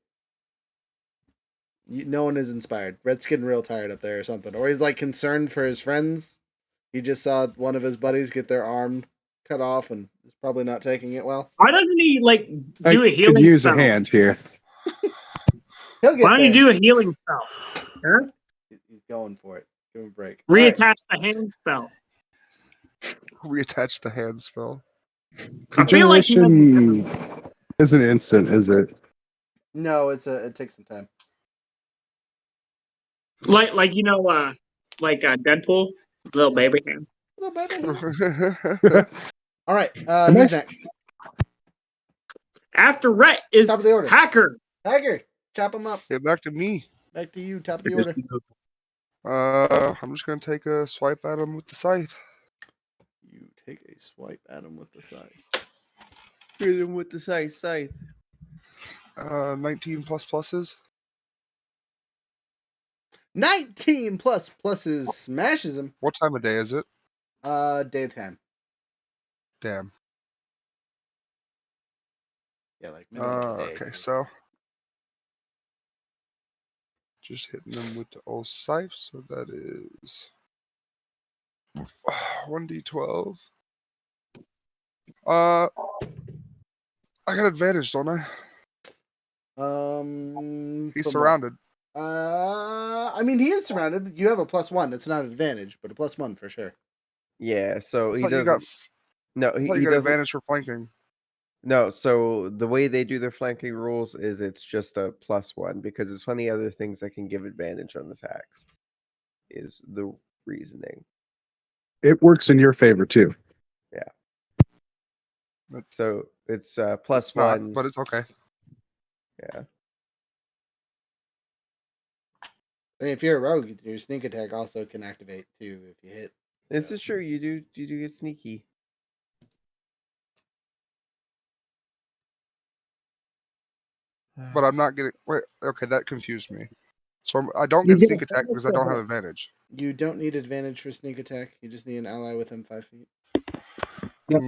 No one is inspired. Rhett's getting real tired up there or something. Or he's like concerned for his friends. He just saw one of his buddies get their arm cut off and is probably not taking it well. Why doesn't he like do a I healing could use spell? a hand here. He'll get Why don't there. you do a healing spell? Huh? He's going for it. Give him a break. Reattach the hand spell. Reattach the hand spell. I feel like he Regeneration isn't instant, is it? No, it takes some time. like Deadpool, little baby hand. All right, Am I who's next? After Rhett is Top of the order. Hacker. Hacker, chop him up. Get back to me. Back to you, top of the order. I'm just gonna take a swipe at him with the scythe. You take a swipe at him with the scythe. Hit him with the scythe. 19 plus pluses. 19 plus pluses smashes him. What time of day is it? Daytime. Damn. Yeah, like middle of the day. Okay, so just hitting them with the old scythe, so that is 1d12. I got advantage, don't I? He's from surrounded. I mean, he is surrounded. You have a +1. It's not an advantage, but a +1 for sure. Yeah, so I he thought you doesn't. got, No, I he, thought he you got doesn't. advantage for flanking. No, so the way they do their flanking rules is it's just a +1 because there's plenty other things that can give advantage on attacks. Is the reasoning. It works in your favor too. So it's It's +1. not, but it's okay. Yeah. I mean, if you're a rogue, your sneak attack also can activate too if you hit. This is true. You do get sneaky. But I'm not getting. Wait, okay, that confused me. So I don't You get get sneak attack because I don't have bonus advantage. You don't need advantage for sneak attack. You just need an ally within 5 feet. Yep.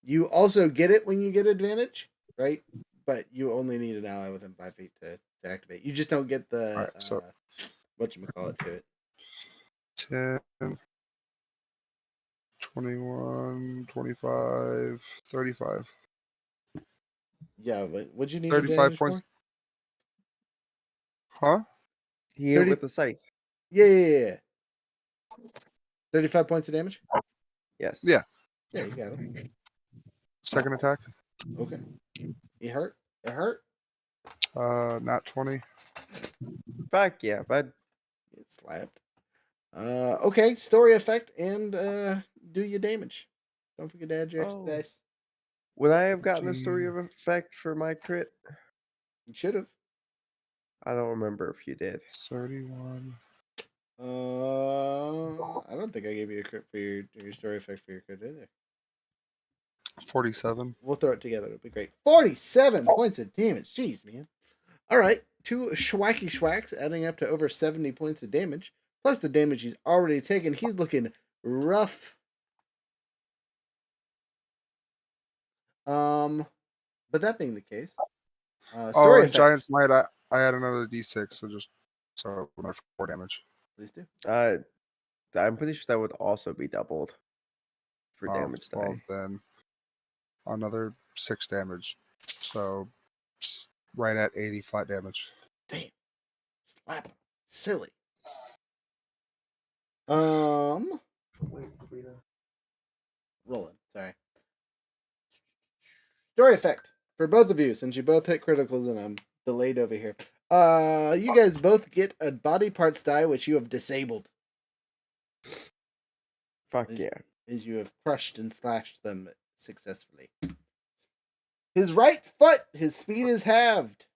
You also get it when you get advantage, right? But you only need an ally within 5 feet to activate. You just don't get the Alright, so whatchamacallit to it. 10, 21, 25, 35. Yeah, but what'd you need 35 advantage points. for? Huh? He hit 30 with the scythe. Yeah. 35 points of damage? Yes. Yeah. Yeah, you got him. Second attack. Okay. You hurt? It hurt? Not 20. Fuck yeah, bud. Get slapped. Okay, story effect and do your damage. Don't forget to add your extra Oh. dice. Would I have gotten a story of effect for my crit? You should have. I don't remember if you did. 31. I don't think I gave you a crit for your story effect for your crit either. 47. We'll throw it together. It'll be great. 47 points of damage. Jeez, man. All right. 2 schwacky schwacks, adding up to over 70 points of damage. Plus the damage he's already taken. He's looking rough. But that being the case, story and effects. Giant's Might, I had another D6, so just so another 4 damage. Please do. I'm pretty sure that would also be doubled for damage Well, die. then another 6 damage. So right at 80 flat damage. Damn. Slap him. Silly. Rolling. Sorry. Story effect for both of you, since you both hit criticals and I'm delayed over here. You guys both get a body parts die which you have disabled. Fuck yeah. As you have crushed and slashed them successfully. His right foot, his speed is halved.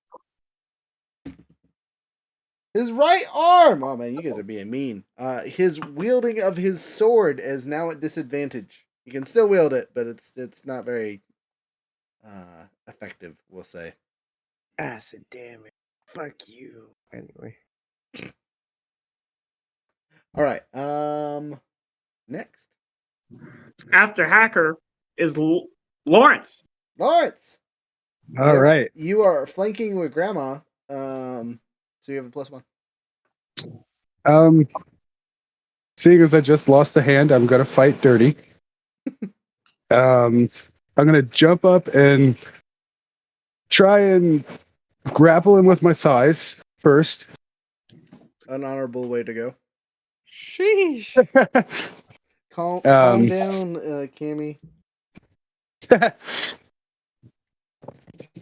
His right arm, oh man, you guys are being mean. His wielding of his sword is now at disadvantage. You can still wield it, but it's not very effective, we'll say. Acid damage. Fuck you. Anyway. All right. Next. after Hacker is Lawrence. Lawrence. All right. You are flanking with Grandma. So you have a +1. Seeing as I just lost a hand, I'm gonna fight dirty. I'm gonna jump up and try and grapple him with my thighs first. An honorable way to go. Sheesh. Calm down, Cammy.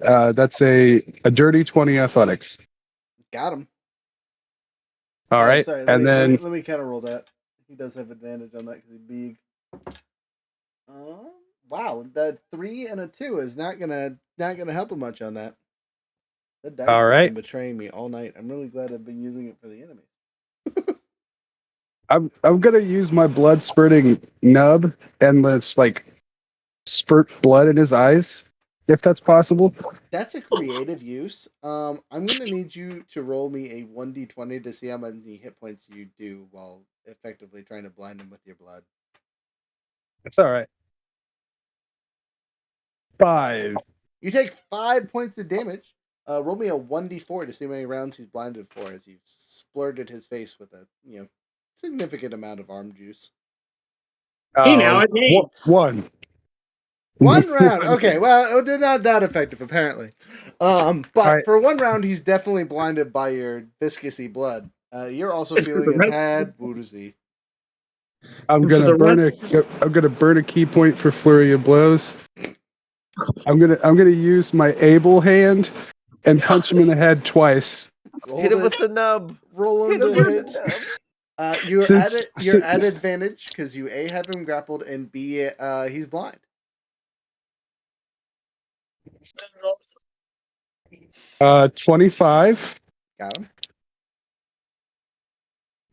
That's a dirty 20 athletics. Got him. All right, Sorry, and then let me kind of roll that. He does have advantage on that because he's big. Wow, the 3 and a 2 is not gonna help him much on that. That dice all has right. been betraying me all night. I'm really glad I've been using it for the enemies. I'm gonna use my blood spurting nub and let's like spurt blood in his eyes, if that's possible. That's a creative use. I'm gonna need you to roll me a 1d20 to see how many hit points you do while effectively trying to blind him with your blood. It's all right. 5. You take 5 points of damage. Roll me a 1d4 to see how many rounds he's blinded for as you splurted his face with a significant amount of arm juice. He now has AIDS. 1. 1 round. Okay, well, they're not that effective apparently. But right. for 1 round, he's definitely blinded by your viscousy blood. You're also It's feeling a super tad woozy. I'm And for gonna the burn rest- a I'm gonna burn a key point for flurry of blows. I'm gonna use my able hand and punch him in the head twice. Roll Hit him the- with the nub. roll him Hit him to with hit. the nub. You're Since- at it. You're at advantage because you A, have him grappled, and B, he's blind. 25 Got him.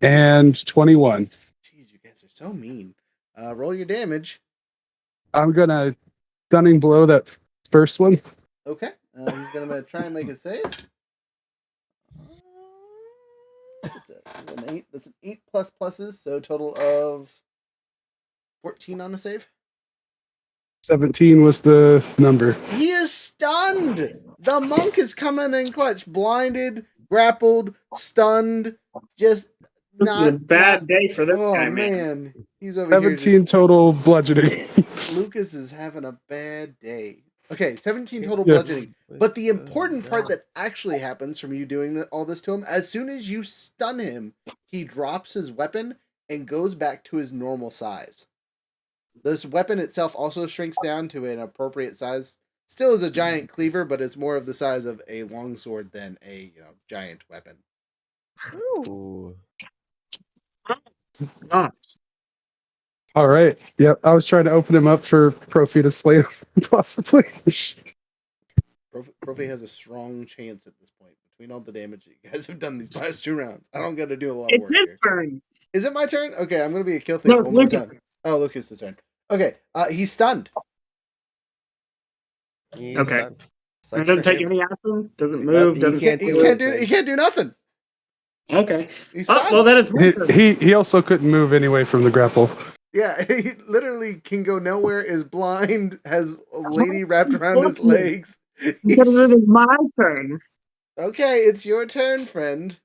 and 21. Jeez, you guys are so mean. Roll your damage. I'm gonna stunning blow that first one. Okay. He's gonna try and make a save. That's an 8. That's an 8 plus pluses, so a total of 14 on the save. 17 was the number. He is stunned. The monk is coming in clutch, blinded, grappled, stunned. Just This not is a bad not- day for this Oh guy, man. man, he's over here. 17 total bludgeoning. Lucas is having a bad day. Okay, 17 total Yeah. bludgeoning. But the important part that actually happens from you doing all this to him, as soon as you stun him, he drops his weapon and goes back to his normal size. This weapon itself also shrinks down to an appropriate size. Still is a giant cleaver, but it's more of the size of a longsword than a giant weapon. Ooh. All right. Yep. I was trying to open him up for Profi to slay him, possibly. Profi has a strong chance at this point between all the damage that you guys have done these last 2 rounds. I don't got to do a lot of It's work his here. turn. Is it my turn? Okay, I'm gonna be a kill thief No, one it's more Lucas. time. Oh, Lucas' turn. Okay, he's stunned. He's Okay. done. It Sucks doesn't for take him. any action. Doesn't move. He Doesn't. can't He do can't do. anything. He can't do nothing. Okay. He's Oh, stunned. well, then it's my turn. He also couldn't move anyway from the grapple. Yeah, he literally can go nowhere. Is blind. Has a lady wrapped around his legs. Because it is my turn. Okay, it's your turn, friend.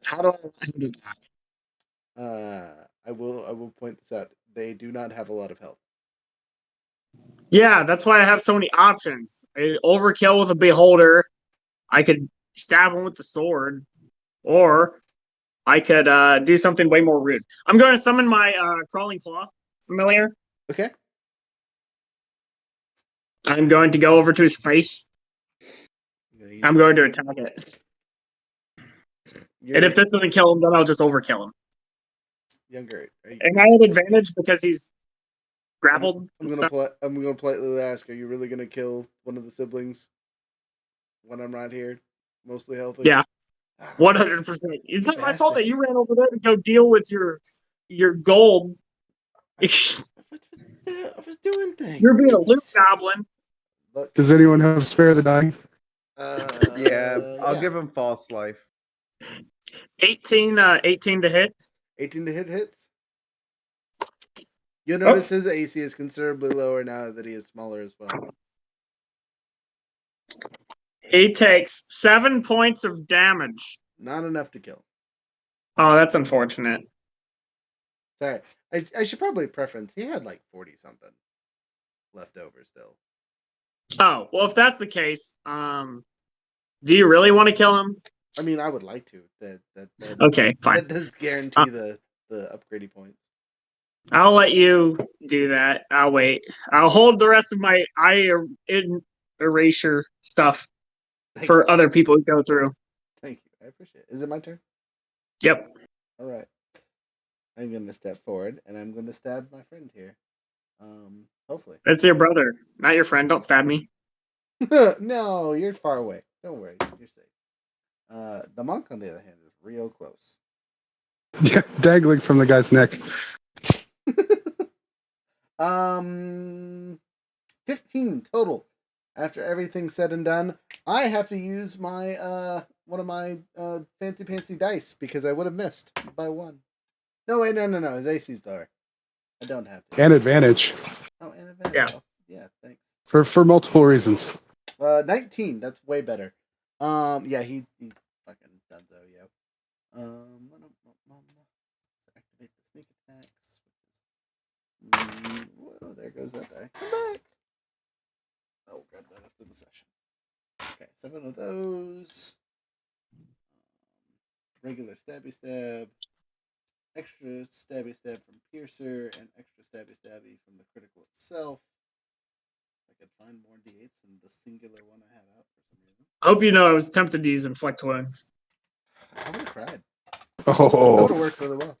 How do I do that? I will point this out. They do not have a lot of health. Yeah, that's why I have so many options. I overkill with a beholder. I could stab him with the sword, or I could do something way more rude. I'm going to summon my crawling claw familiar. Okay. I'm going to go over to his face. I'm going to attack it. And if this doesn't kill him, then I'll just overkill him. Younger. And I had advantage because he's grappled. I'm and gonna stuff. I'm gonna politely ask: are you really gonna kill one of the siblings when I'm right here, mostly healthy? Yeah, 100%. Is that my fault that you ran over there to go deal with your gold? I was doing things. You're being a loot goblin. Look, Does anyone have spare the dying? Yeah, I'll give him false life. 18 to hit. 18 to hit hits. You'll notice his AC is considerably lower now that he is smaller as well. He takes 7 points of damage. Not enough to kill. Oh, that's unfortunate. Sorry, I should probably preference. He had like 40 something left over still. Oh, well, if that's the case, do you really want to kill him? I mean, I would like to. That Okay, fine. That does guarantee the upgrading points. I'll let you do that. I'll wait. I'll hold the rest of my erasure stuff for other people to go through. Thank you. I appreciate it. Is it my turn? Yep. All right. I'm going to step forward and I'm going to stab my friend here. Hopefully. That's your brother, not your friend. Don't stab me. No, you're far away. Don't worry. You're safe. The monk, on the other hand, is real close. Yeah, dangling from the guy's neck. 15 total. After everything's said and done, I have to use my one of my fancy pantsy dice because I would have missed by 1. No, wait, no. His AC's lower. I don't have to. And advantage. Oh, and advantage. Yeah. Yeah, thanks. For multiple reasons. 19. That's way better. Yeah, he fucking donezo, yo. Activate the sneak attacks. Whoa, there goes that die. Come back. I'll grab that after the session. Okay, 7 of those. Regular stabby stab. extra stabby stab from Piercer, and extra stabby stabby from the critical itself. I could find more d8s than the singular one I had out for some reason. I hope you know I was tempted to use inflict wounds. I would have cried. Oh, That would have worked really well.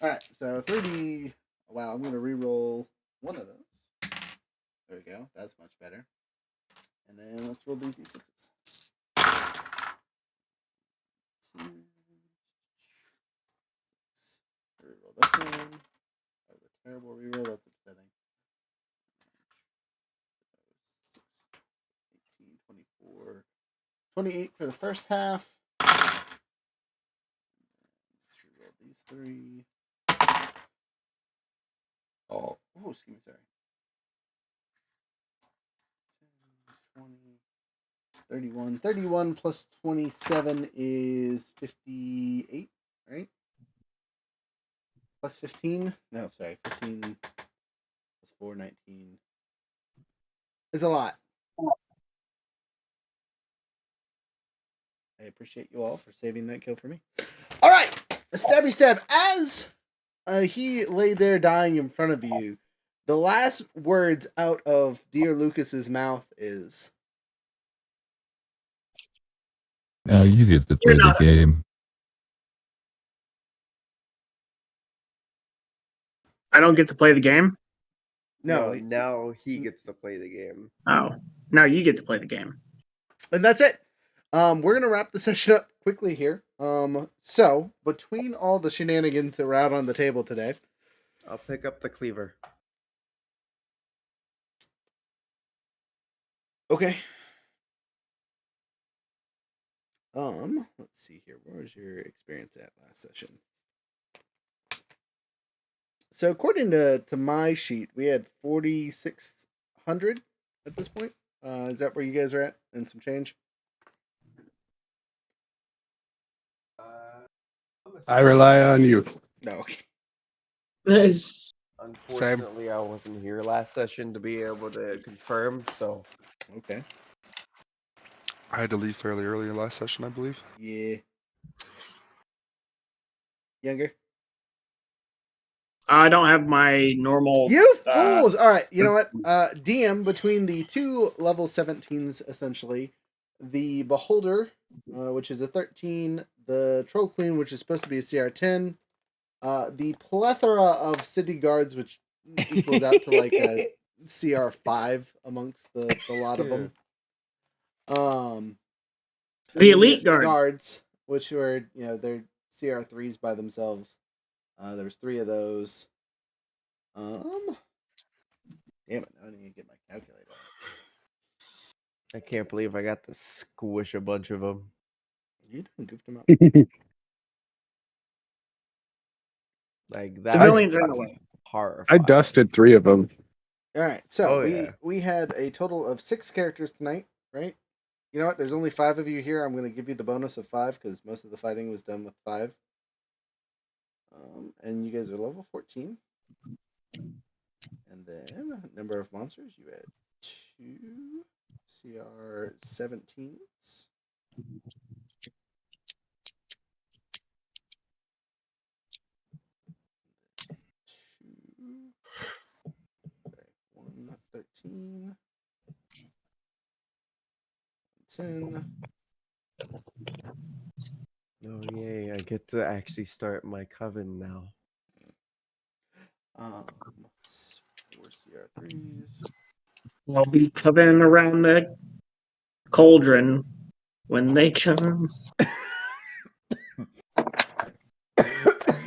All right, so 3D. Wow, I'm going to re-roll one of those. There we go. That's much better. And then let's roll these d6s. Reroll this one. That was a terrible reroll. That's upsetting. 18, 24, 28 for the first half. Let's reroll these three. Oh, excuse me, sorry. 10, 20, 31. 31 plus 27 is 58, right? Plus 15? No, sorry. 15 plus 4, 19. It's a lot. I appreciate you all for saving that kill for me. All right. A stabby stab. As he lay there dying in front of you, the last words out of dear Lucas's mouth is, Now you get to play the game. I don't get to play the game? No. Now he gets to play the game. Oh, now you get to play the game. And that's it. We're gonna wrap the session up quickly here. So between all the shenanigans that were out on the table today, I'll pick up the cleaver. Okay. Let's see here. Where was your experience at last session? So according to my sheet, we had 4,600 at this point. Is that where you guys are at? And some change? I rely on you. No, okay. Unfortunately, I wasn't here last session to be able to confirm, so. Okay. I had to leave fairly early last session, I believe. Yeah. Younger? I don't have my normal. You fools! All right, you know what? DM between the two level 17s, essentially, the Beholder, which is a 13, the Troll Queen, which is supposed to be a CR10, the plethora of city guards, which equals out to like a CR5 amongst the lot of them. The elite guards. Guards, which were, they're CR3s by themselves. There was 3 of those. Damn it! I don't even get my calculator. I can't believe I got to squish a bunch of them. You done goofed them up. Like that. Civilians are in the way. I dusted 3 of them. All right, so Oh, we had a total of 6 characters tonight, right? You know what? There's only 5 of you here. I'm going to give you the bonus of 5 because most of the fighting was done with 5. And you guys are level 14. And then number of monsters, you had 2 CR17s. One 13. 10. Oh yay! I get to actually start my coven now. 4 CR3s. I'll be coming around the cauldron when they come.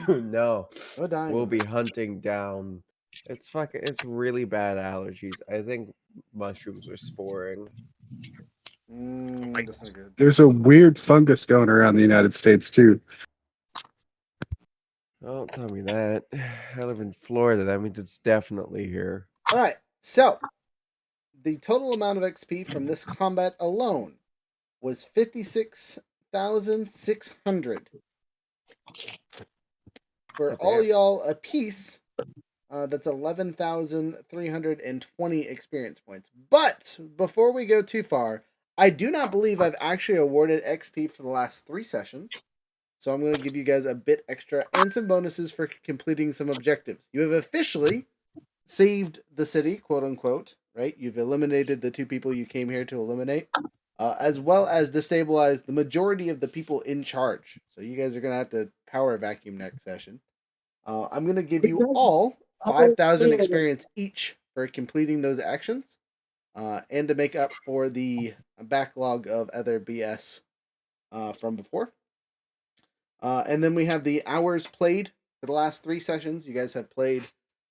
No, Oh, we'll be hunting down. It's really bad allergies. I think mushrooms are sporing. That's not good. There's a weird fungus going around the United States too. Don't tell me that. I live in Florida. That means it's definitely here. All right, so the total amount of XP from this combat alone was 56,600. For all y'all a piece, that's 11,320 experience points. But before we go too far, I do not believe I've actually awarded XP for the last 3 sessions. So I'm going to give you guys a bit extra and some bonuses for completing some objectives. You have officially saved the city, quote unquote, right? You've eliminated the 2 people you came here to eliminate, as well as destabilized the majority of the people in charge. So you guys are going to have to power vacuum next session. I'm going to give you all 5,000 experience each for completing those actions, and to make up for the backlog of other BS from before. And then we have the hours played for the last 3 sessions. You guys have played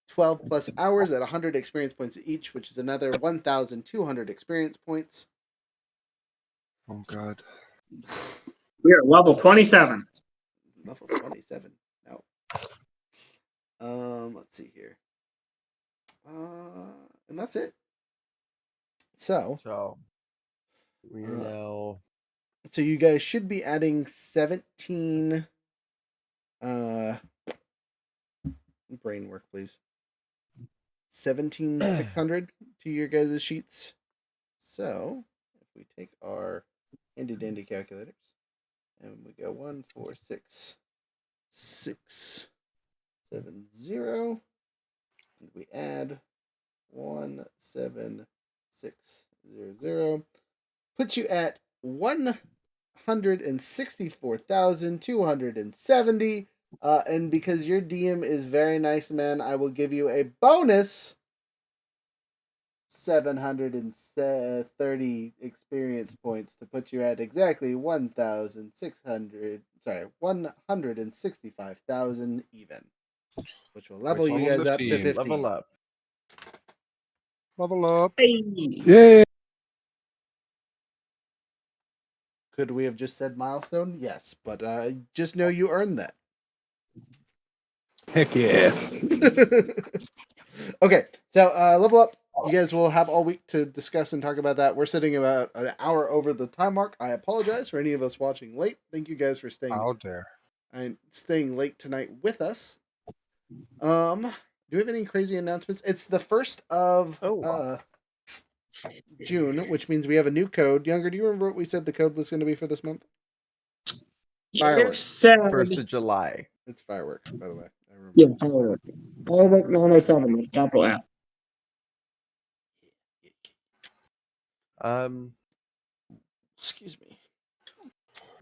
12 plus hours at 100 experience points each, which is another 1,200 experience points. Oh God. We are level 27. Level 27. No. Let's see here. And that's it. So we now. So you guys should be adding 17. Brain work, please. 17,600 to your guys' sheets. So if we take our handy dandy calculators and we go 1, 4, 6, 6, 7, 0, and we add 1, 7, 6, 0, 0, puts you at 164,270. And because your DM is very nice, man, I will give you a bonus 730 experience points to put you at exactly 165,000 even, which will level you guys up to 15. Level up. Level up. Hey. Yay! Could we have just said milestone? Yes, but just know you earned that. Heck yeah. Okay, so level up. You guys will have all week to discuss and talk about that. We're sitting about an hour over the time mark. I apologize for any of us watching late. Thank you guys for staying. How dare. And staying late tonight with us. Do we have any crazy announcements? It's the 1st of June, which means we have a new code. Younger, do you remember what we said the code was going to be for this month? Fireworks. 1st of July. It's fireworks, by the way. I remember. Yeah, firework. Firework 907 with capital F. Excuse me.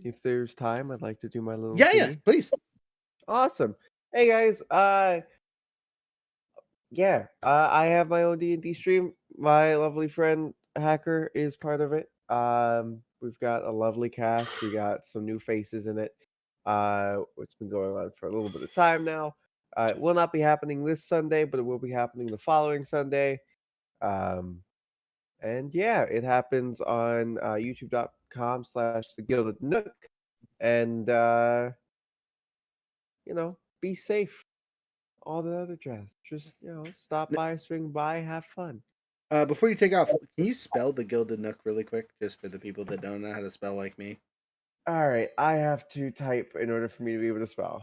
If there's time, I'd like to do my little. Yeah, please. Awesome. Hey guys, I have my own D&D stream. My lovely friend Hacker is part of it. We've got a lovely cast. We got some new faces in it. It's been going on for a little bit of time now. It will not be happening this Sunday, but it will be happening the following Sunday. And yeah, it happens on youtube.com/The Gilded Nook. And be safe. All the other jazz. Just, stop by, swing by, have fun. Before you take off, can you spell the Gilded Nook really quick, just for the people that don't know how to spell like me? All right, I have to type in order for me to be able to spell.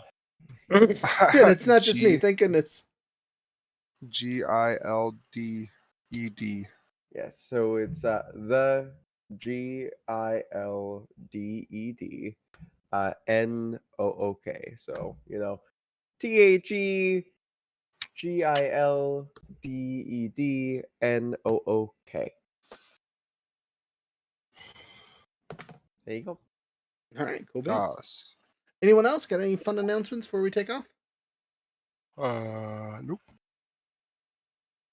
Good, it's not just me. Thank goodness. Gilded. Yes, so it's the Gilded NOOK. So TheGildedNOOK. There you go. All right, cool beans. Yes. Anyone else got any fun announcements before we take off? Nope.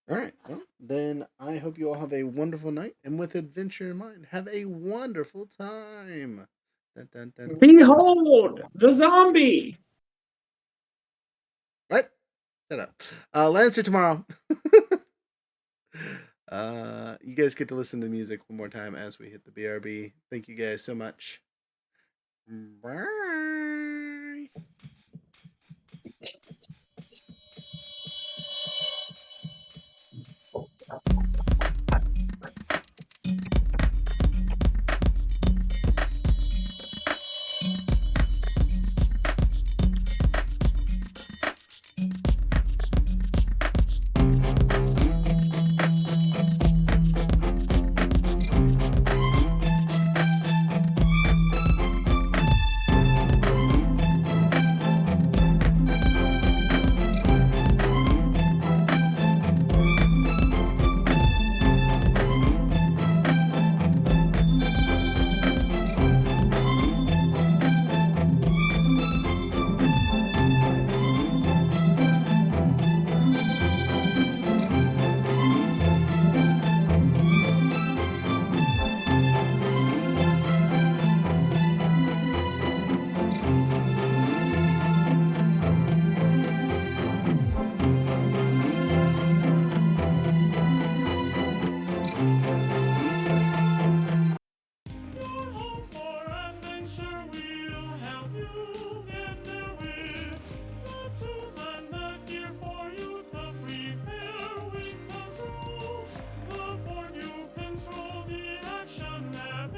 All right, well, then I hope you all have a wonderful night, and with adventure in mind, have a wonderful time. Dun, dun, dun, dun. Behold the zombie. What? Shut up. Lancer tomorrow. You guys get to listen to the music one more time as we hit the BRB. Thank you guys so much. Bye.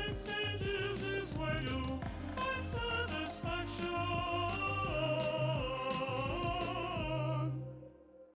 Insane.